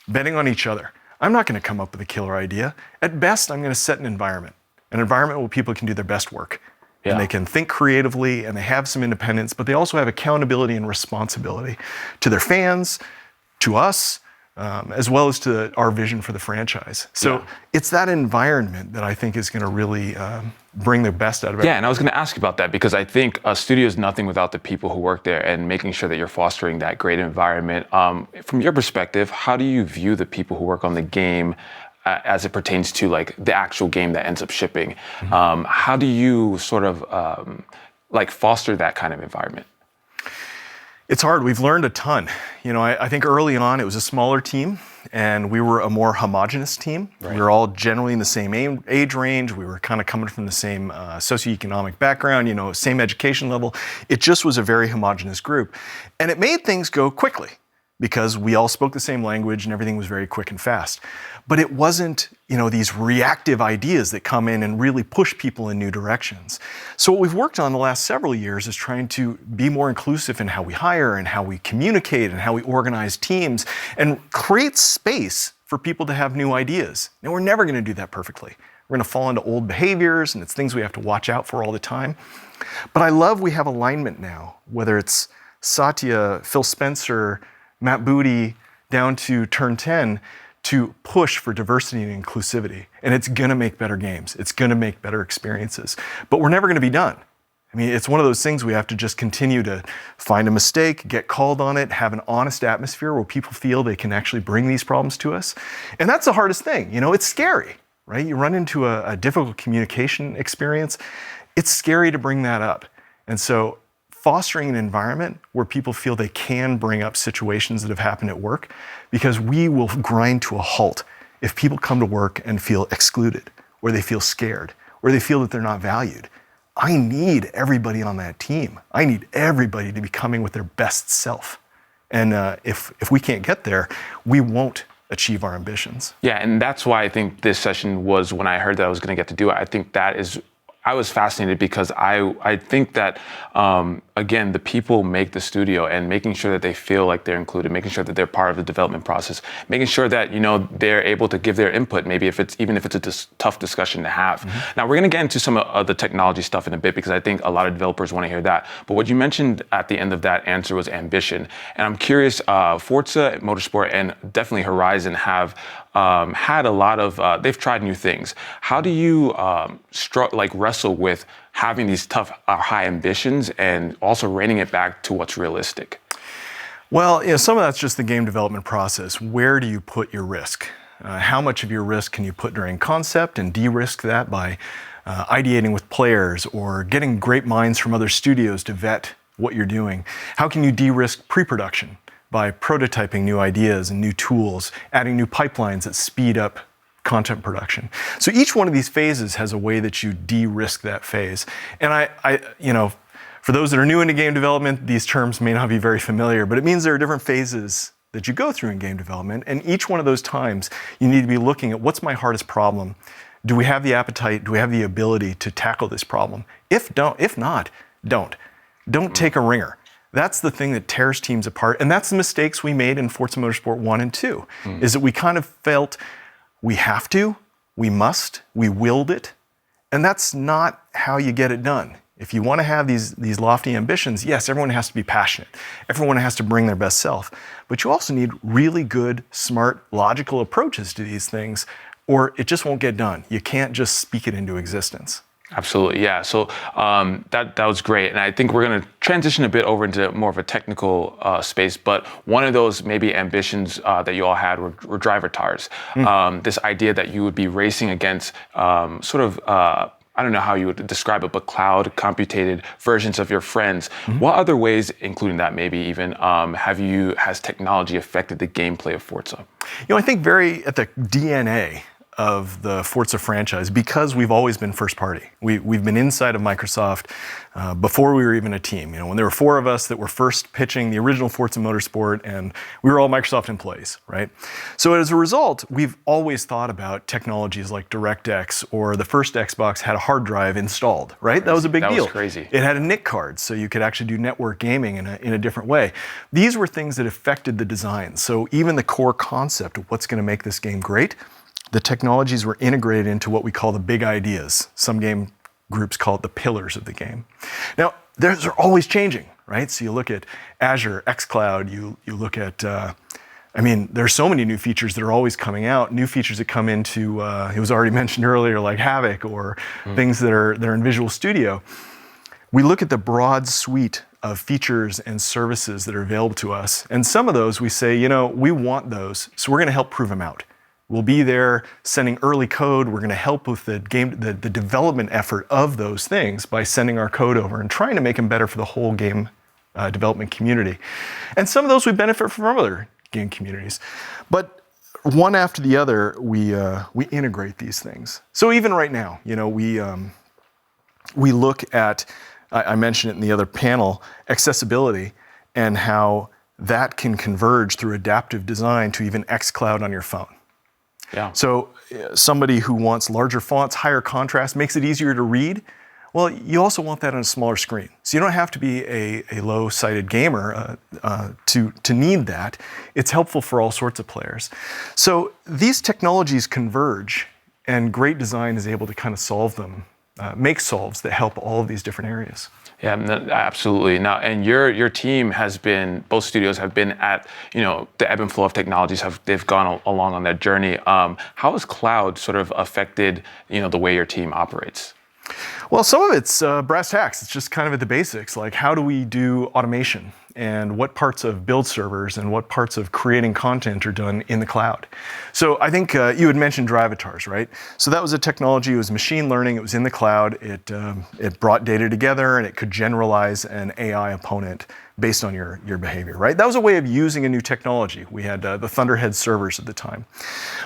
betting on each other. I'm not going to come up with a killer idea. At best, I'm going to set an environment where people can do their best work. Yeah. And they can think creatively and they have some independence, but they also have accountability and responsibility to their fans, to us, as well as to our vision for the franchise. So it's that environment that I think is going to really bring the best out of it. Yeah, and I was going to ask you about that because I think a studio is nothing without the people who work there and making sure that you're fostering that great environment. From your perspective, how do you view the people who work on the game as it pertains to like the actual game that ends up shipping? Mm-hmm. How do you sort of like foster that kind of environment? It's hard. We've learned a ton. You know, I think early on it was a smaller team and we were a more homogenous team. Right. We were all generally in the same age range. We were kind of coming from the same socioeconomic background, you know, same education level. It just was a very homogenous group. And it made things go quickly because we all spoke the same language and everything was very quick and fast. But it wasn't, you know, these reactive ideas that come in and really push people in new directions. So what we've worked on the last several years is trying to be more inclusive in how we hire and how we communicate and how we organize teams and create space for people to have new ideas. Now, we're never going to do that perfectly. We're going to fall into old behaviors and it's things we have to watch out for all the time. But I love we have alignment now, whether it's Satya, Phil Spencer, Matt Booty, down to Turn 10, to push for diversity and inclusivity. And it's gonna make better games. It's gonna make better experiences. But we're never gonna be done. I mean, it's one of those things we have to just continue to find a mistake, get called on it, have an honest atmosphere where people feel they can actually bring these problems to us. And that's the hardest thing. You know, it's scary, right? You run into a difficult communication experience. It's scary to bring that up. And so fostering an environment where people feel they can bring up situations that have happened at work, because we will grind to a halt if people come to work and feel excluded, or they feel scared, or they feel that they're not valued. I need everybody on that team. I need everybody to be coming with their best self. And if we can't get there, we won't achieve our ambitions. Yeah, and that's why I think this session was, when I heard that I was going to get to do it, I think that is, I was fascinated because I think that, again, the people make the studio, and making sure that they feel like they're included, making sure that they're part of the development process, making sure that, you know, they're able to give their input, maybe if it's a tough discussion to have. Mm-hmm. Now, we're going to get into some of the technology stuff in a bit because I think a lot of developers want to hear that. But what you mentioned at the end of that answer was ambition. And I'm curious, Forza Motorsport and definitely Horizon have had a lot of, they've tried new things. How do you wrestle with having these tough, high ambitions and also reining it back to what's realistic? Well, you know, some of that's just the game development process. Where do you put your risk? How much of your risk can you put during concept and de-risk that by ideating with players or getting great minds from other studios to vet what you're doing? How can you de-risk pre-production by prototyping new ideas and new tools, adding new pipelines that speed up content production? So each one of these phases has a way that you de-risk that phase. And I, you know, for those that are new into game development, these terms may not be very familiar, but it means there are different phases that you go through in game development. And each one of those times, you need to be looking at what's my hardest problem? Do we have the appetite? Do we have the ability to tackle this problem? If not, don't. Don't take a ringer. That's the thing that tears teams apart. And that's the mistakes we made in Forza Motorsport 1 and 2, is that we kind of felt we have to, we must, we willed it. And that's not how you get it done. If you want to have these lofty ambitions, yes, everyone has to be passionate. Everyone has to bring their best self. But you also need really good, smart, logical approaches to these things, or it just won't get done. You can't just speak it into existence. Absolutely, yeah. So that was great. And I think we're going to transition a bit over into more of a technical space. But one of those maybe ambitions that you all had were driver tires. This idea that you would be racing against I don't know how you would describe it, but cloud computated versions of your friends. Mm-hmm. What other ways, including that maybe even, has technology affected the gameplay of Forza? You know, I think very at the DNA of the Forza franchise because we've always been first party. We've been inside of Microsoft before we were even a team. When there were 4 of us that were first pitching the original Forza Motorsport, and we were all Microsoft employees, right? So as a result, we've always thought about technologies like DirectX, or the first Xbox had a hard drive installed, right? That was a big deal. That was crazy. It had a NIC card, so you could actually do network gaming in a different way. These were things that affected the design. So even the core concept of what's going to make this game great, the technologies were integrated into what we call the big ideas. Some game groups call it the pillars of the game. Now, those are always changing, right? So you look at Azure, xCloud, you look at, there's so many new features that are always coming out, new features that come into, it was already mentioned earlier, like Havoc, or things that are in Visual Studio. We look at the broad suite of features and services that are available to us, and some of those we say, we want those, so we're going to help prove them out. We'll be there sending early code. We're going to help with the development effort of those things by sending our code over and trying to make them better for the whole game development community. And some of those we benefit from other game communities. But one after the other, we integrate these things. So even right now, we look at, I mentioned it in the other panel, accessibility, and how that can converge through adaptive design to even xCloud on your phone. Yeah. So somebody who wants larger fonts, higher contrast, makes it easier to read. Well, you also want that on a smaller screen. So you don't have to be a low-sighted gamer to need that. It's helpful for all sorts of players. So these technologies converge, and great design is able to kind of solve them, make solves that help all of these different areas. Yeah, absolutely. Now, and your team has been, both studios have been at, the ebb and flow of technologies. They've gone along on that journey. How has cloud sort of affected, the way your team operates? Well, some of it's brass tacks. It's just kind of at the basics, like how do we do automation, and what parts of build servers and what parts of creating content are done in the cloud. So I think you had mentioned Drivatars, right? So that was a technology, it was machine learning, it was in the cloud, it brought data together, and it could generalize an AI opponent based on your behavior, right? That was a way of using a new technology. We had the Thunderhead servers at the time.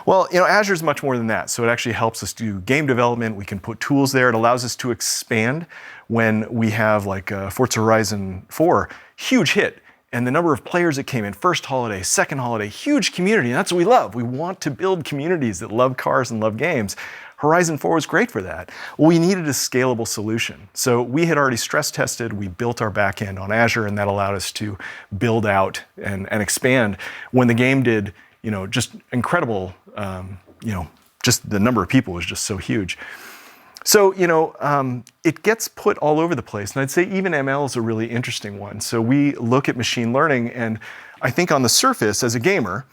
Well, Azure is much more than that. So it actually helps us do game development. We can put tools there. It allows us to expand when we have like Forza Horizon 4, huge hit. And the number of players that came in, first holiday, second holiday, huge community. And that's what we love. We want to build communities that love cars and love games. Horizon 4 was great for that. Well, we needed a scalable solution. So we had already stress tested, we built our backend on Azure, and that allowed us to build out and expand. When the game did, just incredible, just the number of people was just so huge. So, it gets put all over the place. And I'd say even ML is a really interesting one. So we look at machine learning, and I think on the surface, as a gamer,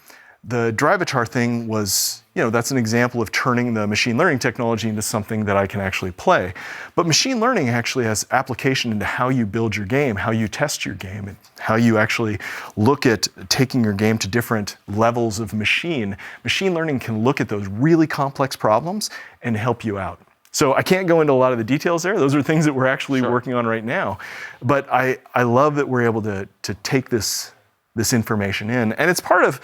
the Drivatar thing was, that's an example of turning the machine learning technology into something that I can actually play. But machine learning actually has application into how you build your game, how you test your game, and how you actually look at taking your game to different levels of machine. Machine learning can look at those really complex problems and help you out. So I can't go into a lot of the details there. Those are things that we're actually working on right now. But I love that we're able to take this information in. And it's part of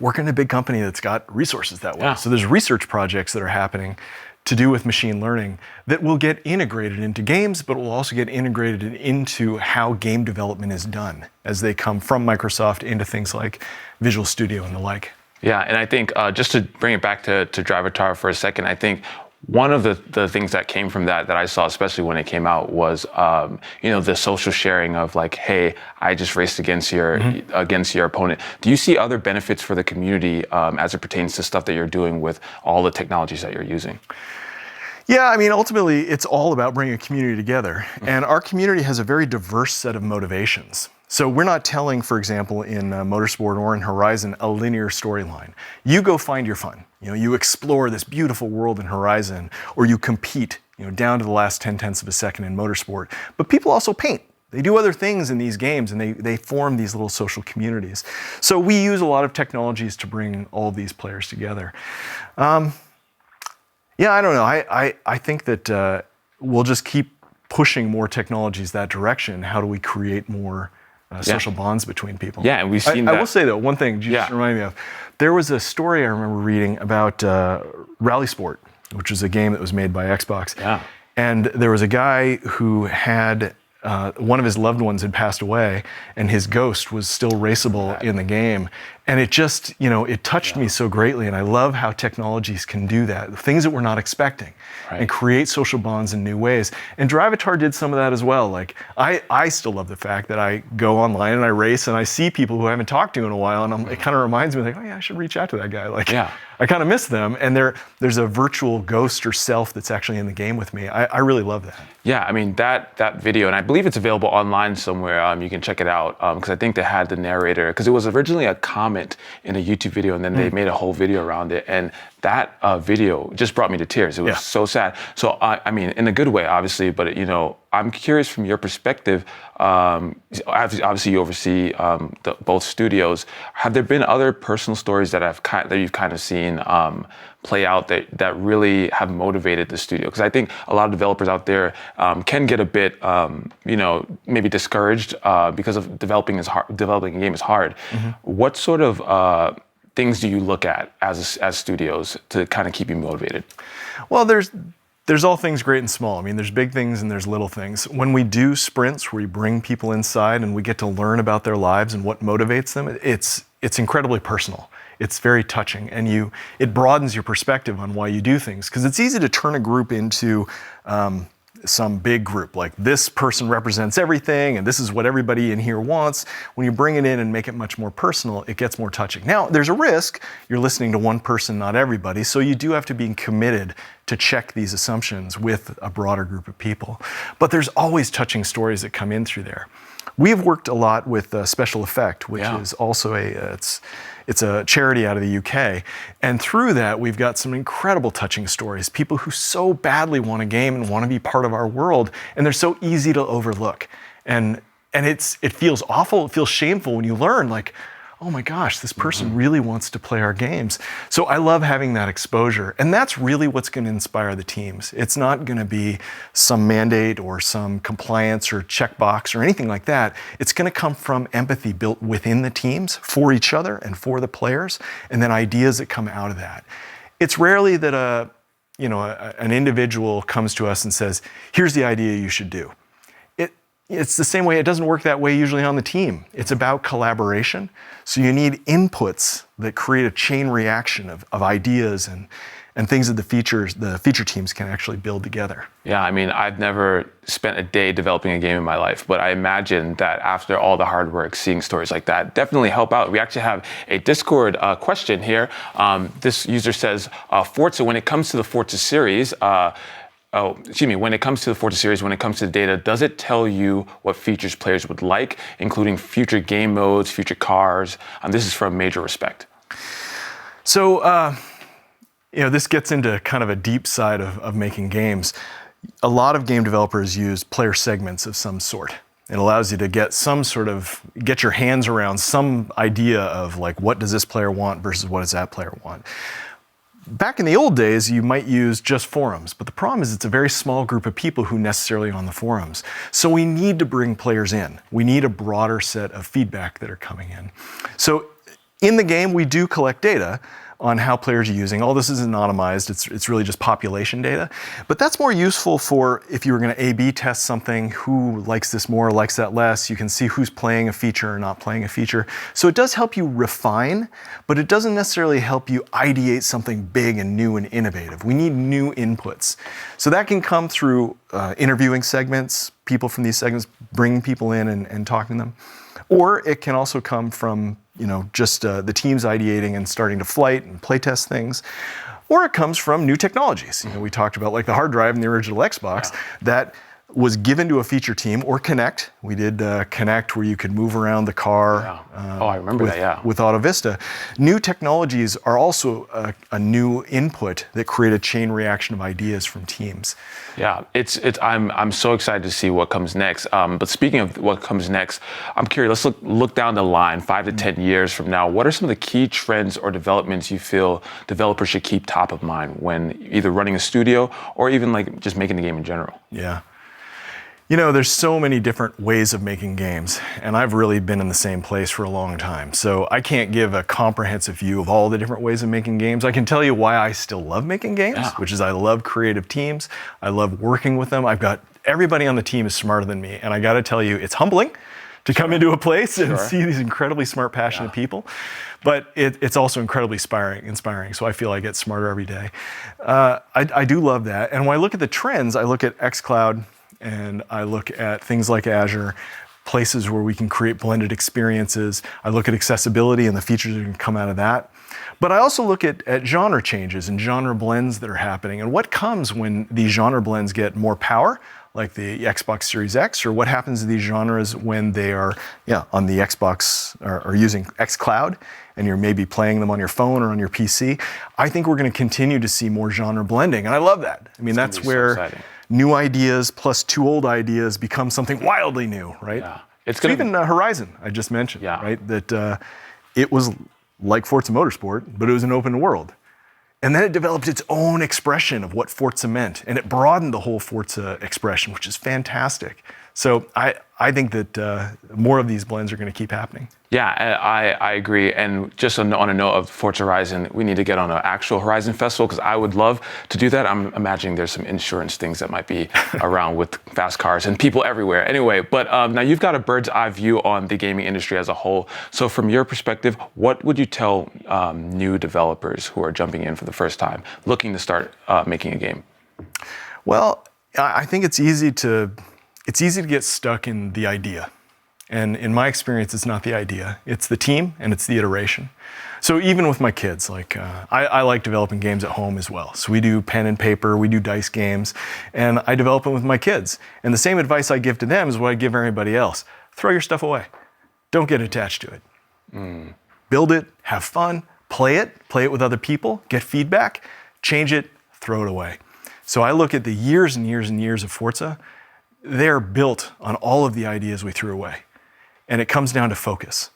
working in a big company that's got resources that way. Yeah. So there's research projects that are happening to do with machine learning that will get integrated into games, but will also get integrated into how game development is done as they come from Microsoft into things like Visual Studio and the like. Yeah, and I think just to bring it back to Drivatar for a second, I think one of the things that came from that I saw, especially when it came out, was the social sharing of like, hey, I just raced against your opponent. Do you see other benefits for the community as it pertains to stuff that you're doing with all the technologies that you're using? Yeah, ultimately, it's all about bringing a community together. And our community has a very diverse set of motivations. So we're not telling, for example, in Motorsport or in Horizon, a linear storyline. You go find your fun. You explore this beautiful world in Horizon, or you compete, down to the last 0.1 of a second in Motorsport. But people also paint. They do other things in these games, and they form these little social communities. So we use a lot of technologies to bring all of these players together. Yeah, I don't know. I think that we'll just keep pushing more technologies that direction. How do we create more social bonds between people. Yeah, and we've seen that. I will say though, one thing you just reminded me of. There was a story I remember reading about Rally Sport, which was a game that was made by Xbox. Yeah. And there was a guy who had one of his loved ones had passed away, and his ghost was still raceable in the game. And it just, it touched me so greatly. And I love how technologies can do that, things that we're not expecting, and create social bonds in new ways. And Drivatar did some of that as well. Like, I still love the fact that I go online and I race and I see people who I haven't talked to in a while, and it kind of reminds me, like, oh yeah, I should reach out to that guy. Like, I kind of miss them, and there's a virtual ghost or self that's actually in the game with me. I really love that. Yeah, I mean, that video, and I believe it's available online somewhere. You can check it out, because I think they had the narrator, because it was originally a comment in a YouTube video, and then they made a whole video around it. And that video just brought me to tears. It was so sad. So, I mean, in a good way, obviously, but, I'm curious from your perspective, obviously you oversee both studios. Have there been other personal stories that you've kind of seen play out that really have motivated the studio? Because I think a lot of developers out there can get a bit, maybe discouraged because of developing a game is hard. Mm-hmm. What sort of things do you look at as studios to kind of keep you motivated? Well, there's all things great and small. I mean, there's big things and there's little things. When we do sprints where we bring people inside and we get to learn about their lives and what motivates them, it's incredibly personal. It's very touching, and it broadens your perspective on why you do things. Because it's easy to turn a group into some big group, like this person represents everything and this is what everybody in here wants. When you bring it in and make it much more personal, it gets more touching. Now, there's a risk. You're listening to one person, not everybody, so you do have to be committed to check these assumptions with a broader group of people. But there's always touching stories that come in through there. We've worked a lot with Special Effect, which is also it's a charity out of the UK. And through that, we've got some incredible touching stories. People who so badly want a game and want to be part of our world, and they're so easy to overlook. And it feels awful, it feels shameful when you learn, like, oh my gosh, this person really wants to play our games. So I love having that exposure. And that's really what's going to inspire the teams. It's not going to be some mandate or some compliance or checkbox or anything like that. It's going to come from empathy built within the teams for each other and for the players, and then ideas that come out of that. It's rarely that an individual comes to us and says, here's the idea you should do. It's the same way. It doesn't work that way usually on the team. It's about collaboration. So you need inputs that create a chain reaction of ideas and things that the feature teams can actually build together. Yeah, I mean, I've never spent a day developing a game in my life, but I imagine that after all the hard work, seeing stories like that definitely help out. We actually have a Discord question here. This user says, Forza, when it comes to the Forza series, when it comes to the Forza series, when it comes to the data, does it tell you what features players would like, including future game modes, future cars? This is from Major Respect. So, this gets into kind of a deep side of making games. A lot of game developers use player segments of some sort. It allows you to get your hands around some idea of like, what does this player want versus what does that player want? Back in the old days, you might use just forums, but the problem is it's a very small group of people who necessarily are on the forums. So we need to bring players in. We need a broader set of feedback that are coming in. So in the game, we do collect data on how players are using. All this is anonymized. It's really just population data. But that's more useful for if you were going to A/B test something, who likes this more, likes that less. You can see who's playing a feature or not playing a feature. So it does help you refine, but it doesn't necessarily help you ideate something big and new and innovative. We need new inputs. So that can come through interviewing segments, people from these segments, bringing people in and talking to them. Or it can also come from just the teams ideating and starting to flight and playtest things. Or it comes from new technologies. We talked about like the hard drive in the original Xbox that was given to a feature team, or Connect. We did Connect where you could move around the car. I remember that, with AutoVista. New technologies are also a new input that create a chain reaction of ideas from teams. Yeah, I'm so excited to see what comes next. But speaking of what comes next, I'm curious, let's look down the line 5 to 10 years from now. What are some of the key trends or developments you feel developers should keep top of mind when either running a studio or even like just making the game in general? Yeah. You know, there's so many different ways of making games, and I've really been in the same place for a long time. So I can't give a comprehensive view of all the different ways of making games. I can tell you why I still love making games, which is I love creative teams. I love working with them. I've got everybody on the team is smarter than me, and I got to tell you, it's humbling to come into a place and see these incredibly smart, passionate people. But it's also incredibly inspiring. So I feel I get smarter every day. I do love that. And when I look at the trends, I look at xCloud, and I look at things like Azure, places where we can create blended experiences. I look at accessibility and the features that can come out of that. But I also look at genre changes and genre blends that are happening, and what comes when these genre blends get more power, like the Xbox Series X, or what happens to these genres when they are on the Xbox or using xCloud, and you're maybe playing them on your phone or on your PC. I think we're going to continue to see more genre blending, and I love that. I mean, that's where new ideas plus two old ideas become something wildly new, right? Yeah. It's even Horizon, I just mentioned, right? That it was like Forza Motorsport, but it was an open world. And then it developed its own expression of what Forza meant, and it broadened the whole Forza expression, which is fantastic. So I think that more of these blends are going to keep happening. Yeah, I agree. And just on a note of Forza Horizon, we need to get on an actual Horizon festival, because I would love to do that. I'm imagining there's some insurance things that might be around with fast cars and people everywhere. Anyway, but now you've got a bird's eye view on the gaming industry as a whole. So from your perspective, what would you tell new developers who are jumping in for the first time, looking to start making a game? Well, I think it's easy to get stuck in the idea. And in my experience, it's not the idea. It's the team and it's the iteration. So even with my kids, like I like developing games at home as well. So we do pen and paper, we do dice games, and I develop them with my kids. And the same advice I give to them is what I give everybody else. Throw your stuff away. Don't get attached to it. Build it, have fun, play it with other people, get feedback, change it, throw it away. So I look at the years and years and years of Forza. They're built on all of the ideas we threw away. And it comes down to focus.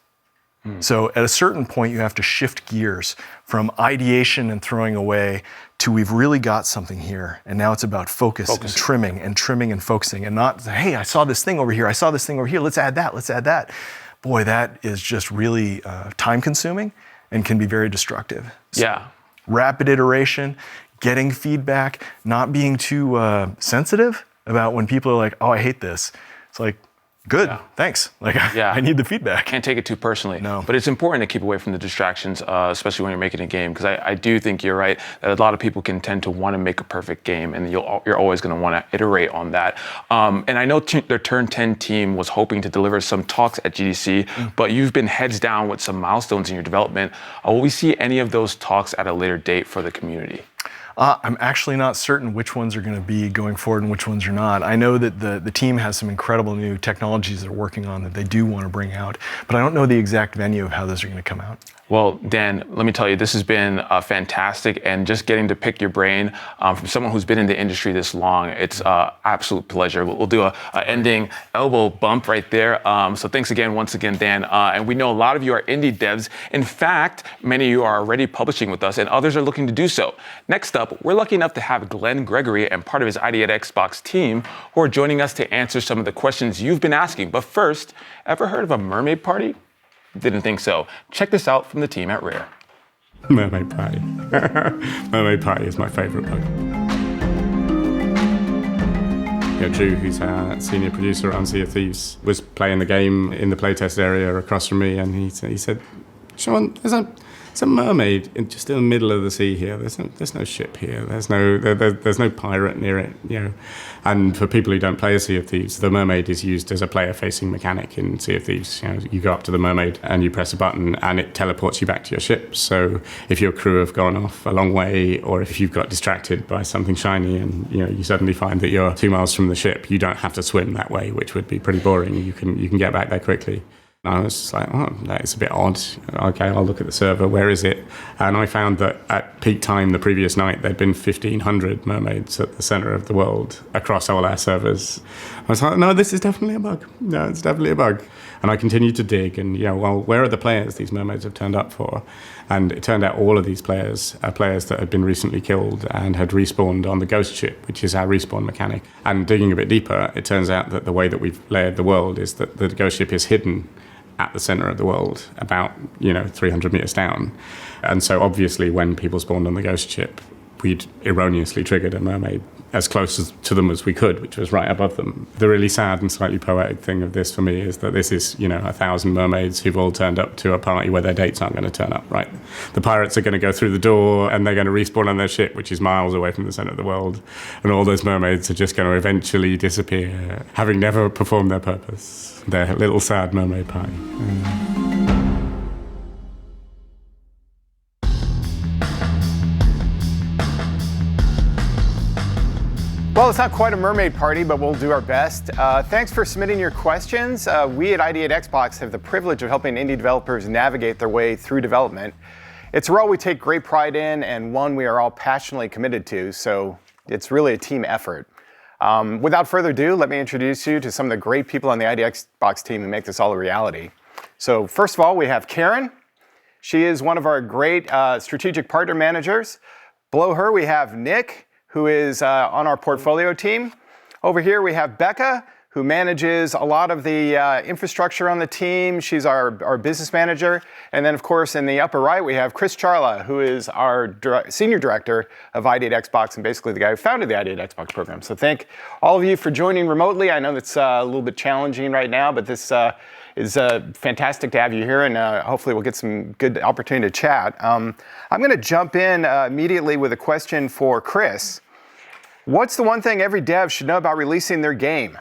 So at a certain point, you have to shift gears from ideation and throwing away to we've really got something here. And now it's about focus and trimming and focusing, and not, hey, I saw this thing over here. I saw this thing over here. Let's add that. Boy, that is just really time consuming and can be very destructive. So rapid iteration, getting feedback, not being too sensitive about when people are like, oh, I hate this. It's like, good, thanks. Like, I need the feedback. Can't take it too personally. No. But it's important to keep away from the distractions, especially when you're making a game, because I do think you're right that a lot of people can tend to want to make a perfect game, and you're always going to want to iterate on that. And I know their Turn 10 team was hoping to deliver some talks at GDC, but you've been heads down with some milestones in your development. Will we see any of those talks at a later date for the community? I'm actually not certain which ones are going to be going forward and which ones are not. I know that the team has some incredible new technologies they're working on that they do want to bring out, but I don't know the exact venue of how those are going to come out. Well, Dan, let me tell you, this has been fantastic, and just getting to pick your brain from someone who's been in the industry this long, it's an absolute pleasure. We'll do a ending elbow bump right there. So thanks again, once again, Dan. And we know a lot of you are indie devs. In fact, many of you are already publishing with us, and others are looking to do so. Next up, we're lucky enough to have Glenn Gregory and part of his ID at Xbox team who are joining us to answer some of the questions you've been asking. But first, ever heard of a mermaid party? Didn't think so. Check this out from the team at Rare. Mermaid Party. Mermaid Party is my favorite book. Drew, who's our senior producer on Sea of Thieves, was playing the game in the playtest area across from me, and he said, Sean, there's a mermaid just in the middle of the sea here. There's no ship here. There's no pirate near it. And for people who don't play a Sea of Thieves, the mermaid is used as a player-facing mechanic in Sea of Thieves. You go up to the mermaid and you press a button, and it teleports you back to your ship. So if your crew have gone off a long way, or if you've got distracted by something shiny, and you suddenly find that you're 2 miles from the ship, you don't have to swim that way, which would be pretty boring. You can get back there quickly. And I was just like, oh, that is a bit odd. Okay, I'll look at the server. Where is it? And I found that at peak time the previous night, there'd been 1,500 mermaids at the center of the world across all our servers. I was like, no, this is definitely a bug. No, it's definitely a bug. And I continued to dig and, well, where are the players these mermaids have turned up for? And it turned out all of these players are players that had been recently killed and had respawned on the ghost ship, which is our respawn mechanic. And digging a bit deeper, it turns out that the way that we've layered the world is that the ghost ship is hidden at the center of the world, about 300 meters down. And so obviously when people spawned on the ghost ship, we'd erroneously triggered a mermaid as close to them as we could, which was right above them. The really sad and slightly poetic thing of this for me is that this is 1,000 mermaids who've all turned up to a party where their dates aren't going to turn up, right? The pirates are going to go through the door and they're going to respawn on their ship, which is miles away from the center of the world. And all those mermaids are just going to eventually disappear, having never performed their purpose. Their little sad mermaid party. Well, it's not quite a mermaid party, but we'll do our best. Thanks for submitting your questions. We at ID at Xbox have the privilege of helping indie developers navigate their way through development. It's a role we take great pride in and one we are all passionately committed to, so it's really a team effort. Without further ado, let me introduce you to some of the great people on the ID Xbox team who make this all a reality. So first of all, we have Karen. She is one of our great strategic partner managers. Below her, we have Nick, who is on our portfolio team. Over here, we have Becca, who manages a lot of the infrastructure on the team. She's our business manager. And then, of course, in the upper right, we have Chris Charla, who is our senior director of ID at Xbox and basically the guy who founded the ID at Xbox program. So thank all of you for joining remotely. I know that's a little bit challenging right now, but this is fantastic to have you here, and hopefully we'll get some good opportunity to chat. I'm going to jump in immediately with a question for Chris. What's the one thing every dev should know about releasing their game?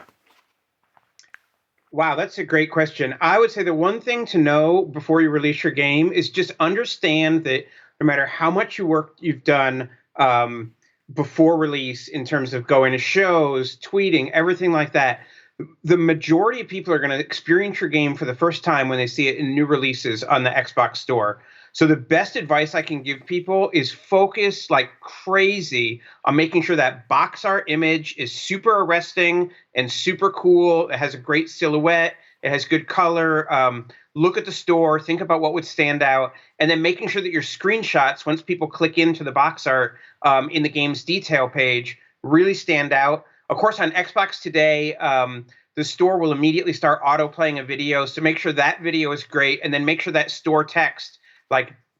Wow, that's a great question. I would say the one thing to know before you release your game is just understand that no matter how much work you've done before release in terms of going to shows, tweeting, everything like that, the majority of people are going to experience your game for the first time when they see it in new releases on the Xbox store. So the best advice I can give people is focus like crazy on making sure that box art image is super arresting and super cool. It has a great silhouette. It has good color. Look at the store. Think about what would stand out. And then making sure that your screenshots, once people click into the box art in the game's detail page, really stand out. Of course, on Xbox today, the store will immediately start auto-playing a video. So make sure that video is great. And then make sure that store text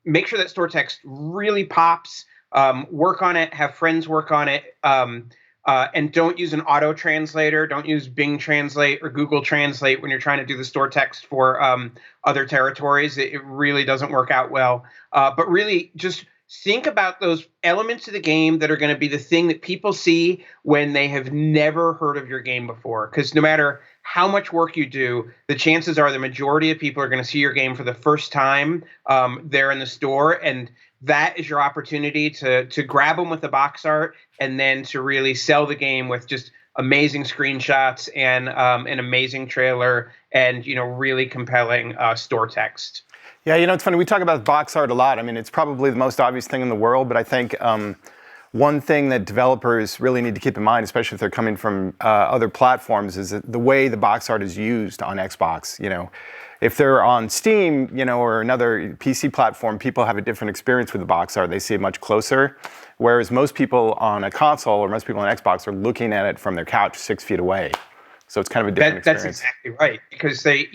make sure that store text really pops, work on it, have friends work on it, and don't use an auto translator. Don't use Bing Translate or Google Translate when you're trying to do the store text for other territories. It really doesn't work out well. But really just think about those elements of the game that are going to be the thing that people see when they have never heard of your game before. Because no matter how much work you do, the chances are the majority of people are going to see your game for the first time there in the store. And that is your opportunity to grab them with the box art and then to really sell the game with just amazing screenshots and an amazing trailer and, really compelling store text. Yeah, it's funny. We talk about box art a lot. I mean, it's probably the most obvious thing in the world, but I think one thing that developers really need to keep in mind, especially if they're coming from other platforms, is that the way the box art is used on Xbox. If they're on Steam, or another PC platform, people have a different experience with the box art. They see it much closer, whereas most people on a console or most people on Xbox are looking at it from their couch 6 feet away. So it's kind of a different experience. That's exactly right. Because they,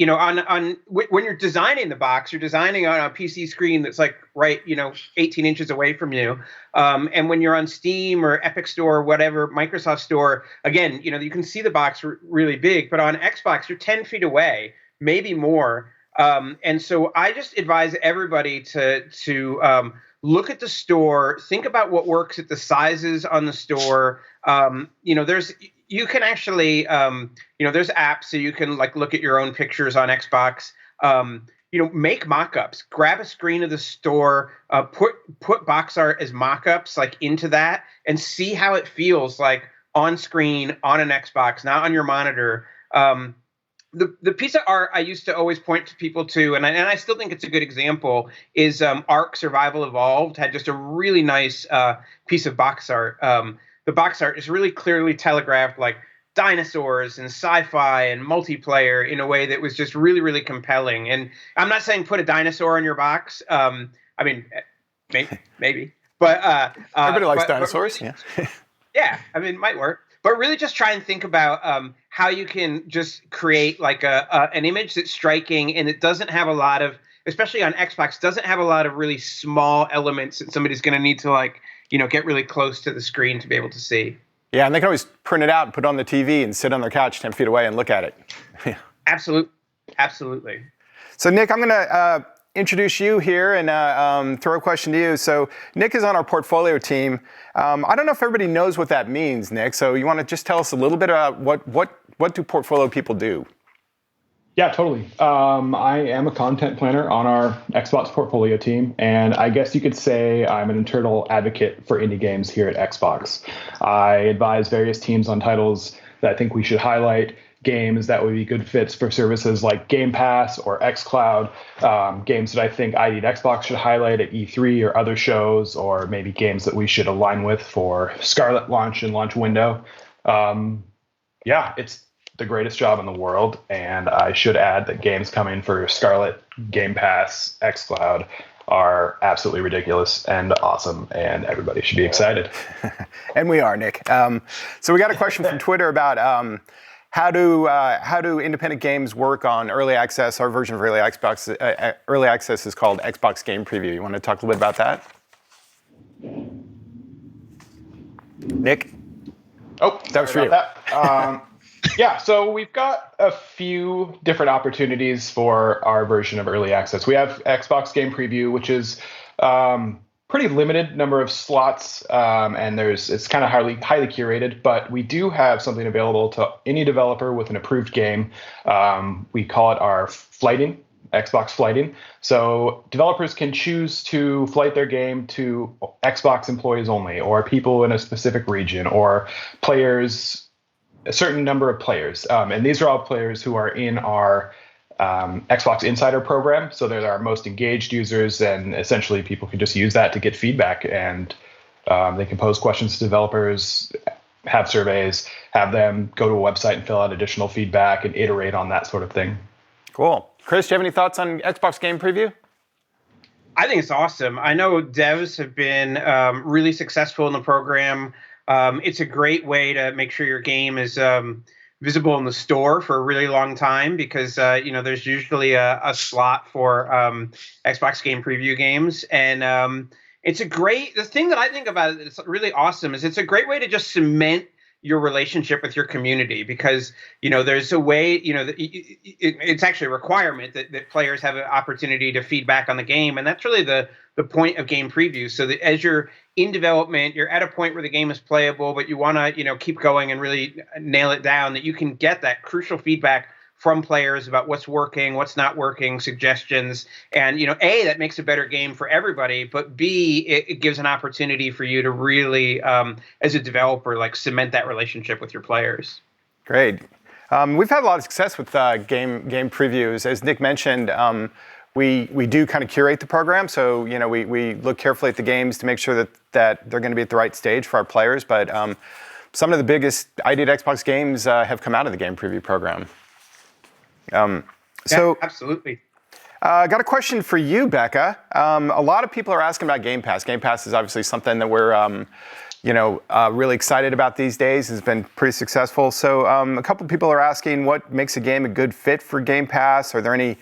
when you're designing the box, you're designing on a PC screen that's 18 inches away from you. And when you're on Steam or Epic Store or whatever, Microsoft Store, again, you can see the box really big. But on Xbox, you're 10 feet away, maybe more. And so I just advise everybody to look at the store, think about what works at the sizes on the store. You can actually, there's apps so you can look at your own pictures on Xbox. Make mock-ups. Grab a screen of the store, put box art as mock-ups into that, and see how it feels on screen on an Xbox, not on your monitor. the piece of art I used to always point to people to, and I still think it's a good example, is Ark Survival Evolved had just a really nice piece of box art. The box art is really clearly telegraphed like dinosaurs and sci-fi and multiplayer in a way that was just really, really compelling. And I'm not saying put a dinosaur in your box. I mean, maybe. But everybody likes dinosaurs. Really, yeah, I mean, it might work. But really just try and think about how you can just create like an image that's striking and it doesn't have a lot of, especially on Xbox, doesn't have a lot of really small elements that somebody's going to need to like, get really close to the screen to be able to see. Yeah, and they can always print it out and put it on the TV and sit on their couch 10 feet away and look at it. Absolutely. So Nick, I'm going to introduce you here and throw a question to you. So Nick is on our portfolio team. I don't know if everybody knows what that means, Nick. So you want to just tell us a little bit about what do portfolio people do? Yeah, totally. I am a content planner on our Xbox portfolio team, and I guess you could say I'm an internal advocate for indie games here at Xbox. I advise various teams on titles that I think we should highlight, games that would be good fits for services like Game Pass or xCloud, games that I think ID at Xbox should highlight at E3 or other shows, or maybe games that we should align with for Scarlet launch and launch window. Yeah, it's the greatest job in the world, and I should add that games coming for Scarlet, Game Pass, xCloud are absolutely ridiculous and awesome, and everybody should be excited. And we are, Nick. So we got a question from Twitter about how do independent games work on early access? Our version of early access is called Xbox Game Preview. You want to talk a little bit about that? Nick? Oh, that was for you. Yeah, so we've got a few different opportunities for our version of early access. We have Xbox Game Preview, which is pretty limited number of slots, and it's kind of highly curated, but we do have something available to any developer with an approved game. We call it our flighting, Xbox flighting. So developers can choose to flight their game to Xbox employees only, or people in a specific region, or a certain number of players. And these are all players who are in our Xbox Insider program. So they're our most engaged users, and essentially people can just use that to get feedback, and they can pose questions to developers, have surveys, have them go to a website and fill out additional feedback and iterate on that sort of thing. Cool. Chris, do you have any thoughts on Xbox Game Preview? I think it's awesome. I know devs have been really successful in the program. It's a great way to make sure your game is visible in the store for a really long time, because there's usually a slot for Xbox Game Preview games, and the thing that I think about it that's really awesome is it's a great way to just cement your relationship with your community, because there's a way it's actually a requirement that players have an opportunity to feedback on the game, and that's really the point of game previews. So that as you're in development, you're at a point where the game is playable, but you want to keep going and really nail it down, that you can get that crucial feedback from players about what's working, what's not working, suggestions, and A, that makes a better game for everybody, but B, it gives an opportunity for you to really, as a developer, like cement that relationship with your players. Great. We've had a lot of success with game previews. As Nick mentioned, we do kind of curate the program, so we look carefully at the games to make sure that they're going to be at the right stage for our players. But some of the biggest ID at Xbox games have come out of the game preview program. Yeah, absolutely. Got a question for you, Becca. A lot of people are asking about Game Pass. Game Pass is obviously something that we're really excited about these days. It's been pretty successful. So a couple of people are asking what makes a game a good fit for Game Pass. Are there any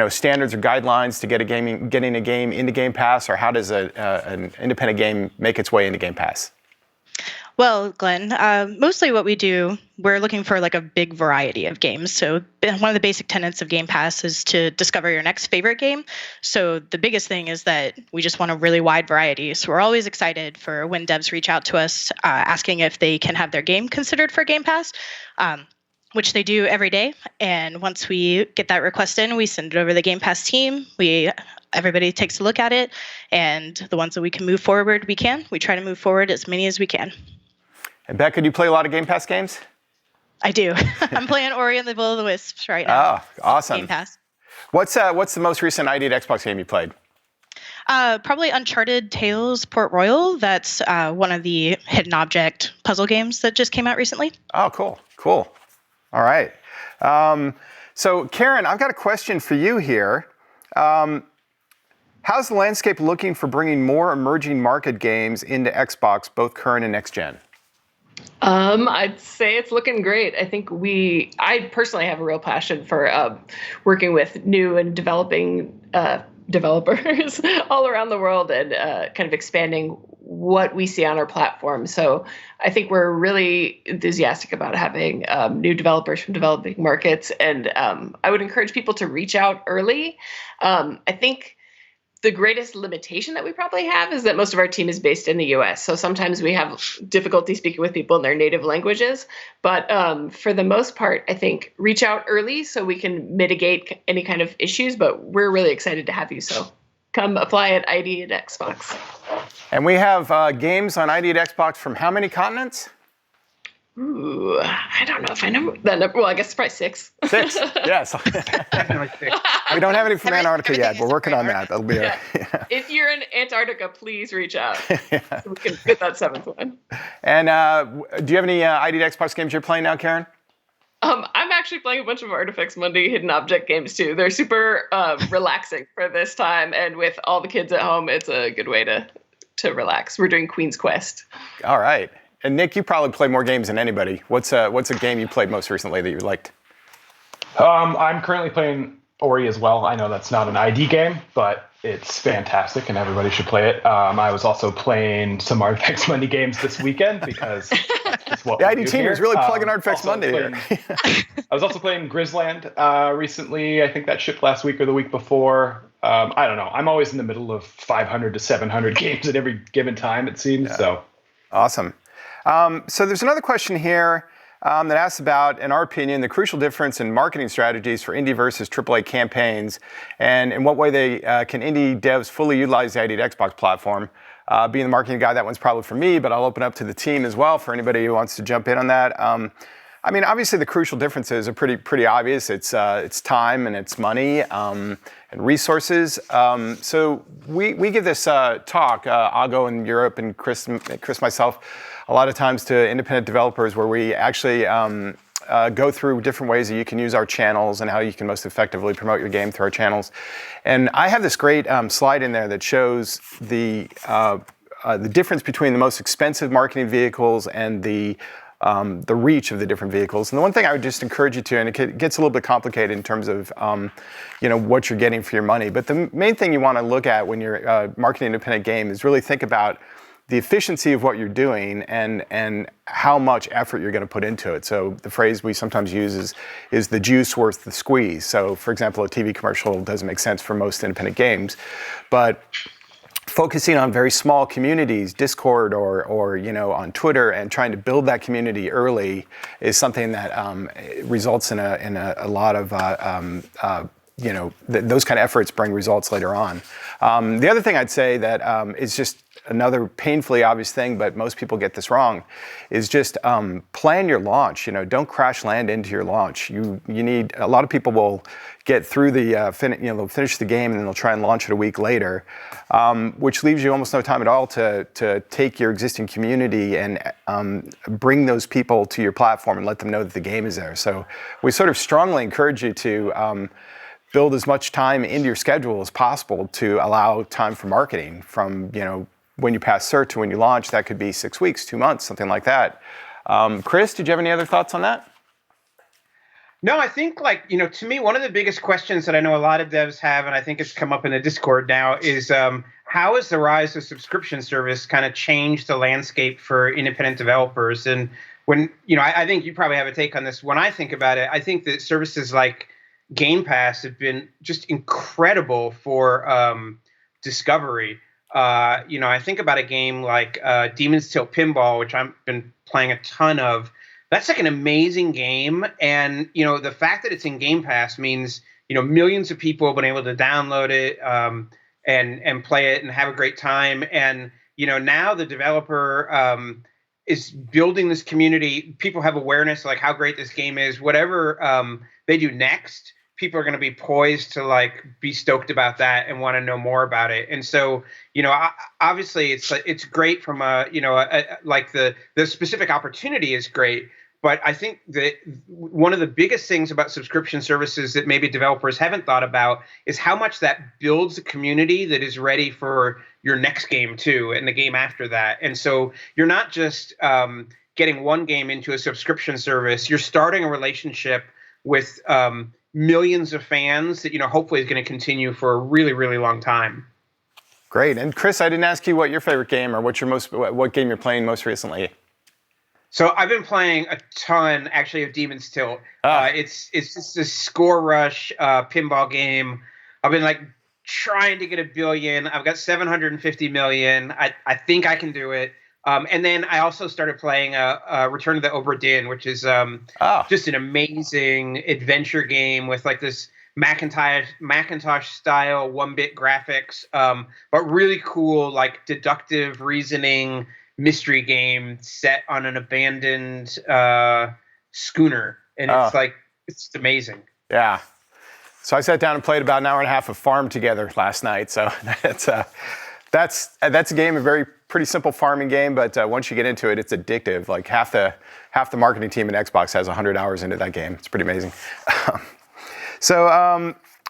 standards or guidelines to getting a game into Game Pass, or how does an independent game make its way into Game Pass? Well, Glenn, mostly what we do, we're looking for like a big variety of games. So one of the basic tenets of Game Pass is to discover your next favorite game. So the biggest thing is that we just want a really wide variety. So we're always excited for when devs reach out to us asking if they can have their game considered for Game Pass, which they do every day. And once we get that request in, we send it over to the Game Pass team. Everybody takes a look at it, and the ones that we can move forward, we can. We try to move forward as many as we can. And Becca, do you play a lot of Game Pass games? I do. I'm playing Ori and the Will of the Wisps right now. Oh, awesome. Game Pass. What's the most recent ID at Xbox game you played? Probably Uncharted Tales Port Royal. That's one of the hidden object puzzle games that just came out recently. Oh, cool. All right. So, Karen, I've got a question for you here. How's the landscape looking for bringing more emerging market games into Xbox, both current and next gen? I'd say it's looking great. I think I personally have a real passion for working with new and developing developers all around the world and kind of expanding what we see on our platform. So I think we're really enthusiastic about having new developers from developing markets. And I would encourage people to reach out early. I think the greatest limitation that we probably have is that most of our team is based in the US. So sometimes we have difficulty speaking with people in their native languages. But for the most part, I think reach out early so we can mitigate any kind of issues. But we're really excited to have you. So come apply at ID at Xbox. And we have games on ID at Xbox from how many continents? Ooh, I don't know if I know that number. Well, I guess it's probably 6. 6, yes. We don't have any from Antarctica yet. We're working on that. That'll be If you're in Antarctica, please reach out. So we can get that 7th one. And do you have any ID at Xbox games you're playing now, Karen? I'm actually playing a bunch of Artifacts Monday hidden object games too. They're super relaxing for this time, and with all the kids at home, it's a good way to relax. We're doing Queen's Quest. All right. And Nick, you probably play more games than anybody. What's a game you played most recently that you liked? I'm currently playing Ori as well. I know that's not an ID game, but it's fantastic and everybody should play it. I was also playing some Artifacts Monday games this weekend because that's what the we ID do team here. is really plugging Artifacts Monday here. I was also playing Grizzland recently. I think that shipped last week or the week before. I don't know. I'm always in the middle of 500 to 700 games at every given time, it seems. Yeah. So awesome. So there's another question here that asks about, in our opinion, the crucial difference in marketing strategies for indie versus AAA campaigns, and in what way they can indie devs fully utilize the ID at Xbox platform. Being the marketing guy, that one's probably for me, but I'll open up to the team as well for anybody who wants to jump in on that. I mean, obviously the crucial differences are pretty obvious. It's time and it's money and resources. So we give this talk, Ago in Europe and Chris myself, a lot of times to independent developers where we actually go through different ways that you can use our channels and how you can most effectively promote your game through our channels. And I have this great slide in there that shows the difference between the most expensive marketing vehicles and the reach of the different vehicles. And the one thing I would just encourage you to, and it gets a little bit complicated in terms of what you're getting for your money, but the main thing you want to look at when you're marketing an independent game is really think about the efficiency of what you're doing and how much effort you're going to put into it. So the phrase we sometimes use is the juice worth the squeeze. So for example, a TV commercial doesn't make sense for most independent games, but focusing on very small communities, Discord or on Twitter, and trying to build that community early is something that results in a lot of those kind of efforts bring results later on. The other thing I'd say that is just another painfully obvious thing, but most people get this wrong, is just plan your launch. Don't crash land into your launch. You need, a lot of people will get through they'll finish the game and then they'll try and launch it a week later, which leaves you almost no time at all to take your existing community and bring those people to your platform and let them know that the game is there. So we sort of strongly encourage you to build as much time into your schedule as possible to allow time for marketing from, when you pass cert to when you launch. That could be 6 weeks, 2 months, something like that. Chris, did you have any other thoughts on that? No, I think to me, one of the biggest questions that I know a lot of devs have, and I think it's come up in the Discord now, is how has the rise of subscription service kind of changed the landscape for independent developers? And when, I think you probably have a take on this. When I think about it, I think that services like Game Pass have been just incredible for discovery. I think about a game like Demon's Tale Pinball, which I've been playing a ton of. That's like an amazing game. And, the fact that it's in Game Pass means, millions of people have been able to download it and play it and have a great time. And, now the developer is building this community. People have awareness like how great this game is. Whatever they do next, people are going to be poised to like be stoked about that and want to know more about it. And so, obviously it's great from like the specific opportunity is great. But I think that one of the biggest things about subscription services that maybe developers haven't thought about is how much that builds a community that is ready for your next game too, and the game after that. And so you're not just getting one game into a subscription service, you're starting a relationship with millions of fans that, hopefully is going to continue for a really, really long time. Great. And Chris, I didn't ask you what your favorite game or what game you're playing most recently. So I've been playing a ton, actually, of Demon's Tilt. It's just a score rush pinball game. I've been like trying to get 1 billion. I've got 750 million. I think I can do it. And then I also started playing Return to the Obra Dinn, which is just an amazing adventure game with like this Macintosh style 1-bit graphics, but really cool like deductive reasoning mystery game set on an abandoned schooner, and it's amazing. Yeah. So I sat down and played about an hour and a half of Farm together last night. So that's a game, a pretty simple farming game, but once you get into it, it's addictive. Like half the marketing team at Xbox has 100 hours into that game. It's pretty amazing.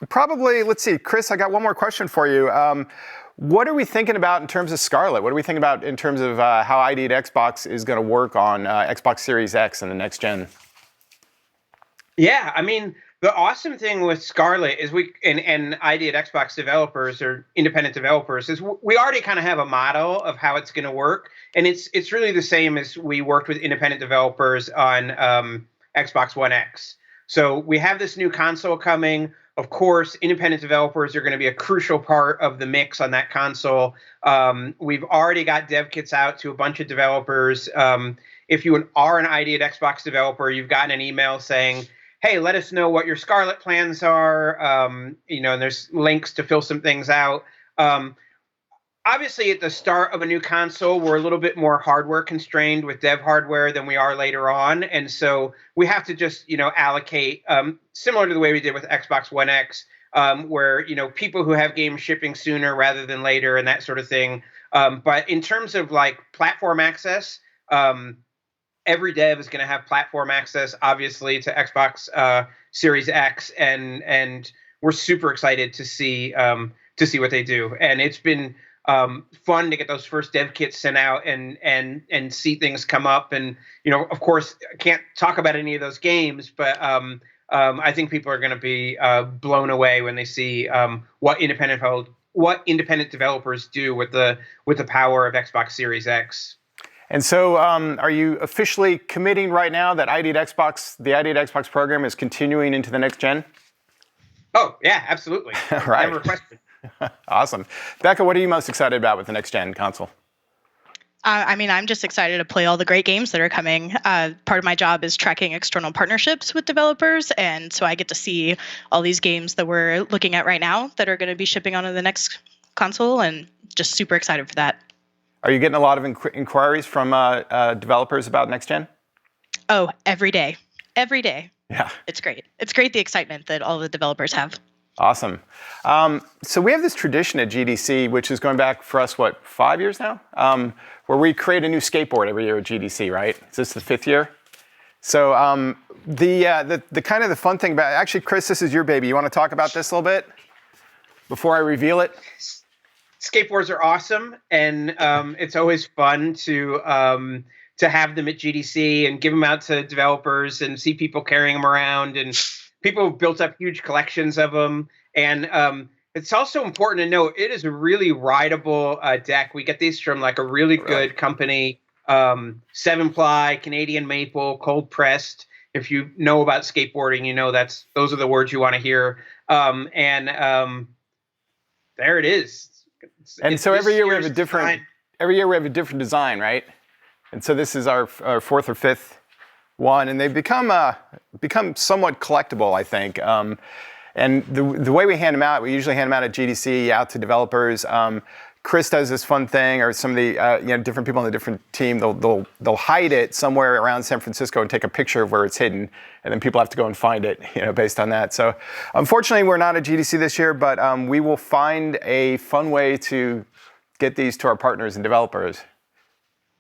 Probably, let's see, Chris, I got one more question for you. What are we thinking about in terms of Scarlet? What are we thinking about in terms of how ID at Xbox is going to work on Xbox Series X and the next gen? Yeah, I mean, the awesome thing with Scarlet is and ID at Xbox developers or independent developers is we already kind of have a model of how it's going to work, and it's really the same as we worked with independent developers on Xbox One X. So we have this new console coming. Of course, independent developers are going to be a crucial part of the mix on that console. We've already got dev kits out to a bunch of developers. If you are an ID at Xbox developer, you've gotten an email saying, hey, let us know what your Scarlet plans are. And there's links to fill some things out. Obviously, at the start of a new console, we're a little bit more hardware constrained with dev hardware than we are later on. And so we have to just, allocate, similar to the way we did with Xbox One X, where, people who have games shipping sooner rather than later and that sort of thing. But in terms of like platform access, every dev is going to have platform access, obviously, to Xbox Series X. And we're super excited to see what they do. And it's been fun to get those first dev kits sent out and see things come up. And, of course, I can't talk about any of those games, but I think people are going to be blown away when they see what independent developers do with the power of Xbox Series X. And so are you officially committing right now that the ID at Xbox program is continuing into the next gen? Oh, yeah, absolutely. Right. Never a question. Awesome. Becca, what are you most excited about with the next gen console? I'm just excited to play all the great games that are coming. Part of my job is tracking external partnerships with developers, and so I get to see all these games that we're looking at right now that are going to be shipping onto the next console, and just super excited for that. Are you getting a lot of inquiries from developers about next gen? Oh, every day. Every day. Yeah. It's great. It's great the excitement that all the developers have. Awesome. So we have this tradition at GDC, which is going back for us, 5 years now? Where we create a new skateboard every year at GDC, right? Is this the 5th year? So the kind of the fun thing about, actually, Chris, this is your baby. You want to talk about this a little bit before I reveal it? Skateboards are awesome, and it's always fun to have them at GDC and give them out to developers and see people carrying them around, and people have built up huge collections of them. And it's also important to note it is a really rideable deck. We get these from like a really good company, 7-ply, Canadian maple, cold pressed. If you know about skateboarding, those are the words you want to hear. There it is. And so every year we have a different design, right? And so this is our 4th or 5th one, and they've become somewhat collectible, I think. And the way we hand them out, we usually hand them out at GDC, out to developers. Chris does this fun thing, or some of the different people on the different team, they'll hide it somewhere around San Francisco and take a picture of where it's hidden, and then people have to go and find it, based on that. So unfortunately, we're not at GDC this year, but we will find a fun way to get these to our partners and developers.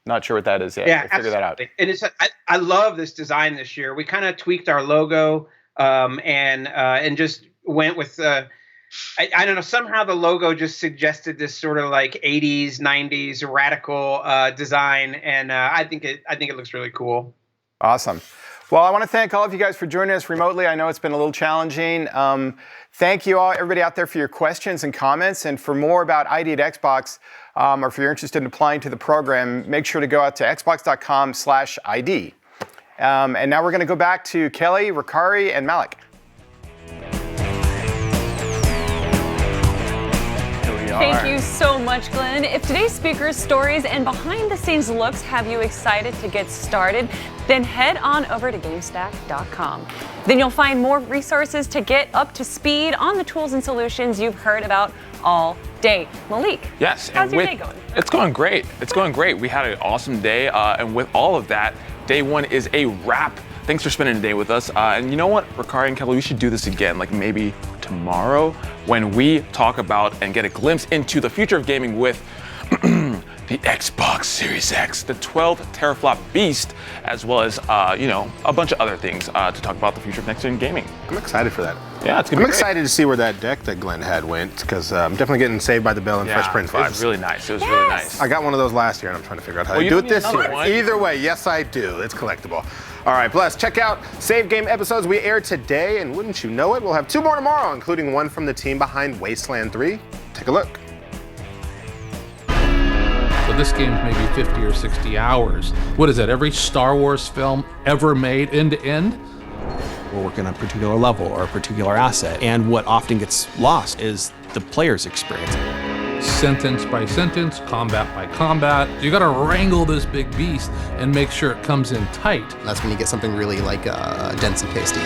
Not sure what that is yet. Yeah, We'll figure that out. And I love this design this year. We kind of tweaked our logo and just went with I don't know, somehow the logo just suggested this sort of like 80s, 90s radical design, and I think it looks really cool. Awesome. Well, I want to thank all of you guys for joining us remotely. I know it's been a little challenging. Thank you all, everybody out there, for your questions and comments. And for more about ID at Xbox, or if you're interested in applying to the program, make sure to go out to xbox.com/ID. And now we're going to go back to Kelly, Ricari, and Malik. Thank you so much, Glenn. If today's speakers, stories, and behind-the-scenes looks have you excited to get started, then head on over to GameStack.com. Then you'll find more resources to get up to speed on the tools and solutions you've heard about all day. Malik, yes, how's your day going? It's going great. It's going great. We had an awesome day, and with all of that, day one is a wrap. Thanks for spending the day with us. And you know what, Ricari and Kelly, we should do this again, like maybe tomorrow, when we talk about and get a glimpse into the future of gaming with the Xbox Series X, the 12 teraflop beast, as well as a bunch of other things to talk about the future of next-gen gaming. I'm excited for that. Yeah, it's gonna be I'm excited to see where that deck that Glenn had went, because I'm definitely getting Saved by the Bell and Fresh Prince vibes. It was really nice. It was really nice. I got one of those last year, and I'm trying to figure out how to you do don't it this need another year. one. Either way, yes, I do. It's collectible. All right, Bless, check out Save Game episodes we aired today, and wouldn't you know it, we'll have 2 more tomorrow, including one from the team behind Wasteland 3. Take a look. So this game's maybe 50 or 60 hours. What is that, every Star Wars film ever made end to end? We're working on a particular level or a particular asset, and what often gets lost is the player's experience. Sentence by sentence, combat by combat. You gotta wrangle this big beast and make sure it comes in tight. That's when you get something really like dense and tasty.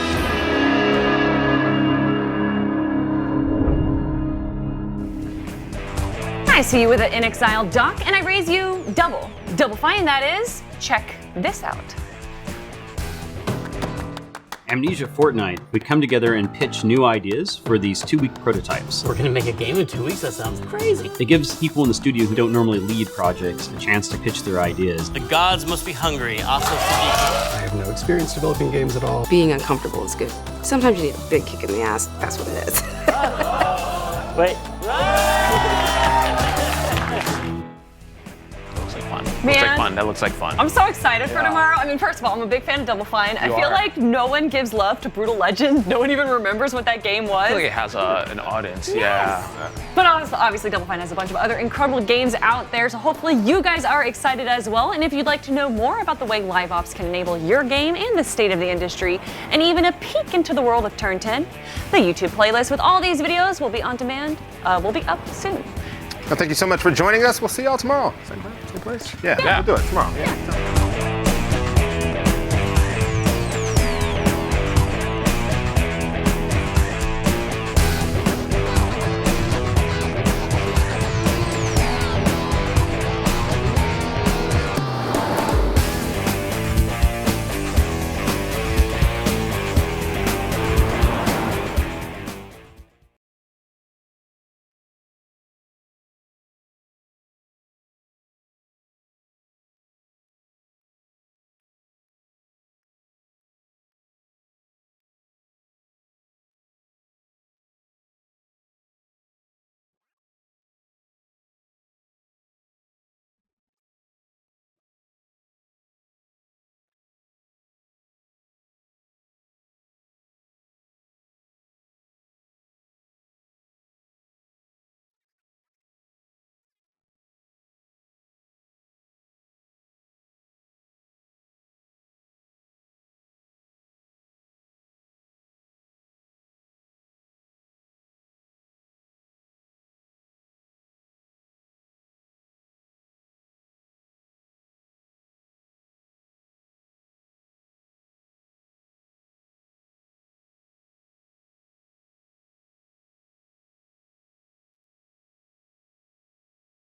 I see you with an inexile dock, and I raise you double. Double Fine, that is. Check this out. Amnesia Fortnite, we come together and pitch new ideas for these 2-week prototypes. We're gonna make a game in 2 weeks? That sounds crazy. It gives people in the studio who don't normally lead projects a chance to pitch their ideas. The gods must be hungry. Also, I have no experience developing games at all. Being uncomfortable is good. Sometimes you need a big kick in the ass. That's what it is. Wait. That looks like fun. I'm so excited for tomorrow. I mean, first of all, I'm a big fan of Double Fine. I feel like no one gives love to Brutal Legend. No one even remembers what that game was. I feel like it has an audience, yeah. But obviously, Double Fine has a bunch of other incredible games out there, so hopefully you guys are excited as well. And if you'd like to know more about the way LiveOps can enable your game and the state of the industry, and even a peek into the world of Turn 10, the YouTube playlist with all these videos will be on demand, will be up soon. Well, thank you so much for joining us. We'll see y'all tomorrow. Same place? Yeah, we'll do it tomorrow. Yeah.